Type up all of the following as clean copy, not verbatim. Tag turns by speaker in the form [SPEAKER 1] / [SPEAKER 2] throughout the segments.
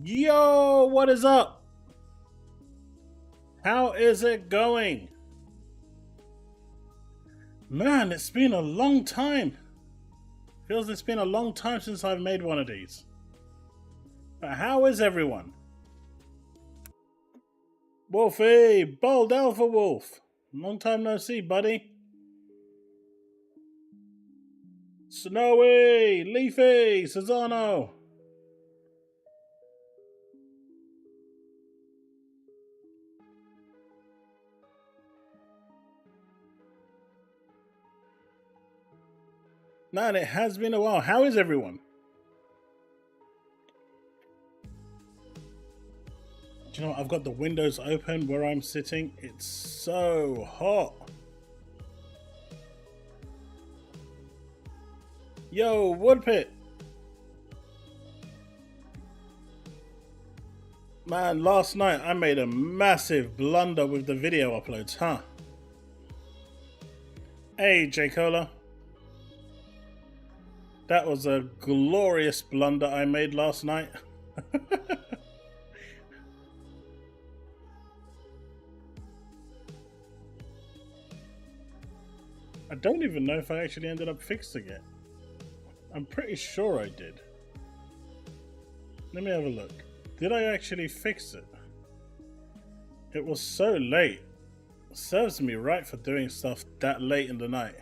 [SPEAKER 1] Yo, what is up? How is it going? Man, it's been a long time. Feels it's been a long time since I've made one of these. But how is everyone? Wolfie, BoldAlphawolf. Long time no see, buddy. Snowy, Leafy, Cesano. Man, it has been a while. How is everyone? Do you know what? I've got the windows open where I'm sitting. It's so hot. Yo, Woodpit. Man, last night I made a massive blunder with the video uploads, huh? Hey, J-Cola. That was a glorious blunder I made last night. I don't even know if I actually ended up fixing it. I'm pretty sure I did. Let me have a look. Did I actually fix it? It was so late. It serves me right for doing stuff that late in the night.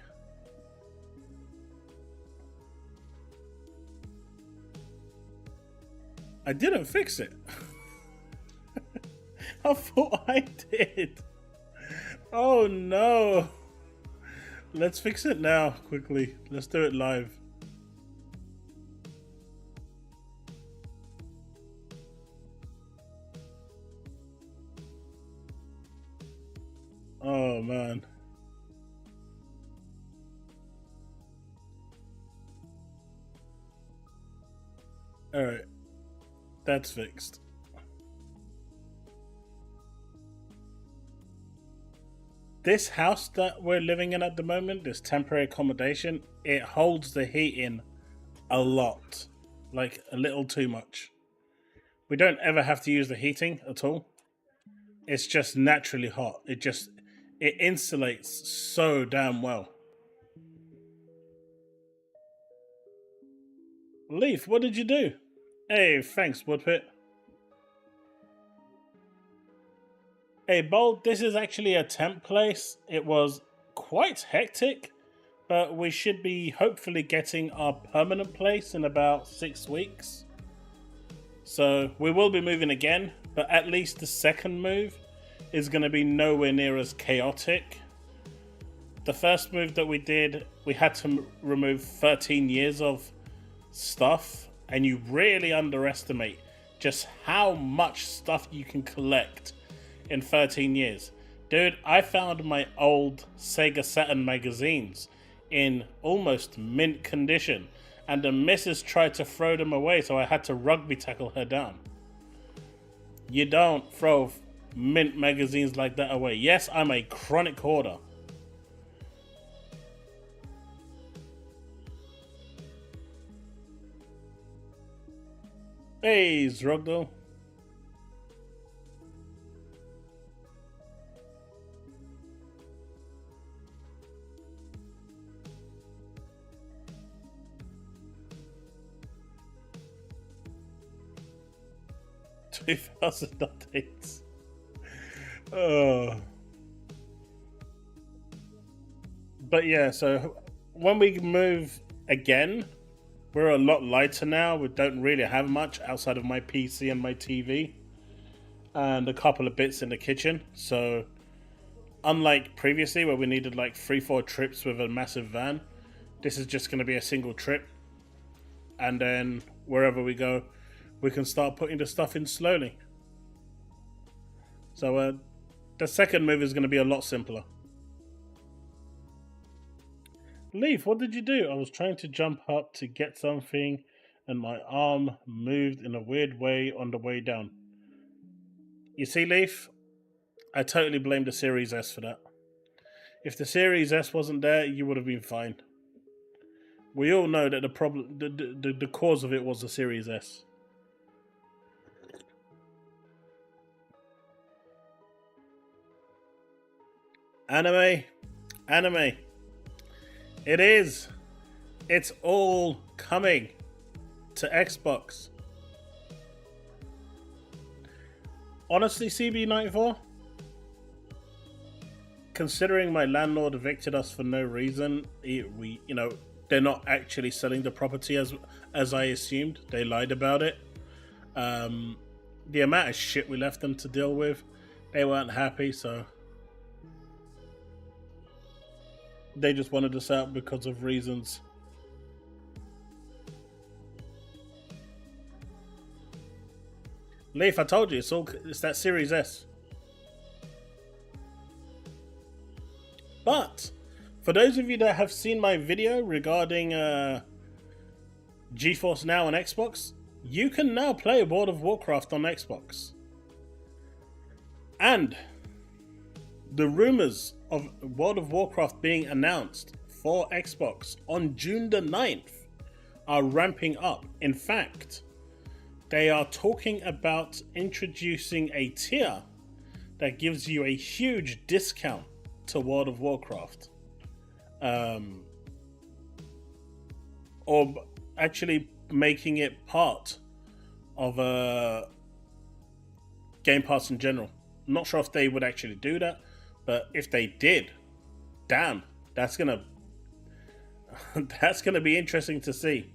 [SPEAKER 1] I didn't fix it. I thought I did. Oh no. Let's fix it now, quickly. Let's do it live. Oh man. Alright. That's fixed. This house that we're living in at the moment, this temporary accommodation, it holds the heat in a lot. Like a little too much. We don't ever have to use the heating at all. It's just naturally hot. It insulates so damn well. Leaf, what did you do? Hey, thanks, Woodpit. Hey, Bold, this is actually a temp place. It was quite hectic, but we should be hopefully getting our permanent place in about 6 weeks. So we will be moving again, but at least the second move is going to be nowhere near as chaotic. The first move that we did, we had to remove 13 years of stuff, and you really underestimate just how much stuff you can collect in 13 years. Dude, I found my old Sega Saturn magazines in almost mint condition, and the missus tried to throw them away, so I had to rugby tackle her down. You don't throw mint magazines like that away. Yes, I'm a chronic hoarder. Hey, Zrogdo. $2,000 updates. Oh. But yeah, so when we move again, we're a lot lighter now. We don't really have much outside of my PC and my TV and a couple of bits in the kitchen. So unlike previously where we needed like 3-4 trips with a massive van, this is just going to be a single trip. And then wherever we go, we can start putting the stuff in slowly. So the second move is going to be a lot simpler. Leaf, what did you do? I was trying to jump up to get something and my arm moved in a weird way on the way down. You see, Leaf? I totally blame the Series S for that. If the Series S wasn't there, you would have been fine. We all know that the cause of it was the Series S. Anime. Anime. It is. It's all coming to Xbox. Honestly, CB94, considering my landlord evicted us for no reason, they're not actually selling the property as I assumed. They lied about it. The amount of shit we left them to deal with, they weren't happy, so they just wanted us out because of reasons. Leaf, I told you, it's that Series S. But for those of you that have seen my video regarding GeForce Now on Xbox, you can now play World of Warcraft on Xbox. And the rumors of World of Warcraft being announced for Xbox on June the 9th are ramping up. In fact, they are talking about introducing a tier that gives you a huge discount to World of Warcraft. Or actually making it part of Game Pass in general. I'm not sure if they would actually do that, but if they did, damn, that's gonna be interesting to see.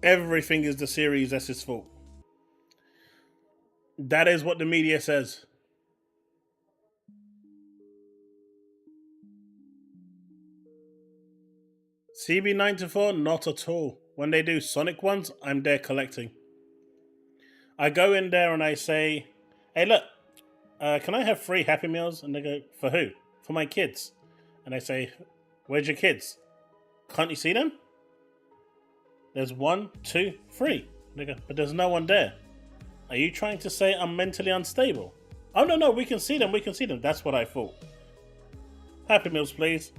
[SPEAKER 1] Everything is the Series S's fault. That is what the media says. CB94, not at all. When they do Sonic ones, I'm there collecting. I go in there and I say, hey look, can I have 3 Happy Meals? And they go, for who? For my kids. And I say, where's your kids? Can't you see them? There's 1, 2, 3. They go, but there's no one there. Are you trying to say I'm mentally unstable? Oh no, we can see them, That's what I thought. Happy Meals, please.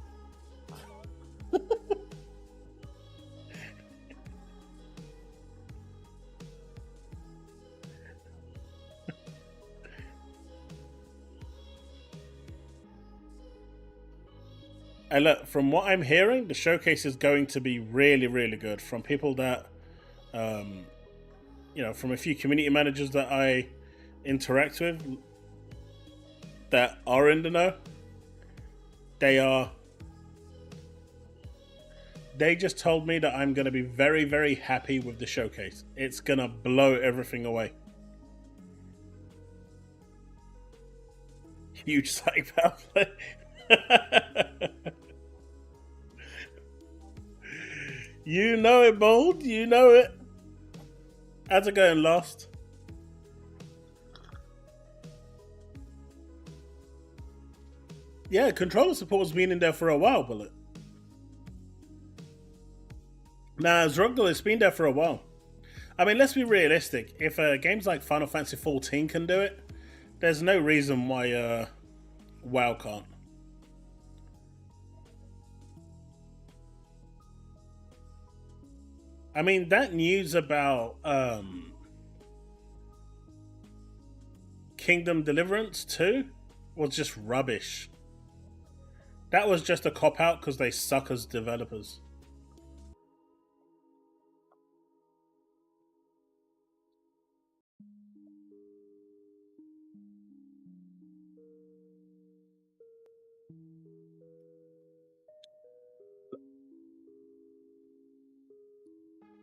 [SPEAKER 1] And look, from what I'm hearing, the showcase is going to be really, really good. From people that, from a few community managers that I interact with that are in the know, they just told me that I'm going to be very, very happy with the showcase. It's going to blow everything away. Huge psychopath play. You know it, Bold. You know it. How's it going, Lost? Yeah, controller support has been in there for a while, Bullet. Nah, Zrugdal has been there for a while. I mean, let's be realistic. If games like Final Fantasy XIV can do it, there's no reason why WoW can't. I mean, that news about Kingdom Deliverance 2 was just rubbish. That was just a cop-out because they suck as developers.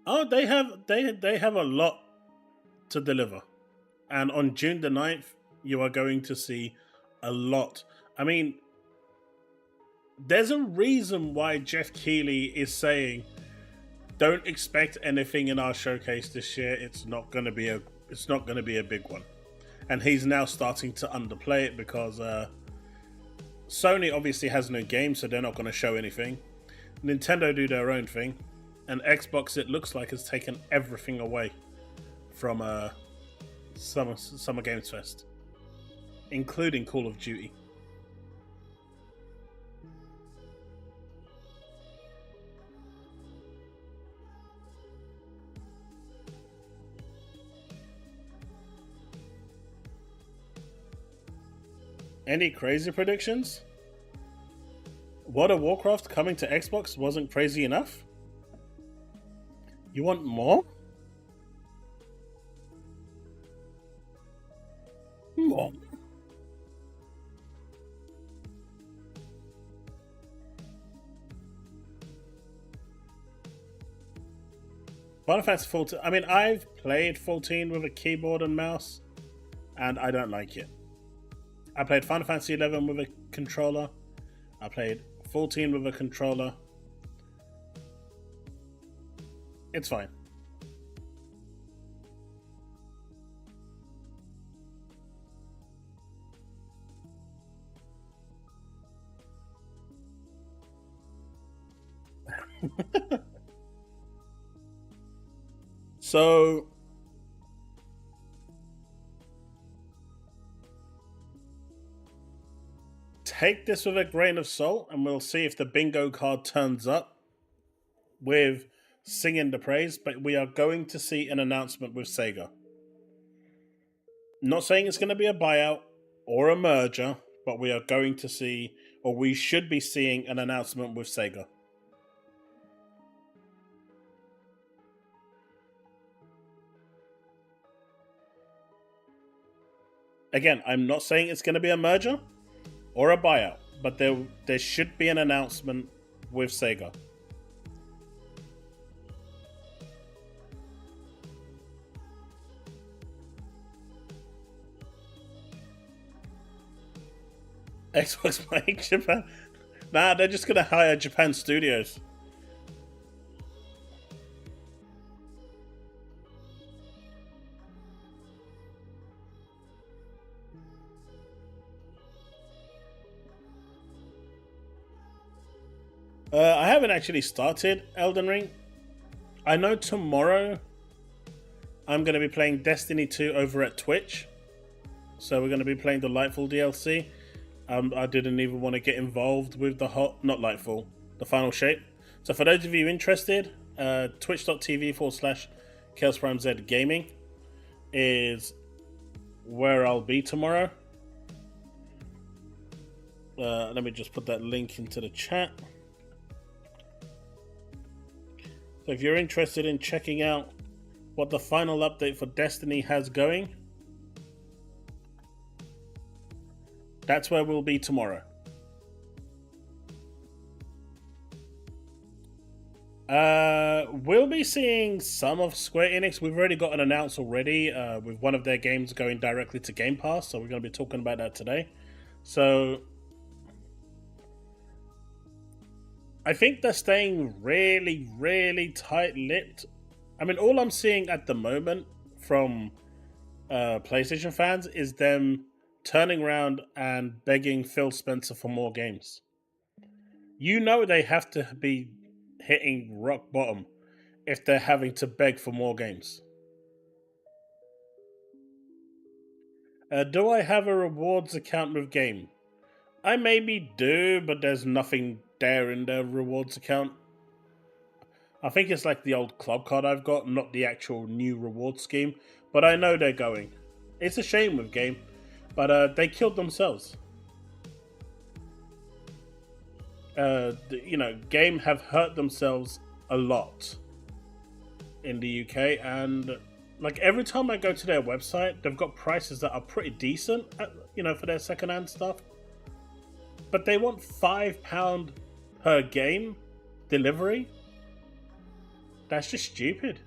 [SPEAKER 1] Oh, they have a lot to deliver. And on June the 9th, you are going to see a lot. I mean, there's a reason why Jeff Keighley is saying, don't expect anything in our showcase this year. It's not going to be a big one. And he's now starting to underplay it because Sony obviously has no game, so they're not going to show anything. Nintendo do their own thing. And Xbox, it looks like, has taken everything away from Summer Games Fest, including Call of Duty. Any crazy predictions? World of Warcraft coming to Xbox wasn't crazy enough? You want more? More? Final Fantasy 14. I mean, I've played 14 with a keyboard and mouse, and I don't like it. I played Final Fantasy 11 with a controller. I played 14 with a controller. It's fine. So take this with a grain of salt, and we'll see if the bingo card turns up with singing the praise. But we are going to see an announcement with Sega. Not saying it's going to be a buyout or a merger, but we are going to see, or we should be seeing, an announcement with Sega. Again, I'm not saying it's going to be a merger or a buyout, but there should be an announcement with Sega. Xbox buying Japan? Nah, they're just going to hire Japan studios. I haven't actually started Elden Ring. I know tomorrow I'm going to be playing Destiny 2 over at Twitch. So we're going to be playing the Lightfall DLC. I didn't even want to get involved with the not Lightfall, the Final Shape. So for those of you interested, twitch.tv/ChaosPrimeZGaming is where I'll be tomorrow. Let me just put that link into the chat. So if you're interested in checking out what the final update for Destiny has going, that's where we'll be tomorrow. We'll be seeing some of Square Enix. We've already got an announce already with one of their games going directly to Game Pass, so we're going to be talking about that today. So I think they're staying really, really tight-lipped. I mean, all I'm seeing at the moment from PlayStation fans is them turning around and begging Phil Spencer for more games. You know they have to be hitting rock bottom if they're having to beg for more games. Do I have a rewards account with Game? I maybe do, but there's nothing there in the rewards account. I think it's like the old club card I've got, not the actual new reward scheme. But I know they're going. It's a shame with Game, but they killed themselves. Game have hurt themselves a lot in the UK, and like every time I go to their website, they've got prices that are pretty decent, for their secondhand stuff. But they want £5 per game delivery. That's just stupid.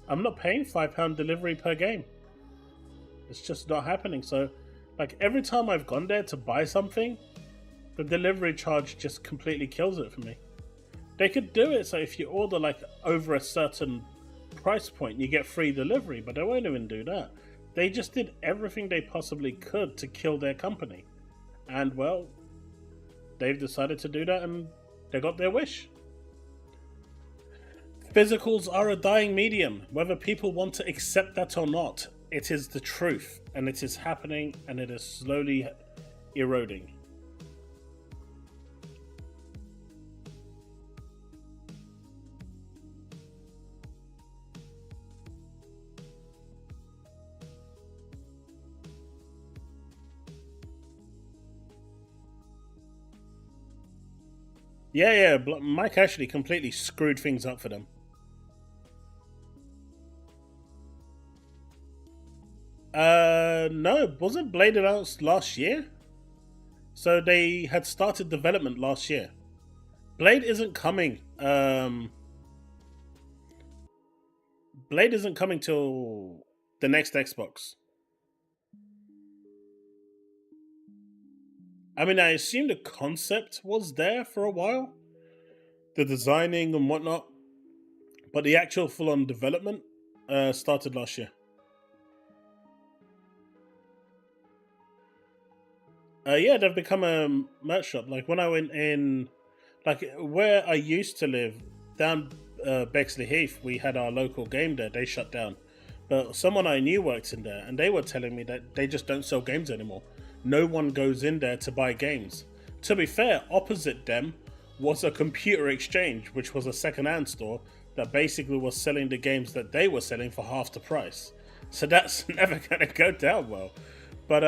[SPEAKER 1] I'm not paying £5 delivery per game. It's just not happening. So, like every time I've gone there to buy something, the delivery charge just completely kills it for me. They could do it so if you order like over a certain price point, you get free delivery, but they won't even do that. They just did everything they possibly could to kill their company. And well, they've decided to do that and they got their wish. Physicals are a dying medium, whether people want to accept that or not. It is the truth, and it is happening, and it is slowly eroding. Yeah. Mike actually completely screwed things up for them. No, wasn't Blade announced last year? So they had started development last year. Blade isn't coming. Blade isn't coming till the next Xbox. I mean, I assume the concept was there for a while, the designing and whatnot, but the actual full-on development started last year. Yeah, they've become a merch shop. Like when I went in, like where I used to live, down Bexley Heath, we had our local game there. They shut down, but someone I knew worked in there, and they were telling me that they just don't sell games anymore. No one goes in there to buy games. To be fair, opposite them was a computer exchange, which was a second-hand store that basically was selling the games that they were selling for half the price. So that's never going to go down well. But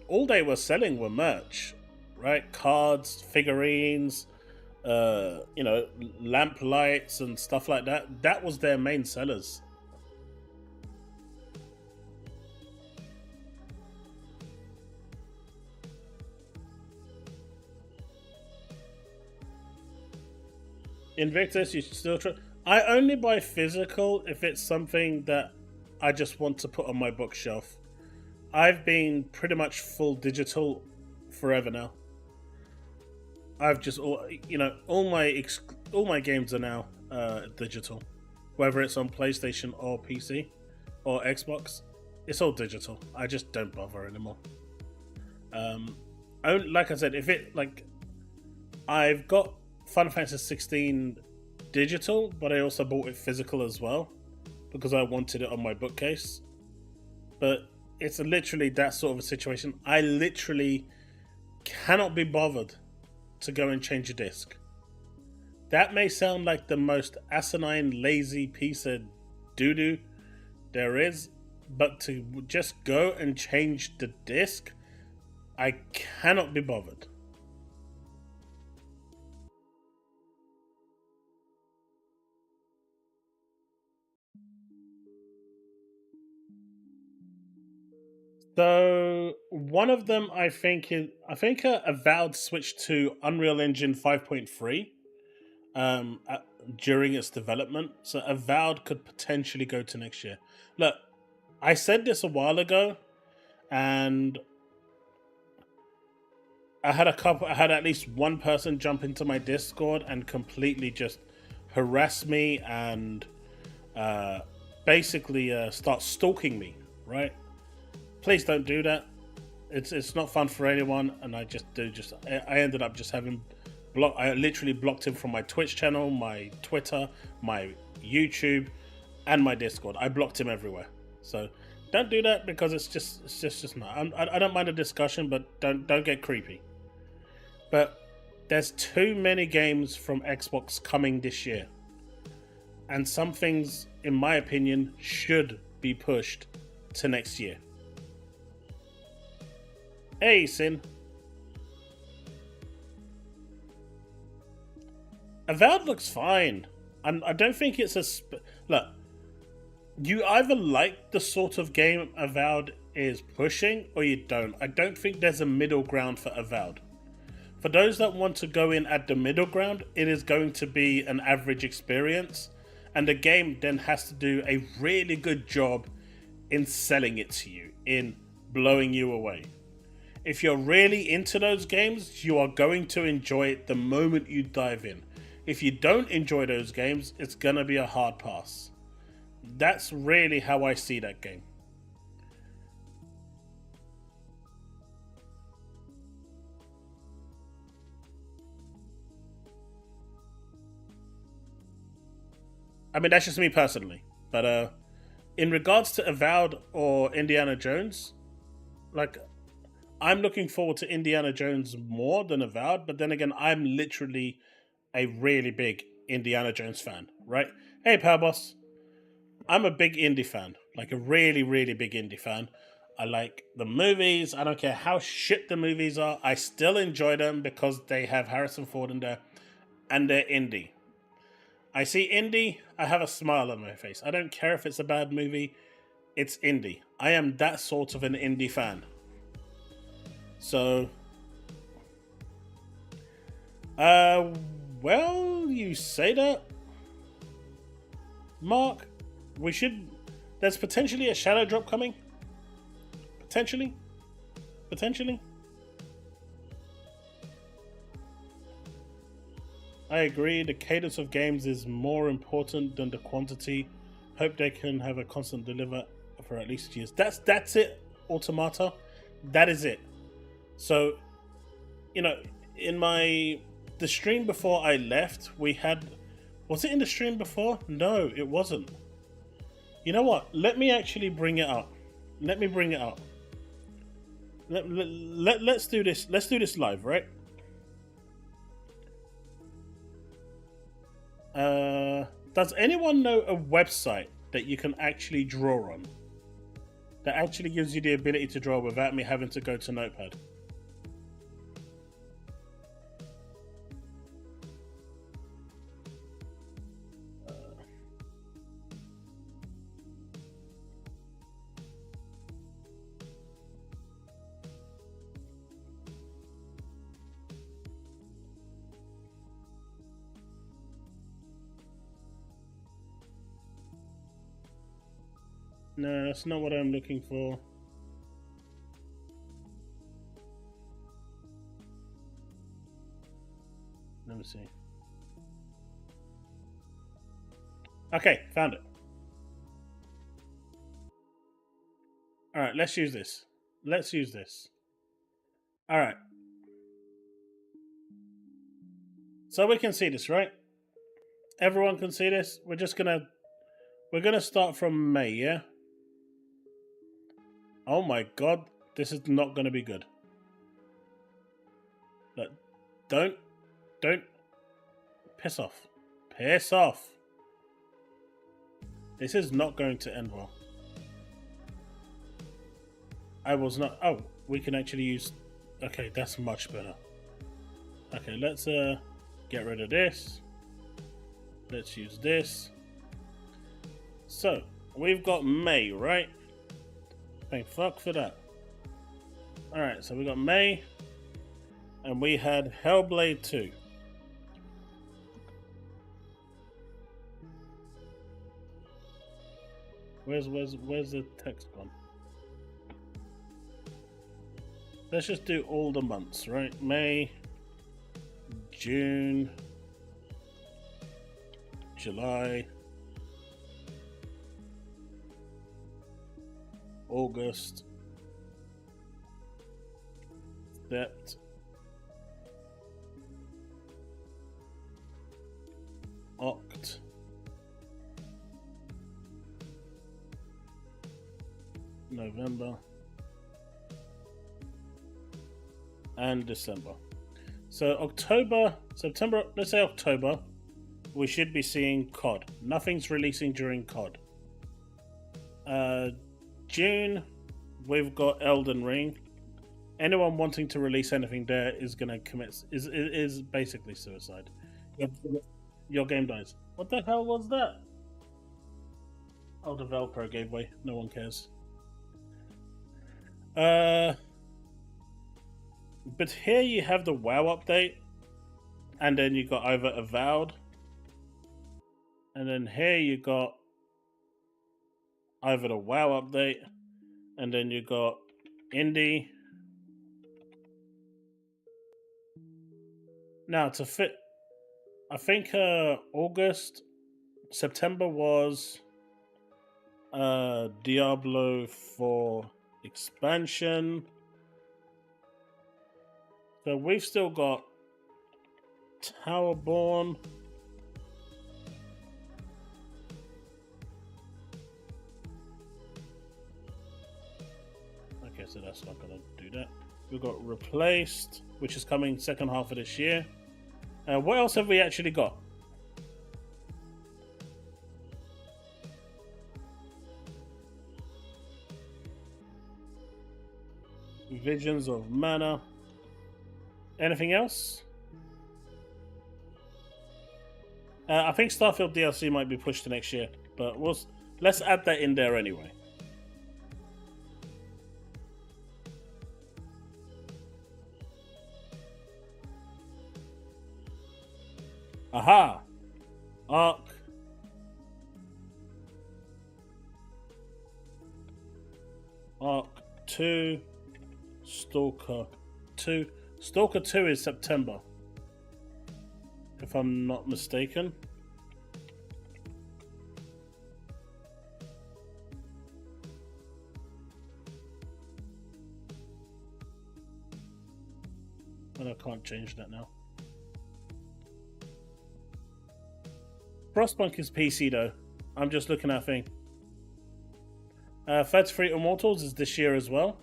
[SPEAKER 1] all they were selling were merch, right? Cards, figurines, lamp lights and stuff like that. That was their main sellers. Invictus, you still try. I only buy physical if it's something that I just want to put on my bookshelf. I've been pretty much full digital forever now. I've just all my games are now digital, whether it's on PlayStation or PC or Xbox. It's all digital. I just don't bother anymore. Like I said, if it like, I've got Final Fantasy 16 digital, but I also bought it physical as well because I wanted it on my bookcase. But it's literally that sort of a situation. I literally cannot be bothered to go and change a disc. That may sound like the most asinine, lazy piece of doo-doo there is, but to just go and change the disc, I cannot be bothered. So one of them, I think, Avowed switched to Unreal Engine 5.3 um, at, during its development. So Avowed could potentially go to next year. Look, I said this a while ago, and I had at least one person jump into my Discord and completely just harass me and basically start stalking me. Right? Please don't do that. It's not fun for anyone, and I ended up just having I literally blocked him from my Twitch channel, my Twitter, my YouTube, and my Discord. I blocked him everywhere. So don't do that because it's just not. I don't mind a discussion, but don't get creepy. But there's too many games from Xbox coming this year, and some things, in my opinion, should be pushed to next year. Hey, Sin. Avowed looks fine. I don't think it's look. You either like the sort of game Avowed is pushing, or you don't. I don't think there's a middle ground for Avowed. For those that want to go in at the middle ground, it is going to be an average experience, and the game then has to do a really good job in selling it to you, in blowing you away. If you're really into those games, you are going to enjoy it the moment you dive in. If you don't enjoy those games, it's gonna be a hard pass. That's really how I see that game. I mean, that's just me personally. But in regards to Avowed or Indiana Jones, like, I'm looking forward to Indiana Jones more than Avowed, but then again, I'm literally a really big Indiana Jones fan, right? Hey, Powerboss. I'm a big indie fan, like a really, really big indie fan. I like the movies. I don't care how shit the movies are. I still enjoy them because they have Harrison Ford in there. and they're indie. I see indie, I have a smile on my face. I don't care if it's a bad movie, it's indie. I am that sort of an indie fan. So, well, you say that, Mark. We should. There's potentially a shadow drop coming. Potentially. I agree. The cadence of games is more important than the quantity. Hope they can have a constant deliver for at least years. That's it. Automata. That is it. So, in the stream before I left, we had. Was it in the stream before? No, it wasn't. You know what? Let me actually bring it up. Let's do this. Let's do this live, right? Does anyone know a website that you can actually draw on? That actually gives you the ability to draw without me having to go to Notepad? No, that's not what I'm looking for. Let me see. Okay, found it. Alright, let's use this. Alright. So we can see this, right? Everyone can see this. We're gonna start from May, yeah? Oh my god, this is not gonna be good. Look, don't piss off. This is not going to end well. I was not. Oh, we can actually use. Okay, that's much better. Okay, let's get rid of this. Let's use this. So we've got May, right? Thank fuck for that. Alright, so we got May, and we had Hellblade 2. Where's the text gone? Let's just do all the months, right? May, June, July, August, Sept, Oct, November, and December. So October, September, let's say October, we should be seeing COD. Nothing's releasing during COD. June, we've got Elden Ring. Anyone wanting to release anything there is gonna commit is basically suicide. Your game dies. What the hell was that? Oh, the Velcro gave way. No one cares. But here you have the WoW update, and then you got either Avowed, and then here you got either the WoW update, and then you got Indie. Now to fit, I think August, September was Diablo 4 expansion. So we've still got Towerborn. Okay, so that's not going to do that. We've got Replaced, which is coming second half of this year. What else have we actually got? Visions of Mana. Anything else? I think Starfield DLC might be pushed to next year, but let's add that in there anyway. Aha! Arc. Arc 2. Stalker 2. Stalker 2 is September, if I'm not mistaken. And I can't change that now. Frostpunk is PC though. I'm just looking at a thing. 33 Immortals is this year as well.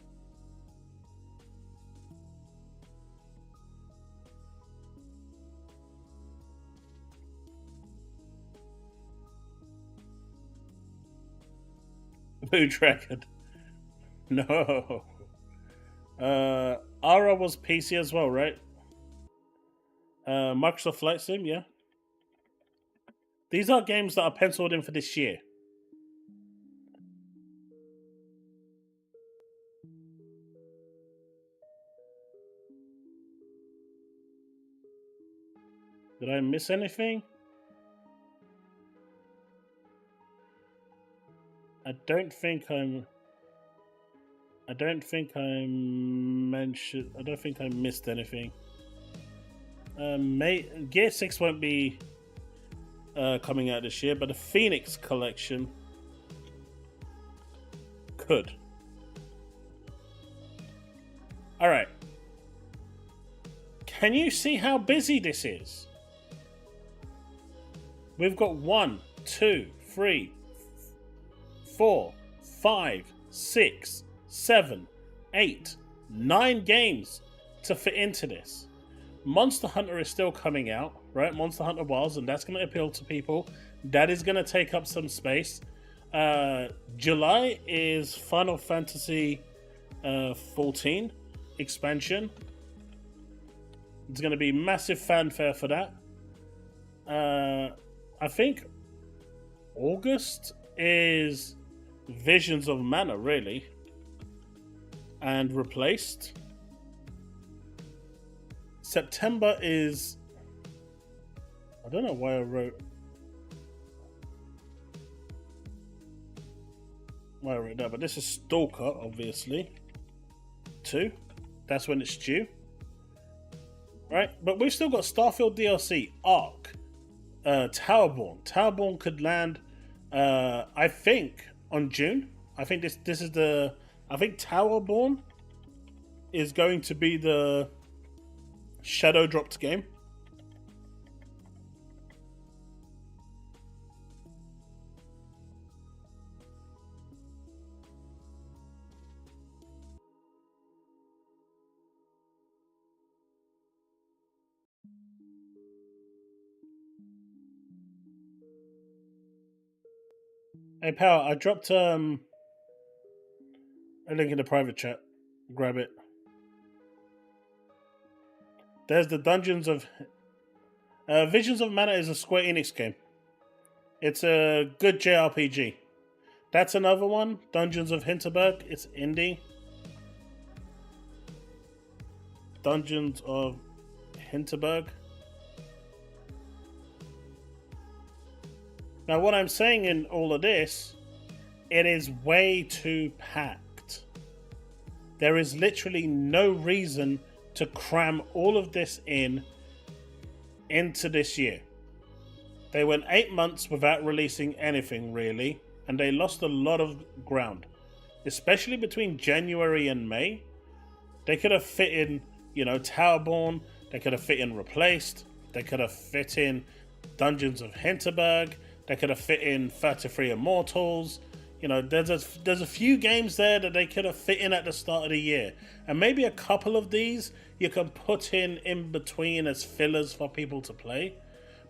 [SPEAKER 1] Blue Dragon. No. Ara was PC as well, right? Microsoft Flight Sim, yeah. These are games that are penciled in for this year. Did I miss anything? I don't think I missed anything. Gear 6 won't be coming out this year, but the Phoenix collection could. Alright. Can you see how busy this is? We've got 1, 2, 3, 4, 5, 6, 7, 8, 9 games to fit into this. Monster Hunter is still coming out, right? Monster Hunter Wilds, and that's going to appeal to people. That is going to take up some space. July is Final Fantasy 14 expansion. There's going to be massive fanfare for that. I think August is Visions of Mana, really, and Replaced. September is... I don't know why I wrote that, but this is Stalker, obviously. 2. That's when it's due. Right? But we've still got Starfield DLC, Arc, Towerborn. Towerborn could land, I think, on June. I think this is the... I think Towerborn is going to be the Shadow dropped game. Hey pal, I dropped a link in the private chat. Grab it. There's the Dungeons of... Visions of Mana is a Square Enix game. It's a good JRPG. That's another one. Dungeons of Hinterberg. It's indie. Dungeons of Hinterberg. Now, what I'm saying in all of this, it is way too packed. There is literally no reason to cram all of this into this year. They went 8 months without releasing anything, really, and they lost a lot of ground. Especially between January and May. They could have fit in, Towerborn. They could have fit in Replaced. They could have fit in Dungeons of Hinterberg. They could have fit in 33 Immortals. There's a few games there that they could have fit in at the start of the year. And maybe a couple of these you can put in between as fillers for people to play.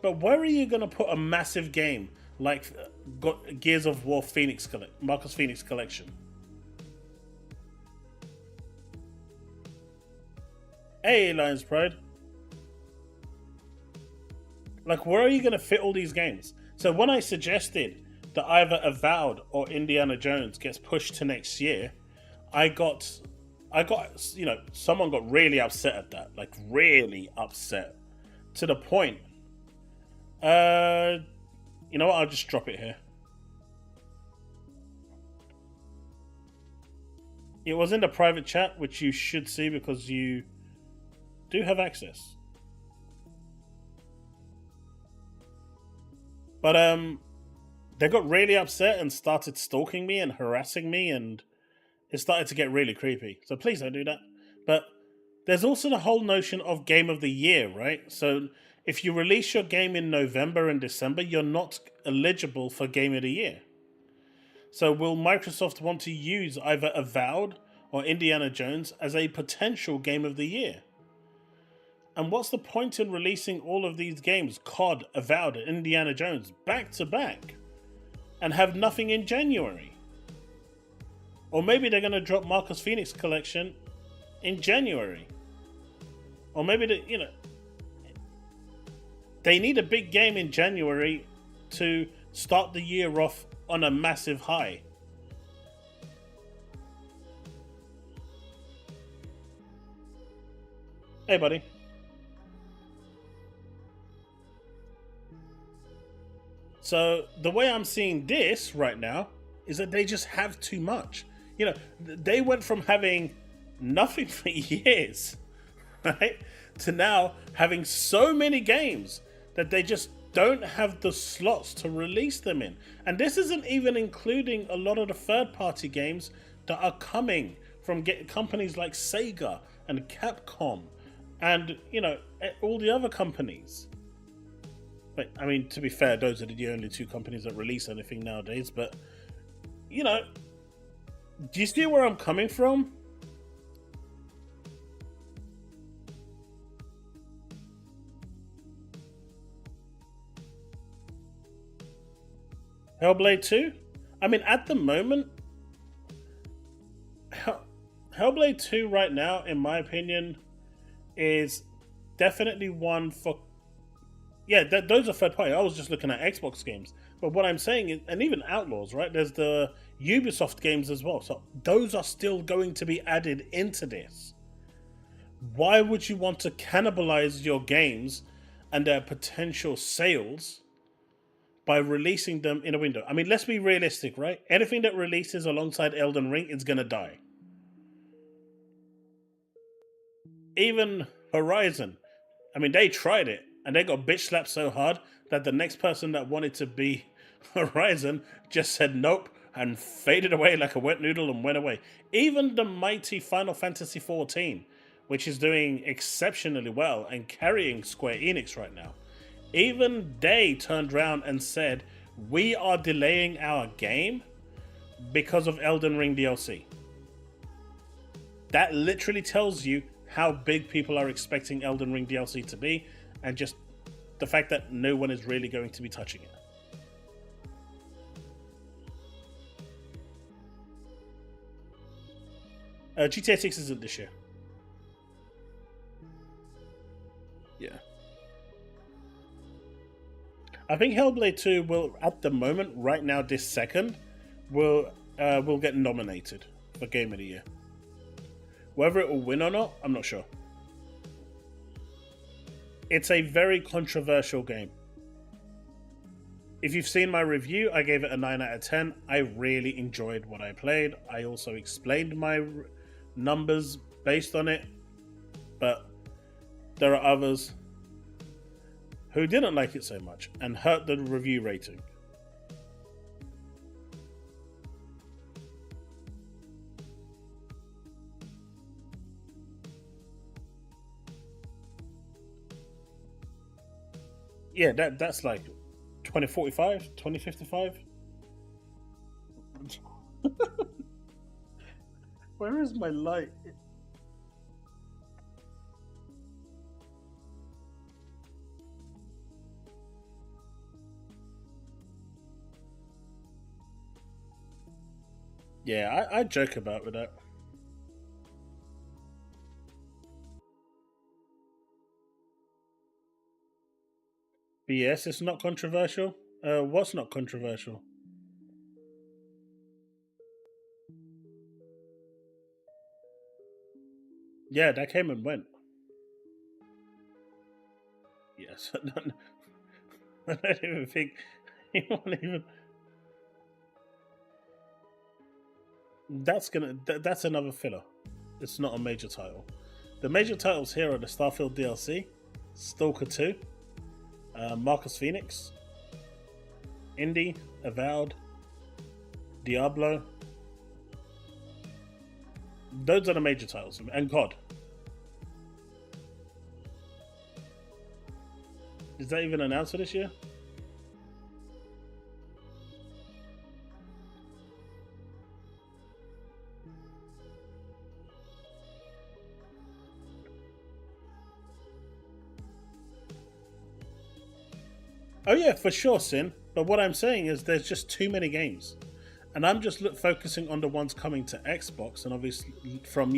[SPEAKER 1] But where are you going to put a massive game like Gears of War Marcus Phoenix Collection? Hey, Lions Pride. Like, where are you going to fit all these games? So when I suggested that either Avowed or Indiana Jones gets pushed to next year, I got, you know, someone got really upset at that. Like, really upset. To the point. You know what? I'll just drop it here. It was in the private chat, which you should see because you do have access. But they got really upset and started stalking me and harassing me, and it started to get really creepy. So please don't do that. But there's also the whole notion of Game of the Year, right? So if you release your game in November and December, you're not eligible for Game of the Year. So will Microsoft want to use either Avowed or Indiana Jones as a potential Game of the Year? And what's the point in releasing all of these games, COD, Avowed, and Indiana Jones, back to back, and have nothing in January? Or maybe they're going to drop Marcus Phoenix Collection in January. Or maybe, they need a big game in January to start the year off on a massive high. Hey, buddy. So the way I'm seeing this right now is that they just have too much. You know, they went from having nothing for years, right, to now having so many games that they just don't have the slots to release them in. And this isn't even including a lot of the third-party games that are coming from companies like Sega and Capcom and, you know, all the other companies. But, I mean, to be fair, those are the only two companies that release anything nowadays. But, you know, do you see where I'm coming from? Hellblade 2? I mean, at the moment, Hellblade 2 right now, in my opinion, is definitely one for... Yeah, those are third party. I was just looking at Xbox games. But what I'm saying is, and even Outlaws, right? There's the Ubisoft games as well. So those are still going to be added into this. Why would you want to cannibalize your games and their potential sales by releasing them in a window? I mean, let's be realistic, right? Anything that releases alongside Elden Ring is going to die. Even Horizon. I mean, they tried it, and they got bitch slapped so hard that the next person that wanted to be Horizon just said nope and faded away like a wet noodle and went away. Even the mighty Final Fantasy XIV, which is doing exceptionally well and carrying Square Enix right now, even they turned around and said, we are delaying our game because of Elden Ring DLC. That literally tells you how big people are expecting Elden Ring DLC to be, and just the fact that no one is really going to be touching it. GTA 6 isn't this year. Yeah. I think Hellblade 2 will, at the moment, right now, this second, will get nominated for Game of the Year. Whether it will win or not, I'm not sure. It's a very controversial game. If you've seen my review, I gave it a 9 out of 10. I really enjoyed what I played. I also explained my numbers based on it. But there are others who didn't like it so much and hurt the review rating. Yeah, that's like 2045, 2055. Where is my light? Yeah, I joke about with that. Yes, it's not controversial. What's not controversial? Yeah, that came and went. Yes. I don't even think you won't even. That's another filler. It's not a major title. The major titles here are the Starfield DLC, Stalker 2, Marcus Phoenix, Indie, Avowed, Diablo. Those are the major titles, and COD. Is that even announced for this year? Oh yeah, for sure, Sin. But what I'm saying is there's just too many games. And I'm just focusing on the ones coming to Xbox, and obviously from,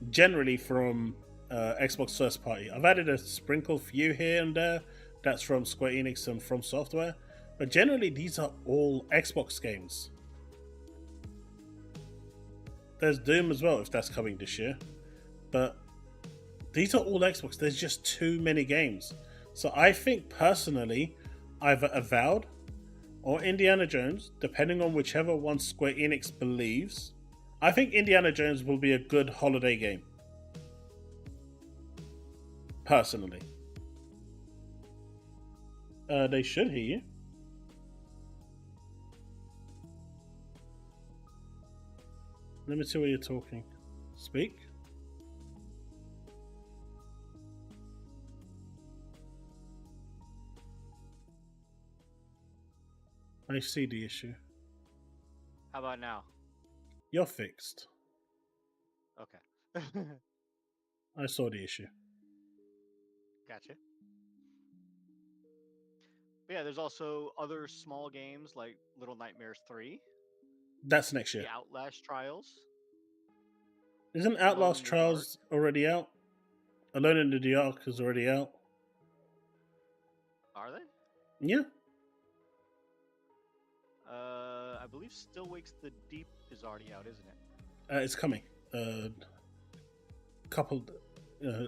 [SPEAKER 1] generally from Xbox first party. I've added a sprinkle few here and there. That's from Square Enix and From Software. But generally, these are all Xbox games. There's Doom as well, if that's coming this year. But these are all Xbox. There's just too many games. So I think, personally, either Avowed or Indiana Jones, depending on whichever one Square Enix believes. I think Indiana Jones will be a good holiday game. Personally. They should hear you. Let me see what you're talking. Speak. I see the issue.
[SPEAKER 2] How about now?
[SPEAKER 1] You're fixed.
[SPEAKER 2] Okay.
[SPEAKER 1] I saw the issue.
[SPEAKER 2] Gotcha. But yeah, there's also other small games like Little Nightmares 3,
[SPEAKER 1] That's next year.
[SPEAKER 2] The Outlast Trials.
[SPEAKER 1] Isn't Outlast Trials already out? Alone in the Dark is already out.
[SPEAKER 2] Are they?
[SPEAKER 1] Yeah.
[SPEAKER 2] I believe Still Wakes the Deep is already out, isn't it?
[SPEAKER 1] It's coming. Couple,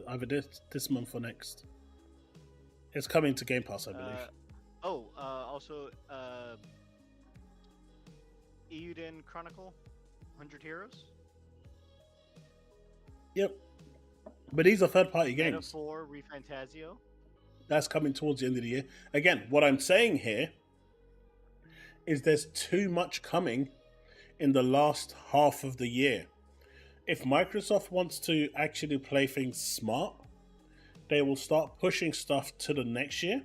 [SPEAKER 1] either this month or next. It's coming to Game Pass, I believe.
[SPEAKER 2] Also, Euden Chronicle, 100 Heroes.
[SPEAKER 1] Yep. But these are third-party games.
[SPEAKER 2] Metaphor ReFantazio.
[SPEAKER 1] That's coming towards the end of the year. Again, what I'm saying here is there's too much coming in the last half of the year. If Microsoft wants to actually play things smart, they will start pushing stuff to the next year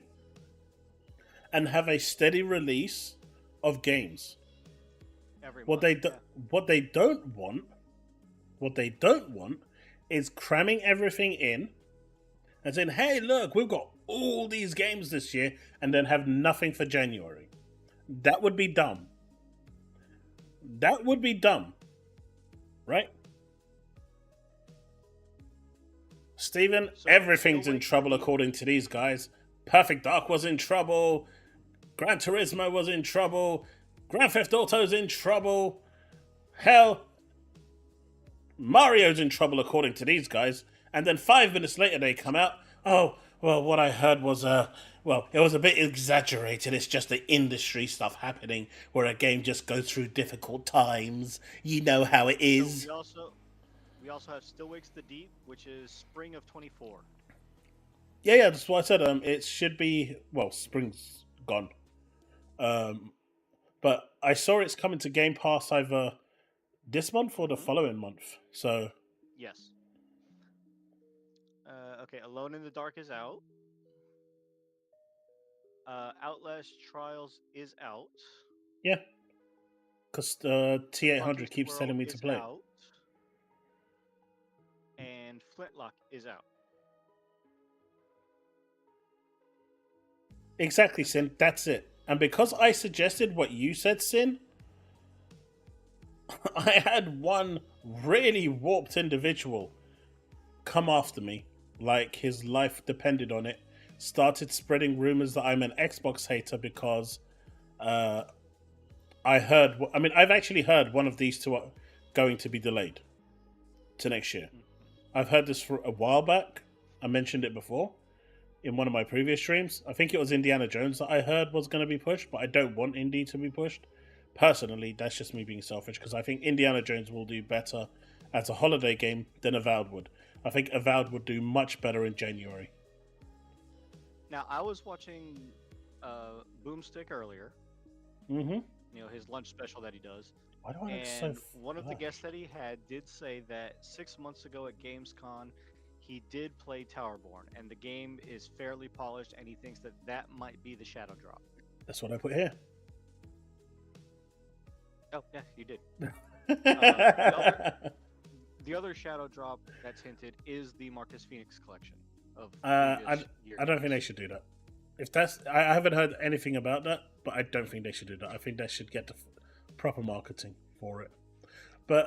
[SPEAKER 1] and have a steady release of games. What they don't want is cramming everything in and saying, hey, look, we've got all these games this year, and then have nothing for January. That would be dumb. That would be dumb. Right? Steven, so everything's in trouble according to these guys. Perfect Dark was in trouble. Gran Turismo was in trouble. Grand Theft Auto's in trouble. Hell, Mario's in trouble according to these guys. And then 5 minutes later they come out, oh, well, what I heard was, it was a bit exaggerated. It's just the industry stuff happening where a game just goes through difficult times. You know how it is.
[SPEAKER 2] So we also have Still Wakes the Deep, which is spring of 24.
[SPEAKER 1] Yeah, that's what I said. It should be, spring's gone. But I saw it's coming to Game Pass either this month or the following month. So
[SPEAKER 2] yes. Okay, Alone in the Dark is out. Outlast Trials is out.
[SPEAKER 1] Yeah. Because T800 keeps telling me to play.
[SPEAKER 2] Out. And Flintlock is out.
[SPEAKER 1] Exactly, Sin. That's it. And because I suggested what you said, Sin, I had one really warped individual come after me, like his life depended on it, started spreading rumors that I'm an Xbox hater because I've actually heard one of these two are going to be delayed to next year. I've heard this for a while back. I mentioned it before in one of my previous streams. I think it was Indiana Jones that I heard was going to be pushed, but I don't want Indy to be pushed. Personally, that's just me being selfish, because I think Indiana Jones will do better as a holiday game than Avowed would. I think Avowed would do much better in January.
[SPEAKER 2] Now, I was watching Boomstick earlier.
[SPEAKER 1] Mm-hmm.
[SPEAKER 2] You know, his lunch special that he does.
[SPEAKER 1] Why do I look so
[SPEAKER 2] And one of the guests that he had did say that 6 months ago at Gamescom, he did play Towerborn, and the game is fairly polished, and he thinks that that might be the shadow drop.
[SPEAKER 1] That's what I put here.
[SPEAKER 2] Oh, yeah, you did. The other shadow drop that's hinted is the Marcus Phoenix collection of
[SPEAKER 1] I don't think they should do that. If that's, I haven't heard anything about that, but I don't think they should do that. I think they should get the proper marketing for it. But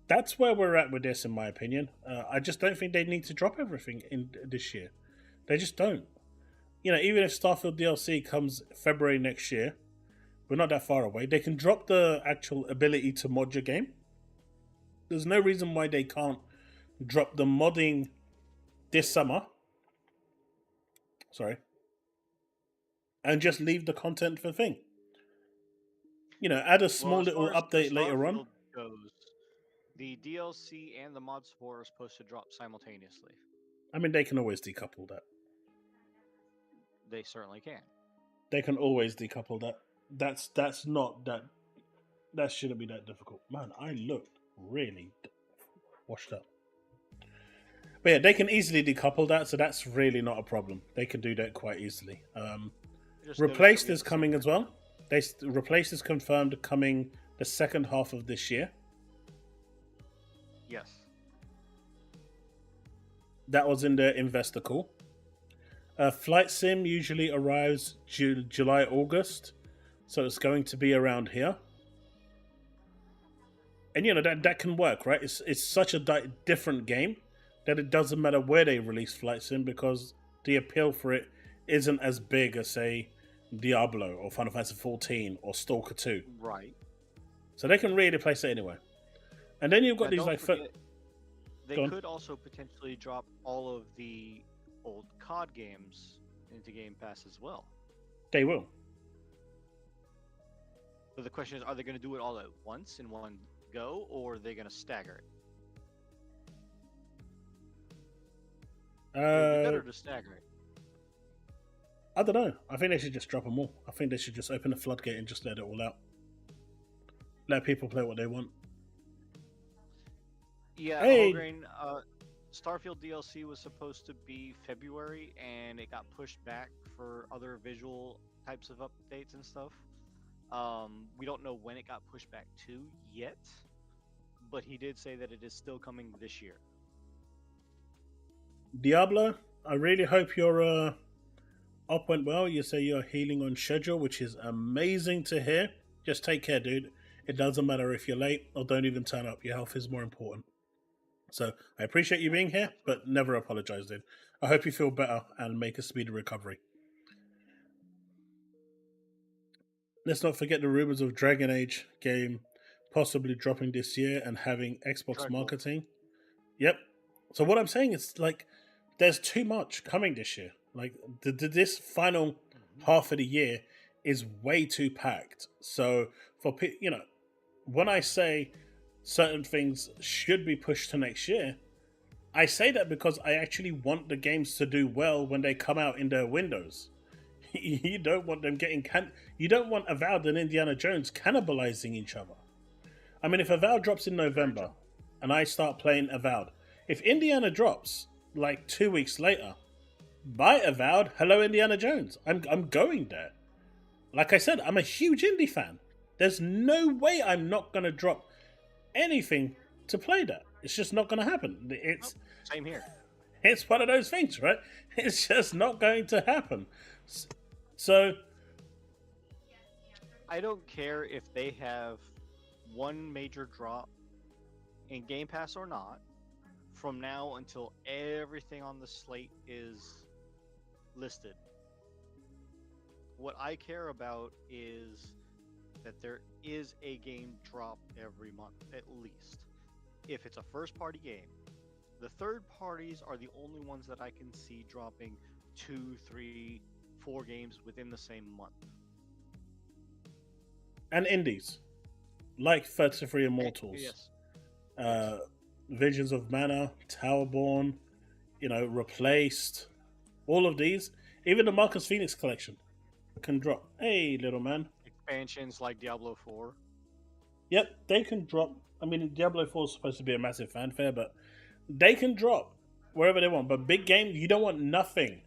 [SPEAKER 1] that's where we're at with this, in my opinion. I just don't think they need to drop everything in this year. They just don't. You know, even if Starfield DLC comes February next year, we're not that far away. They can drop the actual ability to mod your game. There's no reason why they can't drop the modding this summer. Sorry. And just leave the content for thing. You know, add a small little update later on.
[SPEAKER 2] Goes, the DLC and the mod support are supposed to drop simultaneously.
[SPEAKER 1] I mean, they can always decouple that.
[SPEAKER 2] They certainly can.
[SPEAKER 1] They can always decouple that. That's not that. That shouldn't be that difficult. Man, I looked really washed up. But yeah, they can easily decouple that, so that's really not a problem. They can do that quite easily. Replaced is coming as well. Replaced is confirmed coming the second half of this year.
[SPEAKER 2] Yes.
[SPEAKER 1] That was in the investor call. Flight Sim usually arrives July, August. So it's going to be around here. And you know, that can work, right? It's such a different game that it doesn't matter where they release Flight Sim, because the appeal for it isn't as big as, say, Diablo or Final Fantasy 14 or Stalker 2.
[SPEAKER 2] Right.
[SPEAKER 1] So they can really place it anywhere. And then you've got these like...
[SPEAKER 2] They could also potentially drop all of the old COD games into Game Pass as well.
[SPEAKER 1] They will.
[SPEAKER 2] So the question is, are they going to do it all at once in one go, or are they going to stagger it? It would be better to stagger it.
[SPEAKER 1] I don't know. I think they should just drop them all. I think they should just open the floodgate and just let it all out. Let people play what they want.
[SPEAKER 2] Yeah,
[SPEAKER 1] hey.
[SPEAKER 2] Holgrain, Starfield DLC was supposed to be February, and it got pushed back for other visual types of updates and stuff. We don't know when it got pushed back to yet, but he did say that it is still coming this year.
[SPEAKER 1] Diablo, I really hope your up went well. You say you're healing on schedule, which is amazing to hear. Just take care, dude. It doesn't matter if you're late or don't even turn up. Your health is more important. So I appreciate you being here, but never apologize, dude. I hope you feel better and make a speedy recovery. Let's not forget the rumors of Dragon Age game possibly dropping this year and having Xbox marketing. Yep. So what I'm saying is, like, there's too much coming this year. Like, this final half of the year is way too packed. So for you know, when I say certain things should be pushed to next year, I say that because I actually want the games to do well when they come out in their windows. You don't want them getting you don't want Avowed and Indiana Jones cannibalizing each other. I mean, if Avowed drops in November and I start playing Avowed, if Indiana drops like 2 weeks later, buy Avowed, hello Indiana Jones. I'm going there. Like I said, I'm a huge indie fan. There's no way I'm not going to drop anything to play that. It's just not going to happen. It's
[SPEAKER 2] same here.
[SPEAKER 1] It's one of those things, right? It's just not going to happen. So
[SPEAKER 2] I don't care if they have one major drop in Game Pass or not from now until everything on the slate is listed. What I care about is that there is a game drop every month, at least. If it's a first-party game, the third parties are the only ones that I can see dropping 2, 3, 4 games within the same month.
[SPEAKER 1] And indies, like 33 Immortals,
[SPEAKER 2] Yes.
[SPEAKER 1] Visions of Mana, Towerborn, Replaced, all of these, even the Marcus Phoenix collection can drop. Hey, little man.
[SPEAKER 2] Expansions like Diablo 4.
[SPEAKER 1] Yep, they can drop. I mean, Diablo 4 is supposed to be a massive fanfare, but they can drop wherever they want. But big game, you don't want nothing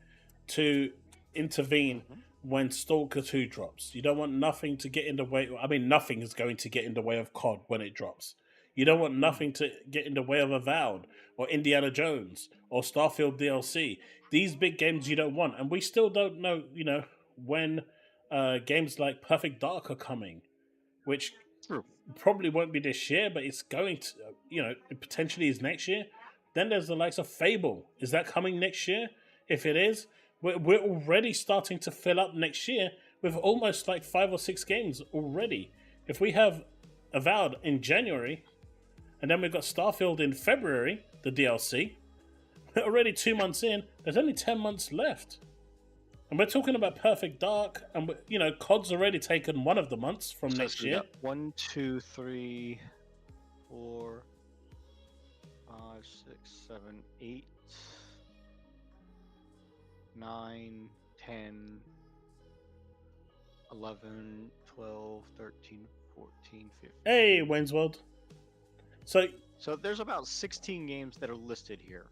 [SPEAKER 1] to intervene when Stalker 2 drops. You don't want nothing to get in the way. I mean, nothing is going to get in the way of COD when it drops. You don't want nothing to get in the way of Avowed or Indiana Jones or Starfield DLC. These big games you don't want. And we still don't know, when games like Perfect Dark are coming, which probably won't be this year, but it's going to, it potentially is next year. Then there's the likes of Fable. Is that coming next year? If it is, we're already starting to fill up next year with almost like 5 or 6 games already. If we have Avowed in January, and then we've got Starfield in February, the DLC, we're already 2 months in. There's only 10 months left. And we're talking about Perfect Dark, and COD's already taken one of the months from next year.
[SPEAKER 2] 1, 2, 3, 4, 5, 6, 7, 8, 9, 10, 11, 12, 13, 14, 15.
[SPEAKER 1] Hey, Wayne's World. So
[SPEAKER 2] there's about 16 games that are listed here.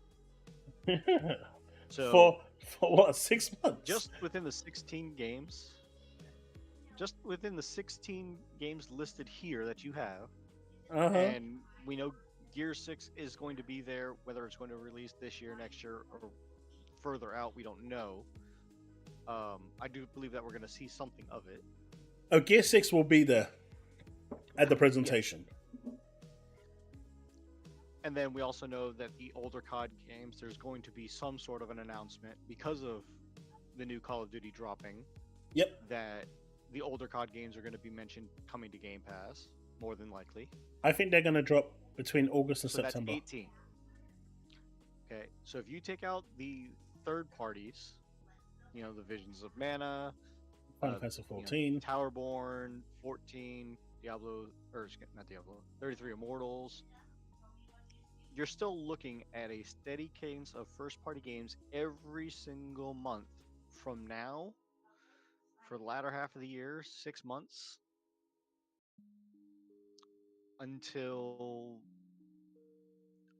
[SPEAKER 2] So
[SPEAKER 1] for what, 6 months?
[SPEAKER 2] Just within the 16 games listed here that you have, and we know Gear 6 is going to be there, whether it's going to release this year, next year, or further out, we don't know. I do believe that we're going to see something of it.
[SPEAKER 1] Oh, Gear 6 will be there at the presentation.
[SPEAKER 2] Yes. And then we also know that the older COD games, there's going to be some sort of an announcement because of the new Call of Duty dropping.
[SPEAKER 1] Yep.
[SPEAKER 2] That the older COD games are going to be mentioned coming to Game Pass, more than likely.
[SPEAKER 1] I think they're going to drop between August and September.
[SPEAKER 2] That's 18. Okay, so if you take out the third parties, the Visions of Mana,
[SPEAKER 1] Final Fantasy 14,
[SPEAKER 2] Towerborn, 14, not Diablo, 33 Immortals, you're still looking at a steady cadence of first-party games every single month from now for the latter half of the year, 6 months, until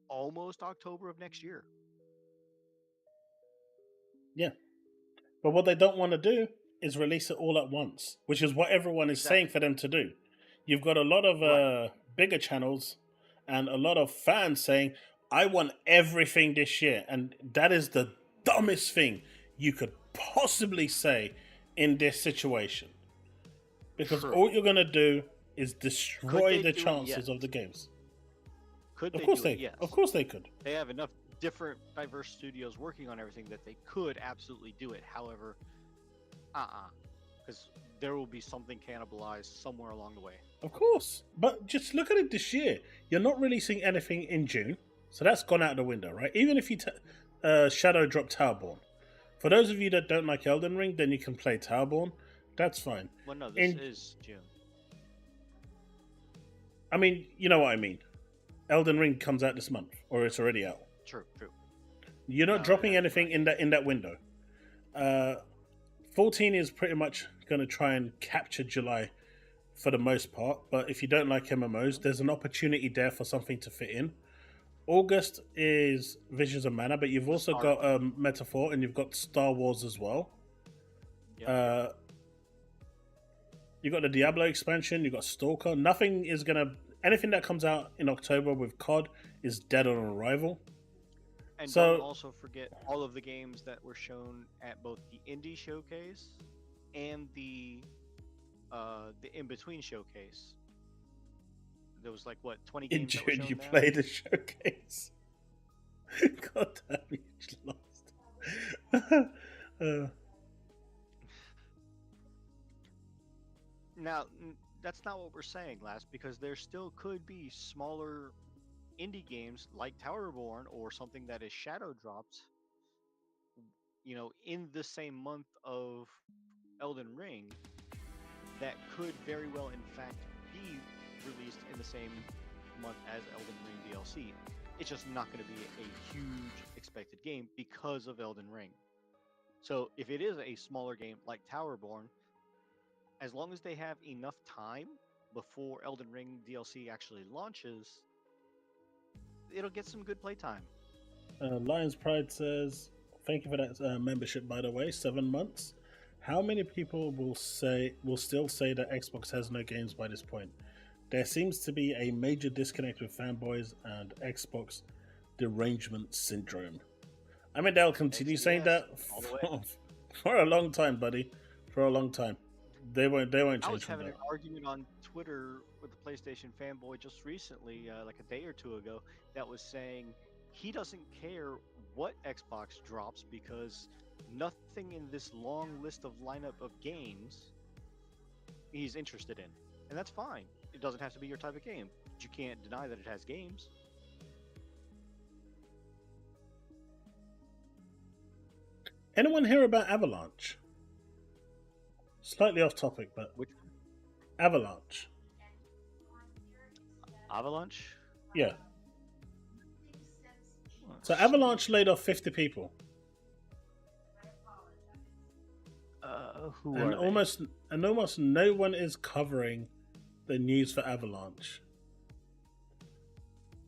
[SPEAKER 2] almost October of next year.
[SPEAKER 1] Yeah. But what they don't want to do is release it all at once, which is what everyone is saying for them to do. You've got a lot of bigger channels and a lot of fans saying, I want everything this year. And that is the dumbest thing you could possibly say in this situation. Because all you're going to do is destroy the chances of the games. Of course they could.
[SPEAKER 2] They have enough different diverse studios working on everything that they could absolutely do it. However, because there will be something cannibalized somewhere along the way.
[SPEAKER 1] Of course. But just look at it this year. You're not releasing anything in June. So that's gone out the window, right? Even if you shadow drop Towerborn. For those of you that don't like Elden Ring, then you can play Towerborn. That's fine.
[SPEAKER 2] Well, no, this is June.
[SPEAKER 1] I mean, you know what I mean. Elden Ring comes out this month, or it's already out.
[SPEAKER 2] True.
[SPEAKER 1] You're not dropping anything in that window. 14 is pretty much going to try and capture July for the most part, but if you don't like MMOs, there's an opportunity there for something to fit in. August is Visions of Mana, but you've also got Metaphor, and you've got Star Wars as well. Yep. You've got the Diablo expansion, you've got Stalker. Anything that comes out in October with COD is dead on arrival.
[SPEAKER 2] And don't also forget all of the games that were shown at both the Indie Showcase and the In-Between Showcase. There was 20 games
[SPEAKER 1] in June you played the showcase. God damn, you lost.
[SPEAKER 2] Now, that's not what we're saying, Last, because there still could be smaller indie games like Towerborn or something that is shadow dropped, in the same month of Elden Ring that could very well, in fact, be released in the same month as Elden Ring DLC. It's just not going to be a huge expected game because of Elden Ring. So if it is a smaller game like Towerborn, as long as they have enough time before Elden Ring DLC actually launches, it'll get some good playtime.
[SPEAKER 1] Lions Pride says, "Thank you for that membership, by the way. 7 months. How many people will still say that Xbox has no games by this point? There seems to be a major disconnect with fanboys and Xbox derangement syndrome." I mean, they'll continue saying that for a long time, buddy. For a long time. They won't change.
[SPEAKER 2] I was having an argument on Twitter with a PlayStation fanboy just recently, like a day or two ago, that was saying he doesn't care what Xbox drops because nothing in this long list of lineup of games he's interested in. And that's fine. It doesn't have to be your type of game. But you can't deny that it has games.
[SPEAKER 1] Anyone hear about Avalanche? Slightly off topic, but
[SPEAKER 2] which
[SPEAKER 1] Avalanche?
[SPEAKER 2] Avalanche?
[SPEAKER 1] Yeah. So Avalanche laid off 50 people.
[SPEAKER 2] Who
[SPEAKER 1] and
[SPEAKER 2] are
[SPEAKER 1] almost no one is covering the news for Avalanche.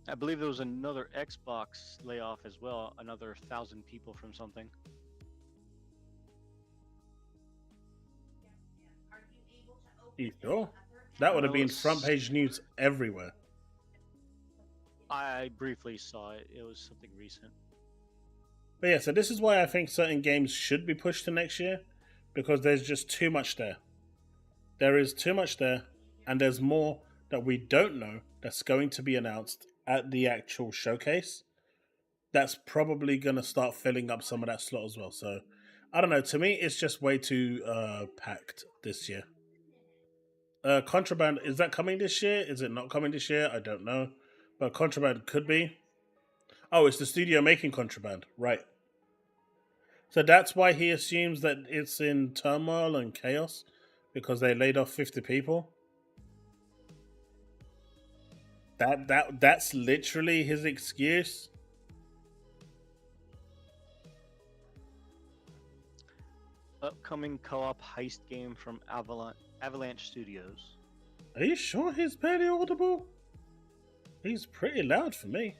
[SPEAKER 2] I believe there was another Xbox layoff as well, another 1,000 people from something.
[SPEAKER 1] You sure? That would have been front page news everywhere.
[SPEAKER 2] I briefly saw it. It was something recent.
[SPEAKER 1] But yeah, so this is why I think certain games should be pushed to next year, because there's just too much there. There is too much there, and there's more that we don't know that's going to be announced at the actual showcase. That's probably going to start filling up some of that slot as well. So, I don't know. To me, it's just way too packed this year. Contraband, is that coming this year? Is it not coming this year? I don't know. But Contraband could be. Oh, it's the studio making Contraband. Right. So that's why he assumes that it's in turmoil and chaos, because they laid off 50 people. That's literally his excuse.
[SPEAKER 2] Upcoming co-op heist game from Avalanche Studios.
[SPEAKER 1] Are you sure he's barely audible? He's pretty loud for me.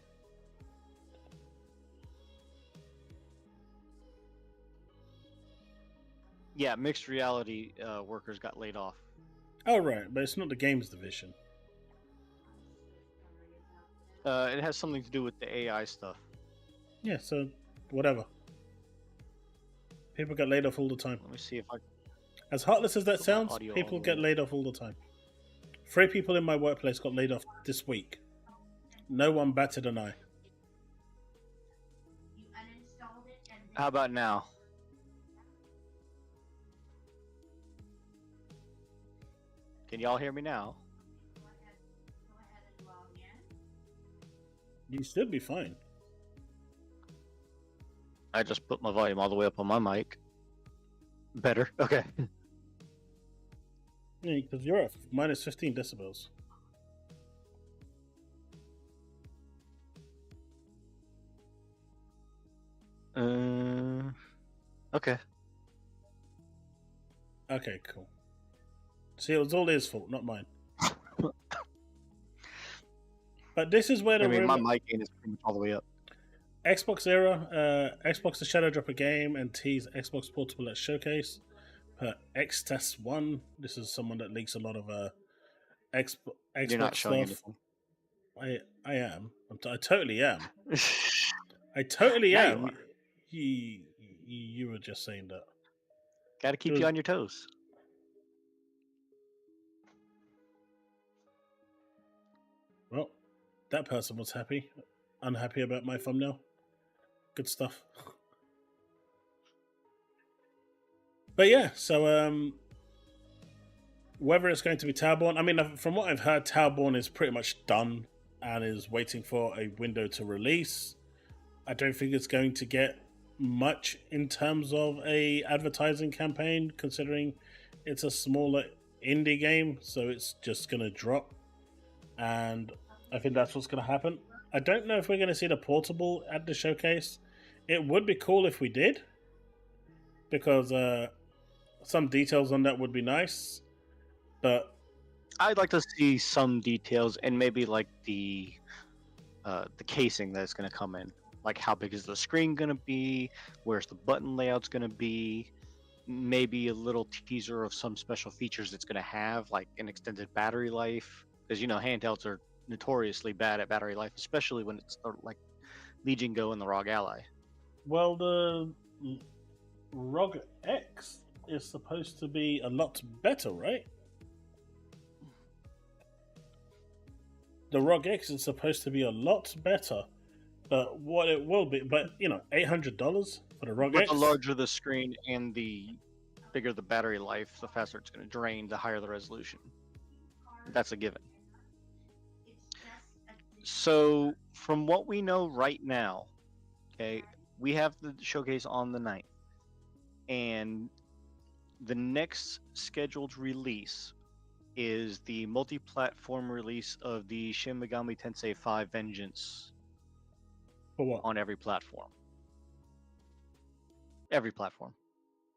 [SPEAKER 2] Yeah, mixed reality workers got laid off.
[SPEAKER 1] Oh, right, but it's not the games division.
[SPEAKER 2] It has something to do with the AI stuff.
[SPEAKER 1] Yeah, so whatever. People get laid off all the time.
[SPEAKER 2] Let me see if I...
[SPEAKER 1] As heartless as that sounds, people get laid off all the time. 3 people in my workplace got laid off this week. No one batted an eye.
[SPEAKER 2] How about now? Can y'all hear me now?
[SPEAKER 1] You should be fine.
[SPEAKER 2] I just put my volume all the way up on my mic. Better? Okay.
[SPEAKER 1] Yeah, because you're at minus 15 decibels.
[SPEAKER 2] Okay.
[SPEAKER 1] Okay, cool. See, it was all his fault, not mine. But this is where
[SPEAKER 2] my mic gain is pretty much all the way up.
[SPEAKER 1] Xbox era, Xbox to shadow drop a game and tease Xbox Portable at showcase. Per Xtest1, this is someone that leaks a lot of Xbox
[SPEAKER 2] You're not showing
[SPEAKER 1] stuff. Anything. I am. I totally am. I totally am. You were just saying that.
[SPEAKER 2] Gotta keep you on your toes.
[SPEAKER 1] Well, that person was happy. Unhappy about my thumbnail. good stuff. But yeah, so whether it's going to be Towerborn, I mean, from what I've heard, Towerborn is pretty much done and is waiting for a window to release. I don't think it's going to get much in terms of a advertising campaign, considering it's a smaller indie game, so it's just going to drop. And I think that's what's going to happen. I don't know if we're going to see the portable at the showcase. It would be cool if we did, because some details on that would be nice. But
[SPEAKER 2] I'd like to see some details and maybe like the casing that's going to come in. Like how big is the screen going to be? Where's the button layout's going to be? Maybe a little teaser of some special features it's going to have, like an extended battery life. Because, you know, handhelds are notoriously bad at battery life, especially when it's like Legion Go and the ROG Ally.
[SPEAKER 1] Well, the ROG X is supposed to be a lot better, right? The ROG X is supposed to be a lot better, but what it will be, but you know, $800 for the ROG X.
[SPEAKER 2] But the larger the screen and the bigger the battery life, the faster it's going to drain, the higher the resolution. That's a given. So, from what we know right now, okay, we have the showcase on the 9th, and the next scheduled release is the multi-platform release of the Shin Megami Tensei 5 Vengeance.
[SPEAKER 1] For what?
[SPEAKER 2] On every platform. Every platform.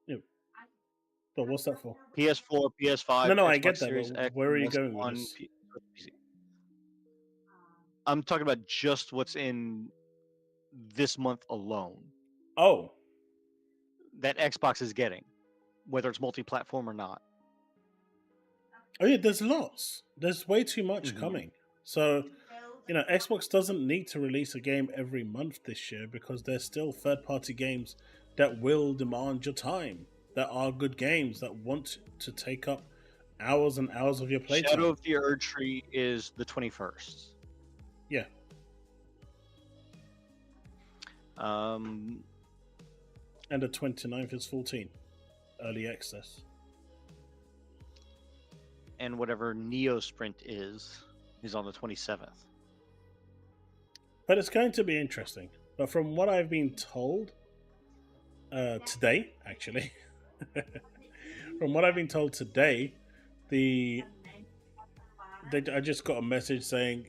[SPEAKER 1] Yeah. But what's that for?
[SPEAKER 2] PS4, PS5.
[SPEAKER 1] No,
[SPEAKER 2] Xbox
[SPEAKER 1] I get that.
[SPEAKER 2] Series
[SPEAKER 1] But
[SPEAKER 2] X,
[SPEAKER 1] where are you
[SPEAKER 2] PS1,
[SPEAKER 1] going with this?
[SPEAKER 2] PC. I'm talking about just what's in this month alone.
[SPEAKER 1] Oh.
[SPEAKER 2] That Xbox is getting, whether it's multi-platform or not.
[SPEAKER 1] Oh yeah, there's lots. There's way too much coming. So, you know, Xbox doesn't need to release a game every month this year because there's still third-party games that will demand your time, that are good games, that want to take up hours and hours of your playtime.
[SPEAKER 2] Shadow of the Erdtree is the 21st.
[SPEAKER 1] Yeah.
[SPEAKER 2] And
[SPEAKER 1] the 29th is 14. Early access.
[SPEAKER 2] And whatever Neo Sprint is on the 27th.
[SPEAKER 1] But it's going to be interesting. But from what I've been told, today, actually, from what I've been told today, I just got a message saying,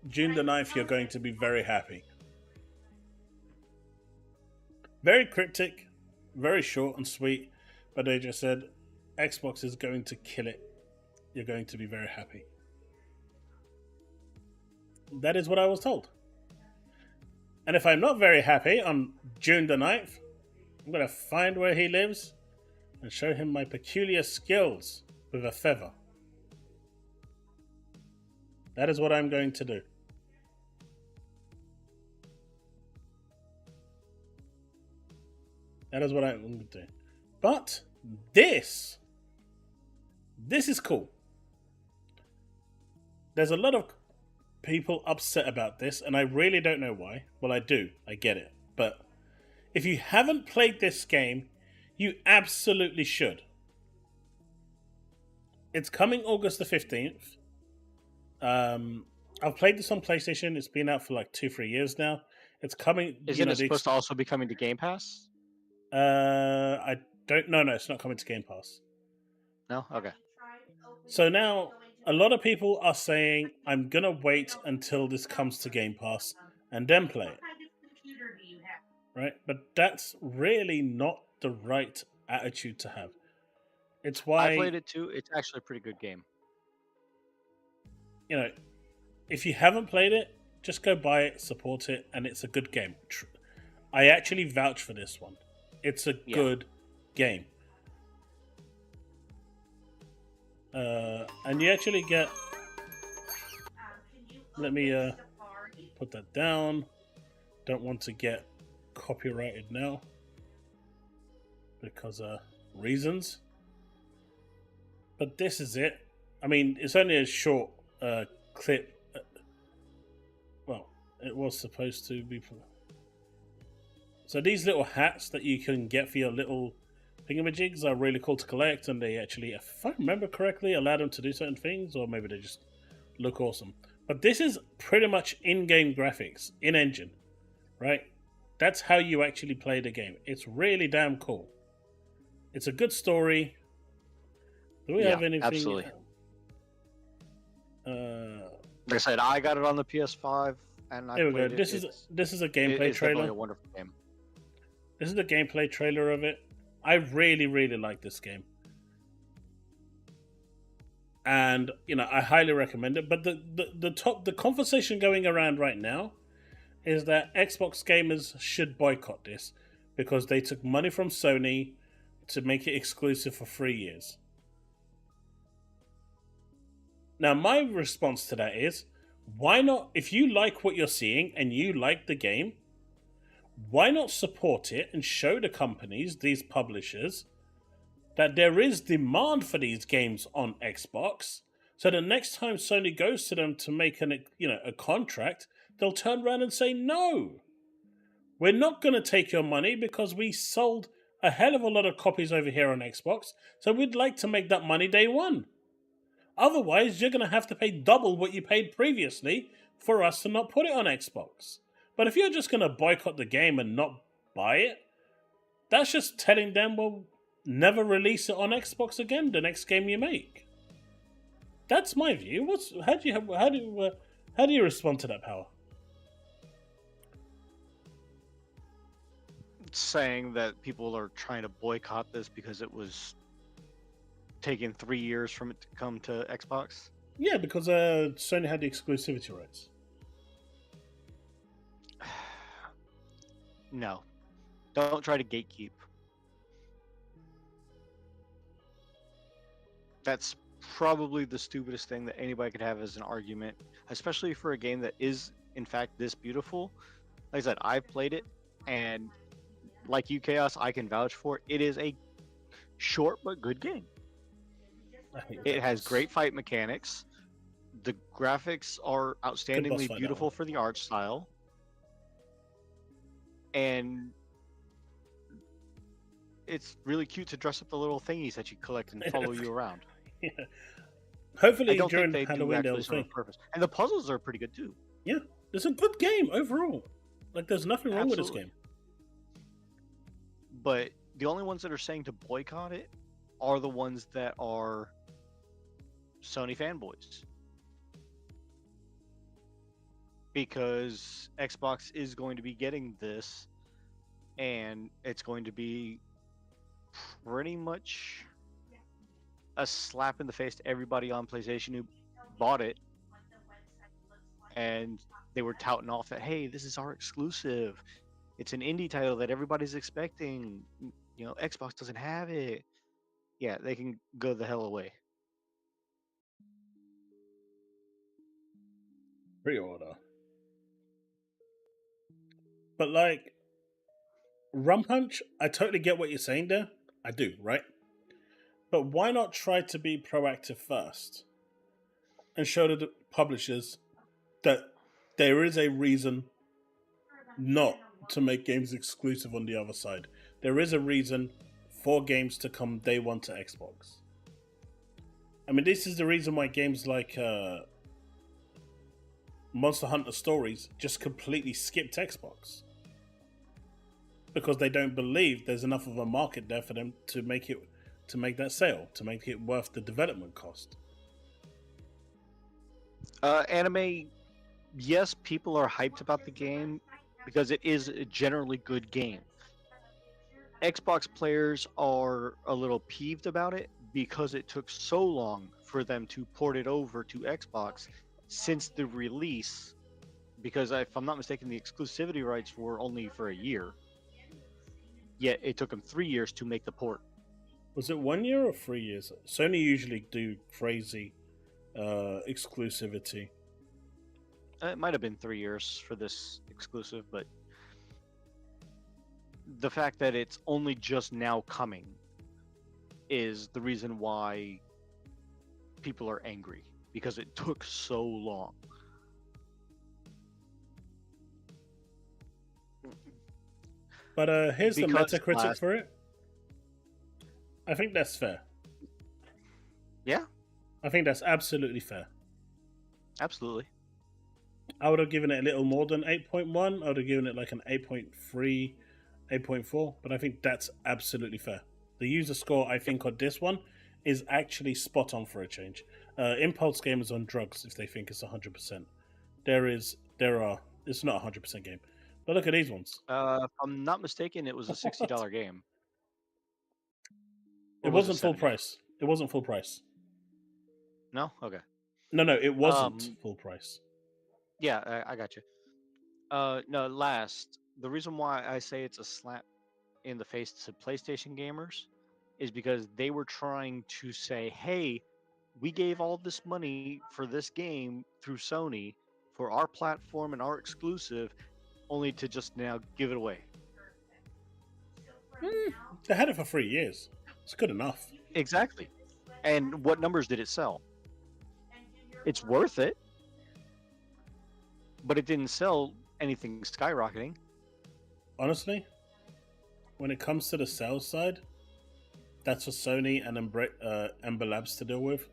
[SPEAKER 1] June the 9th, you're going to be very happy. Very cryptic, very short and sweet, but they just said, Xbox is going to kill it. You're going to be very happy. That is what I was told. And if I'm not very happy on June the 9th, I'm going to find where he lives and show him my peculiar skills with a feather. That is what I'm going to do. That is what I'm going to do. But this is cool. There's a lot of people upset about this, and I really don't know why. Well, I do. I get it. But if you haven't played this game, you absolutely should. It's coming August the 15th. I've played this on PlayStation. It's been out for like 2-3 years now. It's coming.
[SPEAKER 2] Isn't it supposed to also be coming to Game Pass?
[SPEAKER 1] I don't know. No, it's not coming to Game Pass.
[SPEAKER 2] No? Okay.
[SPEAKER 1] So now, a lot of people are saying, I'm going to wait until this comes to Game Pass and then play it. Right? But that's really not the right attitude to have. It's why...
[SPEAKER 2] I played it too. It's actually a pretty good game.
[SPEAKER 1] You know, if you haven't played it, just go buy it, support it, and it's a good game. I actually vouch for this one. It's a good game. And you actually get... Let me put that down. Don't want to get copyrighted now. Because reasons. But this is it. I mean, it's only a short clip. Well, It was supposed to be. So these little hats that you can get for your little thingamajigs are really cool to collect, and they actually, if I remember correctly, allow them to do certain things, or maybe they just look awesome. But this is pretty much in-game graphics, in-engine, right? That's how you actually play the game. It's really damn cool. It's a good story. Do we have anything?
[SPEAKER 2] Absolutely. Like I said, I got it on the PS5, and I
[SPEAKER 1] Here we go.
[SPEAKER 2] played it.
[SPEAKER 1] This is a gameplay
[SPEAKER 2] it's
[SPEAKER 1] trailer.
[SPEAKER 2] definitely a wonderful game.
[SPEAKER 1] This is the gameplay trailer of it. I really, really like this game. And, you know, I highly recommend it. But the conversation going around right now is that Xbox gamers should boycott this because they took money from Sony to make it exclusive for 3 years. Now, my response to that is, why not, if you like what you're seeing and you like the game, why not support it and show the companies, these publishers, that there is demand for these games on Xbox, so the next time Sony goes to them to make a contract, they'll turn around and say, no, we're not going to take your money because we sold a hell of a lot of copies over here on Xbox, so we'd like to make that money day one. Otherwise, you're going to have to pay double what you paid previously for us to not put it on Xbox. But if you're just going to boycott the game and not buy it, that's just telling them, well, never release it on Xbox again the next game you make. That's my view. How do you respond to that, Power?
[SPEAKER 2] Saying that people are trying to boycott this because it was taking 3 years from it to come to Xbox?
[SPEAKER 1] Yeah, because Sony had the exclusivity rights.
[SPEAKER 2] No. Don't try to gatekeep. That's probably the stupidest thing that anybody could have as an argument, especially for a game that is, in fact, this beautiful. Like I said, I've played it, and like you, Chaos, I can vouch for it. It is a short but good game. It has great fight mechanics. The graphics are outstandingly beautiful for the art style. And it's really cute to dress up the little thingies that you collect and follow you around.
[SPEAKER 1] Yeah. Hopefully
[SPEAKER 2] I don't
[SPEAKER 1] during
[SPEAKER 2] think they
[SPEAKER 1] Halloween
[SPEAKER 2] do
[SPEAKER 1] they'll
[SPEAKER 2] actually
[SPEAKER 1] think.
[SPEAKER 2] purpose. And the puzzles are pretty good too.
[SPEAKER 1] Yeah, it's a good game overall. Like, there's nothing wrong with this game.
[SPEAKER 2] But the only ones that are saying to boycott it are the ones that are Sony fanboys. Because Xbox is going to be getting this, and it's going to be pretty much a slap in the face to everybody on PlayStation who bought it. And they were touting off that, hey, this is our exclusive. It's an indie title that everybody's expecting. You know, Xbox doesn't have it. Yeah, they can go the hell away.
[SPEAKER 1] Pre-order. But like, Rum Punch, I totally get what you're saying there. I do, right? But why not try to be proactive first and show the publishers that there is a reason not to make games exclusive on the other side. There is a reason for games to come day one to Xbox. I mean, this is the reason why games like Monster Hunter Stories just completely skipped Xbox. Because they don't believe there's enough of a market there for them to make that sale, to make it worth the development cost.
[SPEAKER 2] Anime, yes, people are hyped about the game because it is a generally good game. Xbox players are a little peeved about it because it took so long for them to port it over to Xbox since the release. Because if I'm not mistaken, the exclusivity rights were only for a year. Yet it took them 3 years to make the port.
[SPEAKER 1] Was it 1 year or 3 years? Sony usually do crazy exclusivity.
[SPEAKER 2] It might have been 3 years for this exclusive, but the fact that it's only just now coming is the reason why people are angry, because it took so long.
[SPEAKER 1] But here's the
[SPEAKER 2] Because
[SPEAKER 1] Metacritic for it. I think that's fair.
[SPEAKER 2] Yeah,
[SPEAKER 1] I think that's absolutely fair.
[SPEAKER 2] absolutely.
[SPEAKER 1] I would have given it a little more than 8.1. I would have given it like an 8.3, 8.4. But I think that's absolutely fair. The user score, I think, on this one is actually spot on for a change. Impulse gamers on drugs if they think it's 100%. It's not a 100% game. But look at these ones.
[SPEAKER 2] If I'm not mistaken, it was a $60 game.
[SPEAKER 1] It
[SPEAKER 2] Or was
[SPEAKER 1] wasn't full
[SPEAKER 2] 70?
[SPEAKER 1] price. It wasn't full price.
[SPEAKER 2] No? Okay.
[SPEAKER 1] No, it wasn't full price.
[SPEAKER 2] Yeah, I got you. No, last. The reason why I say it's a slap in the face to PlayStation gamers is because they were trying to say, hey, we gave all this money for this game through Sony for our platform and our exclusive, only to just now give it away.
[SPEAKER 1] They had it for 3 years. It's good enough.
[SPEAKER 2] Exactly. And what numbers did it sell? It's worth it, but it didn't sell anything skyrocketing.
[SPEAKER 1] Honestly, when it comes to the sales side, that's for Sony and Ember Labs to deal with.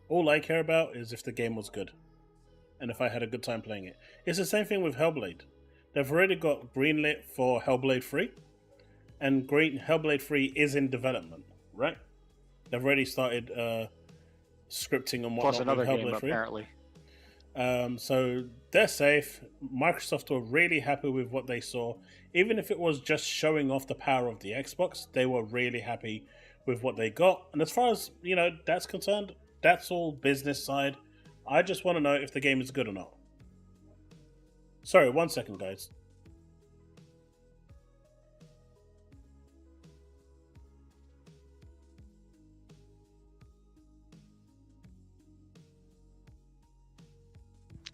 [SPEAKER 1] All I care about is if the game was good and if I had a good time playing it. It's the same thing with Hellblade. They've already got greenlit for Hellblade 3, and Hellblade 3 is in development, right? They've already started scripting and whatnot.
[SPEAKER 2] Plus another
[SPEAKER 1] with Hellblade
[SPEAKER 2] game,
[SPEAKER 1] 3.
[SPEAKER 2] apparently.
[SPEAKER 1] So they're safe. Microsoft were really happy with what they saw. Even if it was just showing off the power of the Xbox, they were really happy with what they got. And as far as, that's concerned, that's all business side. I just want to know if the game is good or not. Sorry, 1 second, guys.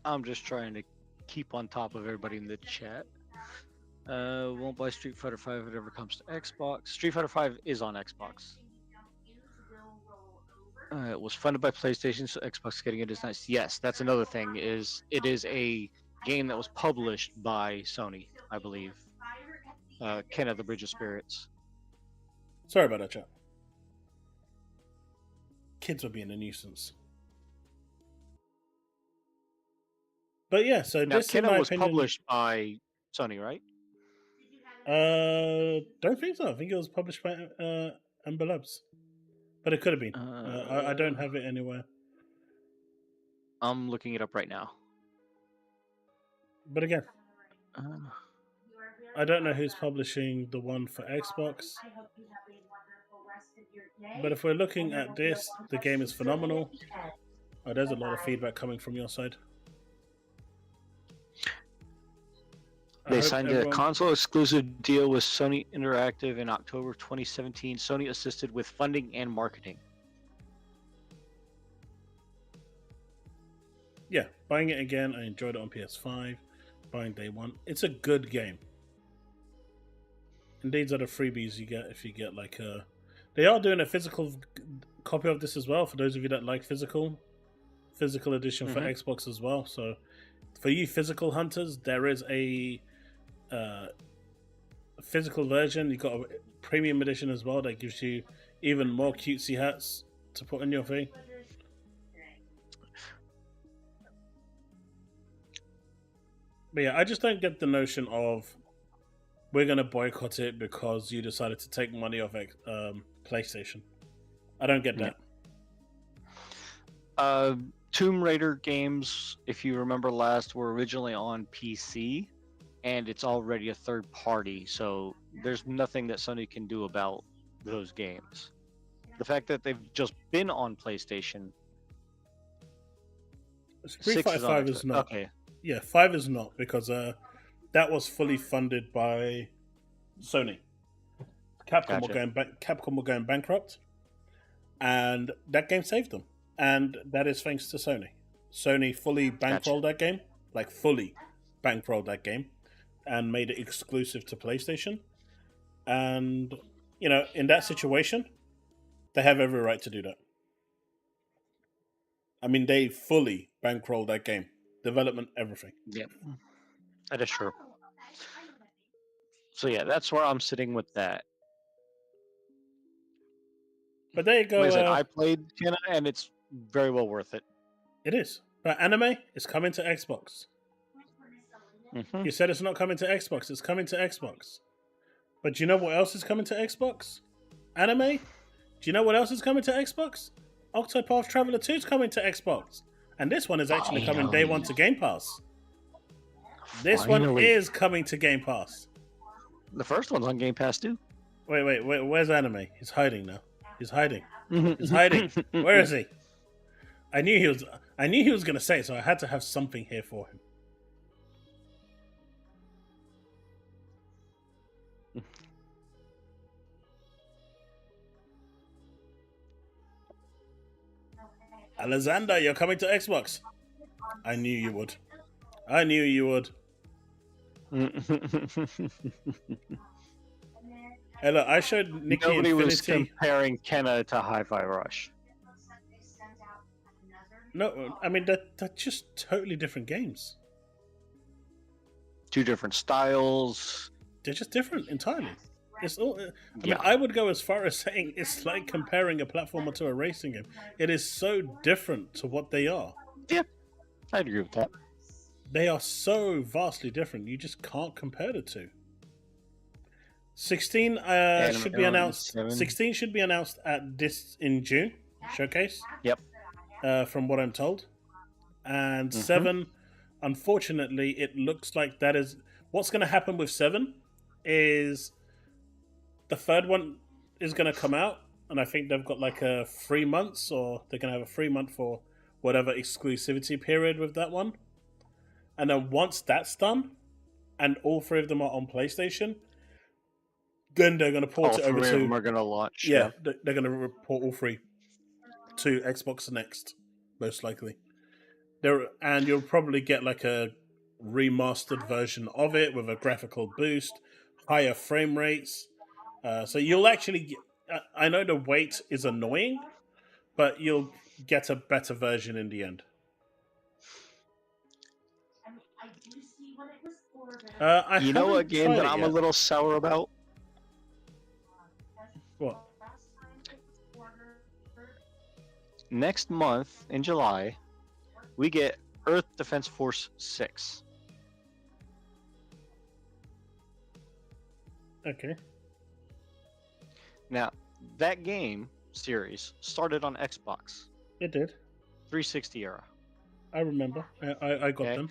[SPEAKER 2] I'm just trying to keep on top of everybody in the chat. Won't buy Street Fighter 5 if it ever comes to Xbox. Street Fighter 5 is on Xbox. It was funded by PlayStation, so Xbox getting it is nice. Yes, that's another thing. It is a game that was published by Sony, I believe. Ken of the Bridge of Spirits.
[SPEAKER 1] Sorry about that, chat. Kids were being a nuisance. But yeah, so
[SPEAKER 2] Now,
[SPEAKER 1] this, in
[SPEAKER 2] Kenna
[SPEAKER 1] my
[SPEAKER 2] was
[SPEAKER 1] opinion,
[SPEAKER 2] published by Sony, right?
[SPEAKER 1] don't think so. I think it was published by Ember Labs, but it could have been. I don't have it anywhere.
[SPEAKER 2] I'm looking it up right now.
[SPEAKER 1] But again, I don't know who's publishing the one for Xbox. But if we're looking at this, the game is phenomenal. Oh, there's a lot of feedback coming from your side.
[SPEAKER 2] They signed a console exclusive deal with Sony Interactive in October 2017. Sony assisted with funding and marketing.
[SPEAKER 1] Yeah, buying it again. I enjoyed it on PS5. Buying day one. It's a good game. And these are the freebies you get if you get like a... They are doing a physical copy of this as well, for those of you that like physical edition for Xbox as well. So for you physical hunters, there is a physical version. You got a premium edition as well that gives you even more cutesy hats to put in your thing. But yeah, I just don't get the notion of we're going to boycott it because you decided to take money off PlayStation. I don't get that.
[SPEAKER 2] Tomb Raider games, if you remember last, were originally on PC, and it's already a third party, so there's nothing that Sony can do about those games. The fact that they've just been on PlayStation...
[SPEAKER 1] Street Fighter 5 is not.
[SPEAKER 2] Okay.
[SPEAKER 1] Yeah, 5 is not, because that was fully funded by Sony. Capcom were going bankrupt, and that game saved them. And that is thanks to Sony. Sony fully bankrolled that game, like fully bankrolled that game, and made it exclusive to PlayStation. And, in that situation, they have every right to do that. I mean, they fully bankrolled that game. Development, everything.
[SPEAKER 2] Yeah, that is true. So yeah, that's where I'm sitting with that.
[SPEAKER 1] But there you go.
[SPEAKER 2] Like I said, I played Kenna, and it's very well worth it.
[SPEAKER 1] It is. But anime is coming to Xbox.
[SPEAKER 2] Mm-hmm.
[SPEAKER 1] You said it's not coming to Xbox. It's coming to Xbox. But do you know what else is coming to Xbox? Anime? Do you know what else is coming to Xbox? Octopath Traveler 2 is coming to Xbox. And this one is actually coming day one to Game Pass. This one is coming to Game Pass.
[SPEAKER 2] The first one's on Game Pass too.
[SPEAKER 1] Wait. Where's Anime? He's hiding now. He's hiding. He's hiding. Where is he? I knew he was going to say it, so I had to have something here for him. Alexander, you're coming to Xbox. I knew you would. I knew you would. Hey, look, I showed Nikki
[SPEAKER 2] Nobody
[SPEAKER 1] Infinity.
[SPEAKER 2] was comparing Kenna to Hi-Fi Rush.
[SPEAKER 1] No, I mean, they're just totally different games.
[SPEAKER 2] Two different styles.
[SPEAKER 1] They're just different entirely. It's all. I mean, I would go as far as saying it's like comparing a platformer to a racing game. It is so different to what they are.
[SPEAKER 2] Yeah, I'd agree with that.
[SPEAKER 1] They are so vastly different. You just can't compare the two. 16 should be announced. 16 should be announced at this in June showcase.
[SPEAKER 2] Yep.
[SPEAKER 1] From what I'm told, and 7, unfortunately, it looks like that is what's going to happen with 7. Is the third one is going to come out, and I think they've got like a 3 months, or they're going to have a 3 month for whatever exclusivity period with that one. And then once that's done, and all 3 of them are on PlayStation, then they're going to port it over to.
[SPEAKER 2] All 3 of them are going to launch.
[SPEAKER 1] Yeah, they're going to report all 3 to Xbox Next, most likely. And you'll probably get like a remastered version of it with a graphical boost, higher frame rates. So you'll actually, I know the wait is annoying, but you'll get a better version in the end.
[SPEAKER 2] You know what game that I'm a little sour about?
[SPEAKER 1] What?
[SPEAKER 2] Next month, in July, we get Earth Defense Force 6.
[SPEAKER 1] Okay.
[SPEAKER 2] Now, that game series started on Xbox.
[SPEAKER 1] It did.
[SPEAKER 2] 360 era.
[SPEAKER 1] I remember. I got them.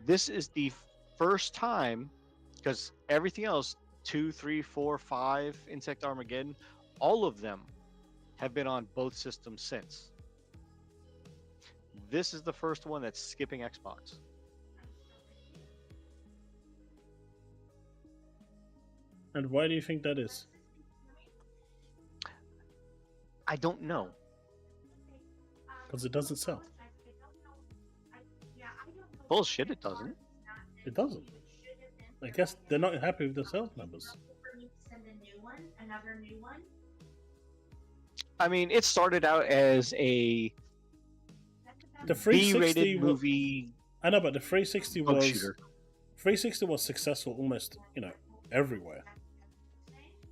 [SPEAKER 2] This is the first time, because everything else, 2, 3, 4, 5, Insect Armageddon, all of them have been on both systems since. This is the first one that's skipping Xbox.
[SPEAKER 1] And why do you think that is?
[SPEAKER 2] I don't know.
[SPEAKER 1] Because it doesn't sell.
[SPEAKER 2] Bullshit, it doesn't.
[SPEAKER 1] It doesn't. I guess they're not happy with the sales numbers.
[SPEAKER 2] I mean, it started out as a
[SPEAKER 1] the 360
[SPEAKER 2] B-rated movie.
[SPEAKER 1] I know, but the 360 was
[SPEAKER 2] shooter.
[SPEAKER 1] 360 was successful almost, everywhere.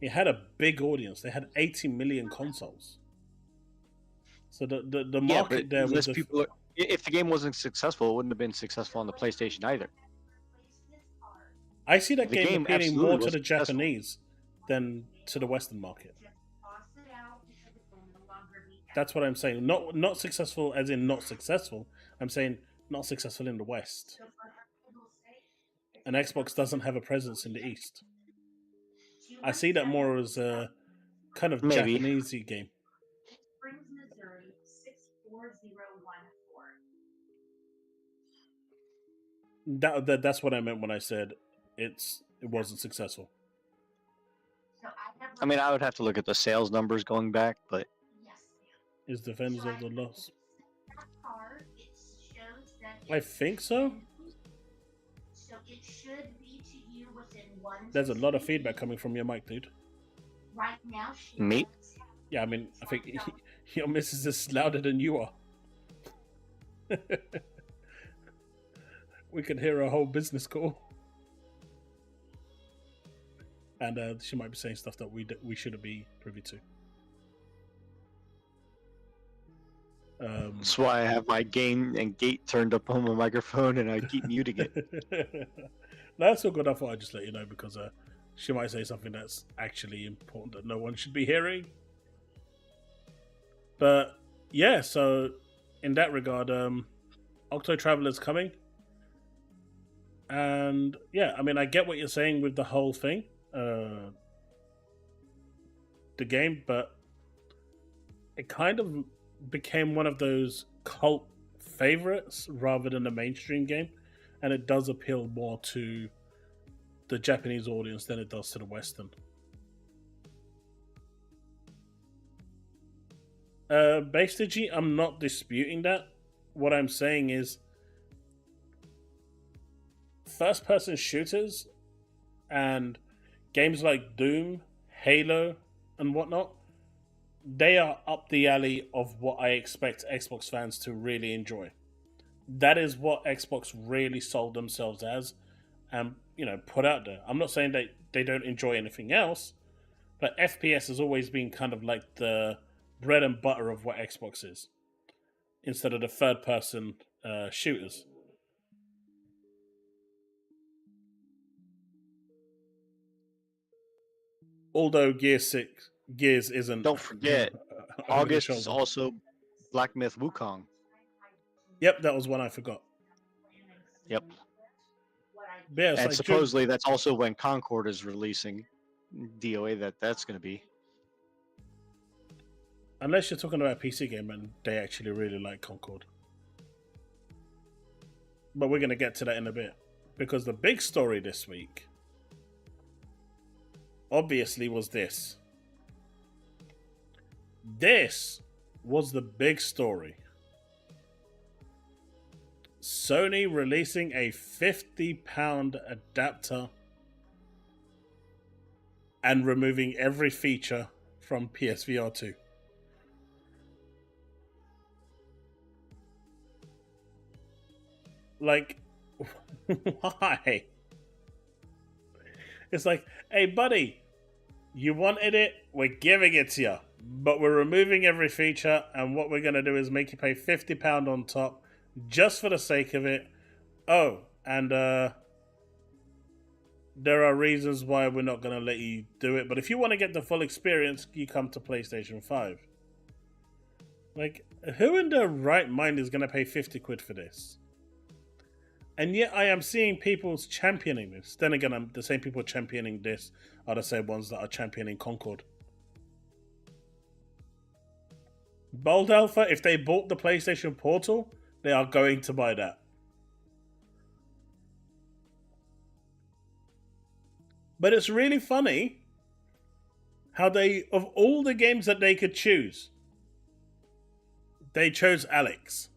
[SPEAKER 1] It had a big audience. They had 80 million consoles. So the market there was
[SPEAKER 2] people. If the game wasn't successful, it wouldn't have been successful on the PlayStation either.
[SPEAKER 1] I see that game appealing more to the
[SPEAKER 2] successful.
[SPEAKER 1] Japanese than to the Western market. That's what I'm saying. Not successful as in not successful. I'm saying not successful in the West. And Xbox doesn't have a presence in the East. I see that more as a kind of Japanese-y game. That's what I meant when I said it wasn't successful.
[SPEAKER 2] I mean, I would have to look at the sales numbers going back, but
[SPEAKER 1] is Defenders of the Lost? I think so. There's a lot of feedback coming from your mic, dude.
[SPEAKER 2] Me?
[SPEAKER 1] Yeah, I mean, I think your missus is louder than you are. We could hear a whole business call. and she might be saying stuff that we shouldn't be privy to.
[SPEAKER 2] That's why I have my game and gate turned up on my microphone, and I keep muting it.
[SPEAKER 1] That's all good. I thought I'd just let you know because she might say something that's actually important that no one should be hearing. But yeah, so in that regard, Octo Traveler's coming. And yeah, I mean, I get what you're saying with the whole thing, the game, but it kind of became one of those cult favorites rather than a mainstream game, and it does appeal more to the Japanese audience than it does to the Western. Basically, I'm not disputing that. What I'm saying is first-person shooters and games like Doom, Halo, and whatnot, they are up the alley of what I expect Xbox fans to really enjoy. That is what Xbox really sold themselves as and, put out there. I'm not saying they don't enjoy anything else, but FPS has always been kind of like the bread and butter of what Xbox is, instead of the third-person shooters. Although Gears isn't.
[SPEAKER 2] Don't forget, August is also Black Myth Wukong.
[SPEAKER 1] Yep, that was one I forgot.
[SPEAKER 2] Yep.
[SPEAKER 1] Yeah,
[SPEAKER 2] and supposedly that's also when Concord is releasing DOA. That's going to be.
[SPEAKER 1] Unless you're talking about a PC game and they actually really like Concord. But we're going to get to that in a bit. Because the big story this week, obviously, was this. This was the big story. Sony releasing a £50 adapter and removing every feature from PSVR 2. Like, why? It's like, hey, buddy, you wanted it, we're giving it to you, but we're removing every feature, and what we're going to do is make you pay £50 on top, just for the sake of it. Oh, and there are reasons why we're not going to let you do it, but if you want to get the full experience, you come to PlayStation 5. Like, who in their right mind is going to pay 50 quid for this? And yet I am seeing people championing this. Then again, the same people championing this are the same ones that are championing Concord. Bold Alpha, if they bought the PlayStation Portal, they are going to buy that. But it's really funny how they, of all the games that they could choose, they chose Alex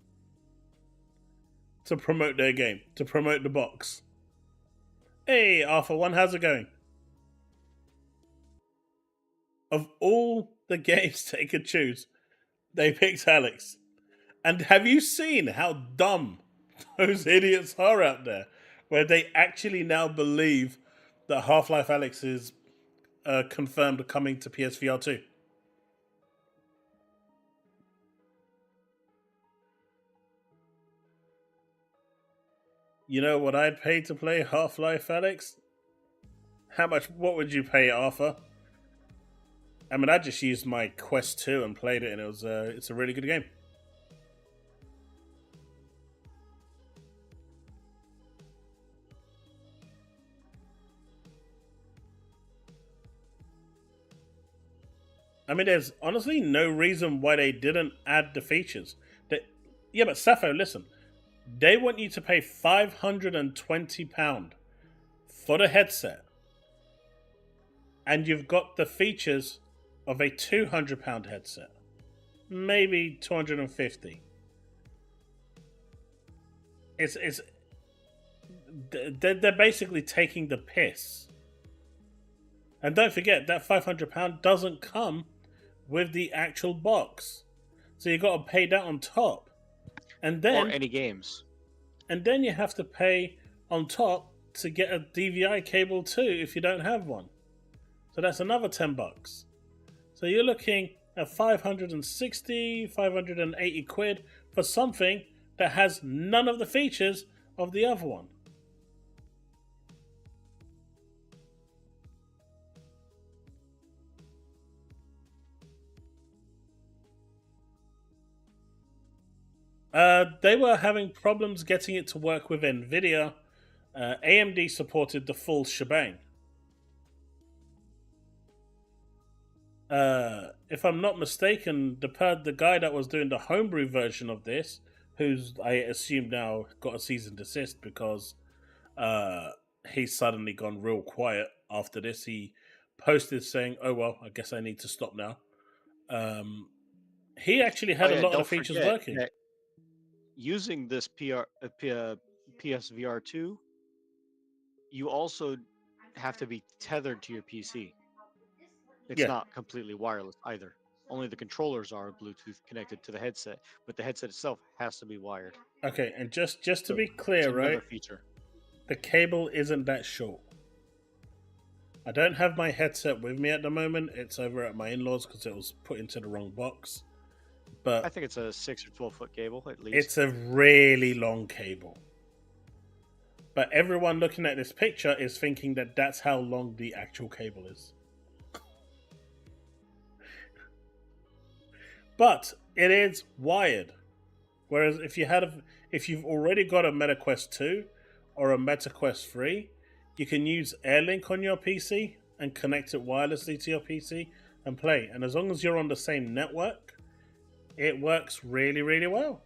[SPEAKER 1] to promote their game, to promote the box. Hey, Arthur One, how's it going? Of all the games they could choose, they picked Alex. And have you seen how dumb those idiots are out there, where they actually now believe that Half-Life Alyx is confirmed coming to PSVR 2? You know what I'd pay to play Half-Life Alyx? What would you pay, Arthur? I mean, I just used my Quest 2 and played it, and it's a really good game. I mean, there's honestly no reason why they didn't add the features. Yeah, but Sappho, listen. They want you to pay £520 for the headset. And you've got the features of a £200 headset. Maybe $250. They're basically taking the piss. And don't forget, that £500 doesn't come with the actual box. So you've got to pay that on top. And then,
[SPEAKER 2] or any games.
[SPEAKER 1] And then you have to pay on top to get a DVI cable too if you don't have one. So that's another $10. So you're looking at 560, 580 quid for something that has none of the features of the other one. They were having problems getting it to work with NVIDIA. AMD supported the full shebang. If I'm not mistaken, the guy that was doing the homebrew version of this, who's I assume now got a cease and desist because he's suddenly gone real quiet after this. He posted saying, "Oh well, I guess I need to stop now." He actually had a lot of the features working.
[SPEAKER 2] Using this PSVR 2, you also have to be tethered to your PC. It's not completely wireless either. Only the controllers are Bluetooth connected to the headset, but the headset itself has to be wired.
[SPEAKER 1] Okay, and just to be clear, right?
[SPEAKER 2] Feature.
[SPEAKER 1] The cable isn't that short. I don't have my headset with me at the moment. It's over at my in-laws because it was put into the wrong box. But
[SPEAKER 2] I think it's a 6 or 12-foot cable at least.
[SPEAKER 1] It's a really long cable. But everyone looking at this picture is thinking that that's how long the actual cable is. But it is wired. Whereas if you've already got a MetaQuest 2 or a MetaQuest 3, you can use AirLink on your PC and connect it wirelessly to your PC and play. And as long as you're on the same network, it works really, really well.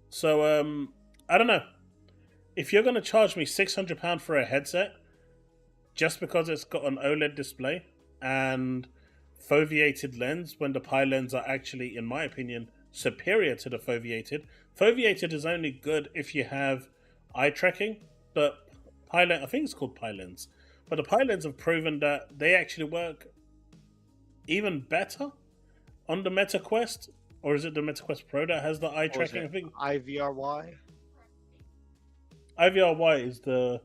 [SPEAKER 1] So, I don't know. If you're going to charge me £600 for a headset, just because it's got an OLED display and foveated lens, when the Pi lens are actually, in my opinion, superior to the foveated. Foveated is only good if you have eye tracking, but Pi lens, I think it's called Pi lens, but the Pi lens have proven that they actually work even better on the MetaQuest, or is it the MetaQuest Pro that has the eye tracking? I think
[SPEAKER 2] IVRY.
[SPEAKER 1] IVRY is the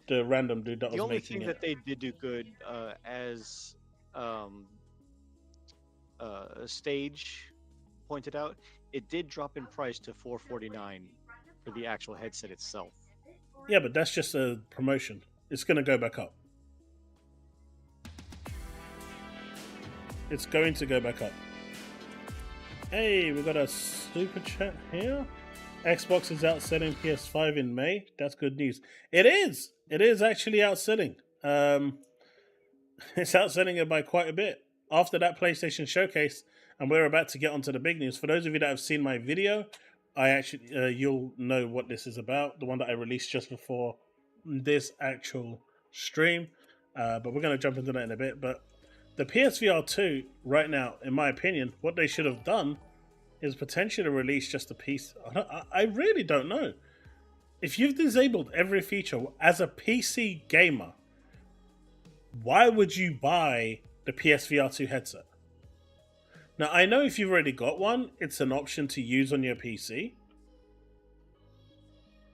[SPEAKER 1] the random dude that was making it.
[SPEAKER 2] The only thing that they did do good as Stage pointed out, it did drop in price to $449 for the actual headset itself.
[SPEAKER 1] Yeah, but that's just a promotion. It's going to go back up. It's going to go back up. Hey, we got a super chat here. Xbox is outselling PS5 in May. That's good news. It is. It is actually outselling. It's outselling it by quite a bit. After that PlayStation showcase, and we're about to get onto the big news. For those of you that have seen my video, I actually you'll know what this is about. The one that I released just before this actual stream. But we're going to jump into that in a bit. But the PSVR 2, right now, in my opinion, what they should have done is potentially release just a piece. I really don't know. If you've disabled every feature as a PC gamer, why would you buy the PSVR 2 headset? Now, I know if you've already got one, it's an option to use on your PC.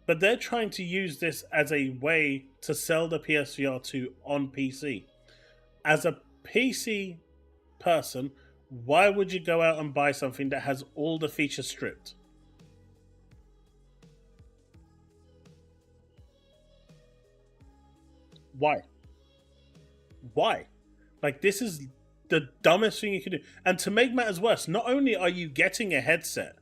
[SPEAKER 1] But they're trying to use this as a way to sell the PSVR 2 on PC. As a PC person, why would you go out and buy something that has all the features stripped? Why? Why? Like, this is the dumbest thing you can do. And to make matters worse, not only are you getting a headset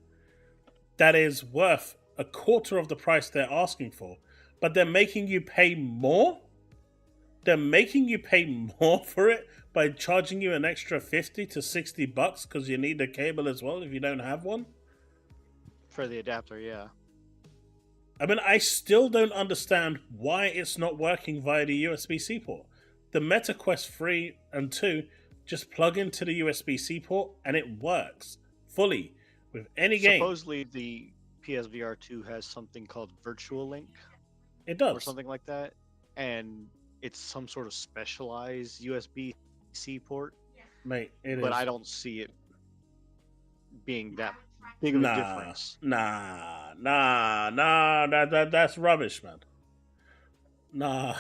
[SPEAKER 1] that is worth a quarter of the price they're asking for, but they're making you pay more? They're making you pay more for it by charging you an extra $50 to $60 because you need a cable as well if you don't have one?
[SPEAKER 2] For the adapter, yeah.
[SPEAKER 1] I mean, I still don't understand why it's not working via the USB-C port. The MetaQuest 3 and 2 just plug into the USB-C port and it works fully with any game.
[SPEAKER 2] Supposedly the PSVR 2 has something called Virtual Link.
[SPEAKER 1] It does.
[SPEAKER 2] Or something like that. And it's some sort of specialized USB-C port.
[SPEAKER 1] Mate, it is.
[SPEAKER 2] But I don't see it being that big of a difference.
[SPEAKER 1] Nah. That's rubbish, man. Nah.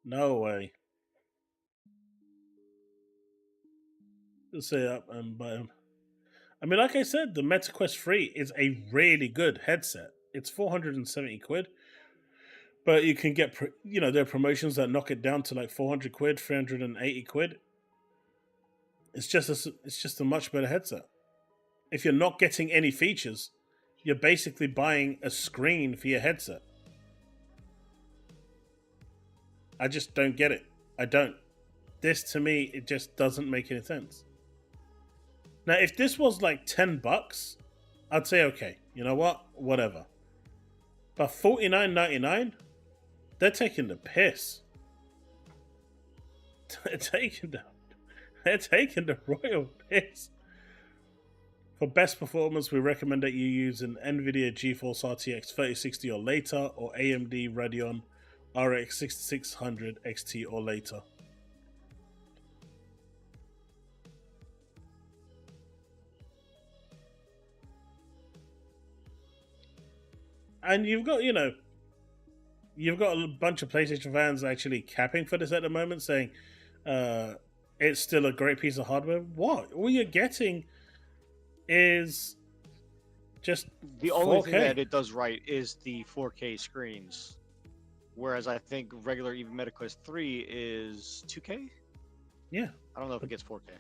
[SPEAKER 1] No way. Just say up and buy them. I mean, like I said, the MetaQuest 3 is a really good headset. It's 470 quid. But you can get, there are promotions that knock it down to like 400 quid, 380 quid. It's just a much better headset. If you're not getting any features, you're basically buying a screen for your headset. I just don't get it. I don't. This, to me, it just doesn't make any sense. Now, if this was like $10, I'd say, okay, you know what? Whatever. But $49.99? They're taking the piss. They're taking the royal piss. For best performance, we recommend that you use an NVIDIA GeForce RTX 3060 or later, or AMD Radeon RX 6600 XT or later. And you've got a bunch of PlayStation fans actually capping for this at the moment, saying it's still a great piece of hardware. What? All you're getting is just
[SPEAKER 2] the
[SPEAKER 1] 4K.
[SPEAKER 2] Only thing that it does right is the 4K screens. Whereas I think regular even MetaQuest 3 is 2K?
[SPEAKER 1] Yeah.
[SPEAKER 2] I don't know if it gets 4K.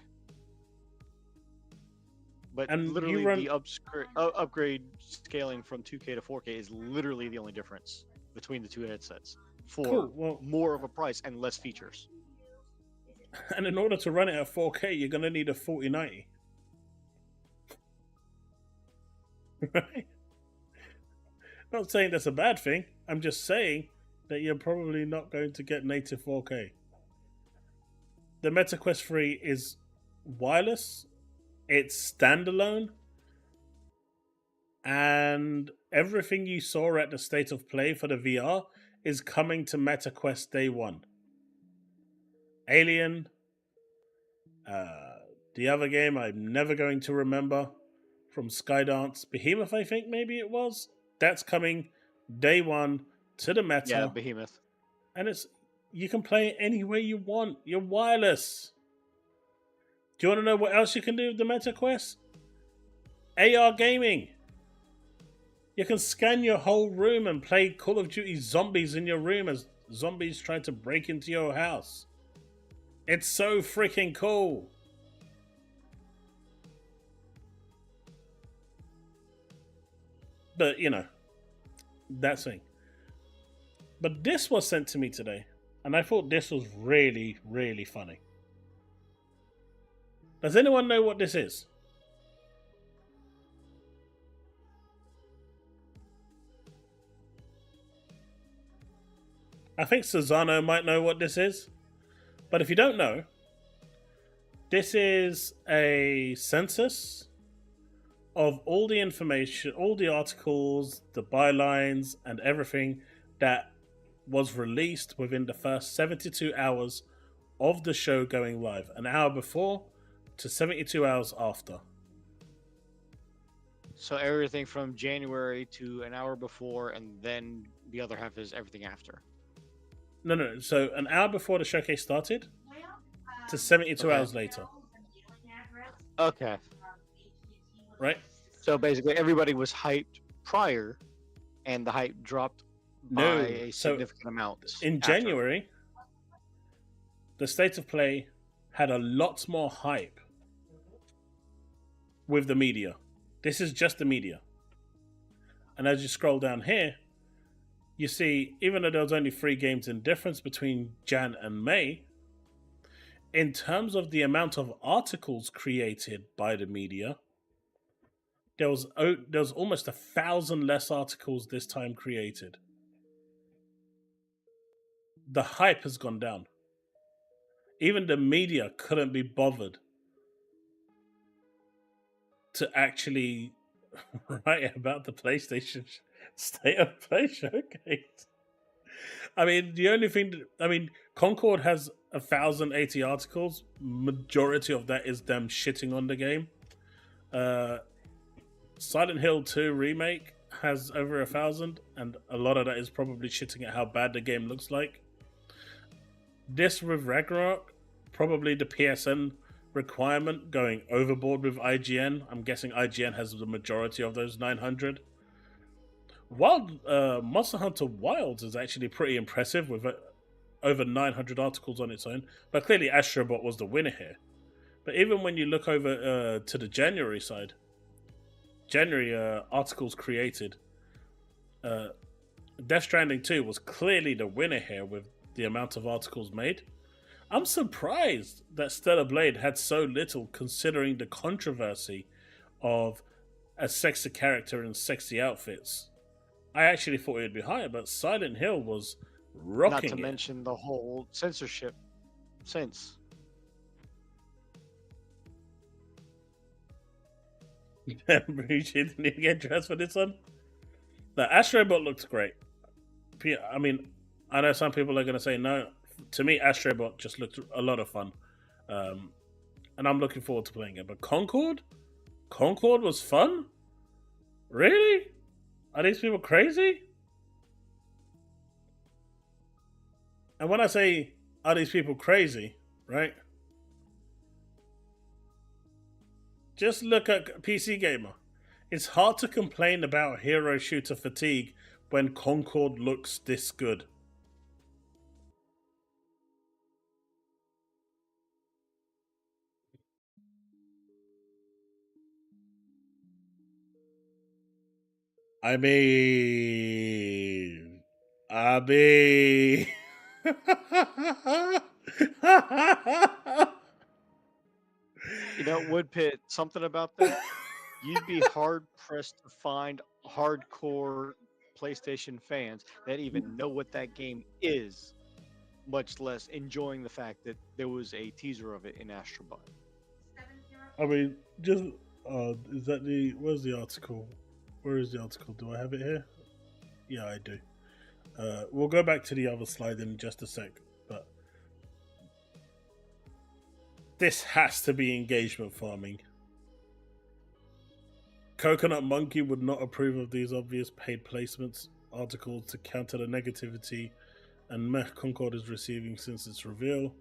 [SPEAKER 2] But
[SPEAKER 1] and
[SPEAKER 2] literally the upgrade scaling from 2K to 4K is literally the only difference between the two headsets for more of a price and less features.
[SPEAKER 1] And in order to run it at 4K, you're going to need a 4090. Right? Not saying that's a bad thing. I'm just saying that you're probably not going to get native 4K. The MetaQuest 3 is wireless. It's standalone. And everything you saw at the State of Play for the VR is coming to MetaQuest day one. Alien, the other game I'm never going to remember from Skydance, Behemoth, I think maybe it was. That's coming day one to the Meta.
[SPEAKER 2] Yeah, Behemoth.
[SPEAKER 1] And you can play it any way you want. You're wireless. Do you want to know what else you can do with the MetaQuest? AR gaming. You can scan your whole room and play Call of Duty Zombies in your room as zombies try to break into your house. It's so freaking cool. But, that thing. But this was sent to me today, and I thought this was really, really funny. Does anyone know what this is? I think Cesano might know what this is. But if you don't know, this is a census of all the information, all the articles, the bylines, and everything that was released within the first 72 hours of the show going live. An hour before to 72 hours after.
[SPEAKER 2] So everything from January to an hour before, and then the other half is everything after.
[SPEAKER 1] No. So an hour before the showcase started to 72 hours later.
[SPEAKER 2] Okay.
[SPEAKER 1] Right?
[SPEAKER 2] So basically everybody was hyped prior, and the hype dropped by a significant amount.
[SPEAKER 1] In January, the State of Play had a lot more hype with the media. This is just the media. And as you scroll down here, you see, even though there was only 3 games in difference between Jan and May, in terms of the amount of articles created by the media, there was almost 1,000 less articles this time created. The hype has gone down. Even the media couldn't be bothered to actually write about the PlayStation State of Play showcase. I mean, Concord has 1,080 articles. Majority of that is them shitting on the game. Silent Hill 2 remake has over 1,000, and a lot of that is probably shitting at how bad the game looks like. This with Ragnarok, probably the PSN requirement going overboard with IGN. I'm guessing IGN has the majority of those 900. Monster Hunter Wilds is actually pretty impressive with over 900 articles on its own, but clearly Astrobot was the winner here. But even when you look over to the January side, January articles created, Death Stranding 2 was clearly the winner here with the amount of articles made. I'm surprised that Stellar Blade had so little considering the controversy of a sexy character in sexy outfits. I actually thought it would be higher, but Silent Hill was rocking.
[SPEAKER 2] Not to mention the whole censorship since.
[SPEAKER 1] Remember, you didn't even get dressed for this one? The Astrobot looks great. I mean, I know some people are going to say no. To me, Astrobot just looked a lot of fun. And I'm looking forward to playing it. But Concord? Concord was fun? Really? Are these people crazy? And when I say, are these people crazy, right? Just look at PC Gamer. It's hard to complain about hero shooter fatigue when Concord looks this good. I mean...
[SPEAKER 2] You know, Woodpit, something about that? You'd be hard-pressed to find hardcore PlayStation fans that even know what that game is, much less enjoying the fact that there was a teaser of it in Astrobot.
[SPEAKER 1] I mean, just... is that the... Where's the article? Where is the article? Do I have it here? Yeah, I do. We'll go back to the other slide in just a sec, but... This has to be engagement farming. Coconut Monkey would not approve of these obvious paid placements articles to counter the negativity and Mech Concord is receiving since its reveal.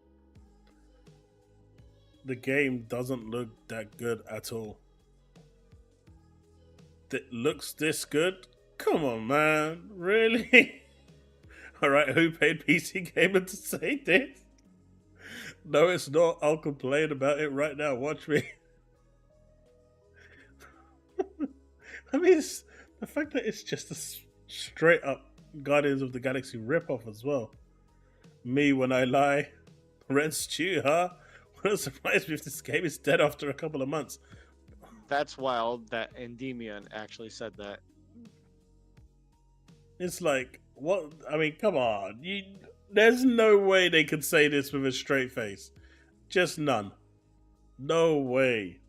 [SPEAKER 1] The game doesn't look that good at all. It looks this good? Come on, man. Really? Alright, who paid PC Gamer to say this? No, it's not. I'll complain about it right now. Watch me. I mean, the fact that it's just a straight up Guardians of the Galaxy ripoff as well. Me when I lie. Red Stew, huh? Wouldn't surprise me if this game is dead after a couple of months.
[SPEAKER 2] That's wild that Endymion actually said that.
[SPEAKER 1] It's like, what? I mean, come on. There's no way they could say this with a straight face. Just none. No way.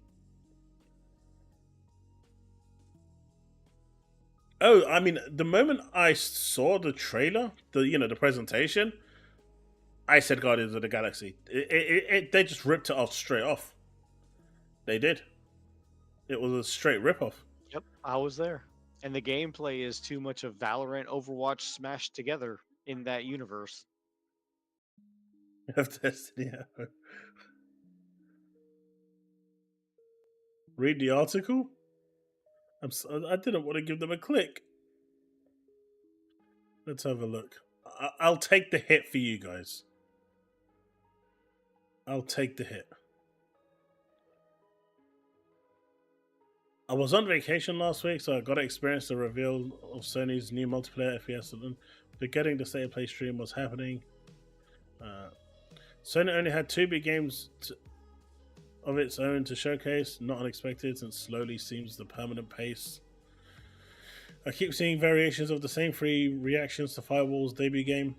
[SPEAKER 1] Oh, I mean, the moment I saw the trailer, the presentation, I said Guardians of the Galaxy. They just ripped it off straight off. They did. It was a straight ripoff.
[SPEAKER 2] Yep, I was there. And the gameplay is too much of Valorant, Overwatch smashed together in that universe.
[SPEAKER 1] I've tested it. Read the article? I didn't want to give them a click. Let's have a look. I'll take the hit for you guys. I'll take the hit. I was on vacation last week, so I got to experience the reveal of Sony's new multiplayer FPS. Forgetting the state of play stream was happening. Sony only had 2 big games of its own to showcase. Not unexpected, since slowly seems the permanent pace. I keep seeing variations of the same 3 reactions to Firewall's debut game.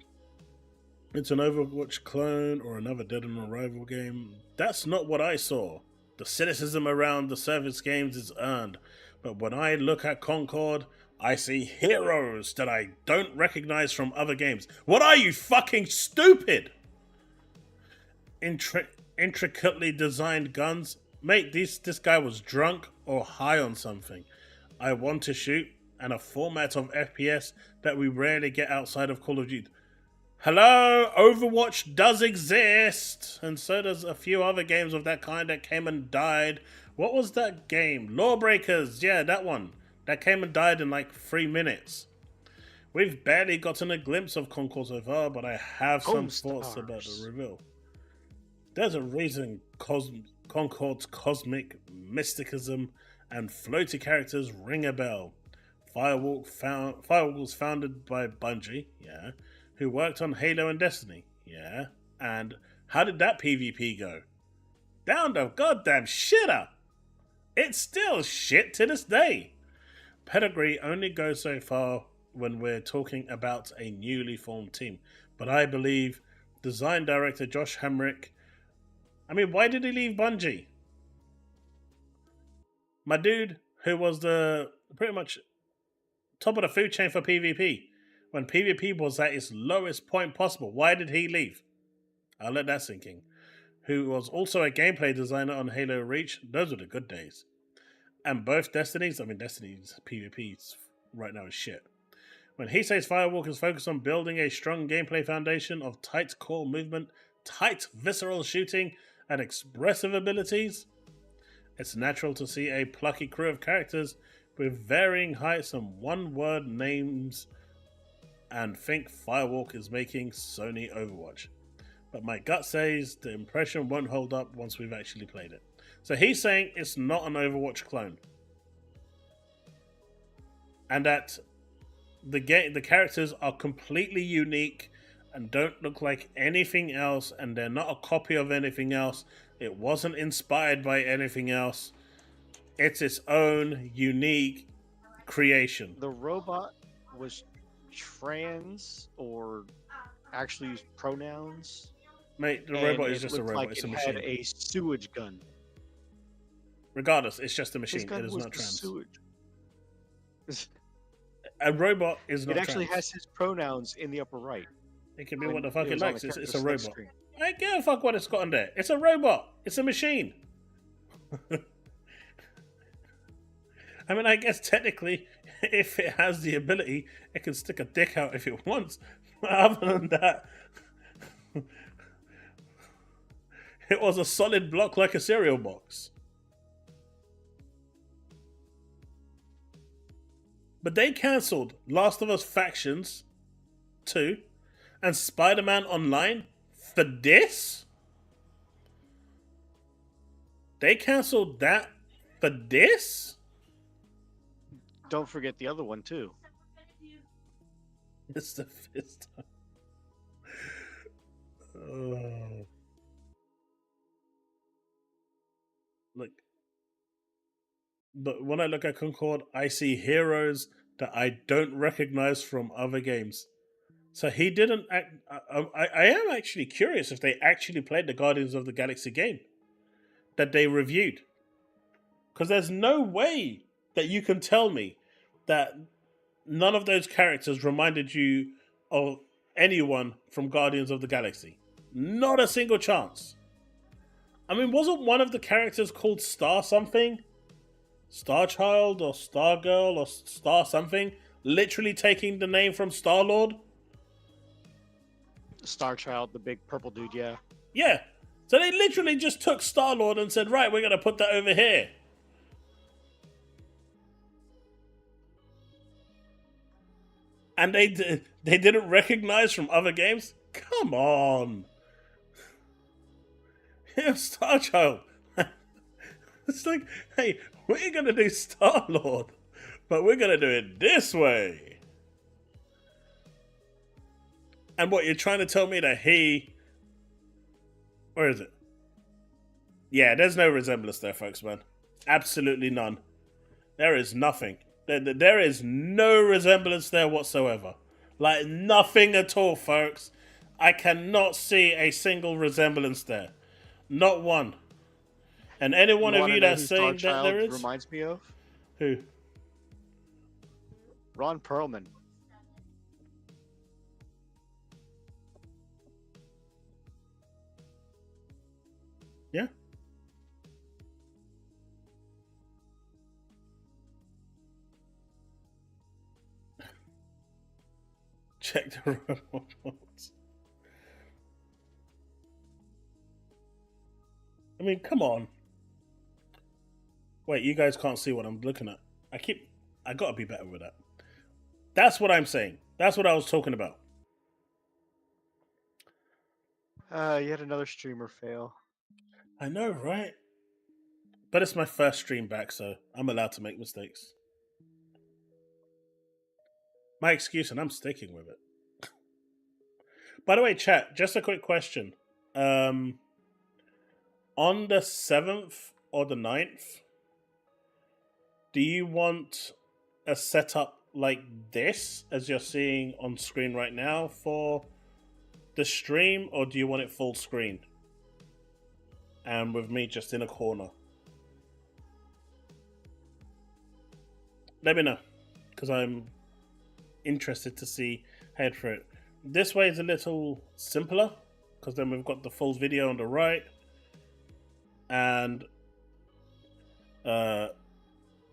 [SPEAKER 1] It's an Overwatch clone or another Dead on Arrival game. That's not what I saw. The cynicism around the service games is earned, but when I look at Concord, I see heroes that I don't recognize from other games. What are you, fucking stupid? Intricately designed guns? Mate, this guy was drunk or high on something. I want to shoot, and a format of FPS that we rarely get outside of Call of Duty. Hello, Overwatch does exist, and so does a few other games of that kind that came and died. What was that game? Lawbreakers, yeah, that one. That came and died in like 3 minutes. We've barely gotten a glimpse of Concord so far, but I have some thoughts about the reveal. There's a reason Concord's cosmic mysticism and floaty characters ring a bell. Firewall was founded by Bungie, yeah, who worked on Halo and Destiny, yeah, and how did that PvP go? Down the goddamn shitter! It's still shit to this day. Pedigree only goes so far when we're talking about a newly formed team, but I believe design director Josh Hamrick. I mean, why did he leave Bungie? My dude, who was the pretty much top of the food chain for PvP, when PvP was at its lowest point possible, why did he leave? I'll let that sink in. Who was also a gameplay designer on Halo Reach. Those were the good days. And both Destinies, Destiny's PvP right now is shit. When he says Firewalk is focused on building a strong gameplay foundation of tight core movement, tight visceral shooting, and expressive abilities, it's natural to see a plucky crew of characters with varying heights and one-word names and think Firewalk is making Sony Overwatch. But my gut says the impression won't hold up once we've actually played it. So he's saying it's not an Overwatch clone. And that the characters are completely unique and don't look like anything else, and they're not a copy of anything else. It wasn't inspired by anything else. It's its own unique creation.
[SPEAKER 2] The robot was trans or actually used pronouns.
[SPEAKER 1] Mate, the robot is just a robot.
[SPEAKER 2] Like
[SPEAKER 1] it's a
[SPEAKER 2] it
[SPEAKER 1] machine.
[SPEAKER 2] had a sewage gun.
[SPEAKER 1] Regardless, it's just a machine. It is not trans.
[SPEAKER 2] Sewage.
[SPEAKER 1] A robot is not
[SPEAKER 2] It actually
[SPEAKER 1] trans.
[SPEAKER 2] has his pronouns in the upper right.
[SPEAKER 1] It can be what the fuck it likes. It's a robot.
[SPEAKER 2] Screen.
[SPEAKER 1] I don't give a fuck what it's got on there. It's a robot. It's a machine. I mean, I guess technically, if it has the ability, it can stick a dick out if it wants. But other than that, it was a solid block like a cereal box. But they cancelled Last of Us Factions 2 and Spider-Man Online for this? They cancelled that for this?
[SPEAKER 2] Don't forget the other one too.
[SPEAKER 1] Mr. Fist. Oh. Look. But when I look at Concord, I see heroes that I don't recognize from other games. So he didn't act. I am actually curious if they actually played the Guardians of the Galaxy game that they reviewed. Because there's no way that you can tell me that none of those characters reminded you of anyone from Guardians of the Galaxy. Not a single chance. I mean, wasn't one of the characters called Star something? Star Child or Star Girl or Star something? Literally taking the name from Star-Lord?
[SPEAKER 2] Star Child, the big purple dude, yeah.
[SPEAKER 1] Yeah. So they literally just took Star-Lord and said, right, we're going to put that over here. And they didn't recognize from other games? Come on. Yeah, Star Child. It's like, hey, we're going to do Star-Lord, but we're going to do it this way. And what, you're trying to tell me that where is it? Yeah, there's no resemblance there, folks, man. Absolutely none. There is nothing. There is no resemblance there whatsoever. Like, nothing at all, folks. I cannot see a single resemblance there. Not one. And any one of you that's saying that there is...
[SPEAKER 2] reminds me of?
[SPEAKER 1] Who?
[SPEAKER 2] Ron Perlman.
[SPEAKER 1] Yeah. Check the robots. I mean, come on. Wait, you guys can't see what I'm looking at. I gotta be better with that. That's what I'm saying. That's what I was talking about.
[SPEAKER 2] Yet another streamer fail.
[SPEAKER 1] I know, right? But it's my first stream back, so I'm allowed to make mistakes. My excuse, and I'm sticking with it. By the way, chat, just a quick question. On the 7th or the 9th, do you want a setup like this, as you're seeing on screen right now, for the stream, or do you want it full screen? And with me just in a corner? Let me know, because I'm interested to see head for it. This way is a little simpler, because then we've got the full video on the right, and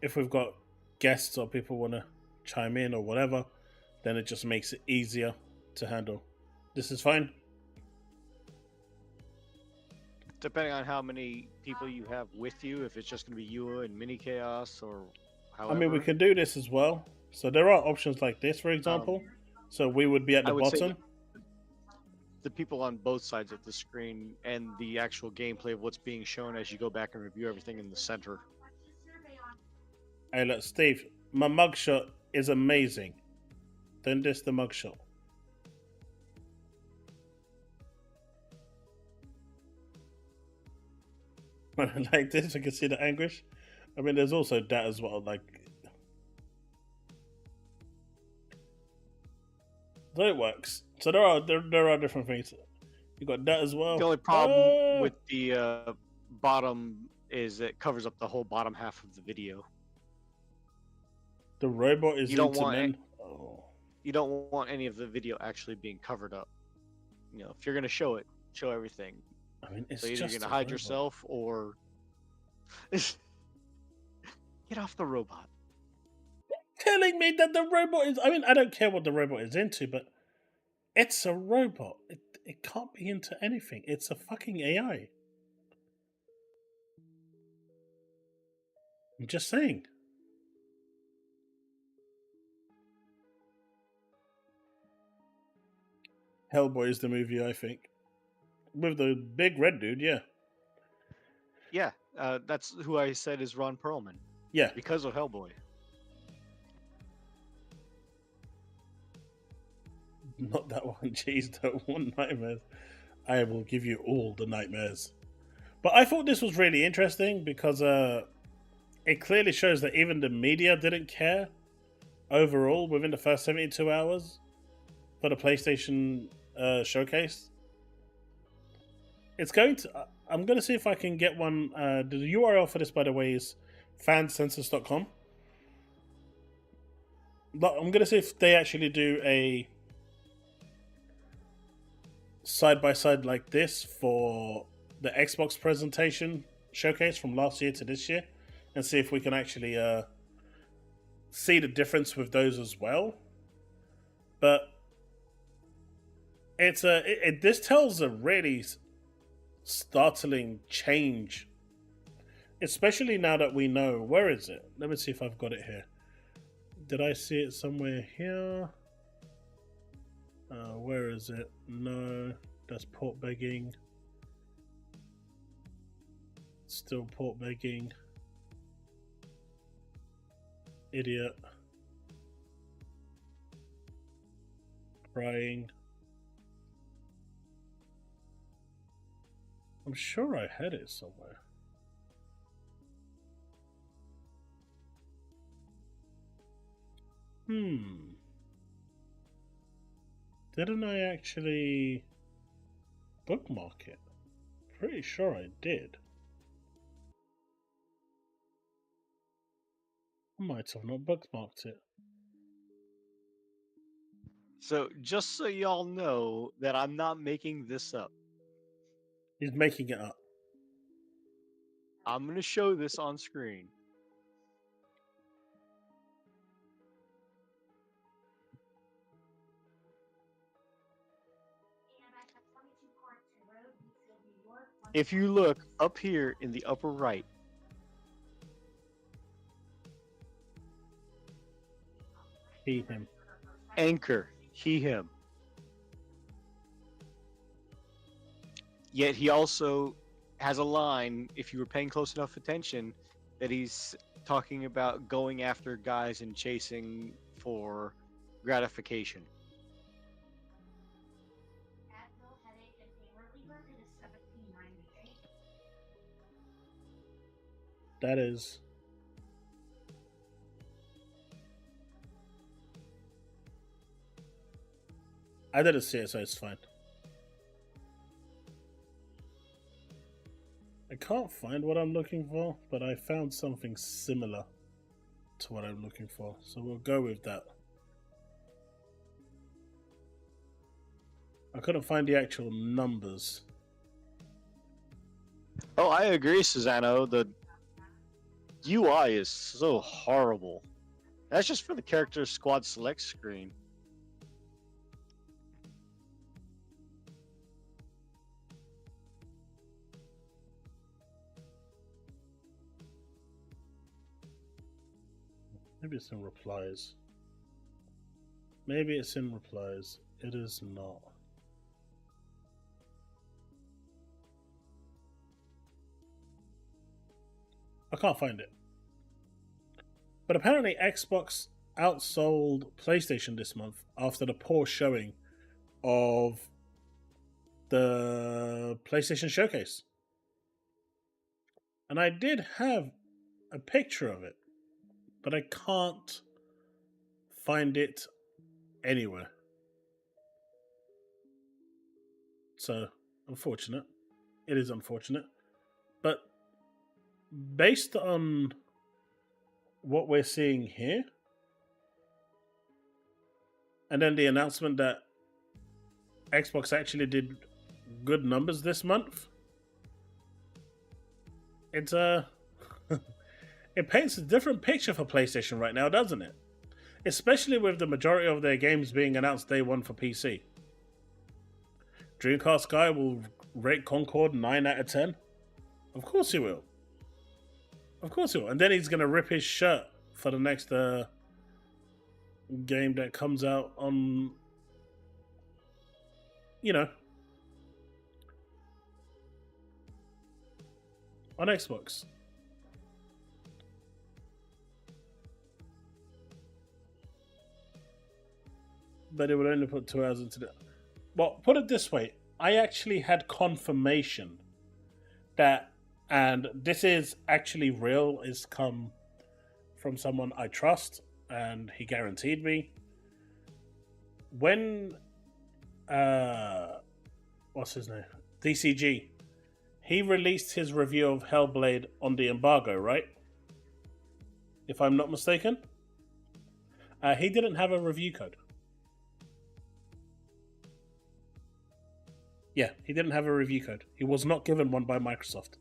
[SPEAKER 1] if we've got guests or people want to chime in or whatever, then it just makes it easier to handle. This is fine.
[SPEAKER 2] Depending on how many people you have with you, if it's just going to be you and Mini Chaos or however.
[SPEAKER 1] I mean, we can do this as well. So there are options like this, for example. So we would be at the bottom.
[SPEAKER 2] The people on both sides of the screen and the actual gameplay of what's being shown as you go back and review everything in the center.
[SPEAKER 1] Hey, look, Steve, my mugshot is amazing. Don't diss the mugshot. Like this, I can see the anguish. I mean, there's also that as well. Like, so it works. So there are different things. You got that as well.
[SPEAKER 2] The only problem with the bottom is it covers up the whole bottom half of the video.
[SPEAKER 1] The robot is
[SPEAKER 2] you don't want
[SPEAKER 1] men.
[SPEAKER 2] You don't want any of the video actually being covered up. You know, if you're gonna show it, show everything.
[SPEAKER 1] I mean, it's
[SPEAKER 2] so either
[SPEAKER 1] just
[SPEAKER 2] you're gonna hide yourself or get off the robot.
[SPEAKER 1] Telling me that the robot is. I mean, I don't care what the robot is into, but it's a robot. It can't be into anything. It's a fucking AI. I'm just saying. Hellboy is the movie, I think. With the big red dude, yeah.
[SPEAKER 2] Yeah, that's who I said is Ron Perlman.
[SPEAKER 1] Yeah.
[SPEAKER 2] Because of Hellboy.
[SPEAKER 1] Not that one, jeez, don't want nightmares. I will give you all the nightmares. But I thought this was really interesting because it clearly shows that even the media didn't care overall within the first 72 hours for the PlayStation showcase. It's going to... I'm going to see if I can get one... the URL for this, by the way, is fancensus.com. But I'm going to see if they actually do a side-by-side like this for the Xbox presentation showcase from last year to this year, and see if we can actually see the difference with those as well. But it's this tells a really startling change, especially now that we know. Where is it? Let me see if I've got it here. Did I see it somewhere here? Where is it? No, that's port begging. Still port begging. Idiot. Crying. I'm sure I had it somewhere. Didn't I actually bookmark it? Pretty sure I did. I might have not bookmarked it.
[SPEAKER 2] So, just so y'all know that I'm not making this up.
[SPEAKER 1] He's making it up.
[SPEAKER 2] I'm going to show this on screen. If you look up here in the upper right,
[SPEAKER 1] He, him.
[SPEAKER 2] anchor, he, him. Yet he also has a line, if you were paying close enough attention, that he's talking about going after guys and chasing for gratification.
[SPEAKER 1] That is. I didn't see it, so it's fine. I can't find what I'm looking for, but I found something similar to what I'm looking for, so we'll go with that. I couldn't find the actual numbers.
[SPEAKER 2] Oh, I agree, Susano. The UI is so horrible. That's just for the character squad select screen.
[SPEAKER 1] Maybe it's in replies. Maybe it's in replies. It is not. I can't find it. But apparently Xbox outsold PlayStation this month after the poor showing of the PlayStation Showcase. And I did have a picture of it, but I can't find it anywhere. So, unfortunate. It is unfortunate. But based on what we're seeing here, and then the announcement that Xbox actually did good numbers this month, it's it paints a different picture for PlayStation right now, doesn't it? Especially with the majority of their games being announced day one for PC. Dreamcast guy will rate Concord 9 out of 10. Of course he will. Of course he will. And then he's going to rip his shirt for the next game that comes out on, on Xbox. But it would only put 2 hours into it. Well, put it this way. I actually had confirmation that, and this is actually real, is come from someone I trust, and he guaranteed me. When, what's his name? DCG. He released his review of Hellblade on the embargo, right? If I'm not mistaken. He didn't have a review code. Yeah, he didn't have a review code. He was not given one by Microsoft.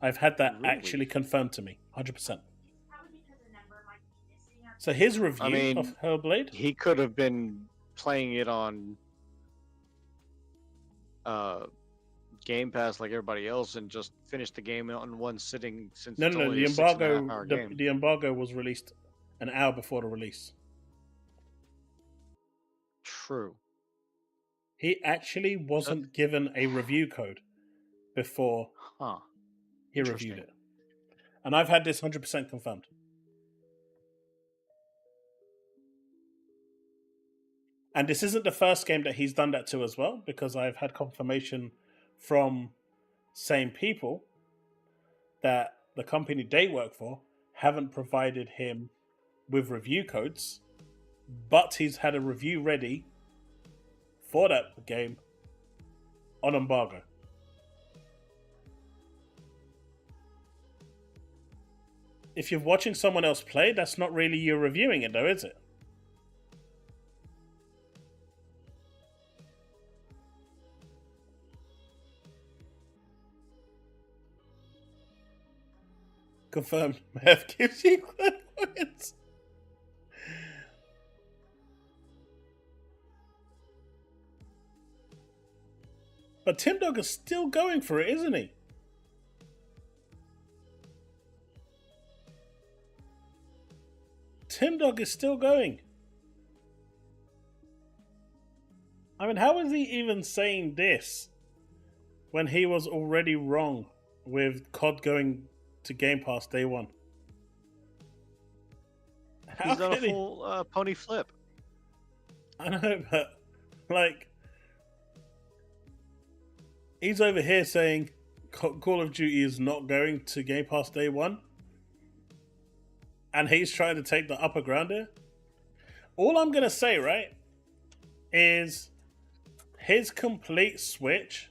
[SPEAKER 1] I've had that actually confirmed to me, 100%. So his review of Hellblade...
[SPEAKER 2] He could have been playing it on Game Pass like everybody else and just finished the game on one sitting since
[SPEAKER 1] No,
[SPEAKER 2] it's only
[SPEAKER 1] the
[SPEAKER 2] a
[SPEAKER 1] embargo,
[SPEAKER 2] 6.5-hour game.
[SPEAKER 1] the embargo was released an hour before the release.
[SPEAKER 2] True.
[SPEAKER 1] He actually wasn't given a review code before he reviewed it. And I've had this 100% confirmed. And this isn't the first game that he's done that to as well, because I've had confirmation from same people that the company they work for haven't provided him with review codes, but he's had a review ready for that game on embargo. If you're watching someone else play, that's not really you reviewing it though, is it? Confirmed. Math gives you points. But Tim Dog is still going for it, isn't he? Tim Dog is still going. I mean, how is he even saying this when he was already wrong with COD going to Game Pass day one?
[SPEAKER 2] He's done a full pony flip.
[SPEAKER 1] I know, but like, he's over here saying Call of Duty is not going to Game Pass day one, and he's trying to take the upper ground here. All I'm gonna say, right, is his complete switch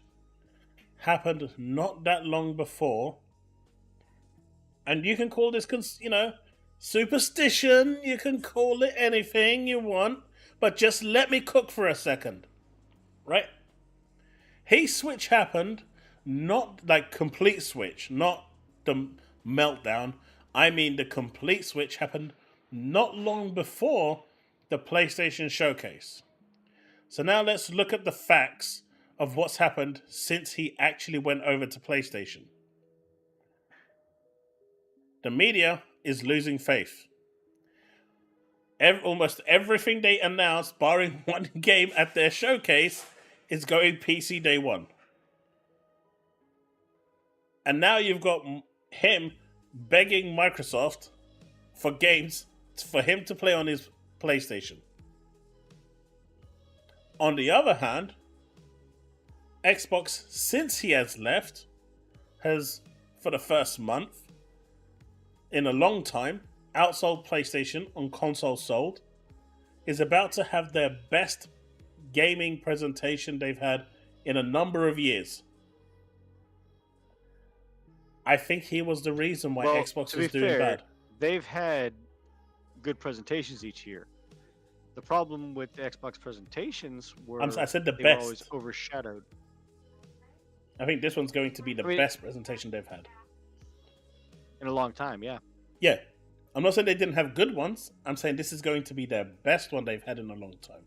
[SPEAKER 1] happened not that long before, and you can call this, superstition. You can call it anything you want, but just let me cook for a second, right? His switch happened, not like complete switch, not the meltdown. I mean the complete switch happened not long before the PlayStation Showcase. So now let's look at the facts of what's happened since he actually went over to PlayStation. The media is losing faith. Almost everything they announced, barring one game at their showcase, is going PC day one. And now you've got him begging Microsoft for games for him to play on his PlayStation. On the other hand, Xbox, since he has left, has, for the first month, in a long time, outsold PlayStation on console sold, is about to have their best gaming presentation they've had in a number of years. I think he was the reason why Xbox was doing bad.
[SPEAKER 2] They've had good presentations each year. The problem with the Xbox presentations were
[SPEAKER 1] I said the
[SPEAKER 2] they
[SPEAKER 1] best.
[SPEAKER 2] were always overshadowed.
[SPEAKER 1] I think this one's going to be the best presentation they've had.
[SPEAKER 2] In a long time, yeah.
[SPEAKER 1] Yeah. I'm not saying they didn't have good ones. I'm saying this is going to be their best one they've had in a long time.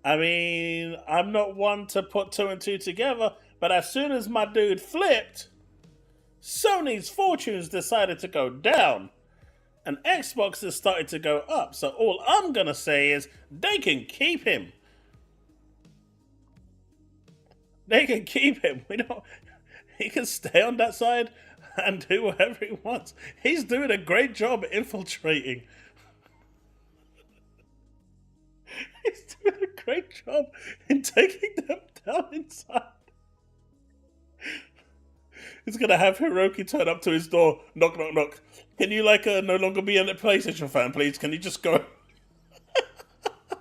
[SPEAKER 1] I mean, I'm not one to put two and two together, but as soon as my dude flipped, Sony's fortunes decided to go down. And Xbox has started to go up. So all I'm going to say is they can keep him. They can keep him. He can stay on that side and do whatever he wants. He's doing a great job infiltrating. He's doing a great job in taking them down inside. He's going to have Hiroki turn up to his door. Knock, knock, knock. Can you, no longer be a PlayStation fan, please? Can you just go?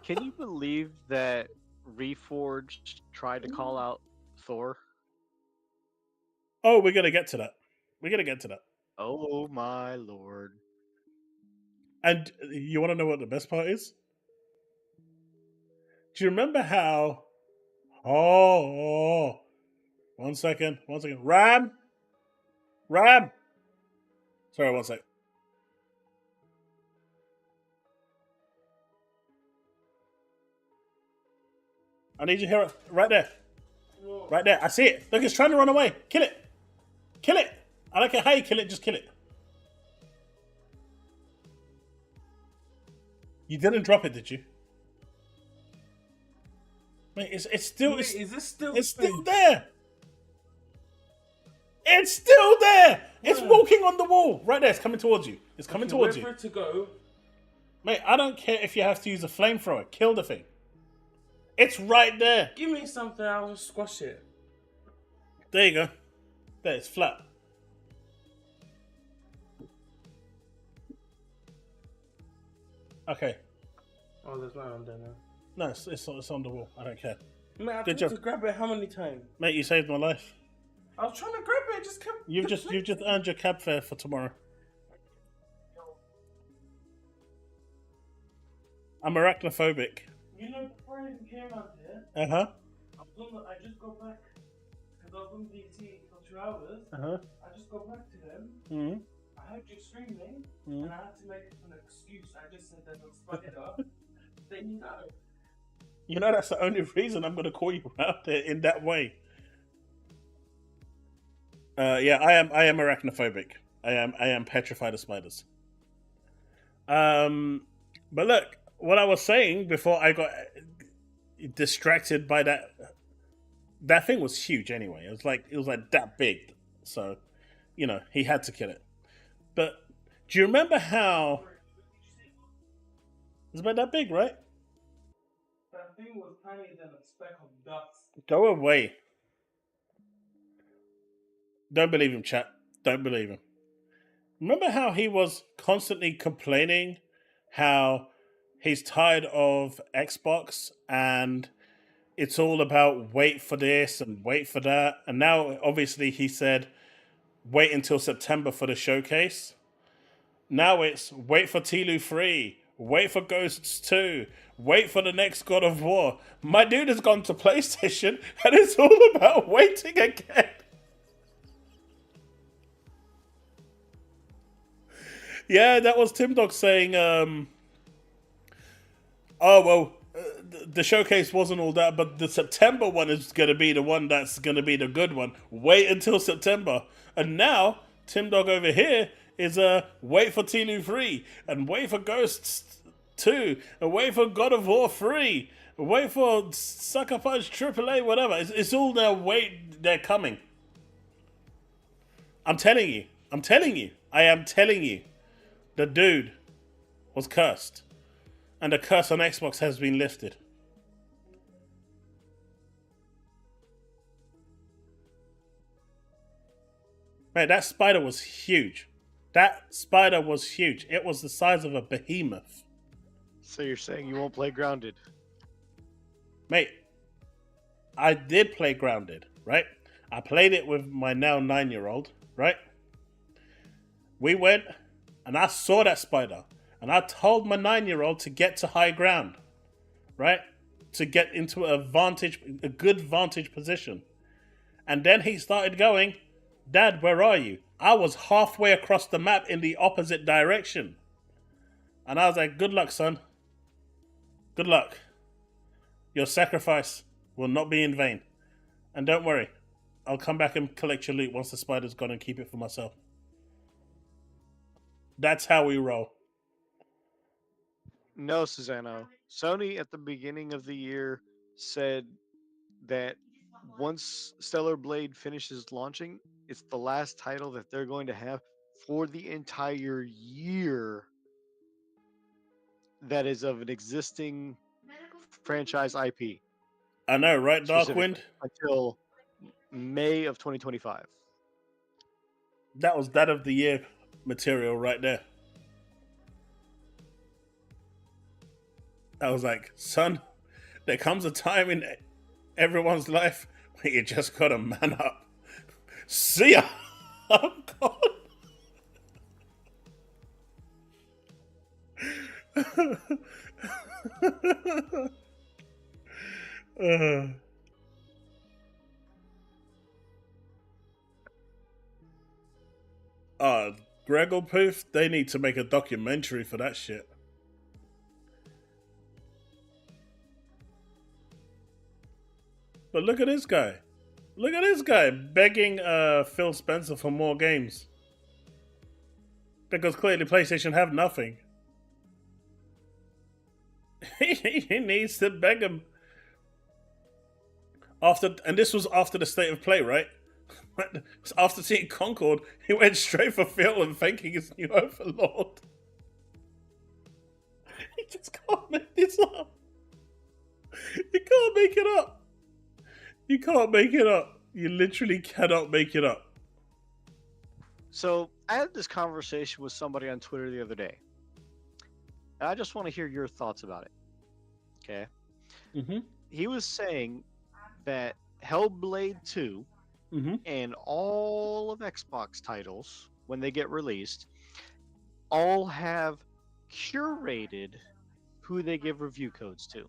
[SPEAKER 2] Can you believe that Reforged tried to call out Thor?
[SPEAKER 1] Oh, we're going to get to that.
[SPEAKER 2] Oh, my lord.
[SPEAKER 1] And you want to know what the best part is? Do you remember how... Oh. One second. Ram! Sorry, one sec. I need you here. Right there. Right there. I see it. Look, it's trying to run away. Kill it. I don't care how you kill it, just kill it. You didn't drop it, did you? Wait, it's still...
[SPEAKER 3] Wait, is this still...
[SPEAKER 1] It's still there. It's still there. It's walking on the wall. Right there. It's coming towards you. It's coming towards you.
[SPEAKER 3] Wait for it to go.
[SPEAKER 1] Mate, I don't care if you have to use a flamethrower. Kill the thing. It's right there.
[SPEAKER 3] Give me something, I'll squash it.
[SPEAKER 1] There you go. There, it's flat. Okay.
[SPEAKER 3] Oh, there's no one there now.
[SPEAKER 1] No, it's on the wall. I don't care.
[SPEAKER 3] Mate, I
[SPEAKER 1] Good
[SPEAKER 3] tried
[SPEAKER 1] job.
[SPEAKER 3] to grab it how many times?
[SPEAKER 1] Mate, you saved my life.
[SPEAKER 3] I was trying to grab it, it just kept...
[SPEAKER 1] You've just earned your cab fare for tomorrow. I'm arachnophobic.
[SPEAKER 3] You know, before I even came out here,
[SPEAKER 1] Uh-huh.
[SPEAKER 3] I just got back, because I was on BT for 2 hours.
[SPEAKER 1] Uh-huh.
[SPEAKER 3] I just got back to them.
[SPEAKER 1] Mm-hmm.
[SPEAKER 3] I heard you screaming,
[SPEAKER 1] Mm-hmm.
[SPEAKER 3] and I had to make an excuse. I just said that on Spider. Then you know.
[SPEAKER 1] You know, that's the only reason I'm going to call you out there in that way. Yeah, I am arachnophobic. I am petrified of spiders. But look, what I was saying before I got distracted by that thing was huge anyway. It was like that big. So, he had to kill it. But do you remember how it's about that big, right?
[SPEAKER 3] That thing was tinier than a speck of dust.
[SPEAKER 1] Go away. Don't believe him, chat. Don't believe him. Remember how he was constantly complaining how he's tired of Xbox and it's all about wait for this and wait for that. And now, obviously, he said wait until September for the showcase. Now it's wait for Tilu 3, wait for Ghosts 2, wait for the next God of War. My dude has gone to PlayStation and it's all about waiting again. Yeah, that was Tim Dog saying, the showcase wasn't all that, but the September one is going to be the one that's going to be the good one. Wait until September. And now, Tim Dog over here is wait for Tilu 3, and wait for Ghosts 2, and wait for God of War 3, and wait for Sucker Punch AAA, whatever. It's all now, wait, they're coming. I'm telling you. I am telling you. The dude was cursed. And the curse on Xbox has been lifted. Man, that spider was huge. It was the size of a behemoth.
[SPEAKER 2] So you're saying you won't play Grounded?
[SPEAKER 1] Mate, I did play Grounded, right? I played it with my now 9-year-old, right? We went and I saw that spider. And I told my 9-year-old to get to high ground, right? To get into a good vantage position. And then he started going, Dad, where are you? I was halfway across the map in the opposite direction. And I was like, good luck, son. Good luck. Your sacrifice will not be in vain. And don't worry, I'll come back and collect your loot once the spider's gone and keep it for myself. That's how we roll.
[SPEAKER 2] No, Susano. Sony at the beginning of the year said that once Stellar Blade finishes launching, it's the last title that they're going to have for the entire year that is of an existing franchise IP.
[SPEAKER 1] I know, right, Darkwind?
[SPEAKER 2] Until May of 2025.
[SPEAKER 1] That was that of the year material right there. I was like, son, there comes a time in everyone's life where you just gotta man up. See ya! I'm gone. Gregglepoof, they need to make a documentary for that shit. But look at this guy. Look at this guy begging Phil Spencer for more games. Because clearly PlayStation have nothing. He needs to beg him. And this was after the state of play, right? After seeing Concord, he went straight for Phil and thanking his new overlord. He just can't make this up. You can't make it up. You can't make it up. You literally cannot make it up.
[SPEAKER 2] So I had this conversation with somebody on Twitter the other day. And I just want to hear your thoughts about it. Okay?
[SPEAKER 1] Mm-hmm.
[SPEAKER 2] He was saying that Hellblade 2 and all of Xbox titles, when they get released, all have curated who they give review codes to.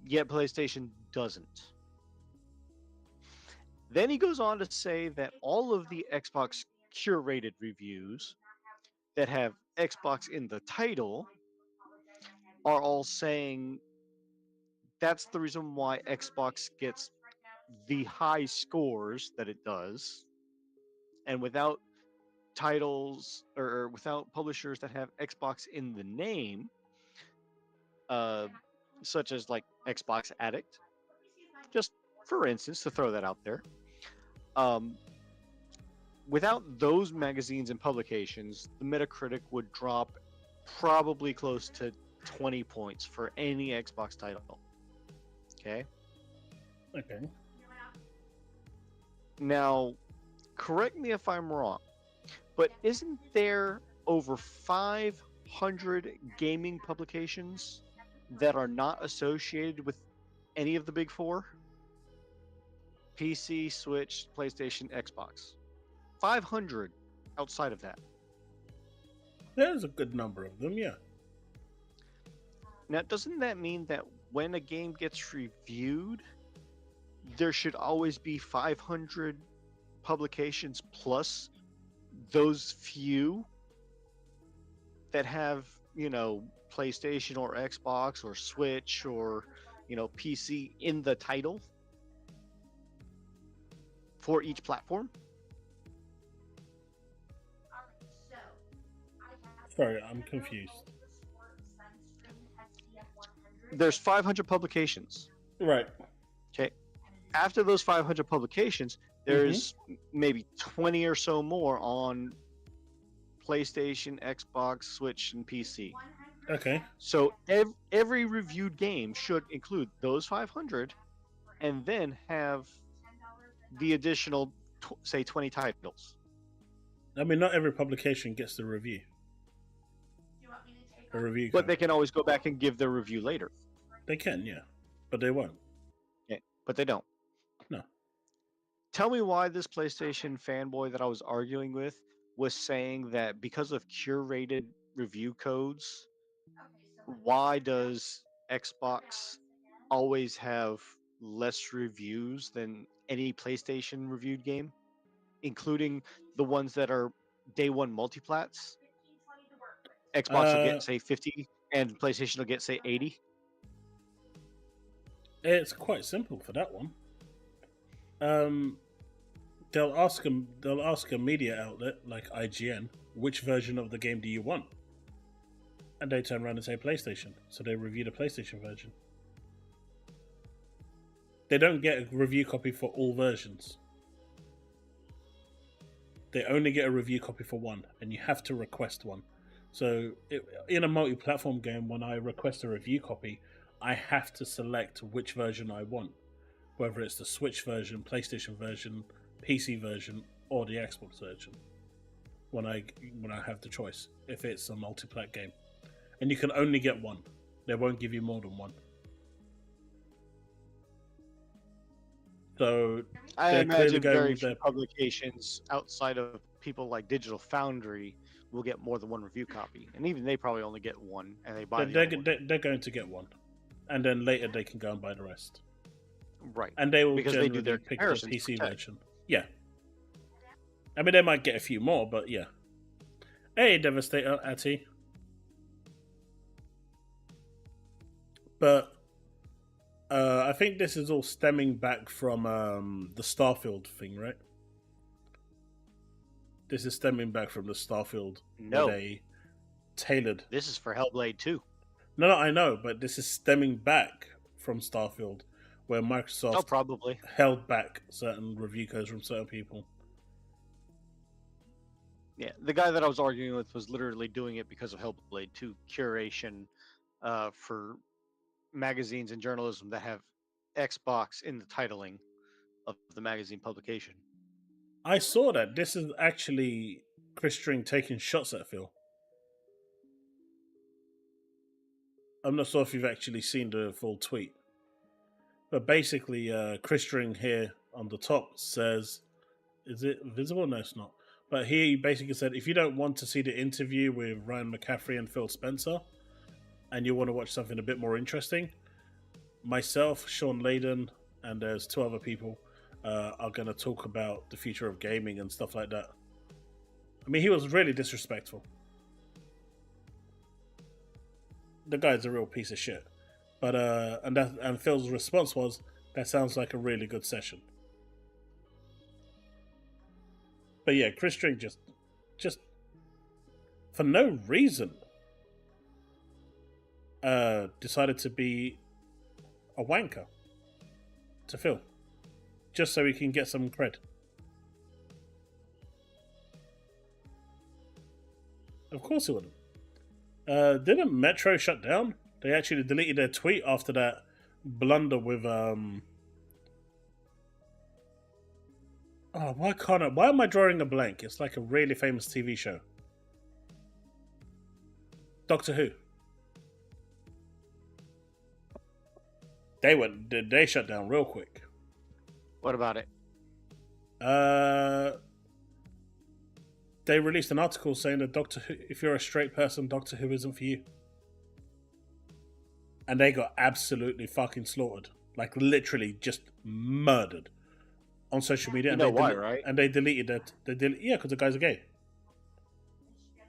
[SPEAKER 2] Yet PlayStation doesn't. Then he goes on to say that all of the Xbox curated reviews that have Xbox in the title are all saying that's the reason why Xbox gets the high scores that it does. And without titles or without publishers that have Xbox in the name, such as like Xbox Addict, just for instance, to throw that out there. Without those magazines and publications, the Metacritic would drop probably close to 20 points for any Xbox title. Okay.
[SPEAKER 1] Okay.
[SPEAKER 2] Now, correct me if I'm wrong, but isn't there over 500 gaming publications that are not associated with any of the big four? PC, Switch, PlayStation, Xbox. 500 outside of that.
[SPEAKER 1] There's a good number of them, yeah.
[SPEAKER 2] Now, doesn't that mean that when a game gets reviewed, there should always be 500 publications plus those few that have, PlayStation or Xbox or Switch or, PC in the title for each platform?
[SPEAKER 1] Sorry, I'm confused.
[SPEAKER 2] There's 500 publications.
[SPEAKER 1] Right.
[SPEAKER 2] Okay. After those 500 publications, there's maybe 20 or so more on PlayStation, Xbox, Switch, and PC.
[SPEAKER 1] Okay.
[SPEAKER 2] So every reviewed game should include those 500 and then have the additional, say, 20 titles.
[SPEAKER 1] I mean, not every publication gets the review. A review
[SPEAKER 2] But
[SPEAKER 1] code.
[SPEAKER 2] they can always go back and give their review later.
[SPEAKER 1] They can, yeah. But they won't.
[SPEAKER 2] Yeah, but they don't.
[SPEAKER 1] No.
[SPEAKER 2] Tell me why this PlayStation fanboy that I was arguing with was saying that because of curated review codes, why does Xbox always have less reviews than any PlayStation reviewed game, including the ones that are day one multiplats? Xbox will get, say, 50, and PlayStation will get, say, 80.
[SPEAKER 1] It's quite simple for that one. They'll ask a media outlet like IGN, which version of the game do you want? And they turn around and say PlayStation. So they review the PlayStation version. They don't get a review copy for all versions. They only get a review copy for one, and you have to request one. So in a multi-platform game, when I request a review copy, I have to select which version I want, whether it's the Switch version, PlayStation version, PC version, or the Xbox version. When I have the choice, if it's a multi-plat game, and you can only get one, they won't give you more than one. So
[SPEAKER 2] I imagine very few publications outside of people like Digital Foundry will get more than one review copy, and even they probably only get one, and they buy.
[SPEAKER 1] They're going to get one, and then later they can go and buy the rest.
[SPEAKER 2] Right,
[SPEAKER 1] and they will
[SPEAKER 2] because they do their
[SPEAKER 1] pick the PC
[SPEAKER 2] for
[SPEAKER 1] version. Yeah, I mean they might get a few more, but yeah. Hey, Devastator, Atty. But I think this is all stemming back from the Starfield thing, right? This is stemming back from the Starfield.
[SPEAKER 2] No.
[SPEAKER 1] Where they tailored.
[SPEAKER 2] This is for Hellblade 2.
[SPEAKER 1] No, I know, but this is stemming back from Starfield, where Microsoft
[SPEAKER 2] probably
[SPEAKER 1] held back certain review codes from certain people.
[SPEAKER 2] Yeah, the guy that I was arguing with was literally doing it because of Hellblade 2 curation for magazines and journalism that have Xbox in the titling of the magazine publication.
[SPEAKER 1] I saw that. This is actually Chris String taking shots at Phil. I'm not sure if you've actually seen the full tweet. But basically, Chris String here on the top says, is it visible? No, it's not. But he basically said, if you don't want to see the interview with Ryan McCaffrey and Phil Spencer, and you want to watch something a bit more interesting, myself, Sean Layden, and there's two other people are going to talk about the future of gaming and stuff like that. I mean, he was really disrespectful. The guy's a real piece of shit. But and Phil's response was, that sounds like a really good session. But yeah, Chris String just just for no reason decided to be a wanker to Phil, just so he can get some cred. Of course he wouldn't. Didn't Metro shut down? They actually deleted their tweet after that blunder with Oh, why am I drawing a blank? It's like a really famous TV show. Doctor Who. They shut down real quick.
[SPEAKER 2] What about it?
[SPEAKER 1] They released an article saying that Doctor Who, if you're a straight person, Doctor Who isn't for you. And they got absolutely fucking slaughtered. Like, literally just murdered on social media.
[SPEAKER 2] You know why, right?
[SPEAKER 1] And they deleted it. Yeah, because the guy's a gay.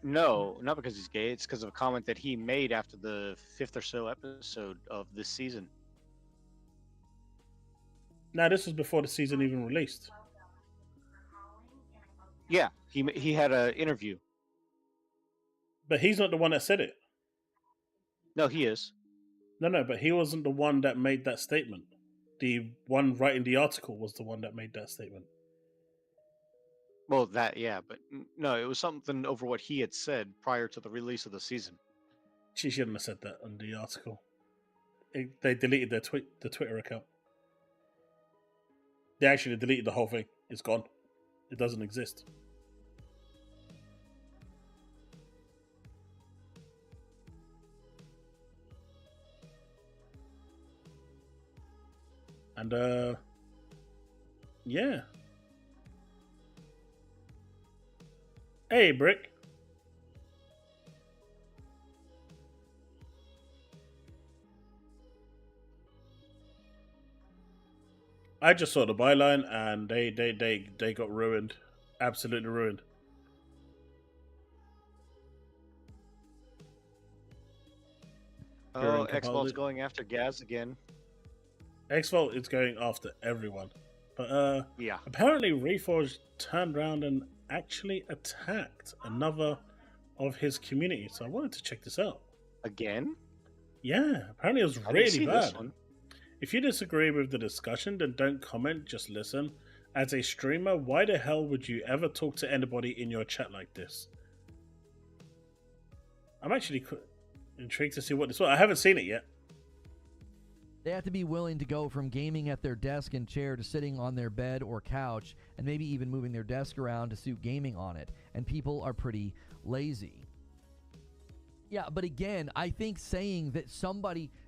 [SPEAKER 2] No, not because he's gay. It's because of a comment that he made after the 5th or so episode of this season.
[SPEAKER 1] Now, this was before the season even released.
[SPEAKER 2] Yeah, he had an interview.
[SPEAKER 1] But he's not the one that said it.
[SPEAKER 2] No, he is.
[SPEAKER 1] No, but he wasn't the one that made that statement. The one writing the article was the one that made that statement.
[SPEAKER 2] Well, yeah, but no, it was something over what he had said prior to the release of the season.
[SPEAKER 1] She shouldn't have said that on the article. They deleted the Twitter account. They actually deleted the whole thing. It's gone. It doesn't exist. And, yeah. Hey, Brick. I just saw the byline and they got ruined. Absolutely ruined.
[SPEAKER 2] Oh, X-Vault's going after Gaz again.
[SPEAKER 1] X-Vault is going after everyone. But
[SPEAKER 2] yeah.
[SPEAKER 1] Apparently Reforged turned around and actually attacked another of his community. So I wanted to check this out.
[SPEAKER 2] Again?
[SPEAKER 1] Yeah, apparently it was really bad.
[SPEAKER 2] This one.
[SPEAKER 1] If you disagree with the discussion, then don't comment, just listen. As a streamer, why the hell would you ever talk to anybody in your chat like this? I'm actually intrigued to see what this was. I haven't seen it yet.
[SPEAKER 4] They have to be willing to go from gaming at their desk and chair to sitting on their bed or couch, and maybe even moving their desk around to suit gaming on it. And people are pretty lazy. Yeah, but again, I think saying that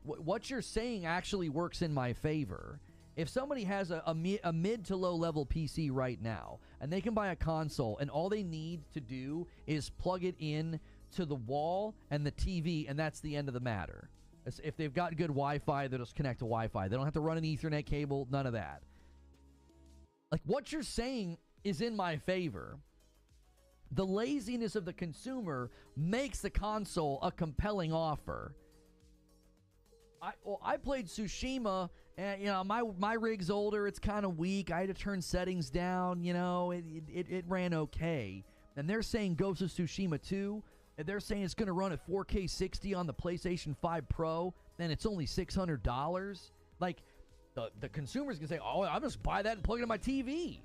[SPEAKER 4] what you're saying actually works in my favor. If somebody has a mid to low level PC right now, and they can buy a console, and all they need to do is plug it in to the wall and the TV, and that's the end of the matter. If they've got good Wi-Fi, they'll just connect to Wi-Fi. They don't have to run an Ethernet cable, none of that. Like, what you're saying is in my favor. The laziness of the consumer makes the console a compelling offer. I played Tsushima, and my rig's older. It's kind of weak. I had to turn settings down. It ran okay. And they're saying Ghost of Tsushima 2. And they're saying it's going to run at 4K 60 on the PlayStation 5 Pro, and it's only $600. Like, the consumer's going to say, oh, I'll just buy that and plug it in my TV.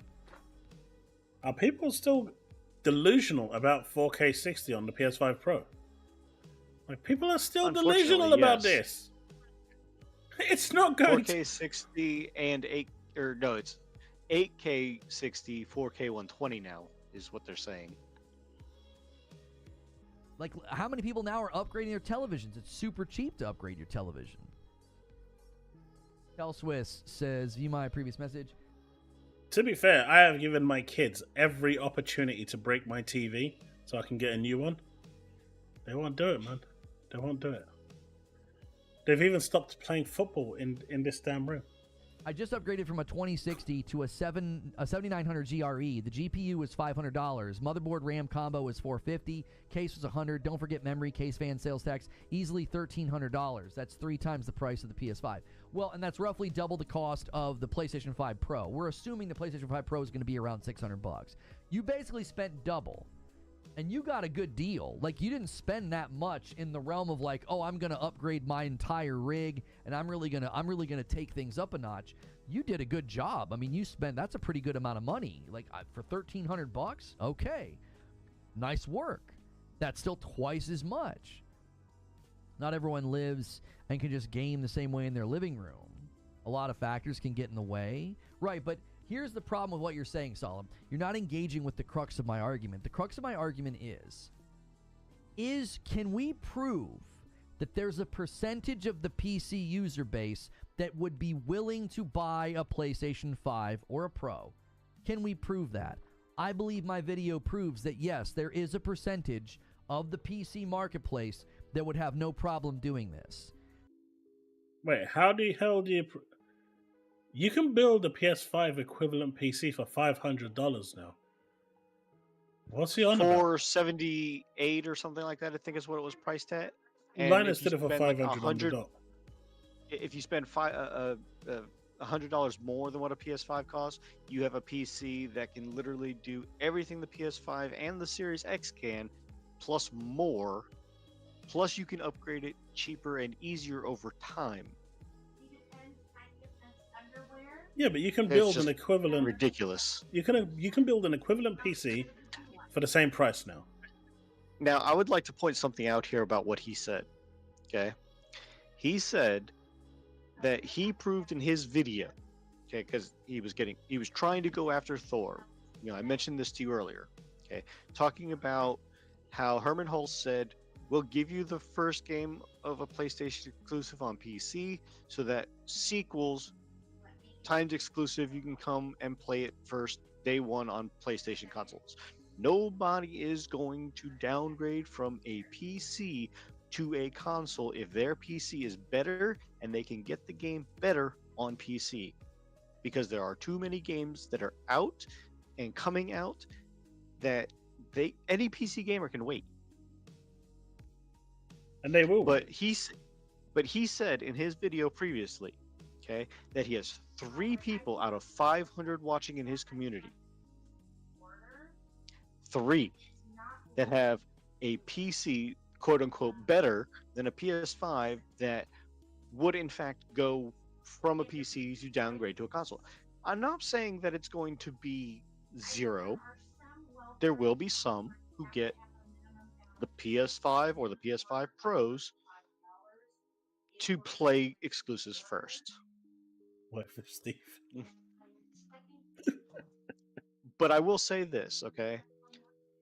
[SPEAKER 1] Are people still delusional about 4K 60 on the PS5 Pro? Like, people are still delusional about this. It's not going
[SPEAKER 2] 4K 60 and it's 8K 60, 4K 120 now is what they're saying.
[SPEAKER 4] Like, how many people now are upgrading their televisions? It's super cheap to upgrade your television. Tel Swiss says, view my previous message.
[SPEAKER 1] To be fair, I have given my kids every opportunity to break my TV so I can get a new one. They won't do it, man. They won't do it. They've even stopped playing football in this damn room.
[SPEAKER 4] I just upgraded from a 2060 to a 7900 GRE. The GPU was $500. Motherboard RAM combo was $450. Case was $100. Don't forget memory, case fan, sales tax. Easily $1,300. That's 3 times the price of the PS5. Well, and that's roughly double the cost of the PlayStation 5 Pro. We're assuming the PlayStation 5 Pro is going to be around $600. You basically spent double. And you got a good deal. Like, you didn't spend that much in the realm of like, oh, I'm gonna upgrade my entire rig and I'm really gonna take things up a notch. You did a good job. I mean, that's a pretty good amount of money. Like, for $1,300, okay, nice work. That's still twice as much. Not everyone lives and can just game the same way in their living room. A lot of factors can get in the way. Right, but here's the problem with what you're saying, Solemn. You're not engaging with the crux of my argument. The crux of my argument is can we prove that there's a percentage of the PC user base that would be willing to buy a PlayStation 5 or a Pro? Can we prove that? I believe my video proves that, yes, there is a percentage of the PC marketplace that would have no problem doing this.
[SPEAKER 1] Wait, how the hell do you... You can build a PS5 equivalent PC for $500 now. What's he on about?
[SPEAKER 2] $478 or something like that, I think is what it was priced at.
[SPEAKER 1] Mine is still for $500 on the dot.
[SPEAKER 2] If you spend $100 more than what a PS5 costs, you have a PC that can literally do everything the PS5 and the Series X can, plus more. Plus, you can upgrade it cheaper and easier over time.
[SPEAKER 1] Yeah, but you can build an equivalent.
[SPEAKER 2] Ridiculous.
[SPEAKER 1] You can build an equivalent PC for the same price now.
[SPEAKER 2] Now, I would like to point something out here about what he said. Okay, he said that he proved in his video. Okay, because he was trying to go after Thor. You know, I mentioned this to you earlier. Okay, talking about how Herman Hulse said, "We'll give you the first game of a PlayStation exclusive on PC, so that sequels." Timed exclusive, you can come and play it first day one on PlayStation consoles. Nobody is going to downgrade from a PC to a console if their PC is better and they can get the game better on PC, because there are too many games that are out and coming out that any PC gamer can wait.
[SPEAKER 1] And they will.
[SPEAKER 2] But he said in his video previously, okay, that he has 3 people out of 500 watching in his community. 3 that have a PC, quote unquote, better than a PS5 that would in fact go from a PC to downgrade to a console. I'm not saying that it's going to be 0. There will be some who get the PS5 or the PS5 Pros to play exclusives first.
[SPEAKER 1] What for Steve?
[SPEAKER 2] But I will say this, okay?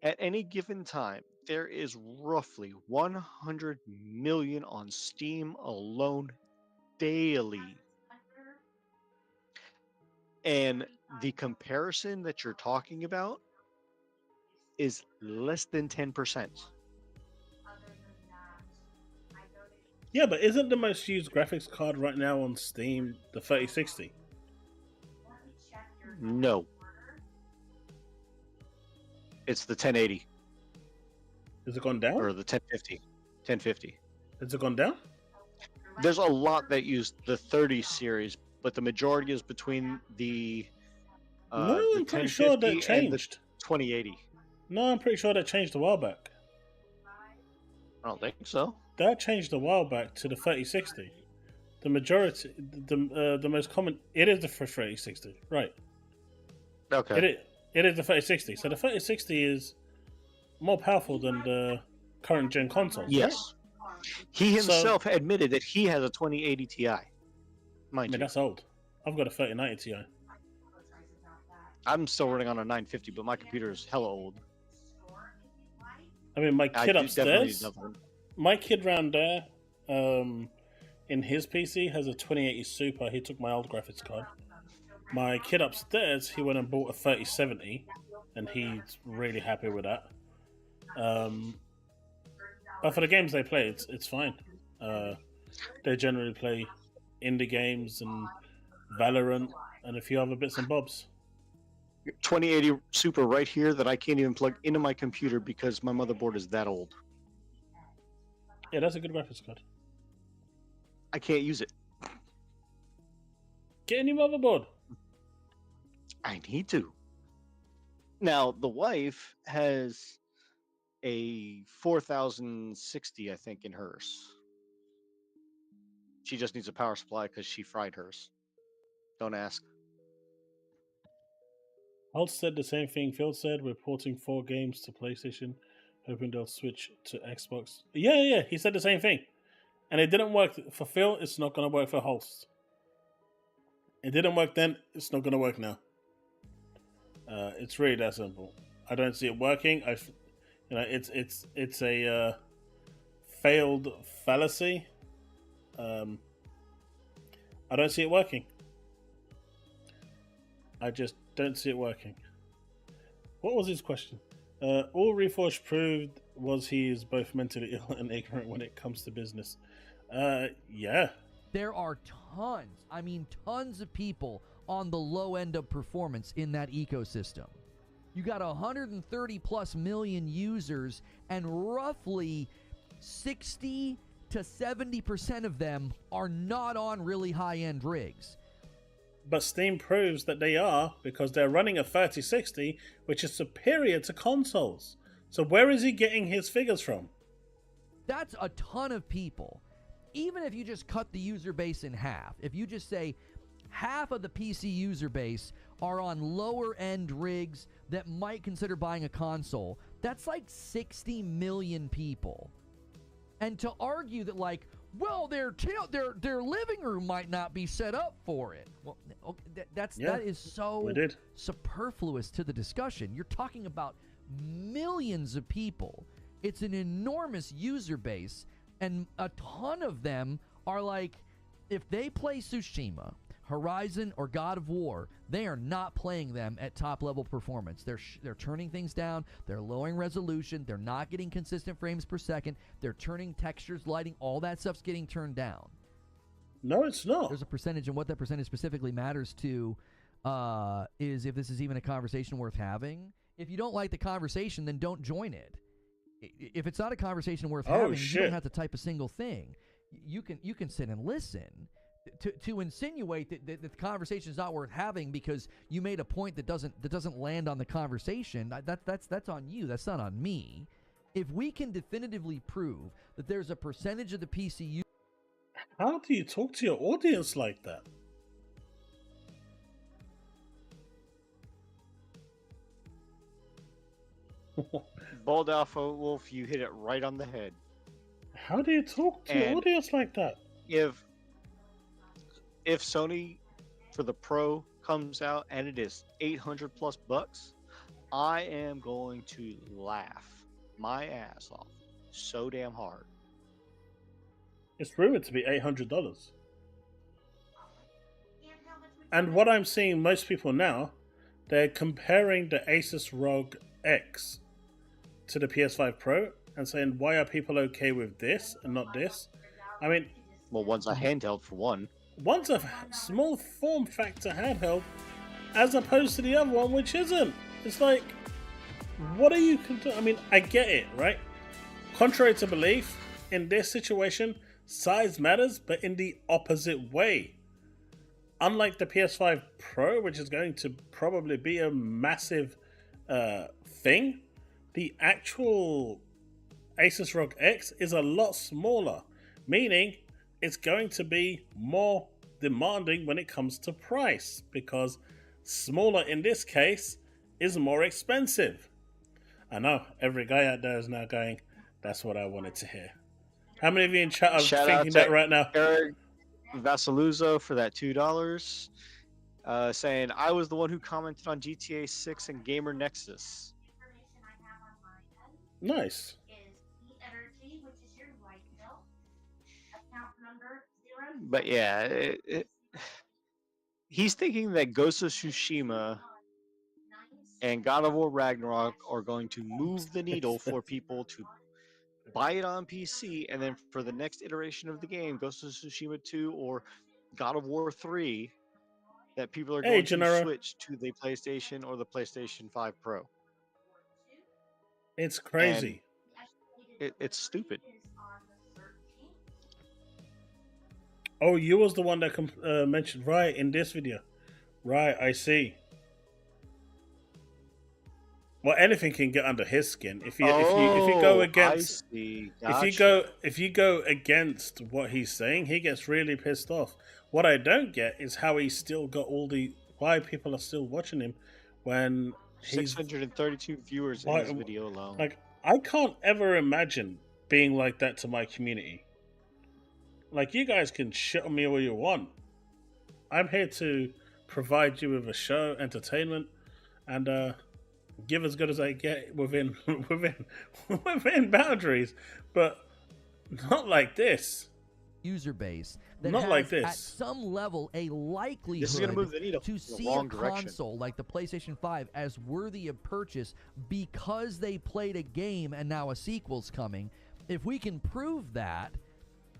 [SPEAKER 2] At any given time, there is roughly 100 million on Steam alone daily. And the comparison that you're talking about is less than 10%.
[SPEAKER 1] Yeah, but isn't the most used graphics card right now on Steam the 3060?
[SPEAKER 2] No. It's the 1080.
[SPEAKER 1] Has it gone down?
[SPEAKER 2] Or the 1050. 1050.
[SPEAKER 1] Has it gone down?
[SPEAKER 2] There's a lot that use the 30 series, but the majority is between the
[SPEAKER 1] no, I'm pretty sure that changed.
[SPEAKER 2] 2080.
[SPEAKER 1] No, I'm pretty sure that changed a while back.
[SPEAKER 2] I don't think so.
[SPEAKER 1] That changed a while back to the 3060. The majority, the most common, it is the 3060, right?
[SPEAKER 2] Okay.
[SPEAKER 1] It is the 3060. So the 3060 is more powerful than the current gen consoles.
[SPEAKER 2] Yes. Right? He himself admitted that he has a 2080 Ti. Mind you,
[SPEAKER 1] that's old. I've got a 3090 Ti.
[SPEAKER 2] I'm still running on a 950, but my computer is hella old.
[SPEAKER 1] I mean, my kid upstairs, my kid round there, in his PC has a 2080 Super. He took my old graphics card. My kid upstairs, he went and bought a 3070, and he's really happy with that. But for the games they play, it's fine. They generally play indie games and Valorant and a few other bits and bobs.
[SPEAKER 2] 2080 Super right here that I can't even plug into my computer because my motherboard is that old.
[SPEAKER 1] Yeah, that's a good graphics card.
[SPEAKER 2] I can't use it.
[SPEAKER 1] Get a new motherboard.
[SPEAKER 2] I need to. Now, the wife has a 4060, I think, in hers. She just needs a power supply because she fried hers. Don't ask.
[SPEAKER 1] Holt said the same thing Phil said. We're porting 4 games to PlayStation, hoping they'll switch to Xbox. Yeah. He said the same thing. And it didn't work for Phil. It's not going to work for Holst. It didn't work then. It's not going to work now. It's really that simple. I don't see it working. It's a failed fallacy. I don't see it working. I just don't see it working. What was his question? All Reforged proved was he is both mentally ill and ignorant when it comes to business. Yeah.
[SPEAKER 4] There are tons of people on the low end of performance in that ecosystem. You got 130 plus million users, and roughly 60 to 70% of them are not on really high-end rigs.
[SPEAKER 1] But Steam proves that they are, because they're running a 3060, which is superior to consoles. So where is he getting his figures from?
[SPEAKER 4] That's a ton of people. Even if you just cut the user base in half, if you just say half of the PC user base are on lower end rigs that might consider buying a console, that's like 60 million people. And to argue that, like, well, their living room might not be set up for it. Well, that is so superfluous to the discussion. You're talking about millions of people. It's an enormous user base, and a ton of them are like, if they play Tsushima, Horizon, or God of War, they are not playing them at top level performance. They're turning things down. They're lowering resolution. They're not getting consistent frames per second. They're turning textures, lighting, all that stuff's getting turned down.
[SPEAKER 1] No, it's not.
[SPEAKER 4] There's a percentage, and what that percentage specifically matters to is if this is even a conversation worth having. If you don't like the conversation, then don't join it. If it's not a conversation worth having, you don't have to type a single thing. You can sit and listen. To insinuate that the conversation is not worth having because you made a point that doesn't land on the conversation, that's on you. That's not on me. If we can definitively prove that there's a percentage of the PC.
[SPEAKER 1] How do you talk to your audience like that?
[SPEAKER 2] BoldAlphawolf, you hit it right on the head.
[SPEAKER 1] How do you talk to your audience like that?
[SPEAKER 2] If Sony for the Pro comes out and it is $800 plus bucks, I am going to laugh my ass off so damn hard.
[SPEAKER 1] It's rumored to be $800. And what I'm seeing most people now, they're comparing the Asus ROG X to the PS5 Pro and saying, why are people okay with this and not this? I mean,
[SPEAKER 2] well, one's a handheld for one.
[SPEAKER 1] One's a small form factor handheld as opposed to the other one, which isn't. It's like, what are you... I mean, I get it, right? Contrary to belief, in this situation, size matters, but in the opposite way. Unlike the PS5 Pro, which is going to probably be a massive thing, the actual Asus ROG X is a lot smaller, meaning it's going to be more demanding when it comes to price, because smaller in this case is more expensive. I know every guy out there is now going, that's what I wanted to hear. How many of you in chat are thinking that right now?
[SPEAKER 2] Eric Vasiluzzo for that $2, saying, I was the one who commented on GTA 6 and Gamer Nexus.
[SPEAKER 1] Nice.
[SPEAKER 2] But yeah, he's thinking that Ghost of Tsushima and God of War Ragnarok are going to move the needle for people to buy it on PC, and then for the next iteration of the game, Ghost of Tsushima 2 or God of War 3, that people are going to switch to the PlayStation or the PlayStation 5 Pro.
[SPEAKER 1] It's crazy.
[SPEAKER 2] It's stupid.
[SPEAKER 1] Oh, you was the one that mentioned, right, in this video. Right, I see. Well, anything can get under his skin. If you go against
[SPEAKER 2] I see.
[SPEAKER 1] if you go against what he's saying, he gets really pissed off. What I don't get is how he's still got why people are still watching him when he's
[SPEAKER 2] 632 viewers in
[SPEAKER 1] why-
[SPEAKER 2] this video alone.
[SPEAKER 1] like, I can't ever imagine being like that to my community. Like, you guys can shit on me all you want. I'm here to provide you with a show, entertainment, and give as good as I get within within boundaries, but not like this.
[SPEAKER 4] User base that
[SPEAKER 1] Not
[SPEAKER 4] has
[SPEAKER 1] like this.
[SPEAKER 4] at some level a likelihood
[SPEAKER 2] This is going to move the needle
[SPEAKER 4] to
[SPEAKER 2] in the
[SPEAKER 4] see
[SPEAKER 2] wrong
[SPEAKER 4] a
[SPEAKER 2] direction.
[SPEAKER 4] console like the PlayStation 5 as worthy of purchase because they played a game and now a sequel's coming. If we can prove that,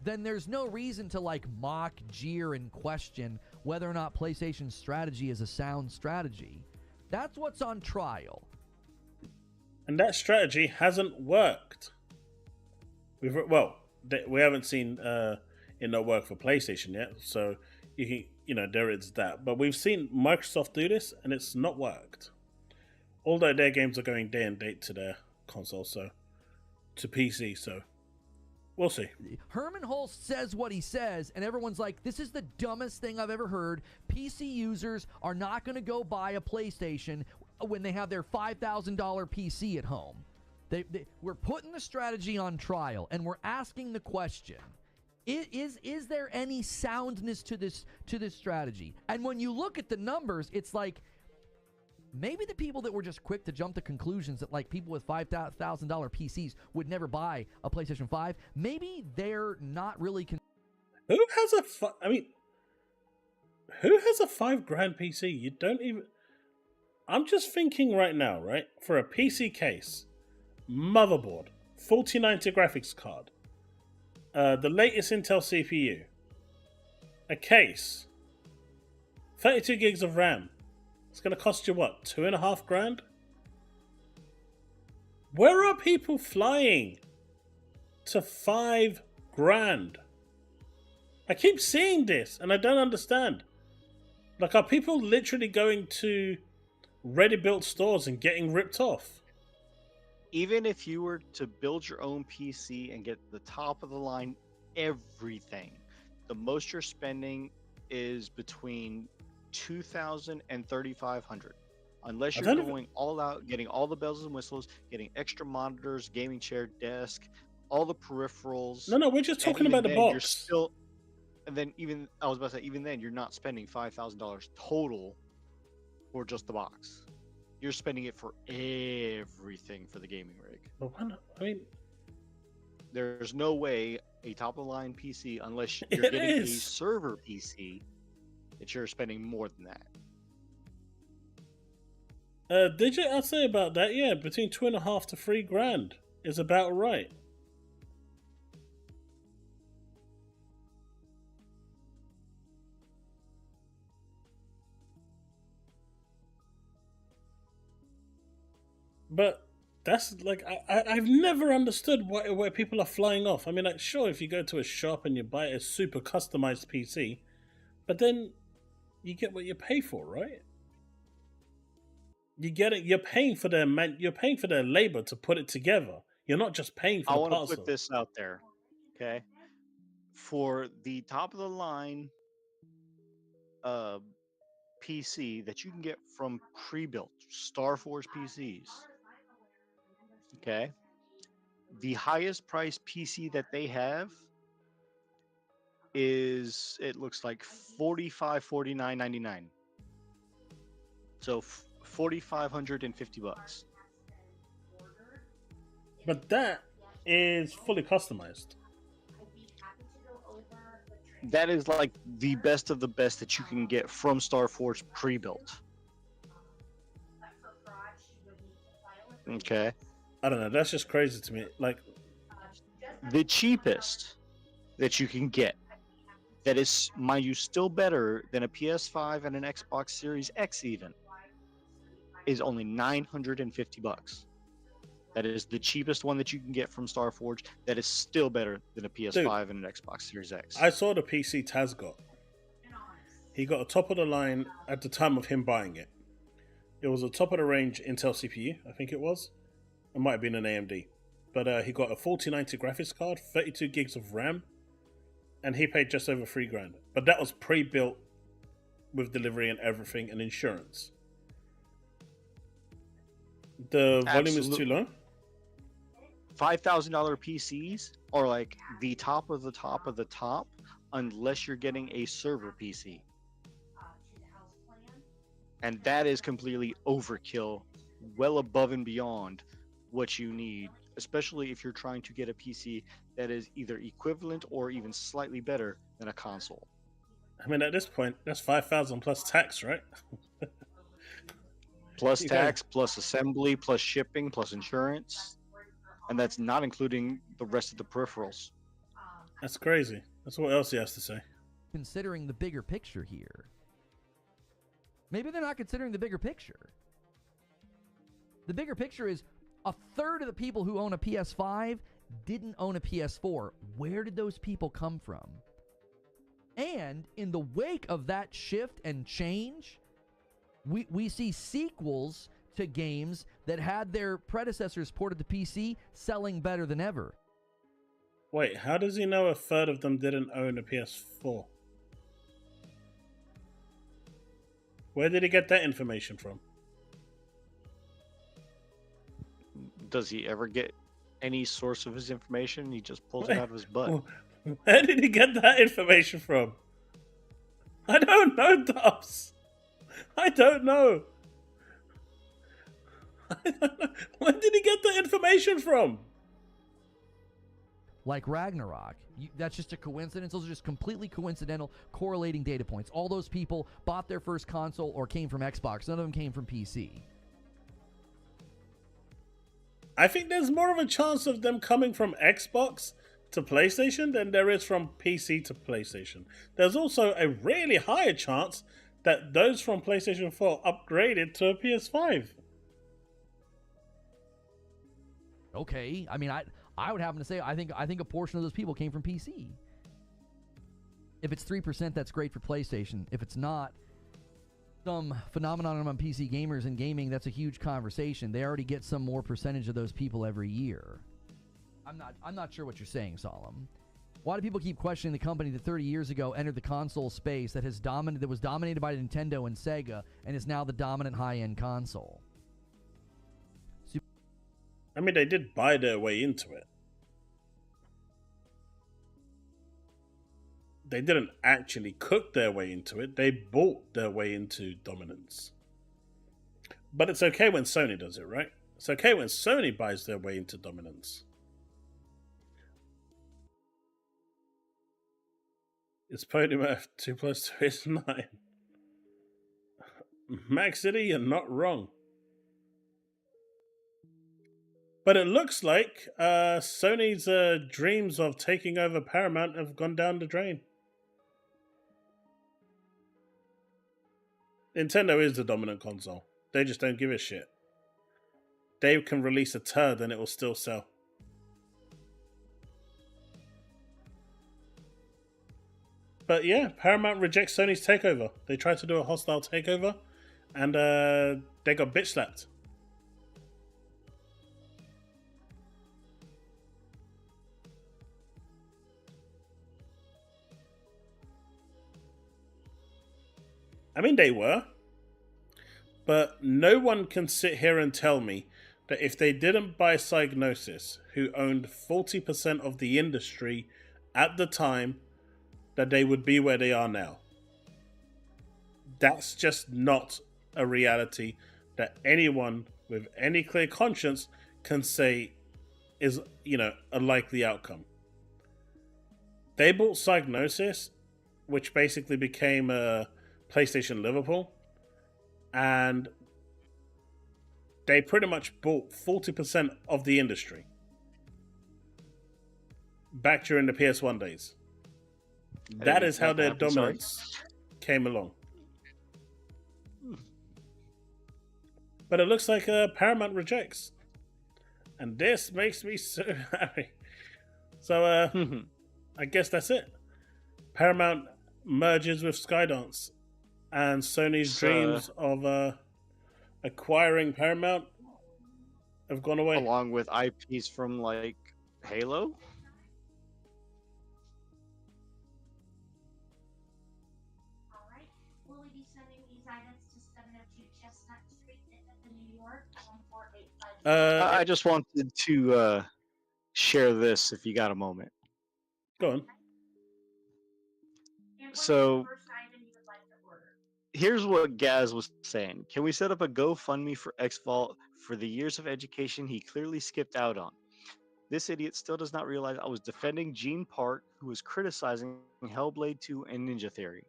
[SPEAKER 4] then there's no reason to like mock, jeer, and question whether or not PlayStation's strategy is a sound strategy. That's what's on trial.
[SPEAKER 1] And that strategy hasn't worked. We haven't seen it not work for PlayStation yet, so there is that. But we've seen Microsoft do this, and it's not worked. Although their games are going day and date to their console, so to PC, so we'll see.
[SPEAKER 4] Herman Hulst says what he says, and everyone's like, this is the dumbest thing I've ever heard. PC users are not going to go buy a PlayStation when they have their $5,000 PC at home. We're putting the strategy on trial, and we're asking the question, is there any soundness to this strategy? And when you look at the numbers, it's like, maybe the people that were just quick to jump to conclusions that like people with $5,000 PCs would never buy a PlayStation 5, maybe they're not really...
[SPEAKER 1] Who has a $5,000 PC? You don't even... I'm just thinking right now, right? For a PC case, motherboard, 4090 graphics card, the latest Intel CPU, a case, 32 gigs of RAM. It's going to cost you what, $2,500? Where are people flying to $5,000? I keep seeing this and I don't understand. Like, are people literally going to ready-built stores and getting ripped off?
[SPEAKER 2] Even if you were to build your own PC and get the top of the line everything, the most you're spending is between $2,000 and $3,500, unless you're going all out, getting all the bells and whistles, getting extra monitors, gaming chair, desk, all the peripherals.
[SPEAKER 1] No, we're just talking about the box.
[SPEAKER 2] You're still, and then I was about to say, even then, you're not spending $5,000 total for just the box. You're spending it for everything for the gaming rig.
[SPEAKER 1] But why not? I mean,
[SPEAKER 2] there's no way a top-of-the-line PC, unless you're getting a server PC, that you're spending more than that.
[SPEAKER 1] Digit, I'd say about that, yeah, between $2,500 to $3,000 is about right. But that's like, I've never understood why people are flying off. I mean, like, sure, if you go to a shop and you buy a super customized PC, but then you get what you pay for, right? You get it. You're paying for their labor to put it together. You're not just paying for the parcel.
[SPEAKER 2] I want to put this out there, okay? For the top of the line PC that you can get from pre-built StarForge PCs, okay? The highest price PC that they have is, it looks like $49.99. So $4,550.
[SPEAKER 1] But that is fully customized.
[SPEAKER 2] That is like the best of the best that you can get from StarForge pre-built. Okay.
[SPEAKER 1] I don't know. That's just crazy to me. Like,
[SPEAKER 2] the cheapest that you can get, that is, mind you, still better than a PS5 and an Xbox Series X even, is only $950. That is the cheapest one that you can get from StarForge. That is still better than a PS5 and an Xbox Series X.
[SPEAKER 1] I saw the PC Taz got. He got a top of the line at the time of him buying it. It was a top of the range Intel CPU, I think it was. It might have been an AMD. But he got a 4090 graphics card, 32 gigs of RAM, and he paid just over $3,000. But that was pre-built with delivery and everything and insurance. The volume is too low.
[SPEAKER 2] $5,000 PCs are like the top of the top of the top, unless you're getting a server PC. And that is completely overkill, well above and beyond what you need, especially if you're trying to get a PC that is either equivalent or even slightly better than a console.
[SPEAKER 1] I mean, at this point, that's 5,000 plus tax, right?
[SPEAKER 2] Plus tax, plus assembly, plus shipping, plus insurance. And that's not including the rest of the peripherals.
[SPEAKER 1] That's crazy. That's what else he has to say.
[SPEAKER 4] Considering the bigger picture here. Maybe they're not considering the bigger picture. The bigger picture is a third of the people who own a PS5 didn't own a PS4. Where did those people come from? And in the wake of that shift and change, we see sequels to games that had their predecessors ported to PC selling better than ever.
[SPEAKER 1] Wait, how does he know a third of them didn't own a PS4? Where did he get that information from?
[SPEAKER 2] Does he ever get any source of his information? He just pulls it out of his butt.
[SPEAKER 1] Where did he get that information from? I don't know, Dubs. I don't know. Where did he get the information from?
[SPEAKER 4] Like Ragnarok. That's just a coincidence. Those are just completely coincidental, correlating data points. All those people bought their first console or came from Xbox. None of them came from PC.
[SPEAKER 1] I think there's more of a chance of them coming from Xbox to PlayStation than there is from PC to PlayStation. There's also a really higher chance that those from PlayStation 4 upgraded to a PS5.
[SPEAKER 4] Okay, I mean, I would happen to say I think a portion of those people came from PC. If it's 3%, that's great for PlayStation. If it's not, some phenomenon among PC gamers and gaming, that's a huge conversation. They already get some more percentage of those people every year. I'm not sure what you're saying, Solemn. Why do people keep questioning the company that 30 years ago entered the console space that was dominated by Nintendo and Sega and is now the dominant high-end console?
[SPEAKER 1] I mean, they did buy their way into it. They didn't actually cook their way into it. They bought their way into dominance. But it's okay when Sony does it, right? It's okay when Sony buys their way into dominance. It's podium F 2 plus 2 is 9. Max City, you're not wrong. But it looks like Sony's dreams of taking over Paramount have gone down the drain. Nintendo is the dominant console. They just don't give a shit. They can release a turd and it will still sell. But yeah, Paramount rejects Sony's takeover. They tried to do a hostile takeover and they got bitch slapped. I mean, they were. But no one can sit here and tell me that if they didn't buy Psygnosis, who owned 40% of the industry at the time, that they would be where they are now. That's just not a reality that anyone with any clear conscience can say is, a likely outcome. They bought Psygnosis, which basically became a PlayStation Liverpool, and they pretty much bought 40% of the industry back during the PS1 days. That is how their dominance came along. But it looks like Paramount rejects, and this makes me so happy. So I guess that's it. Paramount merges with Skydance, and Sony's dreams of acquiring Paramount have gone away.
[SPEAKER 2] Along with IPs from like Halo.
[SPEAKER 5] Alright. Will we be sending these items to 702 Chestnut Street in New York? 1485.
[SPEAKER 2] I just wanted to share this if you got a moment.
[SPEAKER 1] Go on.
[SPEAKER 5] And what's
[SPEAKER 2] So-
[SPEAKER 5] the first item you would like to order?
[SPEAKER 2] Here's what Gaz was saying. Can we set up a GoFundMe for XVault for the years of education he clearly skipped out on? This idiot still does not realize I was defending Gene Park, who was criticizing Hellblade 2 and Ninja Theory.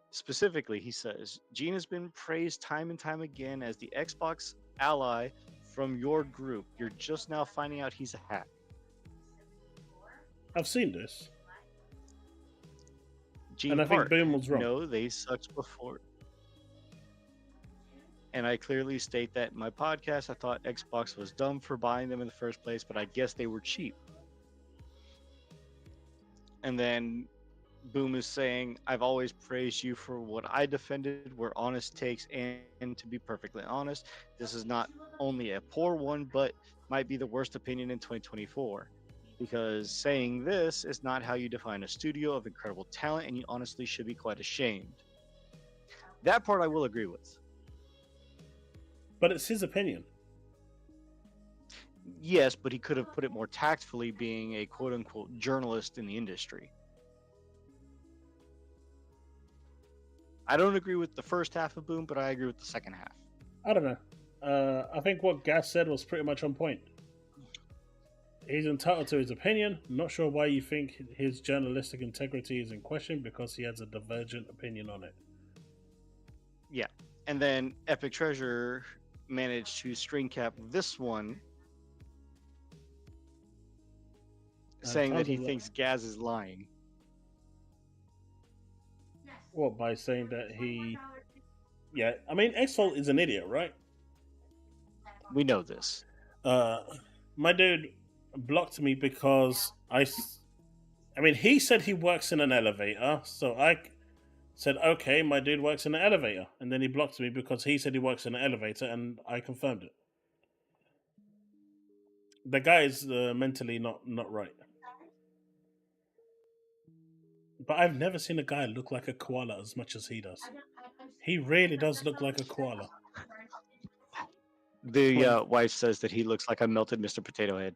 [SPEAKER 2] Specifically, he says, Gene has been praised time and time again as the Xbox ally from your group. You're just now finding out he's a hack.
[SPEAKER 1] I've seen this,
[SPEAKER 2] Gene
[SPEAKER 1] and I think
[SPEAKER 2] Park.
[SPEAKER 1] Boom was wrong.
[SPEAKER 2] No, they sucked before. And I clearly state that in my podcast, I thought Xbox was dumb for buying them in the first place, but I guess they were cheap. And then Boom is saying, I've always praised you for what I defended were honest takes, and to be perfectly honest, this is not only a poor one, but might be the worst opinion in 2024. Because saying this is not how you define a studio of incredible talent, and you honestly should be quite ashamed. That part I will agree with.
[SPEAKER 1] But it's his opinion.
[SPEAKER 2] Yes, but he could have put it more tactfully, being a quote-unquote journalist in the industry. I don't agree with the first half of Boom, but I agree with the second half.
[SPEAKER 1] I don't know. I think what Gas said was pretty much on point. He's entitled to his opinion. Not sure why you think his journalistic integrity is in question, because he has a divergent opinion on it.
[SPEAKER 2] Yeah. And then Epic Treasure managed to string cap this one, saying that he thinks Gaz is lying.
[SPEAKER 5] Yes.
[SPEAKER 1] What, by saying that he... Yeah, I mean, XVault is an idiot, right?
[SPEAKER 2] We know this.
[SPEAKER 1] My dude blocked me because I mean, he said he works in an elevator, so I said, okay, my dude works in an elevator. And then he blocked me because he said he works in an elevator, and I confirmed it. The guy is mentally not right. But I've never seen a guy look like a koala as much as he does. He really does look like a koala.
[SPEAKER 2] The wife says that he looks like a melted Mr. Potato Head.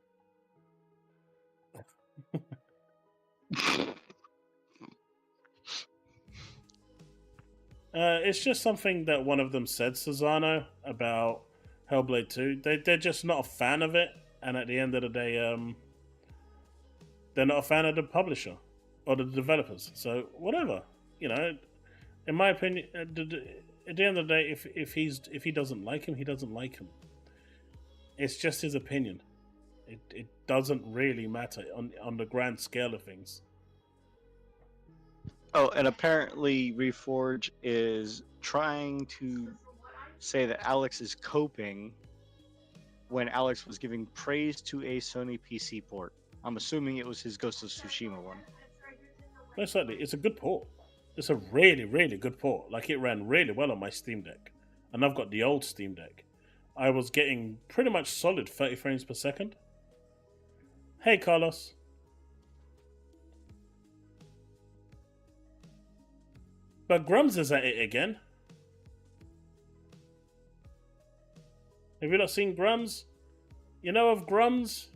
[SPEAKER 1] It's just something that one of them said, Susano, about Hellblade 2. They're just not a fan of it, and at the end of the day, they're not a fan of the publisher or the developers. So whatever, you know. In my opinion, at the end of the day, if he doesn't like him, he doesn't like him. It's just his opinion. It doesn't really matter on the grand scale of things.
[SPEAKER 2] Oh, and apparently Reforge is trying to say that Alex is coping when Alex was giving praise to a Sony PC port. I'm assuming it was his Ghost of Tsushima one.
[SPEAKER 1] Most likely, it's a good port. It's a really, really good port. Like, it ran really well on my Steam Deck. And I've got the old Steam Deck. I was getting pretty much solid 30 frames per second. Hey, Carlos. But Grums is at it again. Have you not seen Grums? You know of Grums?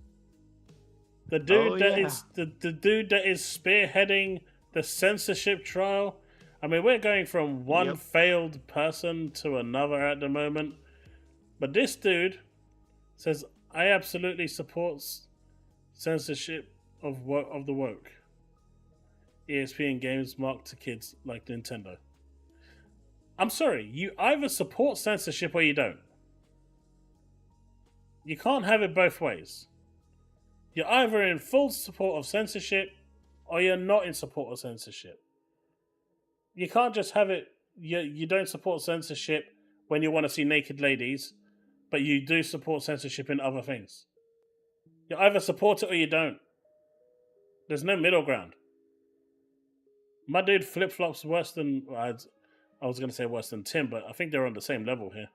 [SPEAKER 1] The dude the dude that is spearheading the censorship trial. I mean, we're going from one failed person to another at the moment. But this dude says, I absolutely support censorship of the woke. ESPN games marked to kids like Nintendo. I'm sorry, you either support censorship or you don't. You can't have it both ways. You're either in full support of censorship or you're not in support of censorship. You can't just have it, you don't support censorship when you want to see naked ladies, but you do support censorship in other things. You either support it or you don't. There's no middle ground. My dude flip-flops worse than... I was going to say worse than Tim, but I think they're on the same level here.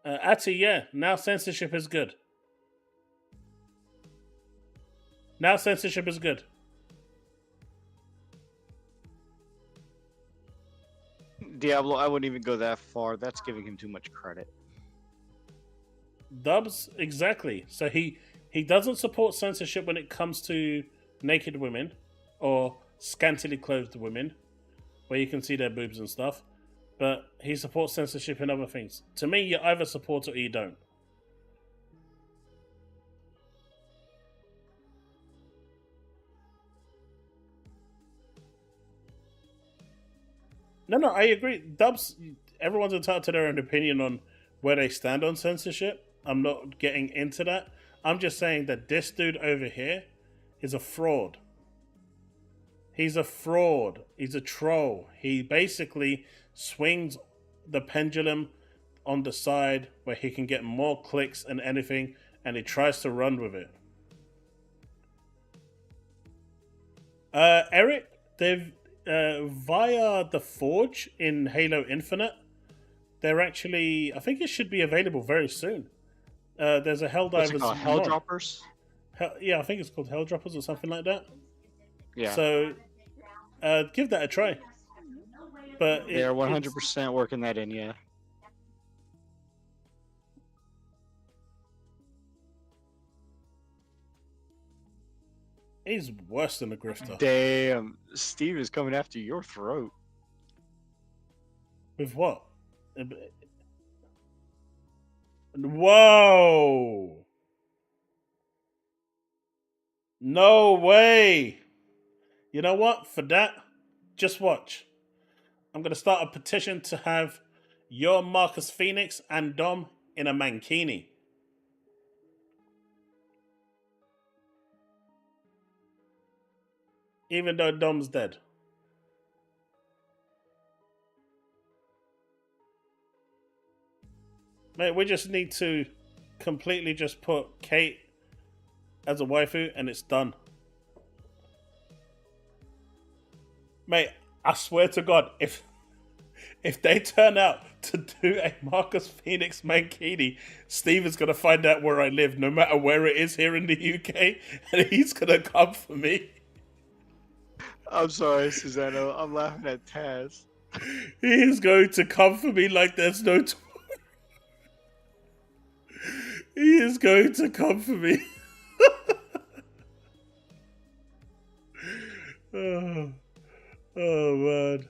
[SPEAKER 1] Ati, yeah, now censorship is good. Now censorship is good.
[SPEAKER 2] Diablo, I wouldn't even go that far. That's giving him too much credit.
[SPEAKER 1] Dubs, exactly. So he doesn't support censorship when it comes to naked women or scantily clothed women, where you can see their boobs and stuff. But he supports censorship in other things. To me, you either support it or you don't. No, I agree. Dubs, everyone's entitled to their own opinion on where they stand on censorship. I'm not getting into that. I'm just saying that this dude over here is a fraud. He's a fraud. He's a troll. He basically swings the pendulum on the side where he can get more clicks and anything, and he tries to run with it. Eric, they've via the Forge in Halo Infinite, they're actually, I think it should be available very soon. There's a
[SPEAKER 2] What's it
[SPEAKER 1] Helldivers
[SPEAKER 2] called?
[SPEAKER 1] mod.
[SPEAKER 2] Helldroppers?
[SPEAKER 1] Yeah, I think it's called Helldroppers or something like that.
[SPEAKER 2] Yeah.
[SPEAKER 1] So give that a try. But
[SPEAKER 2] They're 100% working that in, yeah.
[SPEAKER 1] He's worse than a grifter.
[SPEAKER 2] Damn, Steve is coming after your throat.
[SPEAKER 1] With what? Whoa! No way! You know what? For that, just watch. I'm going to start a petition to have your Marcus Phoenix and Dom in a mankini. Even though Dom's dead. Mate, we just need to completely just put Kate as a waifu and it's done. Mate, I swear to God, if they turn out to do a Marcus Phoenix mankini, Steve is going to find out where I live, no matter where it is here in the UK, and he's going to come for me.
[SPEAKER 2] I'm sorry, Susano. I'm laughing at Taz.
[SPEAKER 1] He is going to come for me like there's no tomorrow. He is going to come for me. Oh man.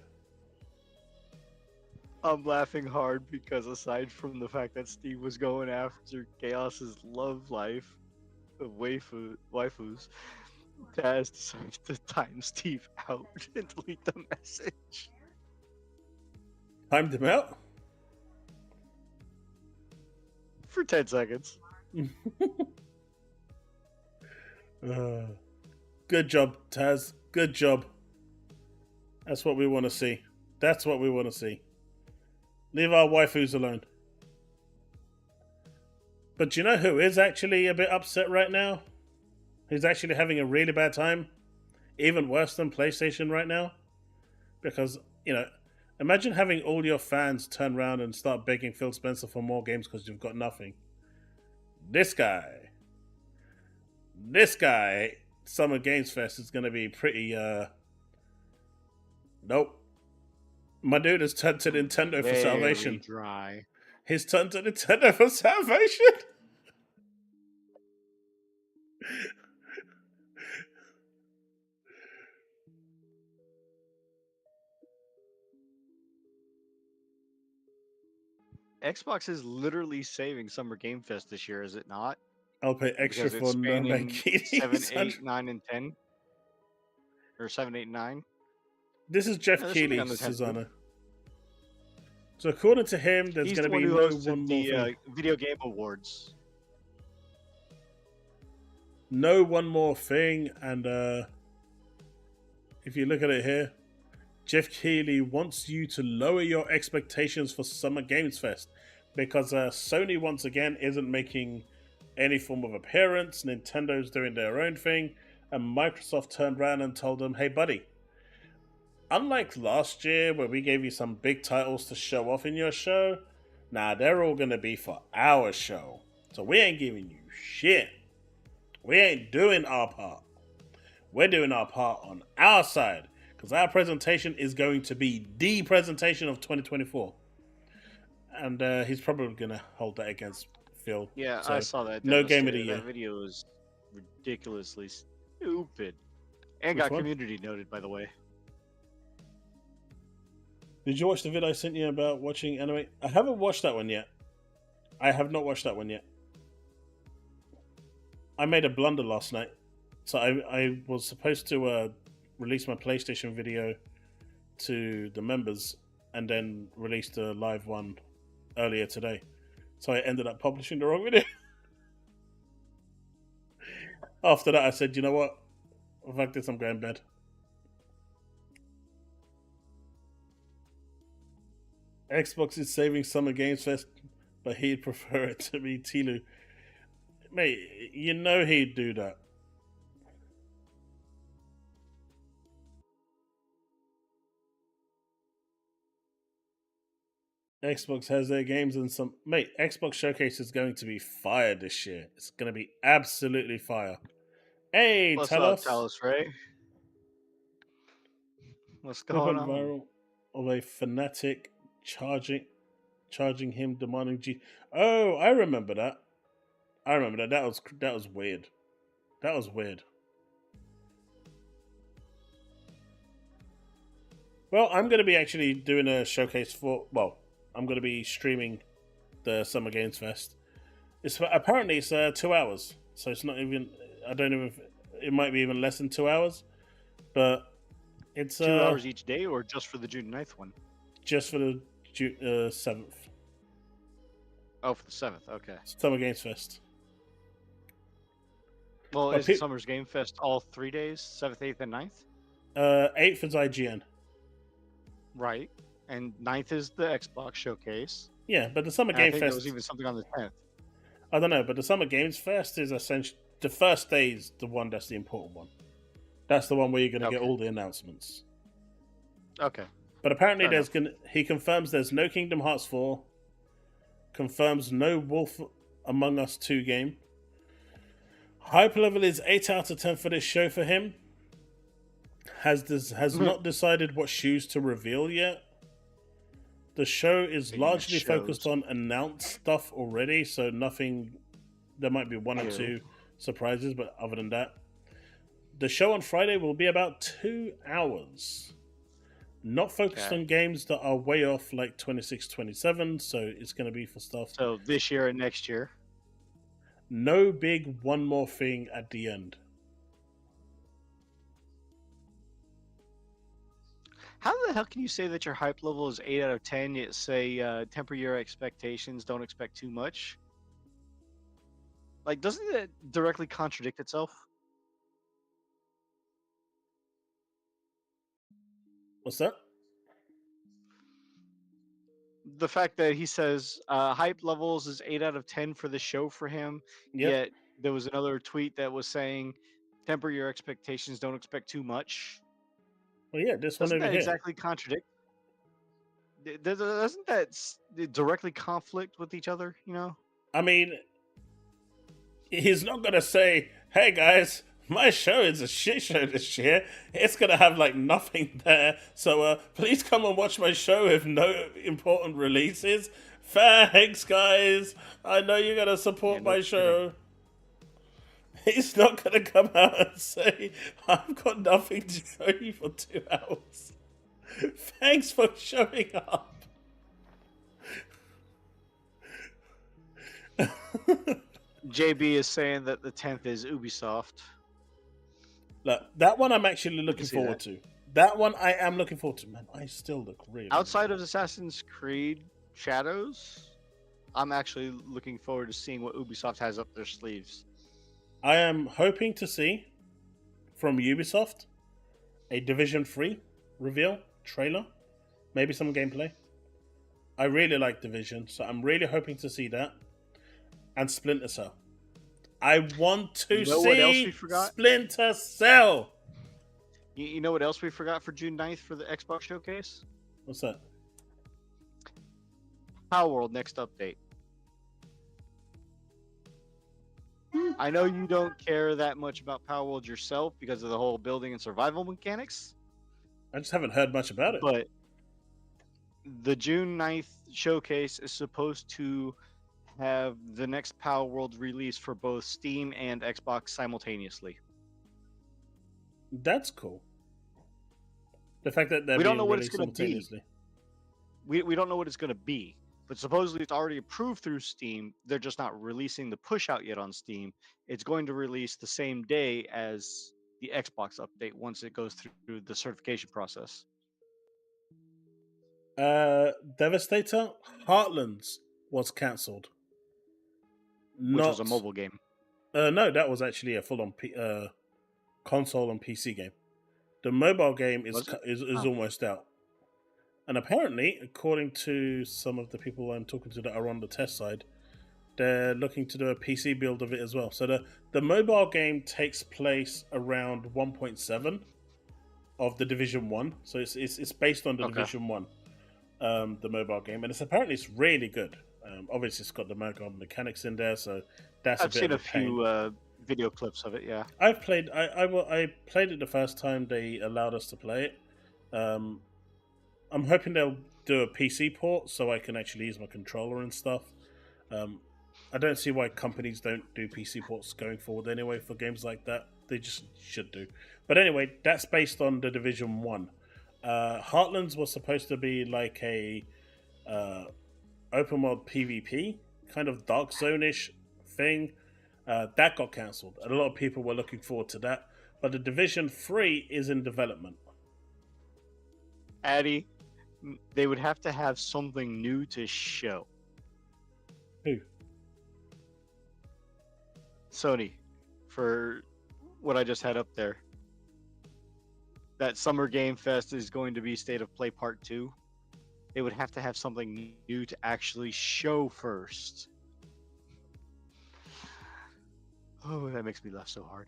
[SPEAKER 2] I'm laughing hard because aside from the fact that Steve was going after Chaos's love life of waifus, Taz decided to time Steve out and delete the message.
[SPEAKER 1] Timed him out?
[SPEAKER 2] For 10 seconds.
[SPEAKER 1] Good job, Taz. Good job. That's what we want to see. That's what we want to see. Leave our waifus alone. But you know who is actually a bit upset right now? Who's actually having a really bad time? Even worse than PlayStation right now? Because, you know, imagine having all your fans turn around and start begging Phil Spencer for more games because you've got nothing. This guy, Summer Games Fest is going to be pretty, nope. My dude has turned to Nintendo for salvation.
[SPEAKER 2] Dry.
[SPEAKER 1] He's turned to Nintendo for salvation.
[SPEAKER 2] Xbox is literally saving Summer Game Fest this year, is it not?
[SPEAKER 1] I'll pay extra
[SPEAKER 2] Because it's
[SPEAKER 1] for
[SPEAKER 2] spanning
[SPEAKER 1] Mankini.
[SPEAKER 2] 7, 8, 9, and 10. Or 7, 8, 9.
[SPEAKER 1] This is Jeff
[SPEAKER 2] Yeah, this will be
[SPEAKER 1] Keighley,
[SPEAKER 2] on the 10th.
[SPEAKER 1] Susanna. So according to him, there's
[SPEAKER 2] He's
[SPEAKER 1] going
[SPEAKER 2] the
[SPEAKER 1] to be
[SPEAKER 2] one who
[SPEAKER 1] no
[SPEAKER 2] hosted
[SPEAKER 1] one more
[SPEAKER 2] the
[SPEAKER 1] thing.
[SPEAKER 2] Video Game Awards.
[SPEAKER 1] No one more thing, and if you look at it here, Jeff Keighley wants you to lower your expectations for Summer Games Fest because Sony once again isn't making any form of appearance. Nintendo's doing their own thing, and Microsoft turned around and told them, "Hey, buddy, unlike last year where we gave you some big titles to show off in your show, nah, they're all gonna be for our show. So we ain't giving you shit. We ain't doing our part. We're doing our part on our side, because our presentation is going to be the presentation of 2024. And he's probably going to hold that against Phil.
[SPEAKER 2] Yeah,
[SPEAKER 1] So,
[SPEAKER 2] I saw that.
[SPEAKER 1] no game of the
[SPEAKER 2] That
[SPEAKER 1] year.
[SPEAKER 2] video was ridiculously stupid. And
[SPEAKER 1] Which
[SPEAKER 2] got
[SPEAKER 1] one?
[SPEAKER 2] community noted, by the way.
[SPEAKER 1] Did you watch the video I sent you about watching anime? I haven't watched that one yet. I have not watched that one yet. I made a blunder last night. So I was supposed to release my PlayStation video to the members and then release the live one earlier today. So I ended up publishing the wrong video. After that, I said, you know what? Fuck this, I'm going to bed. Xbox is saving Summer Games Fest, but he'd prefer it to be Tilu. Mate, you know he'd do that. Xbox has their games and some... Mate, Xbox Showcase is going to be fire this year. It's going to be absolutely fire. Hey,
[SPEAKER 2] What's
[SPEAKER 1] tell
[SPEAKER 2] up,
[SPEAKER 1] us.
[SPEAKER 2] Talos Ray? What's going
[SPEAKER 1] Went
[SPEAKER 2] on?
[SPEAKER 1] viral of a fanatic charging him, demanding G... Oh, I remember that. That was weird. That was weird. Well, I'm going to be actually doing a showcase for... Well, I'm going to be streaming the Summer Games Fest. Apparently it's 2 hours, so it's not even... I don't know if... It might be even less than 2 hours, but it's...
[SPEAKER 2] 2 hours each day, or just for the June 9th one?
[SPEAKER 1] Just for the 7th.
[SPEAKER 2] Oh, for the 7th, okay.
[SPEAKER 1] Summer Games Fest.
[SPEAKER 2] Well, is Summer's Game Fest all 3 days? 7th, 8th, and 9th?
[SPEAKER 1] 8th is IGN.
[SPEAKER 2] Right. And 9th is the Xbox Showcase.
[SPEAKER 1] Yeah, but the Summer
[SPEAKER 2] And
[SPEAKER 1] Game
[SPEAKER 2] I think
[SPEAKER 1] Fest...
[SPEAKER 2] there was even something on the 10th.
[SPEAKER 1] I don't know, but the Summer Games Fest is essentially... The first day is the one that's the important one. That's the one where you're going to get all the announcements.
[SPEAKER 2] Okay.
[SPEAKER 1] But apparently
[SPEAKER 2] Fair
[SPEAKER 1] he confirms there's no Kingdom Hearts 4. Confirms no Wolf Among Us 2 game. Hype level is 8 out of 10 for this show for him. Has not decided what shoes to reveal yet. The show is largely focused on announced stuff already, so nothing... There might be one or two surprises, but other than that... The show on Friday will be about 2 hours. Not focused on games that are way off, like 26, 27, so it's going to be for stuff...
[SPEAKER 2] So this year and next year?
[SPEAKER 1] No big one more thing at the end.
[SPEAKER 2] How the hell can you say that your hype level is 8 out of 10, yet say temper your expectations, don't expect too much? Like, doesn't it directly contradict itself?
[SPEAKER 1] What's that?
[SPEAKER 2] The fact that he says hype levels is 8 out of 10 for the show for him, yet there was another tweet that was saying temper your expectations, don't expect too much.
[SPEAKER 1] Well, yeah, this
[SPEAKER 2] Doesn't
[SPEAKER 1] one over
[SPEAKER 2] that
[SPEAKER 1] here.
[SPEAKER 2] exactly contradict? Doesn't that directly conflict with each other, you know?
[SPEAKER 1] I mean, he's not going to say, hey guys, my show is a shit show this year. It's going to have like nothing there. So please come and watch my show with no important releases. Thanks, guys. I know you're going to support my show. He's not going to come out and say, I've got nothing to show you for 2 hours. Thanks for showing up.
[SPEAKER 2] JB is saying that the 10th is Ubisoft.
[SPEAKER 1] Look, that one I'm actually looking forward to. That one I am looking forward to. Man, I still look really...
[SPEAKER 2] Outside of Assassin's Creed Shadows, I'm actually looking forward to seeing what Ubisoft has up their sleeves.
[SPEAKER 1] I am hoping to see from Ubisoft a Division 3 reveal, trailer, maybe some gameplay. I really like Division, so I'm really hoping to see that. And Splinter Cell. I want to see
[SPEAKER 2] what else we forgot?
[SPEAKER 1] Splinter Cell.
[SPEAKER 2] You know what else we forgot for June 9th for the Xbox Showcase?
[SPEAKER 1] What's that?
[SPEAKER 2] Power World next update. I know you don't care that much about Power World yourself because of the whole building and survival mechanics.
[SPEAKER 1] I just haven't heard much about it.
[SPEAKER 2] But the June 9th showcase is supposed to have the next Power World release for both Steam and Xbox simultaneously.
[SPEAKER 1] That's cool. The fact that they're
[SPEAKER 2] We don't
[SPEAKER 1] being
[SPEAKER 2] know what it's
[SPEAKER 1] released
[SPEAKER 2] going to be.
[SPEAKER 1] simultaneously.
[SPEAKER 2] We don't know what it's going to be, but supposedly it's already approved through Steam. They're just not releasing the push out yet on Steam. It's going to release the same day as the Xbox update once it goes through the certification process.
[SPEAKER 1] Devastator Heartlands was cancelled.
[SPEAKER 2] Which was a mobile game.
[SPEAKER 1] No, that was actually a full-on console and PC game. The mobile game is almost out. And apparently, according to some of the people I'm talking to that are on the test side, they're looking to do a PC build of it as well. So the mobile game takes place around 1.7 of the Division 1. So it's based on the Division 1, the mobile game. And apparently it's really good. Obviously, it's got the mobile mechanics in there, so that's
[SPEAKER 2] I've seen a few video clips of it. Yeah,
[SPEAKER 1] I've played. I played it the first time they allowed us to play it. I'm hoping they'll do a PC port so I can actually use my controller and stuff. I don't see why companies don't do PC ports going forward anyway for games like that. They just should do. But anyway, that's based on the Division 1. Heartlands was supposed to be like a open world PvP, kind of Dark Zone-ish thing. That got cancelled. A lot of people were looking forward to that. But the Division 3 is in development.
[SPEAKER 2] Addy, they would have to have something new to show.
[SPEAKER 1] Who?
[SPEAKER 2] Sony, for what I just had up there. That Summer Game Fest is going to be State of Play Part 2. They would have to have something new to actually show first. Oh, that makes me laugh so hard.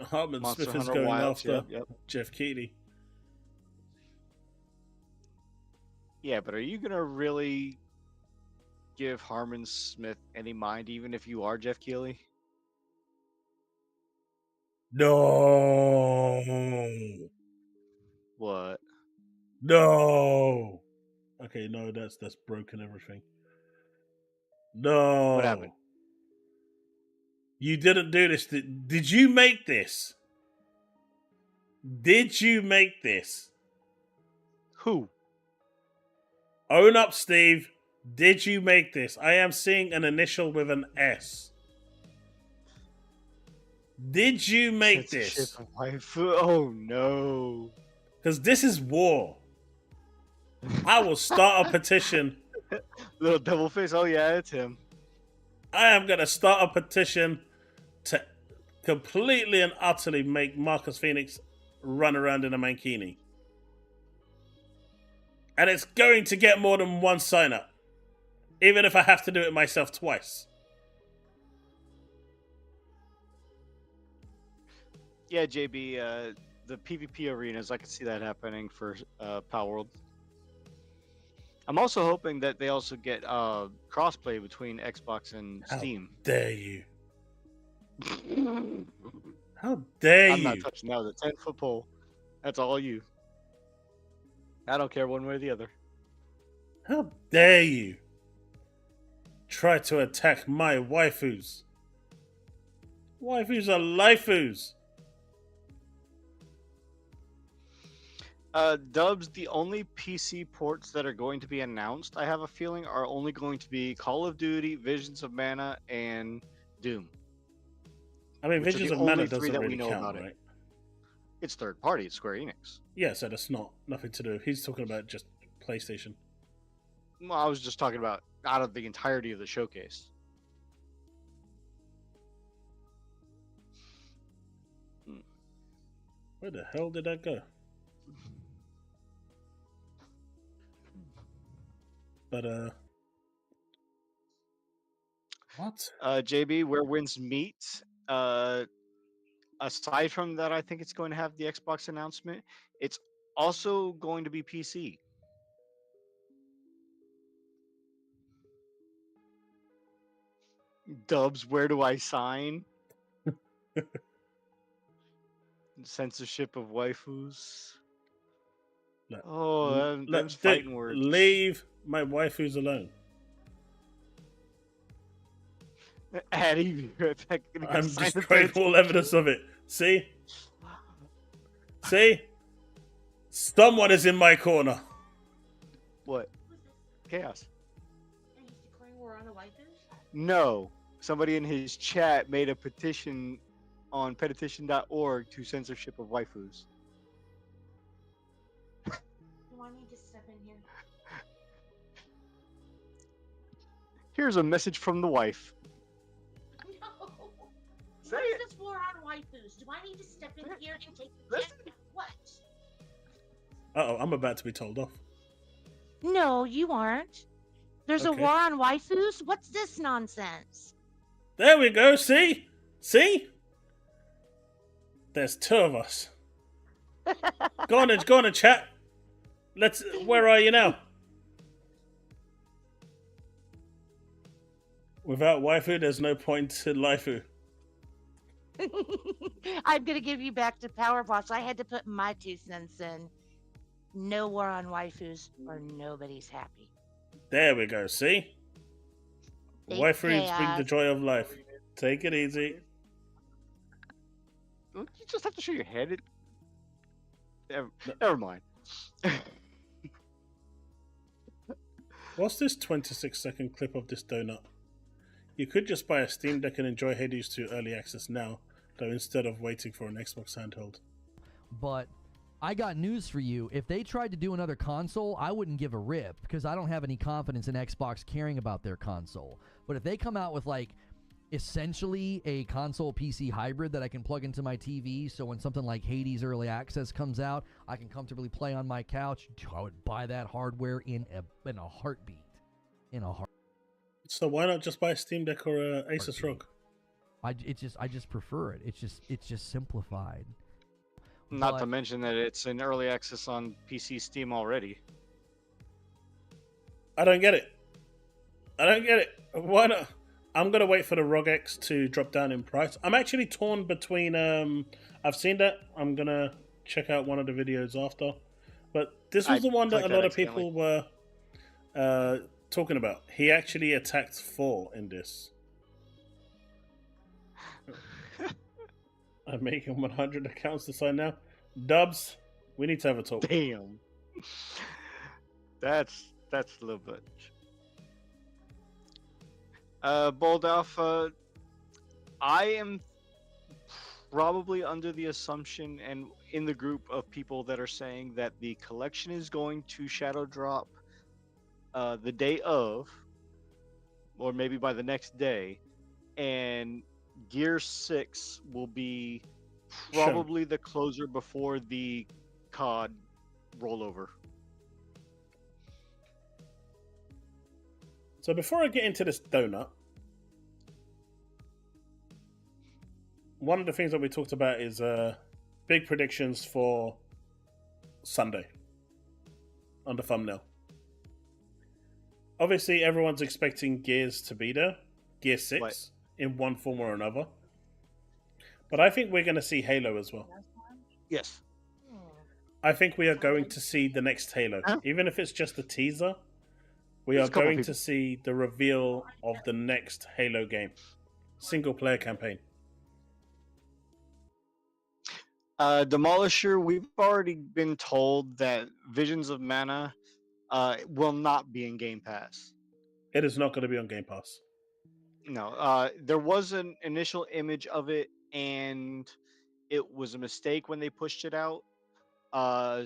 [SPEAKER 1] Hartman
[SPEAKER 2] Monster
[SPEAKER 1] Smith is
[SPEAKER 2] Hunter
[SPEAKER 1] going
[SPEAKER 2] Wilds,
[SPEAKER 1] after
[SPEAKER 2] yep.
[SPEAKER 1] Jeff Keighley.
[SPEAKER 2] Yeah, but are you going to really give Harmon Smith any mind, even if you are Jeff Keighley?
[SPEAKER 1] No.
[SPEAKER 2] What?
[SPEAKER 1] No. Okay, no, that's broken everything. No.
[SPEAKER 2] What happened?
[SPEAKER 1] You didn't do this. Did you make this? Did you make this?
[SPEAKER 2] Who?
[SPEAKER 1] Own up, Steve. Did you make this? I am seeing an initial with an S. Did you make this?
[SPEAKER 2] Oh no.
[SPEAKER 1] Because this is war. I will start a petition.
[SPEAKER 2] Little devil face. Oh yeah, it's him.
[SPEAKER 1] I am going to start a petition to completely and utterly make Marcus Phoenix run around in a mankini. And it's going to get more than one sign up. Even if I have to do it myself twice.
[SPEAKER 2] Yeah, JB, the PvP arenas, I can see that happening for Power World. I'm also hoping that they also get crossplay between Xbox and Steam.
[SPEAKER 1] How dare you? How dare you?
[SPEAKER 2] I'm not touching that with a 10-foot pole. That's all you. I don't care one way or the other.
[SPEAKER 1] How dare you? Try to attack my waifus. Waifus are laifus.
[SPEAKER 2] Dubs, the only PC ports that are going to be announced, I have a feeling, are only going to be Call of Duty, Visions of Mana, and Doom.
[SPEAKER 1] I mean,
[SPEAKER 2] Which are
[SPEAKER 1] Visions
[SPEAKER 2] the
[SPEAKER 1] of Mana
[SPEAKER 2] only
[SPEAKER 1] doesn't
[SPEAKER 2] three that we
[SPEAKER 1] really
[SPEAKER 2] know
[SPEAKER 1] count,
[SPEAKER 2] about
[SPEAKER 1] right?
[SPEAKER 2] it. It's third party, it's Square Enix.
[SPEAKER 1] Yeah, so that's nothing to do. He's talking about just PlayStation.
[SPEAKER 2] Well, I was just talking about out of the entirety of the showcase.
[SPEAKER 1] Where the hell did that go? But What?
[SPEAKER 2] JB, where winds meet. Aside from that, I think it's going to have the Xbox announcement. It's also going to be PC. Dubs, where do I sign? Censorship of waifus.
[SPEAKER 1] Look,
[SPEAKER 2] Them's fighting words.
[SPEAKER 1] Leave my waifus alone.
[SPEAKER 2] Addy,
[SPEAKER 1] I'm destroying all evidence of it. See? See? Someone is in my corner.
[SPEAKER 2] What? Chaos.
[SPEAKER 5] And he's declaring war on the waifus?
[SPEAKER 2] No. Somebody in his chat made a petition on petition.org to censorship of waifus.
[SPEAKER 5] Do I need to step in here?
[SPEAKER 2] Here's a message from the wife.
[SPEAKER 5] No.
[SPEAKER 2] Say
[SPEAKER 5] What
[SPEAKER 2] it.
[SPEAKER 5] is this war on waifus? Do I need to step in here and take the
[SPEAKER 2] Listen.
[SPEAKER 5] check? What?
[SPEAKER 1] Uh-oh, I'm about to be told off.
[SPEAKER 5] No, you aren't. There's a
[SPEAKER 1] Okay.
[SPEAKER 5] war on waifus? What's this nonsense?
[SPEAKER 1] There we go, see? See? There's two of us. Go on and chat. Where are you now? Without waifu, there's no point to laifu.
[SPEAKER 5] I'm gonna give you back to Powerboss. I had to put my 2 cents in. No war on waifus, or nobody's happy.
[SPEAKER 1] There we go, see?
[SPEAKER 5] Big
[SPEAKER 1] Waifus bring
[SPEAKER 5] chaos.
[SPEAKER 1] the joy of life. Take it easy.
[SPEAKER 2] You just have to show your head. Never mind.
[SPEAKER 1] What's this 26-second clip of this donut? You could just buy a Steam Deck and enjoy Hades 2 early access now, though instead of waiting for an Xbox handheld.
[SPEAKER 4] But I got news for you. If they tried to do another console, I wouldn't give a rip because I don't have any confidence in Xbox caring about their console. But if they come out with like essentially a console PC hybrid that I can plug into my TV, so when something like Hades Early Access comes out, I can comfortably play on my couch, I would buy that hardware in a heartbeat.
[SPEAKER 1] So why not just buy a Steam Deck or a Asus ROG?
[SPEAKER 4] I just prefer it. It's just simplified.
[SPEAKER 2] Not
[SPEAKER 4] But-
[SPEAKER 2] to mention that it's in early access on PC Steam already.
[SPEAKER 1] I don't get it. Why not? I'm going to wait for the ROG X to drop down in price. I'm actually torn between... I've seen that. I'm going to check out one of the videos after. But this was the one that a lot of people were talking about. He actually attacked 4 in this. I'm making 100 accounts to sign now. Dubs, we need to have a talk.
[SPEAKER 2] Damn. That's a little bit. Bold Alpha, I am probably under the assumption and in the group of people that are saying that the collection is going to shadow drop the day of, or maybe by the next day, and Gear 6 will be probably the closer before the COD rollover.
[SPEAKER 1] So before I get into this donut, one of the things that we talked about is big predictions for Sunday on the thumbnail. Obviously, everyone's expecting Gears to be there, Gear 6,
[SPEAKER 2] Right.
[SPEAKER 1] in one form or another. But I think we're going to see Halo as well.
[SPEAKER 2] Yes.
[SPEAKER 1] I think we are going to see the next Halo.
[SPEAKER 2] Huh?
[SPEAKER 1] Even if it's just a teaser, we
[SPEAKER 2] There's
[SPEAKER 1] are
[SPEAKER 2] a couple
[SPEAKER 1] going
[SPEAKER 2] people.
[SPEAKER 1] to see the reveal of the next Halo game. Single player campaign.
[SPEAKER 2] Demolisher, we've already been told that Visions of Mana will not be in Game Pass.
[SPEAKER 1] It is not going to be on Game Pass.
[SPEAKER 2] No, there was an initial image of it, and it was a mistake when they pushed it out.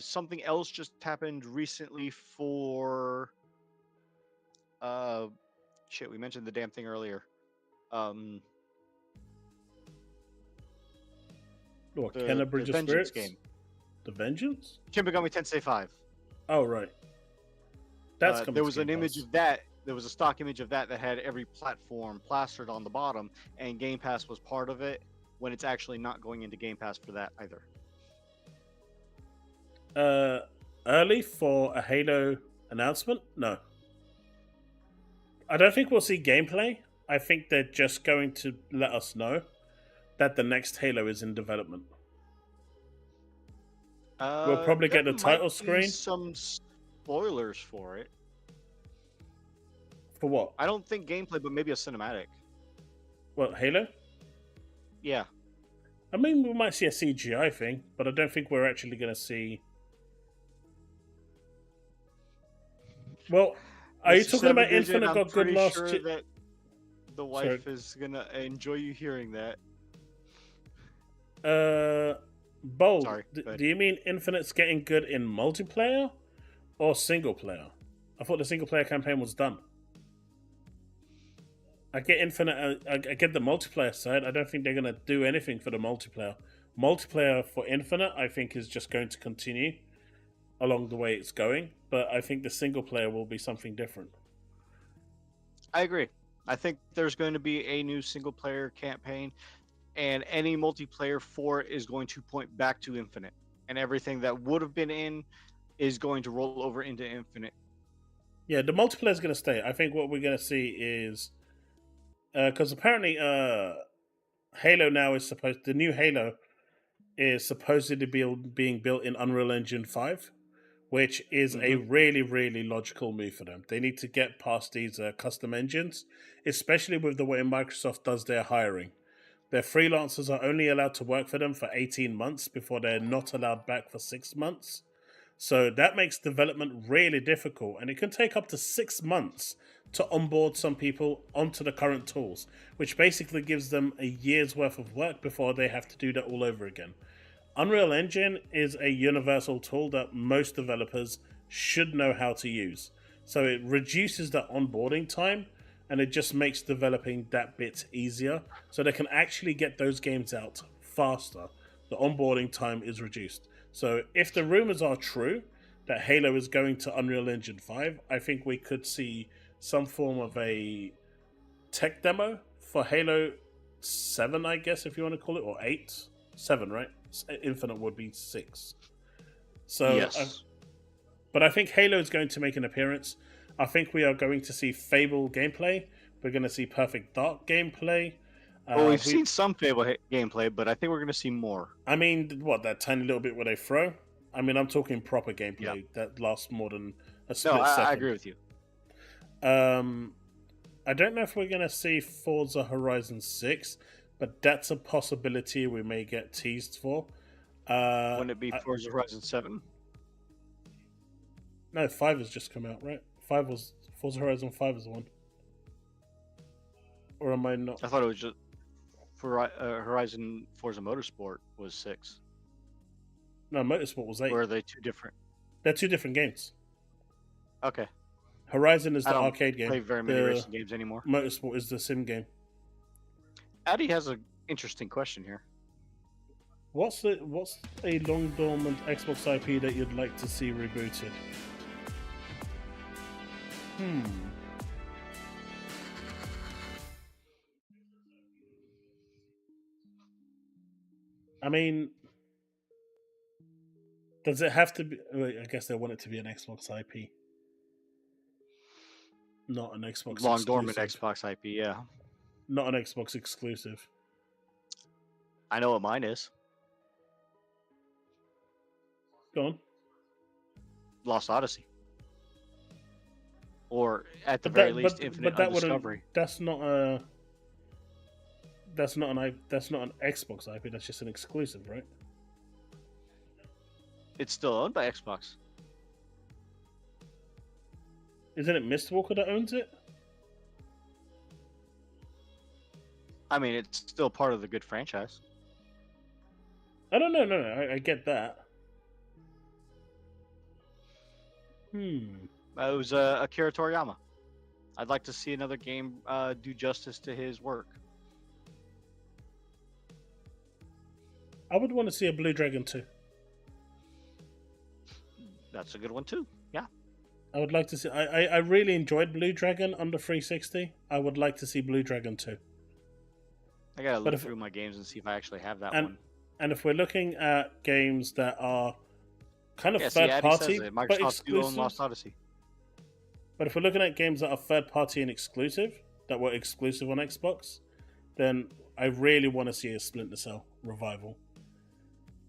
[SPEAKER 2] Something else just happened recently for... shit, we mentioned the damn thing earlier.
[SPEAKER 1] What,
[SPEAKER 2] The
[SPEAKER 1] Kenna Bridge of
[SPEAKER 2] Vengeance
[SPEAKER 1] Spirits?
[SPEAKER 2] game.
[SPEAKER 1] The Vengeance?
[SPEAKER 2] Shin Megami Tensei 5.
[SPEAKER 1] Oh, right. That's coming
[SPEAKER 2] there
[SPEAKER 1] to
[SPEAKER 2] was an
[SPEAKER 1] Game
[SPEAKER 2] image
[SPEAKER 1] Pass.
[SPEAKER 2] of that, there was a stock image of that had every platform plastered on the bottom, and Game Pass was part of it. When it's actually not going into Game Pass for that either.
[SPEAKER 1] Early for a Halo announcement? No. I don't think we'll see gameplay. I think they're just going to let us know that the next Halo is in development. We'll probably get the title screen.
[SPEAKER 2] Some spoilers for it.
[SPEAKER 1] For what?
[SPEAKER 2] I don't think gameplay, but maybe a cinematic.
[SPEAKER 1] What, Halo?
[SPEAKER 2] Yeah.
[SPEAKER 1] I mean, we might see a CGI thing, but I don't think we're actually going to see... Well, are you talking about Infinite got good last...
[SPEAKER 2] Sure that the wife is going to enjoy you hearing that.
[SPEAKER 1] Bold,
[SPEAKER 2] Sorry,
[SPEAKER 1] do you mean Infinite's getting good in multiplayer or single player? I thought the single player campaign was done. I get Infinite, I get the multiplayer side. I don't think they're going to do anything for the multiplayer. Multiplayer for Infinite, I think, is just going to continue along the way it's going. But I think the single player will be something different.
[SPEAKER 2] I agree. I think there's going to be a new single player campaign, and any multiplayer for it is going to point back to Infinite. And everything that would have been in is going to roll over into Infinite.
[SPEAKER 1] Yeah, the multiplayer is going to stay. I think what we're going to see is... Because apparently Halo now is supposed... The new Halo is supposedly being built in Unreal Engine 5, which is a really, really logical move for them. They need to get past these custom engines, especially with the way Microsoft does their hiring. Their freelancers are only allowed to work for them for 18 months before they're not allowed back for 6 months. So that makes development really difficult, and it can take up to 6 months to onboard some people onto the current tools, which basically gives them a year's worth of work before they have to do that all over again. Unreal Engine is a universal tool that most developers should know how to use. So it reduces that onboarding time, and it just makes developing that bit easier, so they can actually get those games out faster. The onboarding time is reduced. So if the rumors are true that Halo is going to Unreal Engine 5, I think we could see some form of a tech demo for Halo 7, I guess, if you want to call it, or 8. 7, right? Infinite would be 6. So,
[SPEAKER 2] yes.
[SPEAKER 1] But I think Halo is going to make an appearance. I think we are going to see Fable gameplay. We're going to see Perfect Dark gameplay.
[SPEAKER 2] Well, we've seen some Fable gameplay, but I think we're going to see more. I
[SPEAKER 1] mean, what, that tiny little bit where they throw? I mean, I'm talking proper gameplay that lasts more than a split second.
[SPEAKER 2] I agree with you.
[SPEAKER 1] I don't know if we're going to see Forza Horizon 6, but that's a possibility we may get teased for.
[SPEAKER 2] Wouldn't it be Forza Horizon 7?
[SPEAKER 1] No, 5 has just come out, right? 5 was... Forza Horizon 5 is the one. Or am I not?
[SPEAKER 2] I thought it was just... Horizon Forza Motorsport was 6.
[SPEAKER 1] No, Motorsport was 8.
[SPEAKER 2] Or are they two different?
[SPEAKER 1] They're two different games.
[SPEAKER 2] Okay.
[SPEAKER 1] Horizon is the arcade game.
[SPEAKER 2] I don't play very many racing games anymore.
[SPEAKER 1] Motorsport is the sim game.
[SPEAKER 2] Addy has an interesting question here.
[SPEAKER 1] What's a long dormant Xbox IP that you'd like to see rebooted? I mean, does it have to be... I guess they want it to be an Xbox IP. Not an Xbox
[SPEAKER 2] Long
[SPEAKER 1] exclusive.
[SPEAKER 2] dormant Xbox IP, yeah.
[SPEAKER 1] Not an Xbox exclusive.
[SPEAKER 2] I know what mine is.
[SPEAKER 1] Go on.
[SPEAKER 2] Lost Odyssey. Or at the very least, Infinite Discovery.
[SPEAKER 1] That's not an Xbox IP. That's just an exclusive, right?
[SPEAKER 2] It's still owned by Xbox.
[SPEAKER 1] Isn't it Mistwalker that owns it?
[SPEAKER 2] I mean, it's still part of the good franchise.
[SPEAKER 1] I don't know. No, I get that.
[SPEAKER 2] It was Akira Toriyama. I'd like to see another game do justice to his work.
[SPEAKER 1] I would want to see a Blue Dragon 2.
[SPEAKER 2] That's a good one too. Yeah.
[SPEAKER 1] I would like to see. I really enjoyed Blue Dragon on the 360. I would like to see Blue Dragon 2.
[SPEAKER 2] I gotta look through my games and see if I actually have that one.
[SPEAKER 1] And if we're looking at games that are kind of
[SPEAKER 2] Yeah,
[SPEAKER 1] third
[SPEAKER 2] see,
[SPEAKER 1] party,
[SPEAKER 2] says it.
[SPEAKER 1] but
[SPEAKER 2] Microsoft Duo and
[SPEAKER 1] exclusive.
[SPEAKER 2] Lost Odyssey.
[SPEAKER 1] But if we're looking at games that are third party and exclusive, that were exclusive on Xbox, then I really want to see a Splinter Cell revival.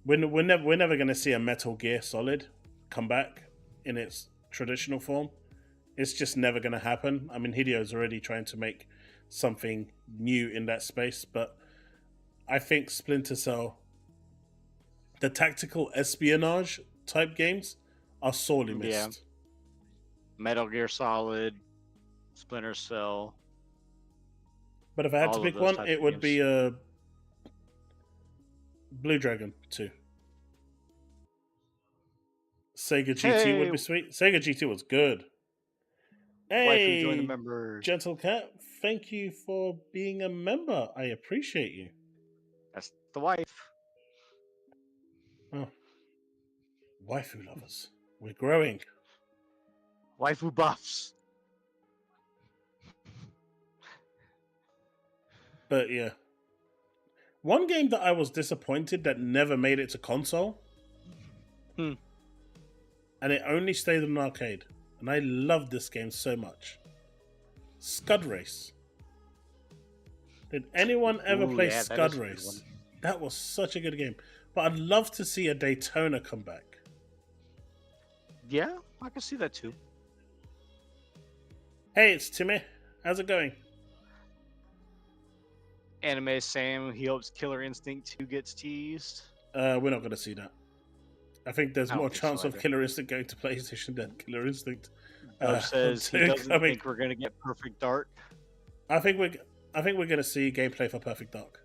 [SPEAKER 1] We're never going to see a Metal Gear Solid come back in its traditional form. It's just never going to happen. I mean, Hideo's already trying to make something new in that space, but I think Splinter Cell, the tactical espionage type games, are sorely missed.
[SPEAKER 2] Yeah. Metal Gear Solid, Splinter Cell.
[SPEAKER 1] But if I had to pick one, it would be Blue Dragon 2. Sega GT would be sweet. Sega GT was good. Hey,
[SPEAKER 2] join the members.
[SPEAKER 1] Gentle Cat, thank you for being a member. I appreciate you.
[SPEAKER 2] That's the wife.
[SPEAKER 1] Oh. Waifu lovers. We're growing.
[SPEAKER 2] Waifu buffs.
[SPEAKER 1] But yeah. One game that I was disappointed that never made it to console. And it only stayed in an arcade. And I loved this game so much. Scud Race. Did anyone ever play Scud Race? That was such a good game. But I'd love to see a Daytona come back.
[SPEAKER 2] Yeah, I can see that too.
[SPEAKER 1] Hey, it's Timmy. How's it going?
[SPEAKER 2] Anime Sam, he hopes Killer Instinct 2 gets teased.
[SPEAKER 1] We're not going to see that. I think there's more chance of Killer Instinct going to PlayStation than Killer Instinct.
[SPEAKER 2] Says he doesn't think we're going to get Perfect Dark.
[SPEAKER 1] I think we're going to see gameplay for Perfect Dark.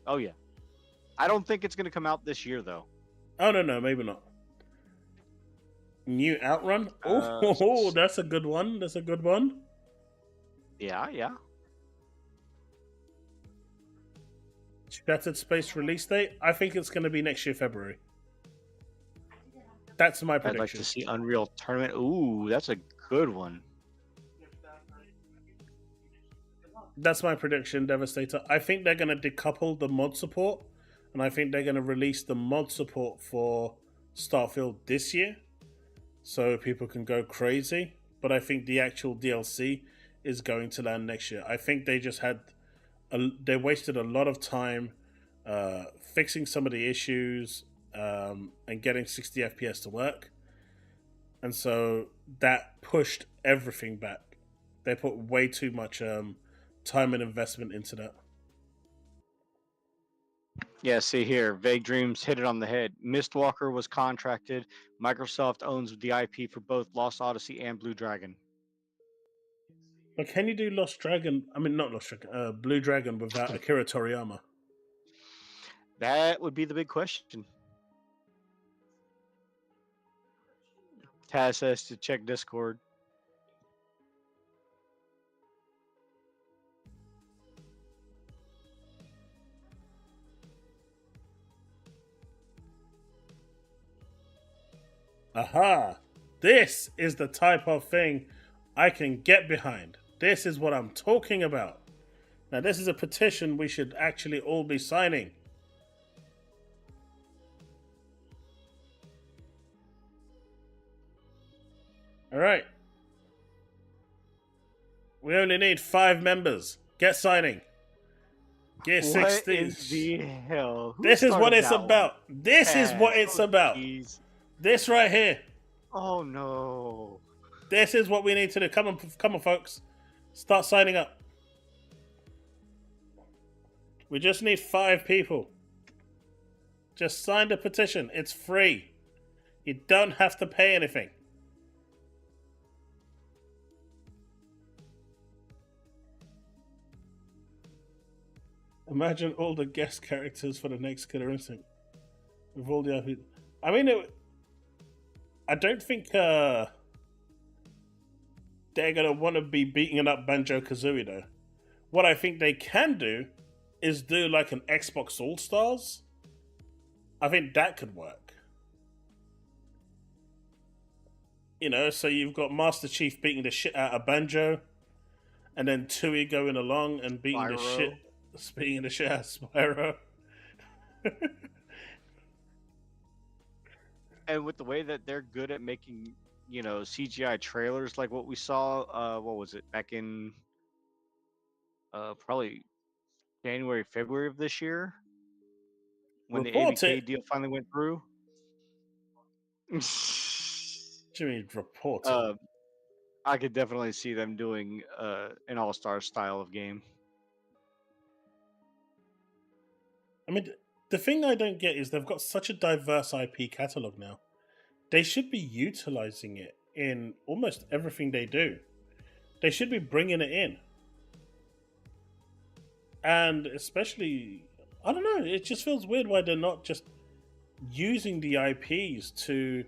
[SPEAKER 2] Oh yeah, I don't think it's going to come out this year though.
[SPEAKER 1] Oh no, maybe not. New Outrun. Oh, that's a good one. That's a good one.
[SPEAKER 2] Yeah.
[SPEAKER 1] Shattered Space release date. I think it's going to be next year, February. That's my prediction.
[SPEAKER 2] I'd like to see Unreal Tournament. Ooh, that's a good one.
[SPEAKER 1] That's my prediction, Devastator. I think they're going to decouple the mod support, and I think they're going to release the mod support for Starfield this year, so people can go crazy. But I think the actual DLC is going to land next year. I think they just they wasted a lot of time fixing some of the issues and getting 60 FPS to work. And so that pushed everything back. They put way too much time and investment into that.
[SPEAKER 2] Yeah, see here, Vague Dreams hit it on the head. Mistwalker was contracted. Microsoft owns the IP for both Lost Odyssey and Blue Dragon.
[SPEAKER 1] But can you do Lost Dragon? I mean, not Lost Dragon. Blue Dragon without Akira Toriyama?
[SPEAKER 2] That would be the big question. Taz says to check Discord.
[SPEAKER 1] Aha! This is the type of thing I can get behind. This is what I'm talking about. Now, this is a petition we should actually all be signing. Alright. We only need 5 members. Get signing. Get 16.
[SPEAKER 2] What is the hell?
[SPEAKER 1] This is what it's about. This is what it's about.
[SPEAKER 2] Geez.
[SPEAKER 1] This right here.
[SPEAKER 2] Oh no.
[SPEAKER 1] This is what we need to do. Come on, folks. Start signing up. We just need 5 people. Just sign the petition. It's free. You don't have to pay anything. Imagine all the guest characters for the next Killer Instinct. With all the IP. I mean, I don't think they're going to want to be beating up Banjo-Kazooie, though. What I think they can do is do like an Xbox All-Stars. I think that could work. So you've got Master Chief beating the shit out of Banjo, and then Tui going along and beating the shit out of Spyro.
[SPEAKER 2] And with the way that they're good at making, CGI trailers like what we saw, what was it, back in probably January, February of this year, when the
[SPEAKER 1] Report
[SPEAKER 2] ABK
[SPEAKER 1] it.
[SPEAKER 2] deal finally went through.
[SPEAKER 1] What do you mean, report it?
[SPEAKER 2] I could definitely see them doing an all-star style of game.
[SPEAKER 1] I mean, the thing I don't get is they've got such a diverse IP catalog now. They should be utilizing it in almost everything they do. They should be bringing it in. And especially, I don't know, it just feels weird why they're not just using the IPs to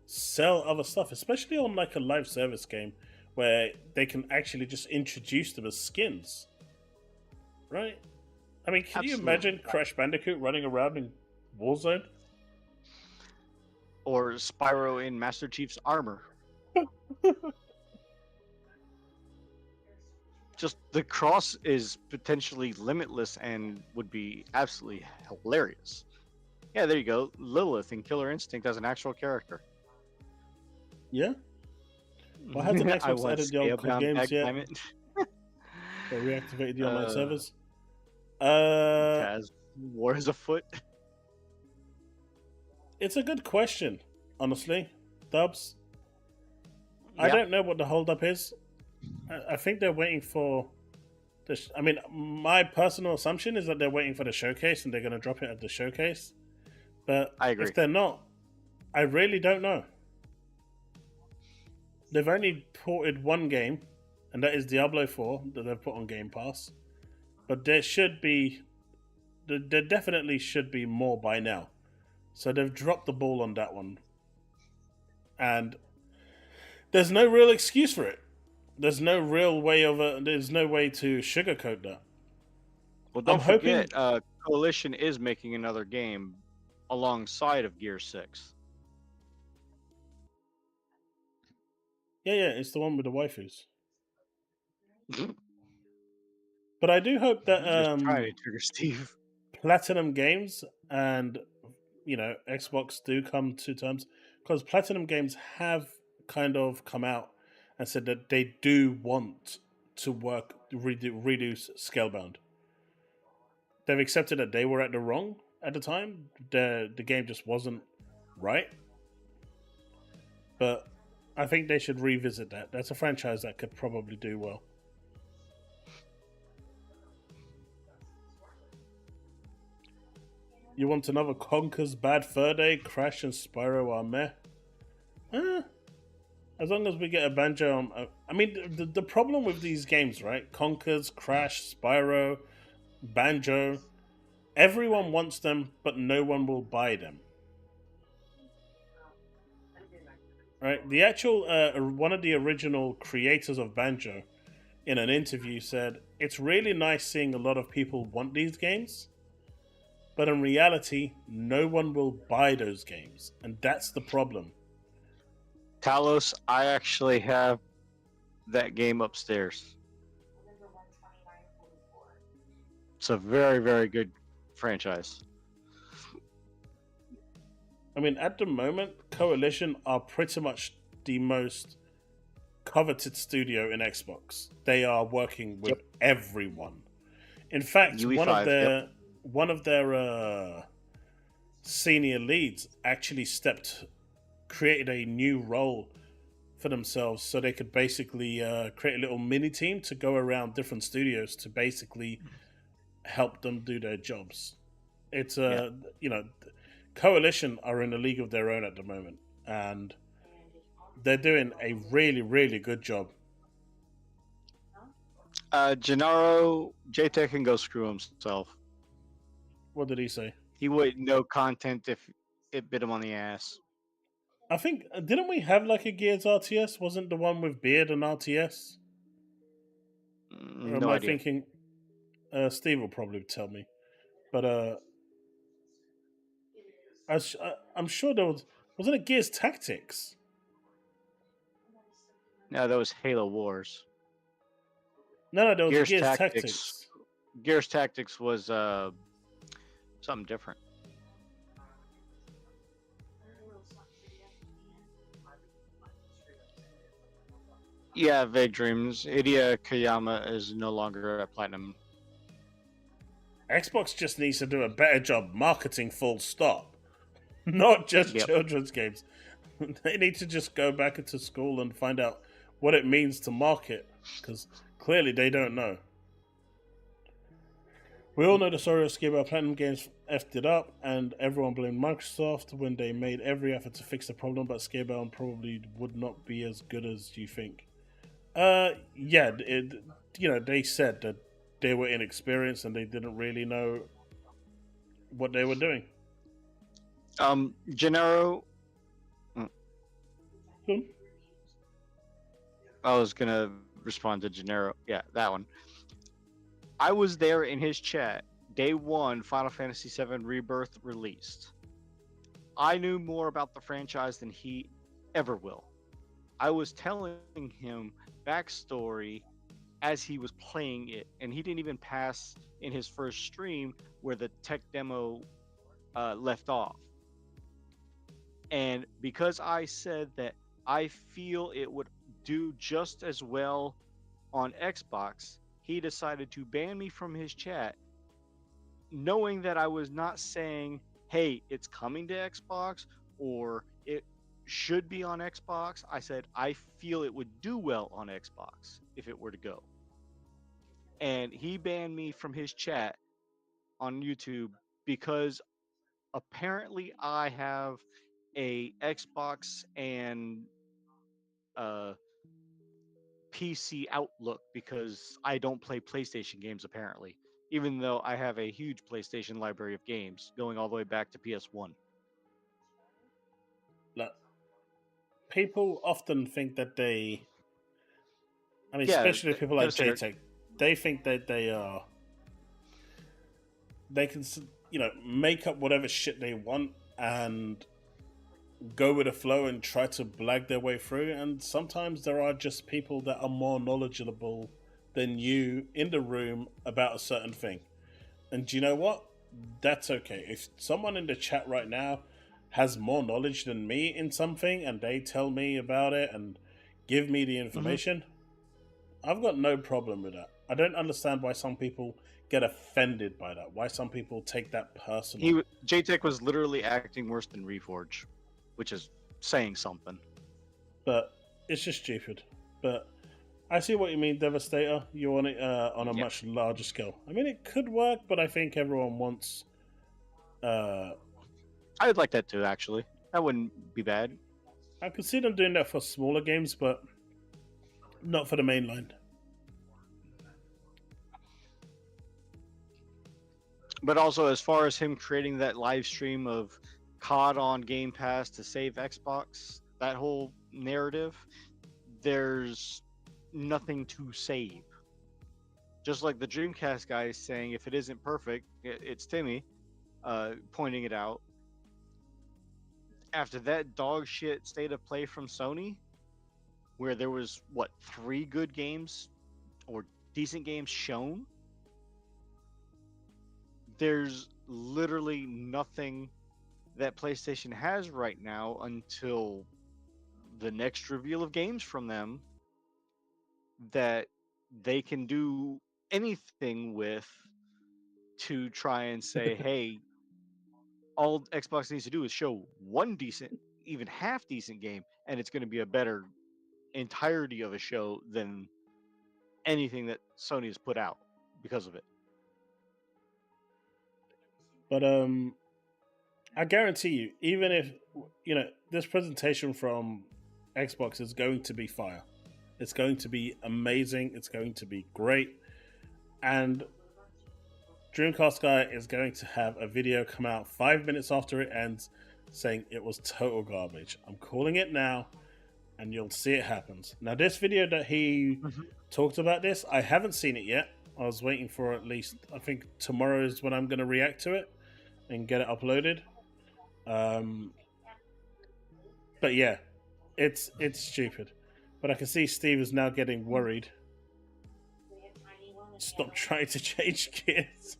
[SPEAKER 1] sell other stuff, especially on like a live service game where they can actually just introduce them as skins. Right? I mean, can you imagine Crash Bandicoot running around in Warzone?
[SPEAKER 2] Or Spyro in Master Chief's armor. Just the cross is potentially limitless and would be absolutely hilarious. Yeah, there you go. Lilith in Killer Instinct as an actual character.
[SPEAKER 1] Yeah. Well, hasn't Xbox added the old COD games yet? They reactivated the online servers.
[SPEAKER 2] Taz, war is afoot.
[SPEAKER 1] It's a good question, honestly, Dubs.
[SPEAKER 2] Yeah.
[SPEAKER 1] I don't know what the holdup is. I think they're waiting for this. I mean, my personal assumption is that they're waiting for the showcase and they're going to drop it at the showcase. But
[SPEAKER 2] I agree.
[SPEAKER 1] If they're not, I really don't know. They've only ported one game, and that is Diablo 4 that they've put on Game Pass. But there definitely should be more by now. So they've dropped the ball on that one. And there's no real excuse for it. There's no real way there's no way to sugarcoat that.
[SPEAKER 2] Well, don't forget, Coalition is making another game alongside of Gear 6.
[SPEAKER 1] Yeah, it's the one with the waifus. But I do hope that
[SPEAKER 2] Try it, Trigger Steve.
[SPEAKER 1] Platinum Games and Xbox do come to terms, because Platinum Games have kind of come out and said that they do want to reduce Scalebound. They've accepted that they were at the wrong at the time. The game just wasn't right. But I think they should revisit that. That's a franchise that could probably do well. You want another Conker's Bad Fur Day? Crash and Spyro are meh. As long as we get a Banjo... I mean, the problem with these games, right? Conker's, Crash, Spyro, Banjo... Everyone wants them, but no one will buy them. Right? The actual... one of the original creators of Banjo, in an interview, said, "It's really nice seeing a lot of people want these games, but in reality, no one will buy those games. And that's the problem."
[SPEAKER 2] Talos, I actually have that game upstairs. It's a very, very good franchise.
[SPEAKER 1] I mean, at the moment, Coalition are pretty much the most coveted studio in Xbox. They are working with everyone. In fact,
[SPEAKER 2] UE5,
[SPEAKER 1] one of their senior leads actually created a new role for themselves, so they could basically create a little mini team to go around different studios to basically help them do their jobs. It's Coalition are in a league of their own at the moment, and they're doing a really, really good job.
[SPEAKER 2] Gennaro, JTech can go screw himself.
[SPEAKER 1] What did he say?
[SPEAKER 2] He wouldn't know content if it bit him on the ass.
[SPEAKER 1] I think, didn't we have like a Gears RTS? Wasn't the one with Beard and RTS? Or am I thinking? Steve will probably tell me, but I'm sure there wasn't it Gears Tactics?
[SPEAKER 2] No, that was Halo Wars.
[SPEAKER 1] No, there was
[SPEAKER 2] Gears
[SPEAKER 1] Gears
[SPEAKER 2] Tactics.
[SPEAKER 1] Tactics.
[SPEAKER 2] Gears Tactics was something different. Yeah, Vague Dreams. Hideo Kayama is no longer at Platinum.
[SPEAKER 1] Xbox just needs to do a better job marketing, full stop. Not just
[SPEAKER 2] Yep.
[SPEAKER 1] children's games. They need to just go back into school and find out what it means to market, because clearly they don't know. We all know the story of Skibber. Platinum Games effed it up, and everyone blamed Microsoft when they made every effort to fix the problem, but Skibber probably would not be as good as you think. They said that they were inexperienced and they didn't really know what they were doing.
[SPEAKER 2] Gennaro.
[SPEAKER 1] Hmm?
[SPEAKER 2] I was gonna respond to Gennaro. Yeah, that one. I was there in his chat day one. Final Fantasy VII Rebirth released. I knew more about the franchise than he ever will. I was telling him backstory as he was playing it, and he didn't even pass in his first stream where the tech demo left off. And because I said that I feel it would do just as well on Xbox, he decided to ban me from his chat, knowing that I was not saying, hey, it's coming to Xbox or it should be on Xbox. I said, I feel it would do well on Xbox if it were to go. And he banned me from his chat on YouTube because apparently I have a Xbox and PC outlook because I don't play PlayStation games apparently, even though I have a huge PlayStation library of games going all the way back to PS1.
[SPEAKER 1] Look, people often think that especially people like JTech, they think that they can, make up whatever shit they want and go with the flow and try to blag their way through. And sometimes there are just people that are more knowledgeable than you in the room about a certain thing. And do you know what? That's okay. If someone in the chat right now has more knowledge than me in something and they tell me about it and give me the information, I've got no problem with that. I don't understand why some people get offended by that. Why some people take that personal.
[SPEAKER 2] JTech was literally acting worse than Reforge, which is saying something.
[SPEAKER 1] But it's just stupid. But I see what you mean, Devastator. You want it on a much larger scale. I mean, it could work, but I think everyone wants...
[SPEAKER 2] I would like that too, actually. That wouldn't be bad.
[SPEAKER 1] I could see them doing that for smaller games, but not for the mainline.
[SPEAKER 2] But also, as far as him creating that live stream of COD on Game Pass to save Xbox, that whole narrative, there's nothing to save. Just like the Dreamcast guy is saying, if it isn't perfect, it's Timmy pointing it out. After that dog shit state of play from Sony, where there was, 3 good games or decent games shown, there's literally nothing that PlayStation has right now until the next reveal of games from them that they can do anything with to try and say, hey, all Xbox needs to do is show one decent, even half decent game, and it's going to be a better entirety of a show than anything that Sony has put out because of it.
[SPEAKER 1] But I guarantee you, even if this presentation from Xbox is going to be fire, it's going to be amazing, it's going to be great, and Dreamcast guy is going to have a video come out 5 minutes after it ends saying it was total garbage. I'm calling it now, and you'll see it happens. Now, this video that he talked about this, I haven't seen it yet. I was waiting for at least, I think tomorrow is when I'm going to react to it and get it uploaded. But yeah, it's stupid. But I can see Steve is now getting worried. Stop trying to change gears.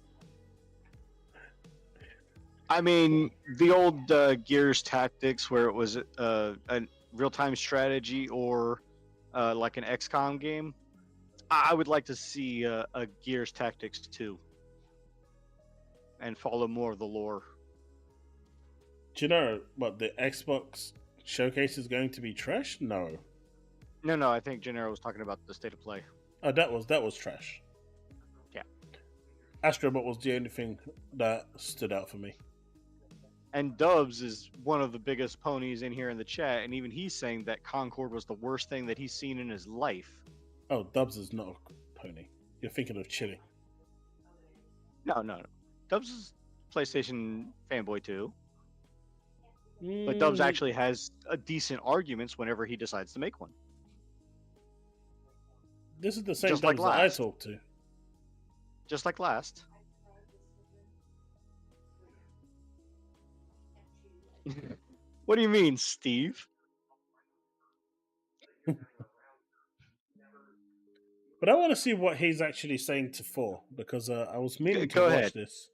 [SPEAKER 2] I mean, the old Gears tactics where it was a real-time strategy or like an XCOM game. I would like to see a Gears tactics too, and follow more of the lore.
[SPEAKER 1] Do you know what the Xbox showcase is going to be? Trash? No.
[SPEAKER 2] No. I think Gennaro was talking about the state of play.
[SPEAKER 1] Oh, that was trash.
[SPEAKER 2] Yeah.
[SPEAKER 1] Astrobot was the only thing that stood out for me.
[SPEAKER 2] And Dubs is one of the biggest ponies in here in the chat, and even he's saying that Concord was the worst thing that he's seen in his life.
[SPEAKER 1] Oh, Dubs is not a pony. You're thinking of Chille.
[SPEAKER 2] No. Dubs is PlayStation fanboy too. But Dubs actually has a decent arguments whenever he decides to make one.
[SPEAKER 1] This is the same
[SPEAKER 2] Just
[SPEAKER 1] Dubs
[SPEAKER 2] like
[SPEAKER 1] that I
[SPEAKER 2] last.
[SPEAKER 1] talk to.
[SPEAKER 2] Just like last. What do you mean, Steve?
[SPEAKER 1] But I want to see what he's actually saying to 4, because I was meaning to
[SPEAKER 2] Go
[SPEAKER 1] watch
[SPEAKER 2] ahead.
[SPEAKER 1] this.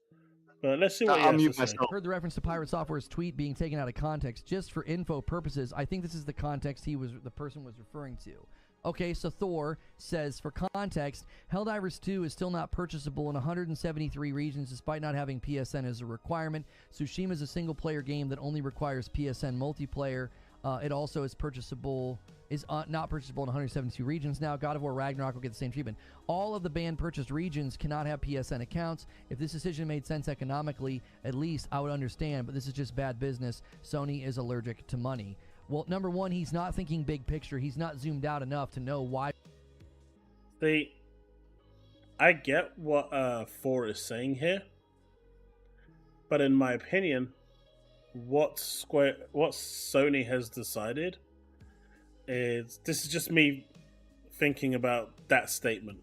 [SPEAKER 1] But let's see what he
[SPEAKER 2] I'll
[SPEAKER 1] has
[SPEAKER 2] mute
[SPEAKER 1] to say.
[SPEAKER 2] myself.
[SPEAKER 4] Heard the reference to Pirate Software's tweet being taken out of context just for info purposes. I think this is the context the person was referring to. Okay, so Thor says, for context, Helldivers 2 is still not purchasable in 173 regions despite not having PSN as a requirement. Tsushima is a single-player game that only requires PSN multiplayer. It also is not purchasable in 172 regions. Now, God of War Ragnarok will get the same treatment. All of the banned purchased regions cannot have PSN accounts. If this decision made sense economically, at least I would understand, but this is just bad business. Sony is allergic to money. Well, number one, he's not thinking big picture. He's not zoomed out enough to know why.
[SPEAKER 1] I get what 4 is saying here, but in my opinion, what Sony has decided is, this is just me thinking about that statement.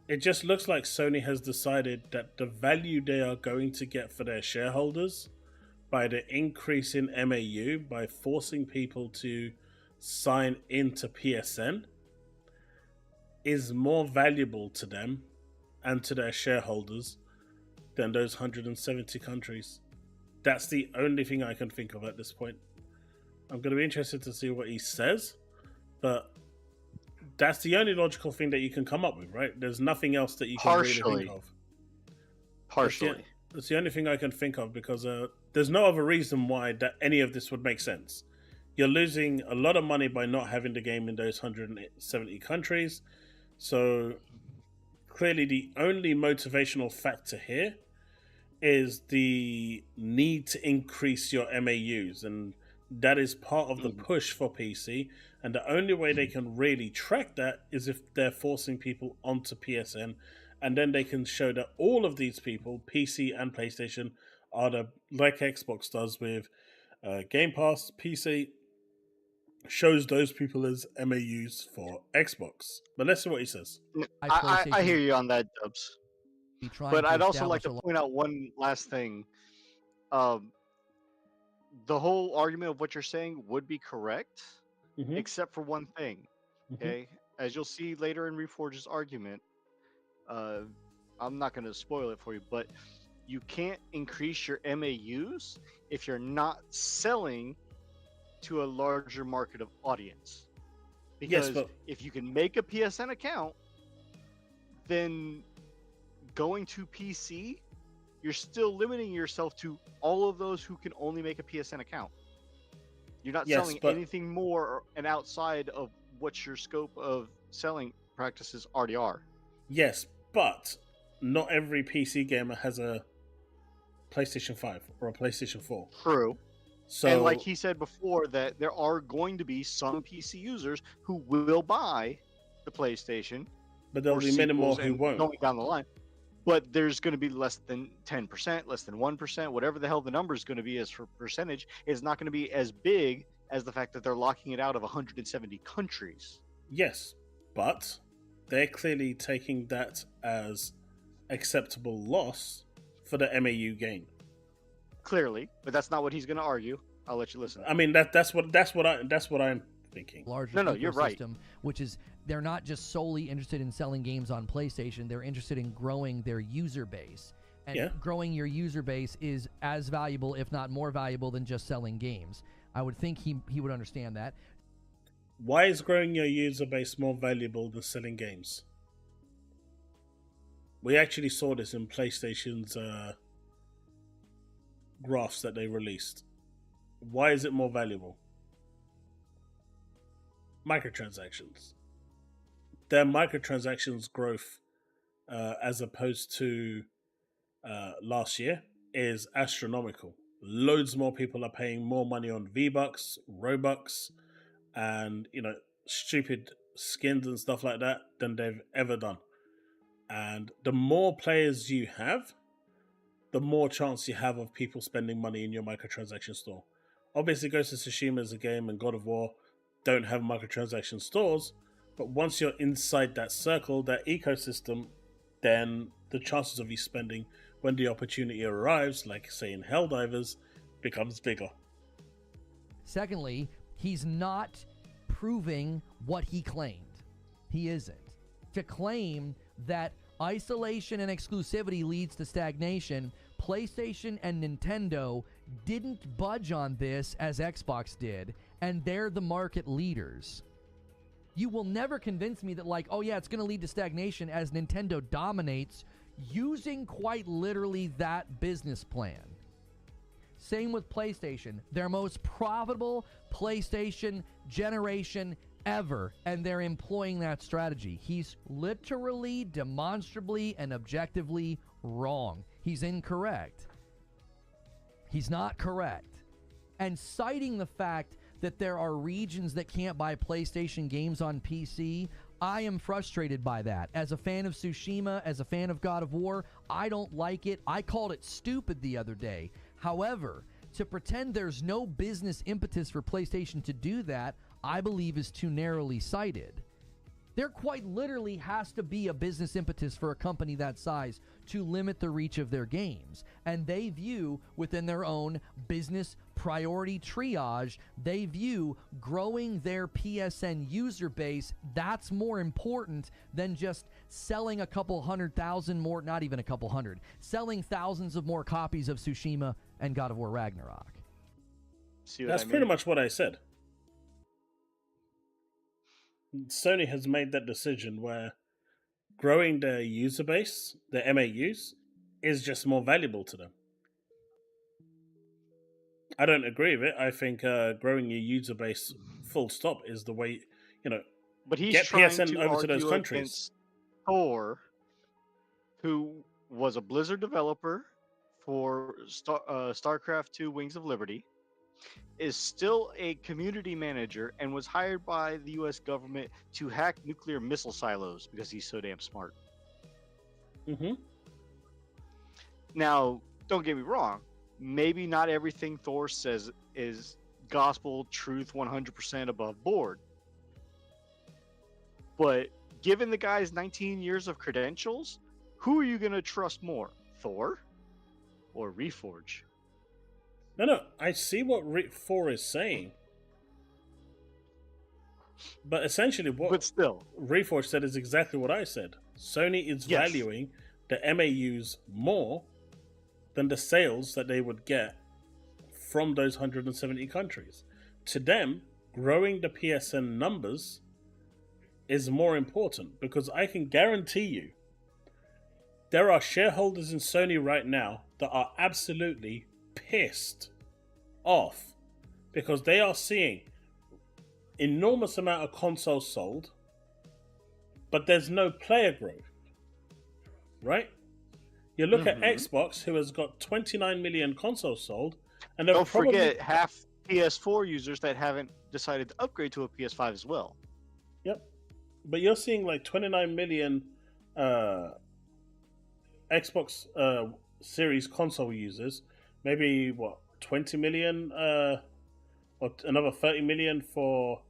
[SPEAKER 1] It just looks like Sony has decided that the value they are going to get for their shareholders by the increase in MAU, by forcing people to sign into PSN, is more valuable to them and to their shareholders than those 170 countries. That's the only thing I can think of at this point. I'm going to be interested to see what he says, but that's the only logical thing that you can come up with, right? There's nothing else that you can really think of.
[SPEAKER 2] Partially.
[SPEAKER 1] That's the only thing I can think of, because there's no other reason why that any of this would make sense. You're losing a lot of money by not having the game in those 170 countries. So clearly the only motivational factor here is the need to increase your MAUs, and that is part of the push for PC. And the only way they can really track that is if they're forcing people onto PSN, and then they can show that all of these people, PC and PlayStation, are like Xbox does with Game Pass. PC shows those people as MAUs for Xbox. But let's see what he says.
[SPEAKER 2] I hear you on that, Dubs. But I'd also like to point out one last thing. The whole argument of what you're saying would be correct, except for one thing. Okay, as you'll see later in Reforge's argument, I'm not going to spoil it for you, but you can't increase your MAUs if you're not selling to a larger market of audience. Because if you can make a PSN account, then going to PC, you're still limiting yourself to all of those who can only make a PSN account. You're not selling anything more and outside of what your scope of selling practices already are.
[SPEAKER 1] Yes, but not every PC gamer has a PlayStation 5 or a PlayStation 4.
[SPEAKER 2] True.
[SPEAKER 1] So,
[SPEAKER 2] and like he said before, that there are going to be some PC users who will buy the PlayStation,
[SPEAKER 1] but there'll be many more who won't.
[SPEAKER 2] Going down the line. But there's going to be less than 10%, less than 1%, whatever the hell the number is going to be as for percentage, is not going to be as big as the fact that they're locking it out of 170 countries.
[SPEAKER 1] Yes, but they're clearly taking that as acceptable loss for the MAU gain. Clearly,
[SPEAKER 2] but that's not what he's going to argue. I'll let you listen.
[SPEAKER 1] I mean that's what I'm thinking.
[SPEAKER 4] larger
[SPEAKER 2] No, you're right.
[SPEAKER 4] ecosystem, which is they're not just solely interested in selling games on PlayStation. They're interested in growing their user base. And growing your user base is as valuable, if not more valuable, than just selling games. I would think he would understand that.
[SPEAKER 1] Why is growing your user base more valuable than selling games? We actually saw this in PlayStation's graphs that they released. Why is it more valuable? Microtransactions. Their microtransactions growth, as opposed to last year, is astronomical. Loads more people are paying more money on V-Bucks, Robux, and stupid skins and stuff like that than they've ever done. And the more players you have, the more chance you have of people spending money in your microtransaction store. Obviously, Ghost of Tsushima as a game and God of War don't have microtransaction stores, but once you're inside that circle, that ecosystem, then the chances of you spending when the opportunity arrives, like say in Helldivers, becomes bigger.
[SPEAKER 4] Secondly, he's not proving what he claimed. He isn't. To claim that isolation and exclusivity leads to stagnation, PlayStation and Nintendo didn't budge on this as Xbox did, and they're the market leaders. You will never convince me that, like, oh yeah, it's going to lead to stagnation as Nintendo dominates using quite literally that business plan. Same with PlayStation. Their most profitable PlayStation generation ever, and they're employing that strategy. He's literally, demonstrably, and objectively wrong. He's incorrect. He's not correct. And citing the fact that there are regions that can't buy PlayStation games on PC, I am frustrated by that. As a fan of Tsushima, as a fan of God of War, I don't like it. I called it stupid the other day. However, to pretend there's no business impetus for PlayStation to do that, I believe is too narrowly sighted. There quite literally has to be a business impetus for a company that size to limit the reach of their games. And they view, within their own business priority triage, they view growing their PSN user base, that's more important than just selling a couple 100,000 more, not even a couple hundred, selling thousands of more copies of Tsushima and God of War Ragnarok.
[SPEAKER 1] That's pretty much what I said. Sony has made that decision where growing their user base, their MAUs, is just more valuable to them. I don't agree with it. I think growing your user base full stop is the way,
[SPEAKER 2] But he's
[SPEAKER 1] get
[SPEAKER 2] trying
[SPEAKER 1] PSN
[SPEAKER 2] to
[SPEAKER 1] over to those
[SPEAKER 2] argue
[SPEAKER 1] countries.
[SPEAKER 2] against Thor, who was a Blizzard developer for StarCraft 2 Wings of Liberty, is still a community manager and was hired by the U.S. government to hack nuclear missile silos because he's so damn smart.
[SPEAKER 1] Mm-hmm.
[SPEAKER 2] Now, don't get me wrong. Maybe not everything Thor says is gospel truth 100% above board. But given the guy's 19 years of credentials, who are you going to trust more? Thor or Reforge?
[SPEAKER 1] No, I see what Thor is saying. But essentially what Reforge said is exactly what I said. Sony is valuing the MAUs more than the sales that they would get from those 170 countries. To them, growing the PSN numbers is more important, because I can guarantee you there are shareholders in Sony right now that are absolutely pissed off because they are seeing enormous amount of consoles sold, but there's no player growth, right? You look at Xbox, who has got 29 million consoles sold, and
[SPEAKER 2] don't forget half PS4 users that haven't decided to upgrade to a PS5 as well.
[SPEAKER 1] Yep, but you're seeing like 29 million Xbox Series console users, maybe 20 million, or another 30 million for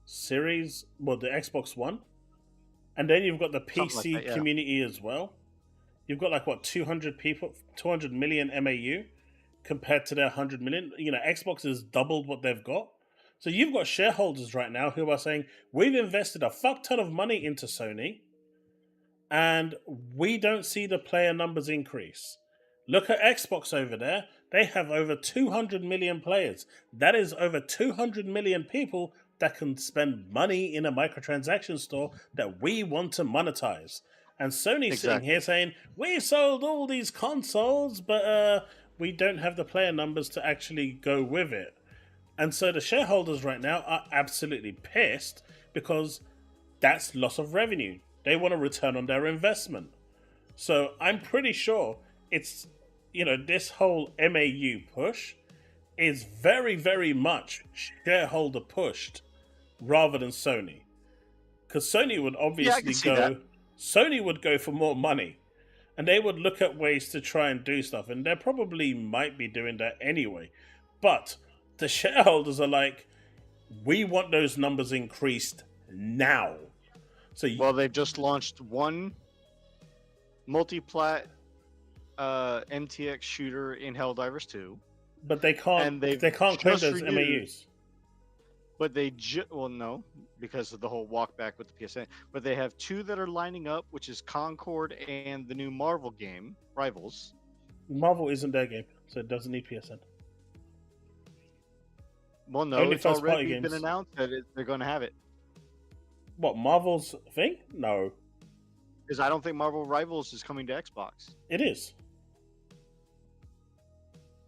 [SPEAKER 1] Series, the Xbox One, and then you've got the PC like that, community as well. You've got 200 people, 200 million MAU compared to their 100 million. Xbox has doubled what they've got, So you've got shareholders right now who are saying, we've invested a fuck ton of money into Sony, and we don't see the player numbers increase. Look at Xbox over there. They have over 200 million players. That is over 200 million people that can spend money in a microtransaction store that we want to monetize. And Sony's sitting here saying, we sold all these consoles, but we don't have the player numbers to actually go with it. And so the shareholders right now are absolutely pissed because that's loss of revenue. They want a return on their investment. So I'm pretty sure it's, this whole MAU push is very, very much shareholder pushed rather than Sony. Because Sony would obviously Sony would go for more money. And they would look at ways to try and do stuff. And they probably might be doing that anyway. But the shareholders are like, we want those numbers increased now. So
[SPEAKER 2] they've just launched one multi-plat MTX shooter in Helldivers 2.
[SPEAKER 1] But they can't claim those MAUs.
[SPEAKER 2] But no, because of the whole walk back with the PSN. But they have two that are lining up, which is Concord and the new Marvel game, Rivals.
[SPEAKER 1] Marvel isn't their game, so it doesn't need PSN.
[SPEAKER 2] Well, no, it's already been announced that they're going to have it.
[SPEAKER 1] What, Marvel's thing? No.
[SPEAKER 2] Because I don't think Marvel Rivals is coming to Xbox.
[SPEAKER 1] It is.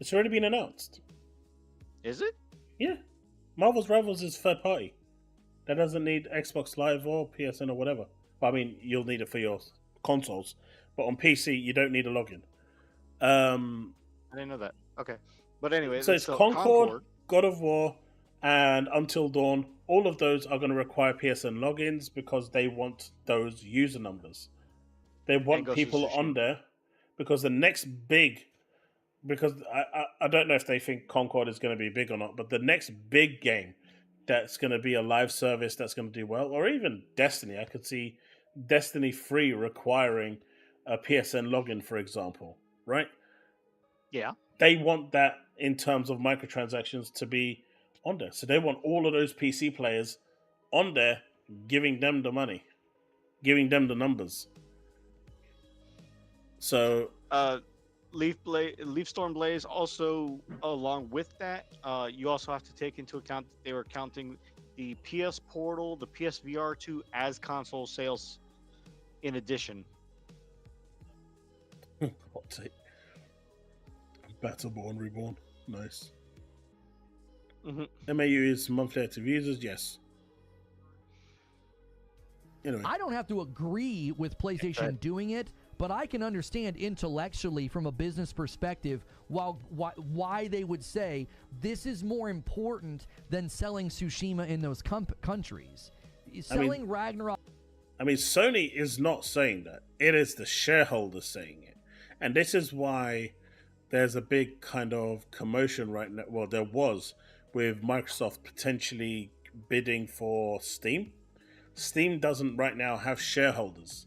[SPEAKER 1] It's already been announced.
[SPEAKER 2] Is it?
[SPEAKER 1] Yeah. Marvel's Rivals is third party. That doesn't need Xbox Live or PSN or whatever. Well, I mean, you'll need it for your consoles. But on PC, you don't need a login.
[SPEAKER 2] I didn't know that. Okay. But anyway.
[SPEAKER 1] So it's Concord, God of War, and Until Dawn. All of those are going to require PSN logins because they want those user numbers. They want people on there because the next big... Because I don't know if they think Concord is going to be big or not, but the next big game that's going to be a live service that's going to do well, or even Destiny. I could see Destiny 3 requiring a PSN login, for example, right?
[SPEAKER 2] Yeah.
[SPEAKER 1] They want that in terms of microtransactions to be on there. So they want all of those PC players on there, giving them the money, giving them the numbers. So...
[SPEAKER 2] Leaf Storm Blaze also, along with that, you also have to take into account that they were counting the PS Portal, the PSVR 2 as console sales in addition.
[SPEAKER 1] Hot take. Battleborn Reborn. Nice. MAU is monthly active users, yes. Anyway.
[SPEAKER 4] I don't have to agree with PlayStation doing it, but I can understand intellectually from a business perspective why they would say this is more important than selling Tsushima in those countries. Selling Ragnarok...
[SPEAKER 1] I mean, Sony is not saying that. It is the shareholders saying it. And this is why there's a big kind of commotion right now. Well, there was with Microsoft potentially bidding for Steam. Steam doesn't right now have shareholders.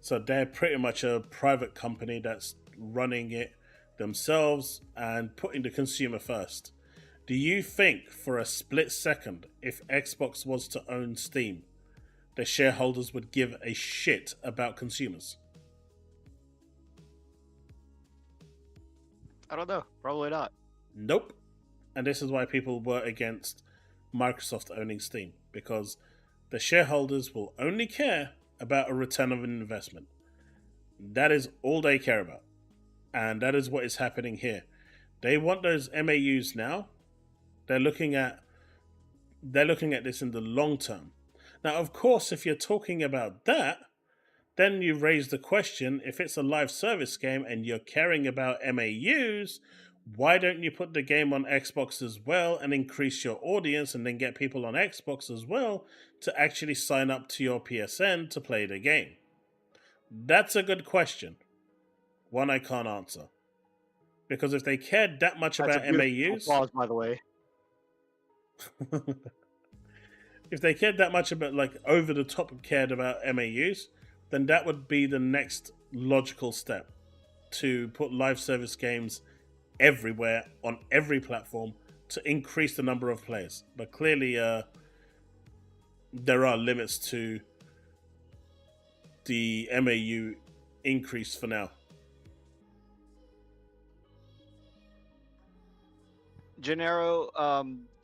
[SPEAKER 1] So they're pretty much a private company that's running it themselves and putting the consumer first. Do you think for a split second, if Xbox was to own Steam, the shareholders would give a shit about consumers?
[SPEAKER 2] I don't know. Probably not.
[SPEAKER 1] Nope. And this is why people were against Microsoft owning Steam, because the shareholders will only care about a return of an investment. That is all they care about. And that is what is happening here. They want those MAUs now. They're looking at this in the long term. Now, of course, if you're talking about that, then you raise the question, if it's a live service game and you're caring about MAUs, why don't you put the game on Xbox as well and increase your audience and then get people on Xbox as well to actually sign up to your PSN to play the game? That's a good question. One I can't answer. Because if they cared that much about MAUs...
[SPEAKER 2] Applause, by the way.
[SPEAKER 1] If they cared that much about, like, over the top cared about MAUs, then that would be the next logical step. To put live service games everywhere, on every platform, to increase the number of players. But clearly, there are limits to the MAU increase for now.
[SPEAKER 2] Gennaro,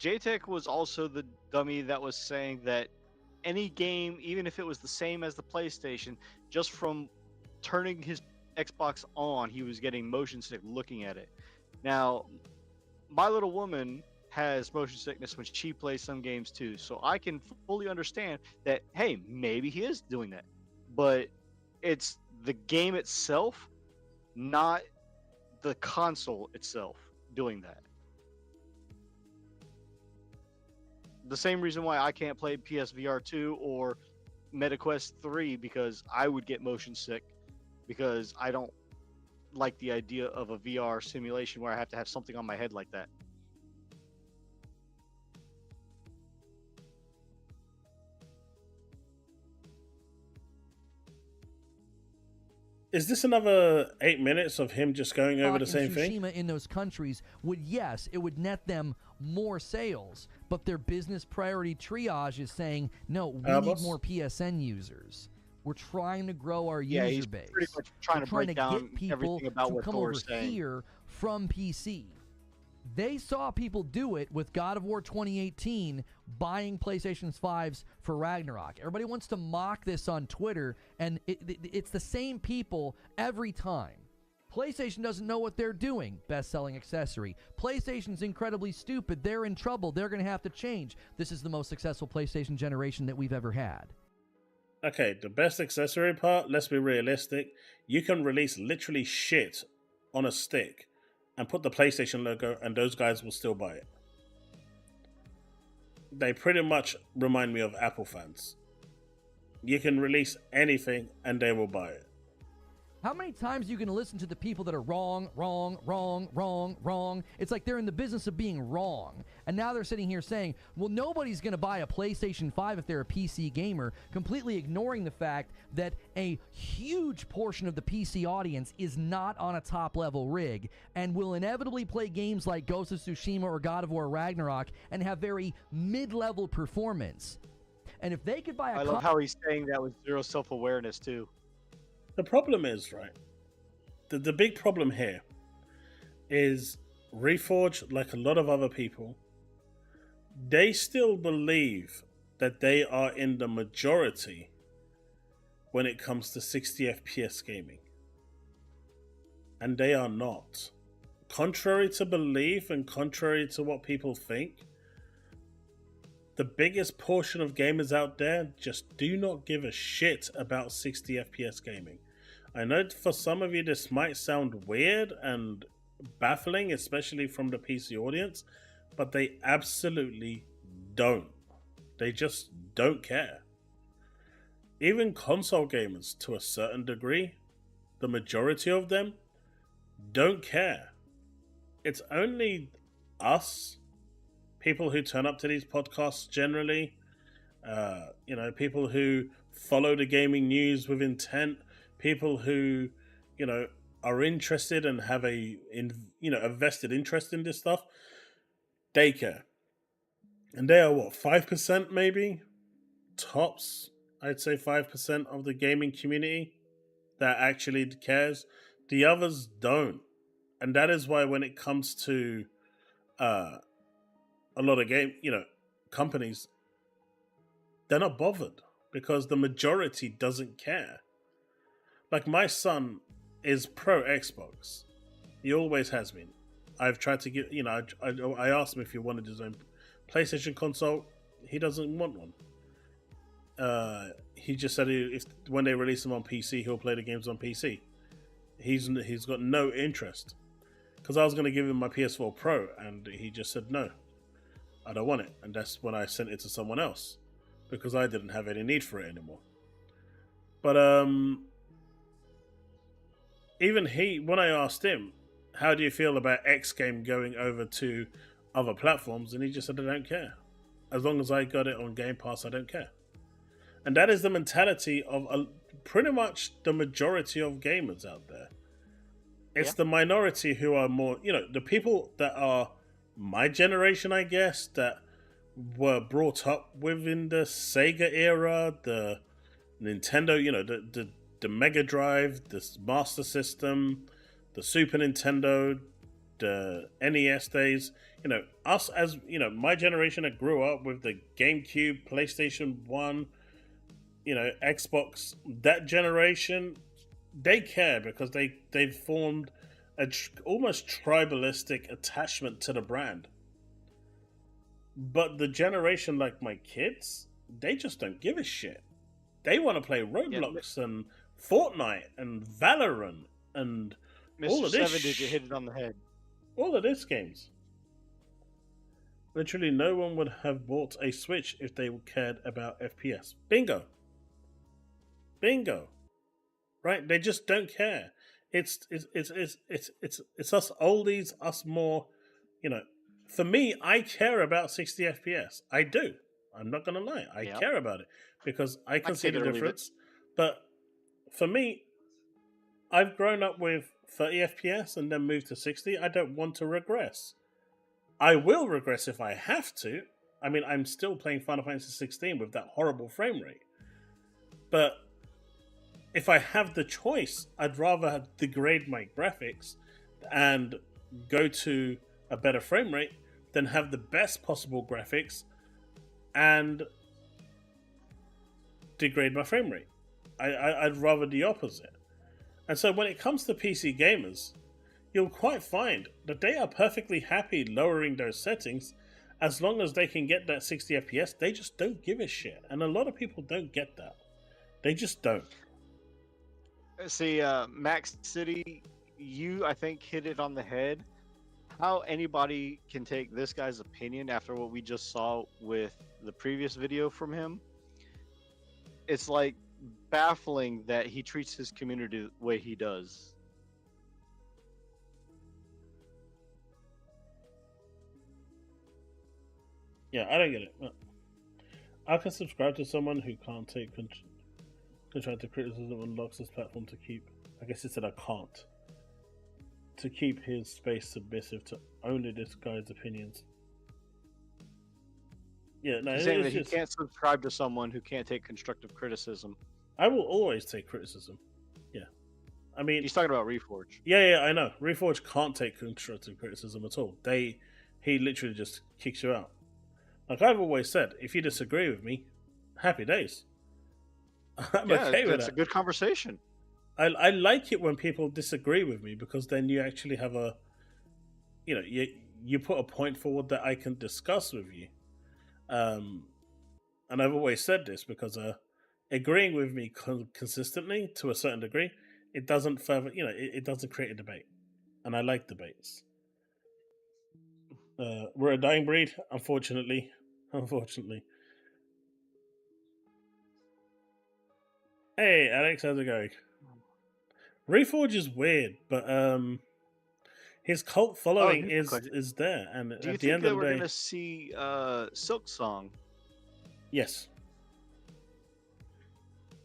[SPEAKER 2] JTech was also the dummy that was saying that any game, even if it was the same as the PlayStation, just from turning his Xbox on, he was getting motion sick looking at it. Now, my little woman has motion sickness when she plays some games too, so I can fully understand that, hey, maybe he is doing that. But it's the game itself, not the console itself doing that. The same reason why I can't play PSVR 2 or MetaQuest 3, because I would get motion sick, because I don't like the idea of a VR simulation where I have to have something on my head like that.
[SPEAKER 1] Is this another 8 minutes of him just going over the same thing?
[SPEAKER 4] Tsushima in those countries would, yes, it would net them more sales, but their business priority triage is saying, no, we need more PSN users. We're trying to grow our user base.
[SPEAKER 2] Pretty much trying to break down
[SPEAKER 4] get people
[SPEAKER 2] everything about
[SPEAKER 4] to
[SPEAKER 2] what
[SPEAKER 4] come
[SPEAKER 2] Thor
[SPEAKER 4] over
[SPEAKER 2] is saying
[SPEAKER 4] here from PC. They saw people do it with God of War 2018 buying PlayStation 5s for Ragnarok. Everybody wants to mock this on Twitter, and it's the same people every time. PlayStation doesn't know what they're doing. Best-selling accessory. PlayStation's incredibly stupid. They're in trouble. They're going to have to change. This is the most successful PlayStation generation that we've ever had.
[SPEAKER 1] Okay, the best accessory part, let's be realistic. You can release literally shit on a stick and put the PlayStation logo, and those guys will still buy it. They pretty much remind me of Apple fans. You can release anything and they will buy it.
[SPEAKER 4] How many times are you going to listen to the people that are wrong? It's like they're in the business of being wrong. And now they're sitting here saying, well, nobody's going to buy a PlayStation 5 if they're a PC gamer, completely ignoring the fact that a huge portion of the PC audience is not on a top-level rig and will inevitably play games like Ghost of Tsushima or God of War Ragnarok and have very mid-level performance. And if they could buy a...
[SPEAKER 2] I love how he's saying that with zero self-awareness, too.
[SPEAKER 1] The problem is, right, the big problem here is Reforge, like a lot of other people, they still believe that they are in the majority when it comes to 60 FPS gaming. And they are not. Contrary to belief and contrary to what people think, the biggest portion of gamers out there just do not give a shit about 60 FPS gaming. I know for some of you this might sound weird and baffling, especially from the PC audience, but they absolutely don't. They just don't care. Even console gamers, to a certain degree, the majority of them don't care. It's only us, people who turn up to these podcasts generally, people who follow the gaming news with intent, people who, are interested and have a vested interest in this stuff, they care. And they are, 5% maybe? Tops, I'd say 5% of the gaming community that actually cares. The others don't. And that is why when it comes to a lot of companies, they're not bothered because the majority doesn't care. Like, my son is pro Xbox. He always has been. I've tried to get, I asked him if he wanted his own PlayStation console. He doesn't want one. He just said if when they release them on PC, he'll play the games on PC. He's got no interest. Because I was going to give him my PS4 Pro, and he just said, no, I don't want it. And that's when I sent it to someone else, because I didn't have any need for it anymore. But, even when I asked him, how do you feel about X game going over to other platforms? And he just said, I don't care. As long as I got it on Game Pass, I don't care. And that is the mentality of pretty much the majority of gamers out there. It's the minority who are more, the people that are my generation, I guess, that were brought up within the Sega era, the Nintendo, the Mega Drive, the Master System, the Super Nintendo, the NES days. Us as, my generation that grew up with the GameCube, PlayStation 1, Xbox, that generation, they care because they've formed almost tribalistic attachment to the brand. But the generation like my kids, they just don't give a shit. They want to play Roblox and Fortnite and Valorant and all
[SPEAKER 2] Mr.
[SPEAKER 1] of this.
[SPEAKER 2] 7-Digit hit it on the head.
[SPEAKER 1] All of these games. Literally, no one would have bought a Switch if they cared about FPS. Bingo. Right? They just don't care. It's us oldies, us more. For me, I care about 60 FPS. I do. I'm not gonna lie. I care about it because I can see the difference. But for me, I've grown up with 30 FPS and then moved to 60. I don't want to regress. I will regress if I have to. I mean, I'm still playing Final Fantasy 16 with that horrible frame rate. But if I have the choice, I'd rather degrade my graphics and go to a better frame rate than have the best possible graphics and degrade my frame rate. I'd rather the opposite. And so when it comes to PC gamers, you'll quite find that they are perfectly happy lowering those settings as long as they can get that 60 FPS. They just don't give a shit. And a lot of people don't get that. They just don't.
[SPEAKER 2] See, Max City, you, I think, hit it on the head. How anybody can take this guy's opinion after what we just saw with the previous video from him, it's like baffling that he treats his community the way he does.
[SPEAKER 1] Yeah, I don't get it. I can subscribe to someone who can't take constructive criticism and locks his platform to keep. I guess he said I can't. To keep his space submissive to only this guy's opinions. Yeah, no,
[SPEAKER 2] He's saying that he can't subscribe to someone who can't take constructive criticism.
[SPEAKER 1] I will always take criticism. Yeah. I mean,
[SPEAKER 2] he's talking about Reforge.
[SPEAKER 1] Yeah, I know. Reforge can't take constructive criticism at all. He literally just kicks you out. Like I've always said, if you disagree with me, happy days. I'm okay with that.
[SPEAKER 2] It's a good conversation.
[SPEAKER 1] I like it when people disagree with me because then you actually have a, you put a point forward that I can discuss with you. And I've always said this because agreeing with me consistently to a certain degree, it doesn't further, it doesn't create a debate. And I like debates. We're a dying breed, unfortunately. Hey, Alex, how's it going? Reforge is weird, but his cult following is there, and
[SPEAKER 2] do you
[SPEAKER 1] at the end of the day,
[SPEAKER 2] we're going to see Silk Song?
[SPEAKER 1] Yes,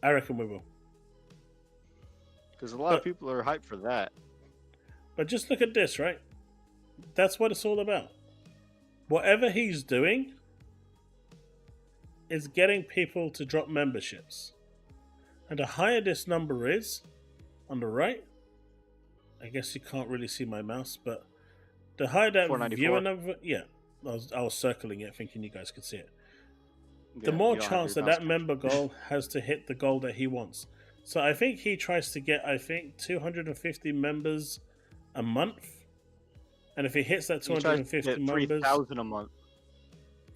[SPEAKER 1] I reckon we will.
[SPEAKER 2] Because a lot of people are hyped for that.
[SPEAKER 1] But just look at this, right? That's what it's all about. Whatever he's doing is getting people to drop memberships, and the higher this number is. On the right, I guess you can't really see my mouse, but the higher that viewer number, I was circling it, thinking you guys could see it. The more chance that member goal has to hit the goal that he wants. So I think he tries to get, 250 members a month, and if he hits that 250 members,
[SPEAKER 2] 3,000 a month.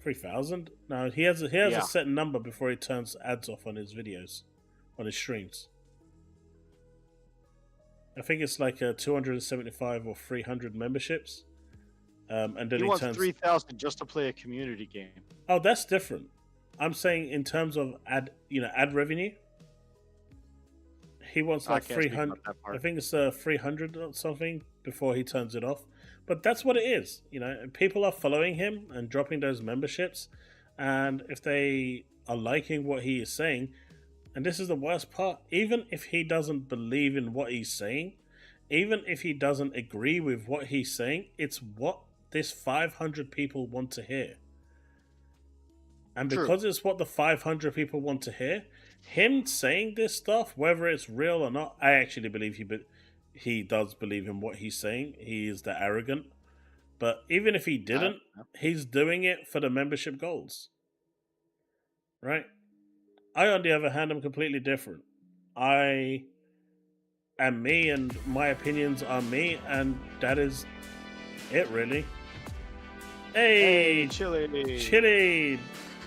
[SPEAKER 1] 3,000? No, he has a set number before he turns ads off on his videos, on his streams. I think it's like 275 or 300 memberships, and then
[SPEAKER 2] he wants
[SPEAKER 1] turns
[SPEAKER 2] 3,000 just to play a community game.
[SPEAKER 1] Oh, that's different. I'm saying in terms of ad revenue, he wants like 300. I think it's 300 or something before he turns it off. But that's what it is. People are following him and dropping those memberships, and if they are liking what he is saying. And this is the worst part, even if he doesn't believe in what he's saying, even if he doesn't agree with what he's saying, it's what this 500 people want to hear. And
[SPEAKER 2] True.
[SPEAKER 1] because it's what the 500 people want to hear, him saying this stuff, whether it's real or not, I actually believe he does believe in what he's saying. He is that arrogant. But even if he didn't, he's doing it for the membership goals. Right? I, on the other hand, am completely different. I am me, and my opinions are me, and that is it, really. Hey, Chille,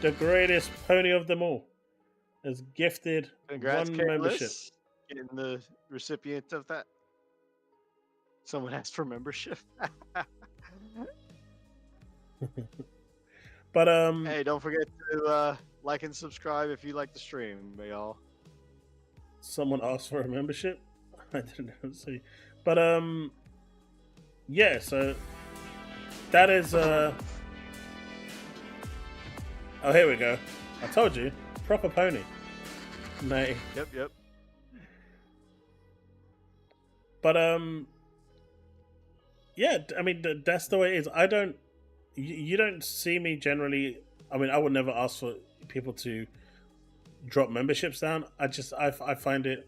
[SPEAKER 1] the greatest pony of them all, has gifted
[SPEAKER 2] Congrats,
[SPEAKER 1] one
[SPEAKER 2] K-list,
[SPEAKER 1] membership.
[SPEAKER 2] getting the recipient of that. Someone asked for membership.
[SPEAKER 1] But
[SPEAKER 2] Hey, don't forget to like and subscribe if you like the stream, y'all.
[SPEAKER 1] someone asked for a membership. I didn't see, but yeah. So that is oh, here we go. I told you, proper pony. Nay.
[SPEAKER 2] Yep.
[SPEAKER 1] But yeah. I mean, that's the way it is. I don't. You don't see me generally. I mean, I would never ask for people to drop memberships down. I find it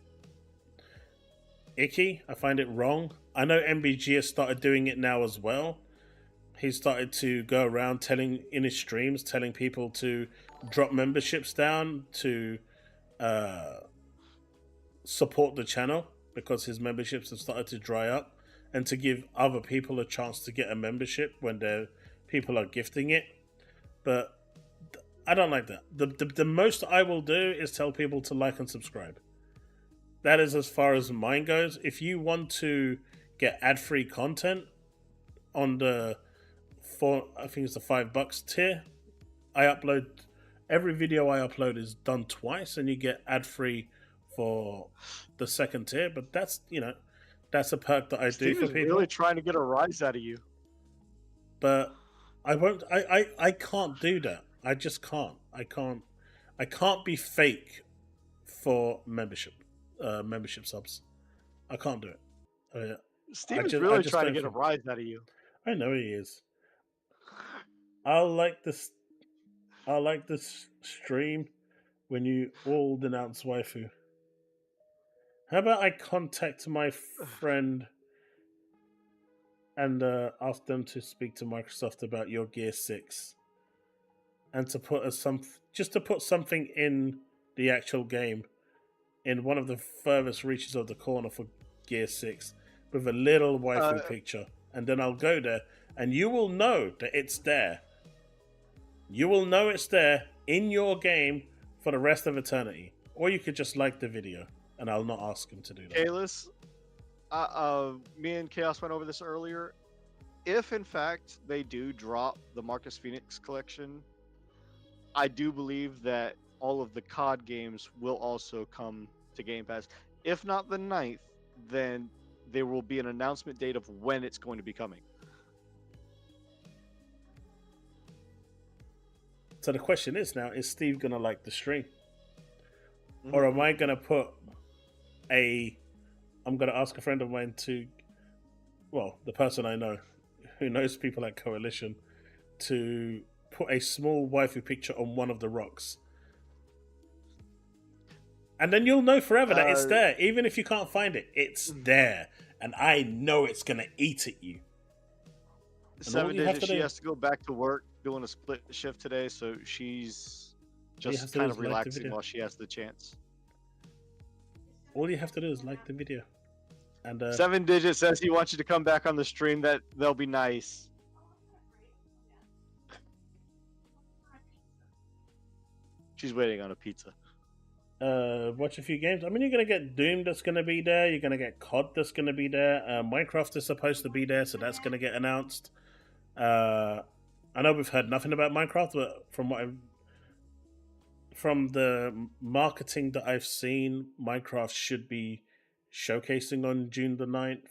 [SPEAKER 1] icky. I find it wrong. I know MBG has started doing it now as well. He started to go around in his streams telling people to drop memberships down to support the channel because his memberships have started to dry up, and to give other people a chance to get a membership when people are gifting it. But I don't like that. The most I will do is tell people to like and subscribe. That is as far as mine goes. If you want to get ad-free content on I think it's the $5 tier, every video I upload is done twice, and you get ad-free for the second tier. But that's a perk that I do for people.
[SPEAKER 2] Really trying to get a rise out of you.
[SPEAKER 1] But I won't. I can't do that. I just can't. I can't be fake for membership subs. I can't do it.
[SPEAKER 2] Steven's really trying to get a rise out of you.
[SPEAKER 1] I know he is. I'll like this stream when you all denounce waifu. How about I contact my friend and ask them to speak to Microsoft about your Gear 6, and to put put something in the actual game in one of the furthest reaches of the corner for Gear 6 with a little waifu picture, and then I'll go there, and you will know that it's there. You will know it's there in your game for the rest of eternity. Or you could just like the video, and I'll not ask him to do that.
[SPEAKER 2] Kalis, me and Chaos went over this earlier. If in fact they do drop the Marcus Phoenix collection, I do believe that all of the COD games will also come to Game Pass. If not the 9th, then there will be an announcement date of when it's going to be coming.
[SPEAKER 1] So the question is now, is Steve going to like the stream? Mm-hmm. Or am I going to put I'm going to ask a friend of mine the person I know, who knows people at Coalition, to put a small waifu picture on one of the rocks. And then you'll know forever that it's there. Even if you can't find it, it's there. And I know it's going to eat at you.
[SPEAKER 2] 7 days, she has to go back to work doing a split shift today, so she's just kind of relaxing while she has the chance.
[SPEAKER 1] All you have to do is like the video. And
[SPEAKER 2] 7 Digit says he wants you to come back on the stream. They'll be nice. She's waiting on a pizza.
[SPEAKER 1] Watch a few games. I mean, you're going to get Doom that's going to be there. You're going to get COD that's going to be there. Minecraft is supposed to be there, so that's going to get announced. I know we've heard nothing about Minecraft, but from the marketing that I've seen, Minecraft should be showcasing on June the 9th.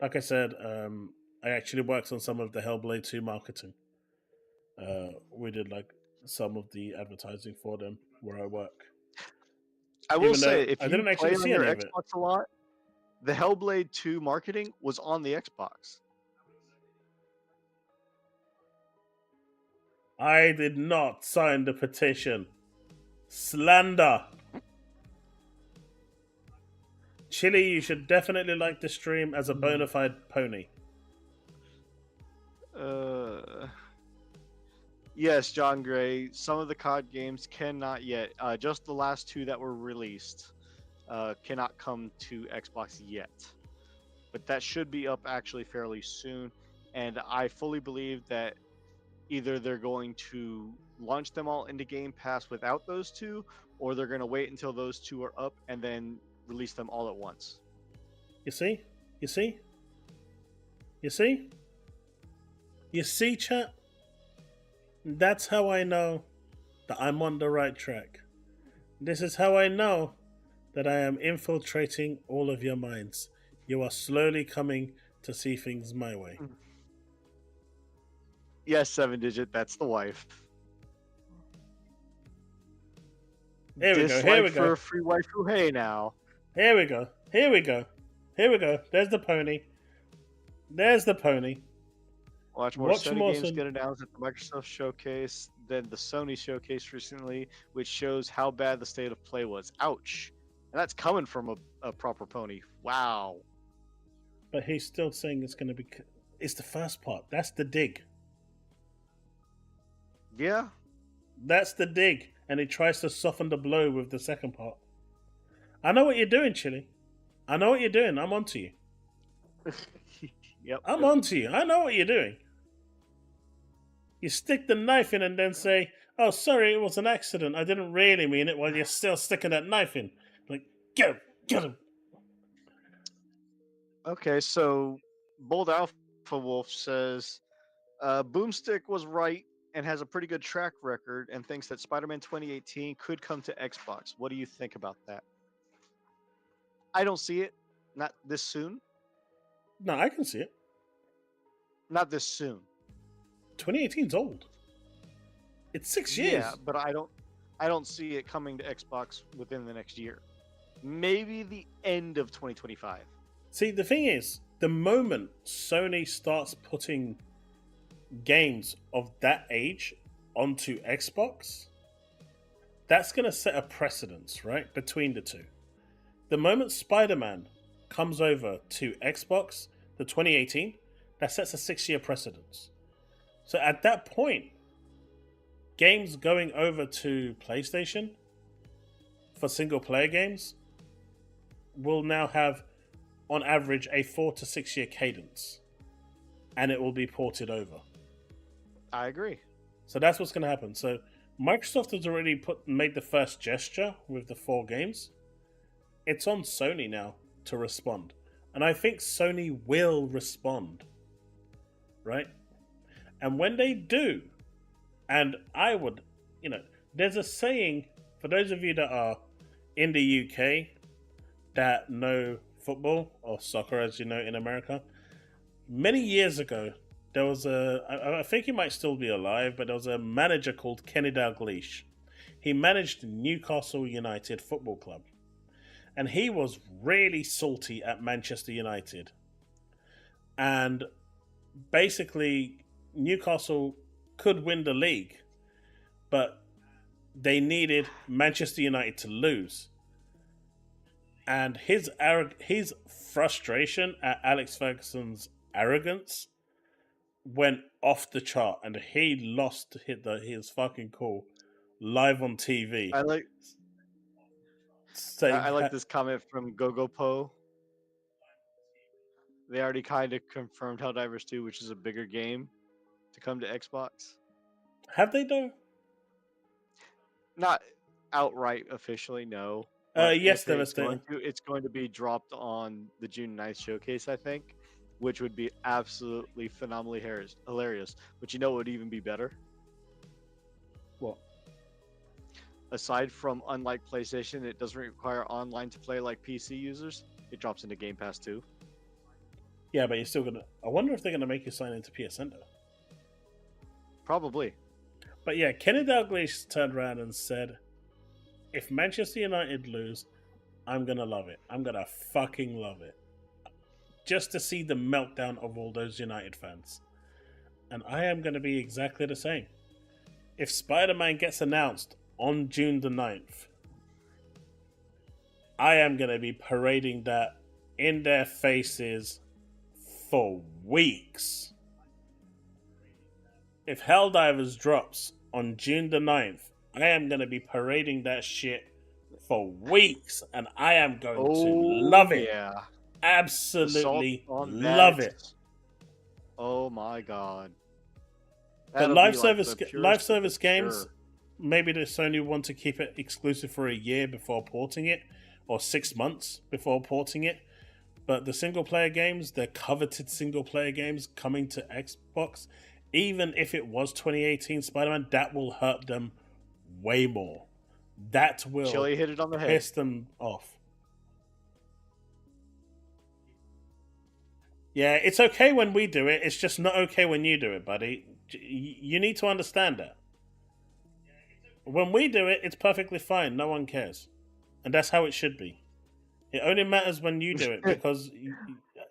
[SPEAKER 1] Like I said, I actually worked on some of the Hellblade 2 marketing. We did some of the advertising for them where I work.
[SPEAKER 2] I will say, if
[SPEAKER 1] I
[SPEAKER 2] you
[SPEAKER 1] didn't actually
[SPEAKER 2] play on
[SPEAKER 1] see
[SPEAKER 2] your
[SPEAKER 1] any of it.
[SPEAKER 2] Xbox a lot, the Hellblade 2 marketing was on the Xbox.
[SPEAKER 1] I did not sign the petition. Slander. Chille, you should definitely like the stream as a bona fide pony.
[SPEAKER 2] Yes, John Gray. Some of the COD games cannot yet. Just the last two that were released cannot come to Xbox yet. But that should be up actually fairly soon. And I fully believe that either they're going to launch them all into Game Pass without those two, or they're going to wait until those two are up and then release them all at once.
[SPEAKER 1] You see? You see? You see? You see, chat? That's how I know that I'm on the right track. This is how I know that I am infiltrating all of your minds. You are slowly coming to see things my way.
[SPEAKER 2] Yes, 7-digit, that's the wife.
[SPEAKER 1] Here we go,
[SPEAKER 2] Dislike
[SPEAKER 1] here we
[SPEAKER 2] for
[SPEAKER 1] go.
[SPEAKER 2] a free waifu, hey now.
[SPEAKER 1] Here we go, here we go. Here we go. There's the pony. There's the pony.
[SPEAKER 2] Watch more
[SPEAKER 1] Watch
[SPEAKER 2] Sony
[SPEAKER 1] more
[SPEAKER 2] games
[SPEAKER 1] Son-
[SPEAKER 2] get announced at the Microsoft Showcase than the Sony Showcase recently, which shows how bad the state of play was. Ouch. And that's coming from a proper pony. Wow.
[SPEAKER 1] But he's still saying it's going to be... It's the first part. That's the dig.
[SPEAKER 2] Yeah.
[SPEAKER 1] That's the dig. And he tries to soften the blow with the second part. I know what you're doing, Chille. I know what you're doing. I'm onto you.
[SPEAKER 2] Yep.
[SPEAKER 1] I'm onto you. I know what you're doing. You stick the knife in and then say, oh, sorry, it was an accident. I didn't really mean it, while you're still sticking that knife in. Like, get him.
[SPEAKER 2] Okay, so BoldAlphawolf says Boomstick was right and has a pretty good track record and thinks that Spider-Man 2018 could come to Xbox. What do you think about that? I don't see it. Not this soon.
[SPEAKER 1] No, I can see it.
[SPEAKER 2] Not this soon.
[SPEAKER 1] 2018's old. It's 6 years.
[SPEAKER 2] Yeah, but I don't see it coming to Xbox within the next year. Maybe the end of 2025.
[SPEAKER 1] See, the thing is, the moment Sony starts putting games of that age onto Xbox, that's going to set a precedence, right, between the two. The moment Spider-Man comes over to Xbox, the 2018, that sets a 6-year precedence. So at that point, games going over to PlayStation for single-player games will now have, on average, a 4 to 6 year cadence, and it will be ported over.
[SPEAKER 2] I agree.
[SPEAKER 1] So that's what's going to happen. So Microsoft has already made the first gesture with the 4 games. It's on Sony now to respond, and I think Sony will respond, right? And when they do, and I would, there's a saying for those of you that are in the UK that know football, or soccer as you know in America. Many years ago, there was I think he might still be alive, but there was a manager called Kenny Dalglish. He managed Newcastle United Football Club. And he was really salty at Manchester United. And basically, Newcastle could win the league, but they needed Manchester United to lose. And his frustration at Alex Ferguson's arrogance went off the chart, and he lost his fucking cool live on TV.
[SPEAKER 2] I like this comment from GoGoPo. They already kind of confirmed Helldivers 2, which is a bigger game, to come to Xbox.
[SPEAKER 1] Have they though?
[SPEAKER 2] Not outright officially, no.
[SPEAKER 1] Yes,
[SPEAKER 2] it's going to be dropped on the June 9th showcase, I think, which would be absolutely phenomenally hilarious. But you know what would even be better?
[SPEAKER 1] What?
[SPEAKER 2] Aside from, unlike PlayStation, it doesn't require online to play like PC users. It drops into Game Pass too.
[SPEAKER 1] Yeah, but you're still gonna. I wonder if they're gonna make you sign into PSN though.
[SPEAKER 2] Probably.
[SPEAKER 1] But yeah, Kenny Dalglish turned around and said, if Manchester United lose, I'm gonna love it. I'm gonna fucking love it. Just to see the meltdown of all those United fans. And I am gonna be exactly the same. if Spider-Man gets announced on June the 9th, I am going to be parading that in their faces for weeks. If Helldivers drops on June the 9th, I am going to be parading that shit for weeks, and I am going to love it.
[SPEAKER 2] Yeah.
[SPEAKER 1] Absolutely
[SPEAKER 2] Assault on
[SPEAKER 1] love
[SPEAKER 2] that.
[SPEAKER 1] it.
[SPEAKER 2] Oh my god.
[SPEAKER 1] But
[SPEAKER 2] That'll
[SPEAKER 1] live
[SPEAKER 2] be
[SPEAKER 1] service,
[SPEAKER 2] like the purest
[SPEAKER 1] live
[SPEAKER 2] of
[SPEAKER 1] service
[SPEAKER 2] the
[SPEAKER 1] games,
[SPEAKER 2] pure.
[SPEAKER 1] maybe they Sony want to keep it exclusive for a year before porting it, or 6 months before porting it. But the single player games, the coveted single player games coming to Xbox, even if it was 2018 Spider-Man, that will hurt them way more. That will
[SPEAKER 2] Chille hit it on the head.
[SPEAKER 1] piss them off. Yeah, it's okay when we do it. It's just not okay when you do it, buddy. You need to understand that. When we do it, it's perfectly fine. No one cares. And that's how it should be. It only matters when you do it, because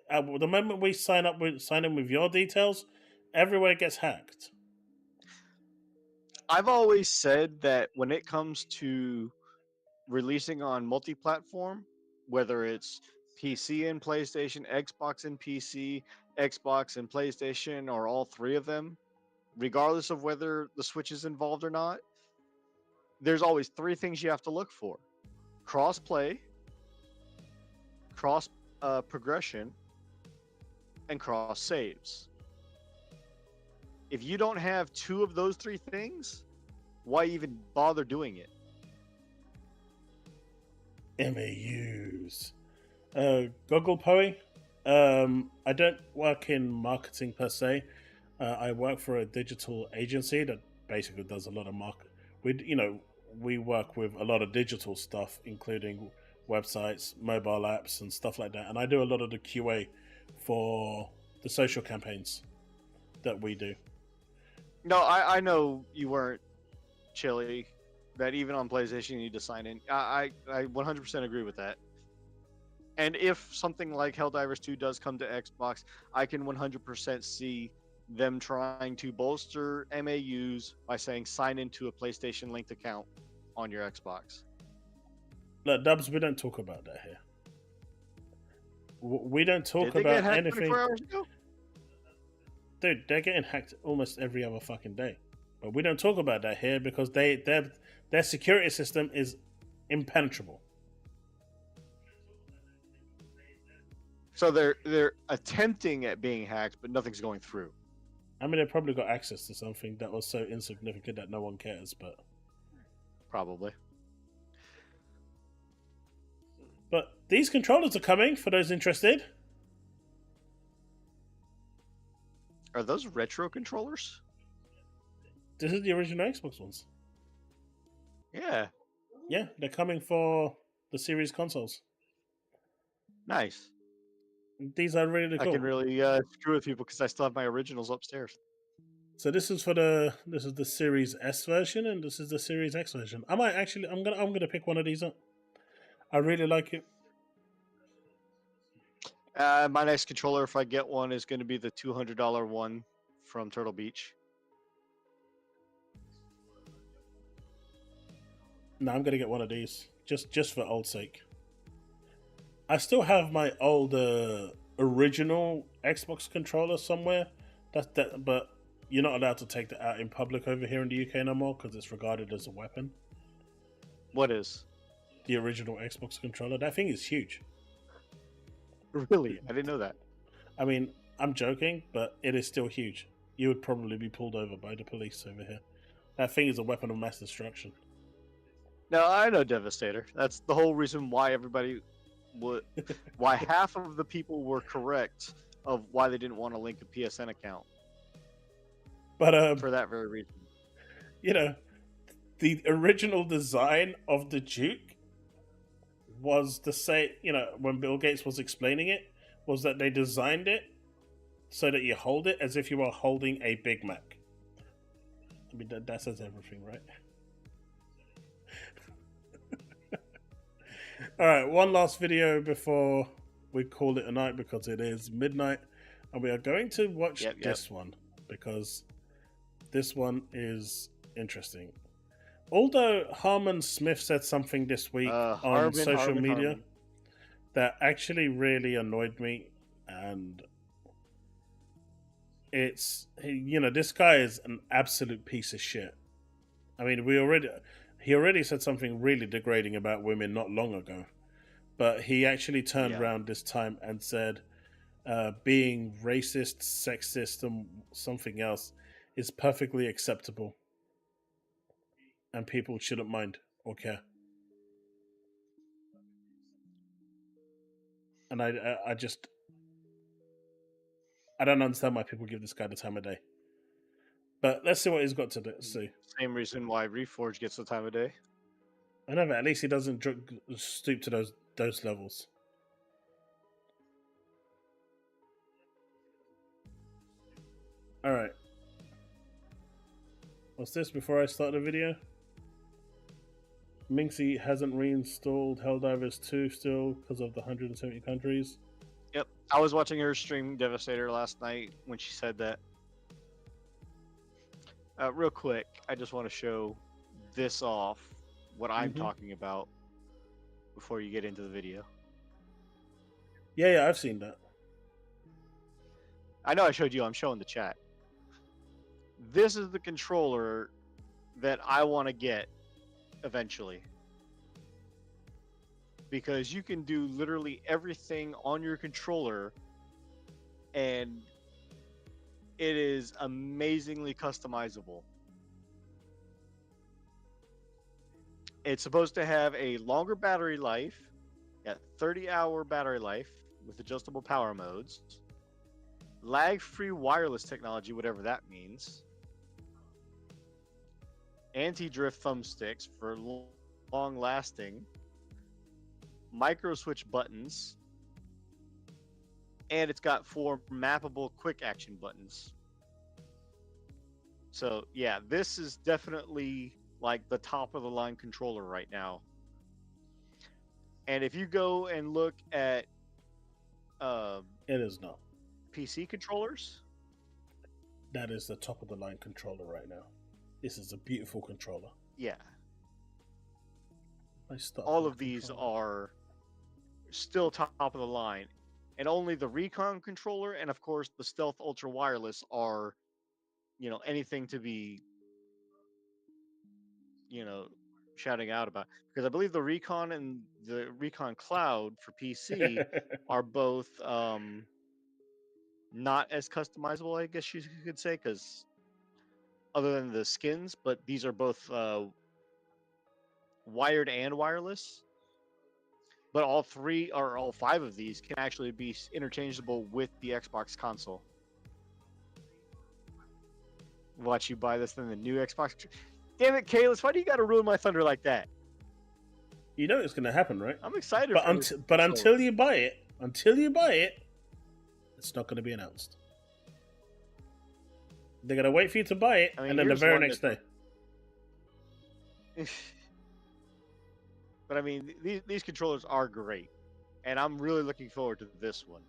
[SPEAKER 1] the moment we sign in with your details, everywhere gets hacked.
[SPEAKER 2] I've always said that when it comes to releasing on multi-platform, whether it's PC and PlayStation, Xbox and PC, Xbox and PlayStation, or all three of them, regardless of whether the Switch is involved or not, there's always three things you have to look for: cross-play, cross progression, and cross saves. If you don't have two of those three things, why even bother doing it?
[SPEAKER 1] MAUs. Goggle Poe. I don't work in marketing per se. I work for a digital agency that basically does a lot of market. We work with a lot of digital stuff, including websites, mobile apps, and stuff like that. And I do a lot of the QA for the social campaigns that we do.
[SPEAKER 2] No, I know you weren't, Chille, that even on PlayStation you need to sign in. I 100% agree with that. And if something like Helldivers 2 does come to Xbox, I can 100% see them trying to bolster MAUs by saying sign into a PlayStation linked account on your Xbox.
[SPEAKER 1] Look, Dubs, we don't talk about that here. We don't talk
[SPEAKER 2] Did they get
[SPEAKER 1] about
[SPEAKER 2] hacked
[SPEAKER 1] anything.
[SPEAKER 2] 24 hours ago?
[SPEAKER 1] Dude, they're getting hacked almost every other fucking day. But we don't talk about that here because their security system is impenetrable.
[SPEAKER 2] So they're attempting at being hacked, but nothing's going through.
[SPEAKER 1] I mean, they probably got access to something that was so insignificant that no one cares, but...
[SPEAKER 2] Probably.
[SPEAKER 1] But these controllers are coming, for those interested.
[SPEAKER 2] Are those retro controllers?
[SPEAKER 1] This is the original Xbox ones.
[SPEAKER 2] Yeah.
[SPEAKER 1] Yeah, they're coming for the Series consoles.
[SPEAKER 2] Nice.
[SPEAKER 1] These are really cool.
[SPEAKER 2] I can really screw with people because I still have my originals upstairs.
[SPEAKER 1] So this is the Series S version, and this is the Series X version. I'm gonna pick one of these up. I really like it.
[SPEAKER 2] My next controller, if I get one, is going to be the $200 one from Turtle Beach.
[SPEAKER 1] No, I'm gonna get one of these just for old sake. I still have my old original Xbox controller somewhere. But you're not allowed to take that out in public over here in the UK no more because it's regarded as a weapon.
[SPEAKER 2] What is?
[SPEAKER 1] The original Xbox controller. That thing is huge.
[SPEAKER 2] Really? I didn't know that.
[SPEAKER 1] I mean, I'm joking, but it is still huge. You would probably be pulled over by the police over here. That thing is a weapon of mass destruction.
[SPEAKER 2] No, I know Devastator. That's the whole reason why why half of the people were correct of why they didn't want to link a PSN account.
[SPEAKER 1] But
[SPEAKER 2] for that very reason.
[SPEAKER 1] You know, the original design of the Duke was to say, when Bill Gates was explaining it, was that they designed it so that you hold it as if you were holding a Big Mac. I mean, that says everything, right? Alright, one last video before we call it a night because it is midnight. And we are going to watch this one because this one is interesting. Although Harmon Smith said something this week on social media that actually really annoyed me, and it's, you know, this guy is an absolute piece of shit. I mean, he already said something really degrading about women not long ago, but he actually turned around this time and said being racist, sexist, and something else is perfectly acceptable, and people shouldn't mind or care. And I don't understand why people give this guy the time of day. But let's see what he's got to see.
[SPEAKER 2] Same reason why Reforge gets the time of day.
[SPEAKER 1] I know, but at least he doesn't stoop to those levels. All right. What's this? Before I start the video, mynxy hasn't reinstalled Helldivers 2 still because of the 170 countries.
[SPEAKER 2] Yep, I was watching her stream Devastator last night when she said that. Real quick, I just want to show this off, what I'm talking about, before you get into the video.
[SPEAKER 1] Yeah, I've seen that.
[SPEAKER 2] I know I showed you, I'm showing the chat. This is the controller that I want to get eventually. Because you can do literally everything on your controller, and it is amazingly customizable. It's supposed to have a longer battery life, 30-hour battery life with adjustable power modes, lag-free wireless technology, whatever that means, anti-drift thumbsticks for long-lasting, micro switch buttons, and it's got 4 mappable quick action buttons. So yeah, this is definitely like the top of the line controller right now. And if you go and look at
[SPEAKER 1] it is not
[SPEAKER 2] PC controllers,
[SPEAKER 1] that is the top of the line controller right now. This is a beautiful controller.
[SPEAKER 2] Yeah. All of these are still top of the line, and only the Recon controller and of course the Stealth Ultra Wireless are, you know, anything to be, you know, shouting out about, because I believe the Recon and the Recon Cloud for PC are both not as customizable, I guess you could say, because other than the skins, but these are both wired and wireless. But all 3 or all 5 of these can actually be interchangeable with the Xbox console. Watch you buy this in the new Xbox. Damn it, Kalis, why do you got to ruin my thunder like that?
[SPEAKER 1] You know it's going to happen, right?
[SPEAKER 2] I'm excited.
[SPEAKER 1] But until you buy it, it's not going to be announced. They're going to wait for you to buy it, and then the very next day.
[SPEAKER 2] But I mean, these controllers are great, and I'm really looking forward to this one.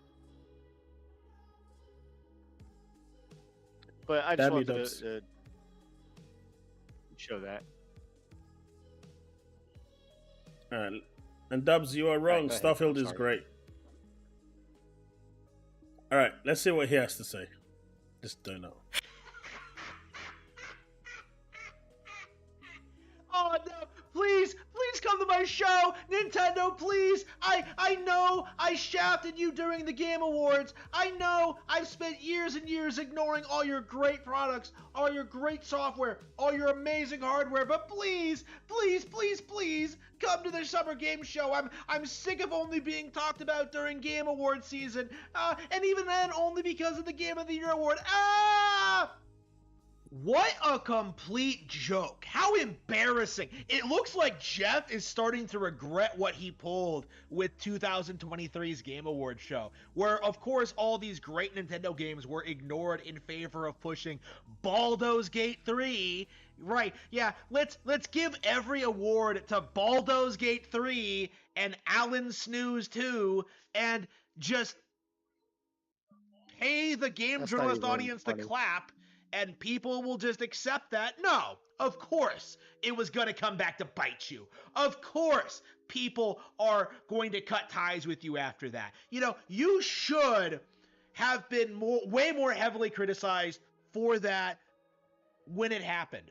[SPEAKER 2] But I just wanted to show that.
[SPEAKER 1] Alright. And Dubs, you are wrong. Right, Starfield is great. Alright, let's see what he has to say. Just don't know.
[SPEAKER 6] Oh no, please come to my show, Nintendo, please. I know I shafted you during the Game Awards. I know I've spent years and years ignoring all your great products, all your great software, all your amazing hardware, but please come to the Summer Game Show. I'm sick of only being talked about during Game Award season, and even then only because of the Game of the Year award. What a complete joke. How embarrassing. It looks like Jeff is starting to regret what he pulled with 2023's Game Awards show, where, of course, all these great Nintendo games were ignored in favor of pushing Baldur's Gate 3. Right, yeah, let's give every award to Baldur's Gate 3 and Alan Snooze 2 and just pay the game journalist audience to clap and people will just accept that. No, of course it was going to come back to bite you. Of course people are going to cut ties with you after that. You know, you should have been way more heavily criticized for that when it happened.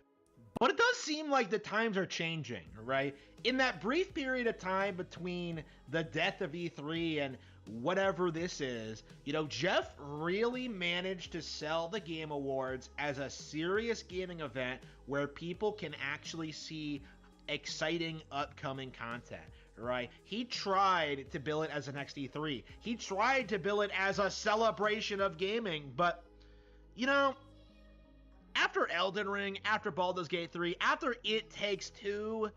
[SPEAKER 6] But it does seem like the times are changing, right? In that brief period of time between the death of E3 and whatever this is, you know, Jeff really managed to sell the Game Awards as a serious gaming event where people can actually see exciting upcoming content, right? He tried to bill it as an XD3. He tried to bill it as a celebration of gaming, but, you know, after Elden Ring, after Baldur's Gate 3, after It Takes Two,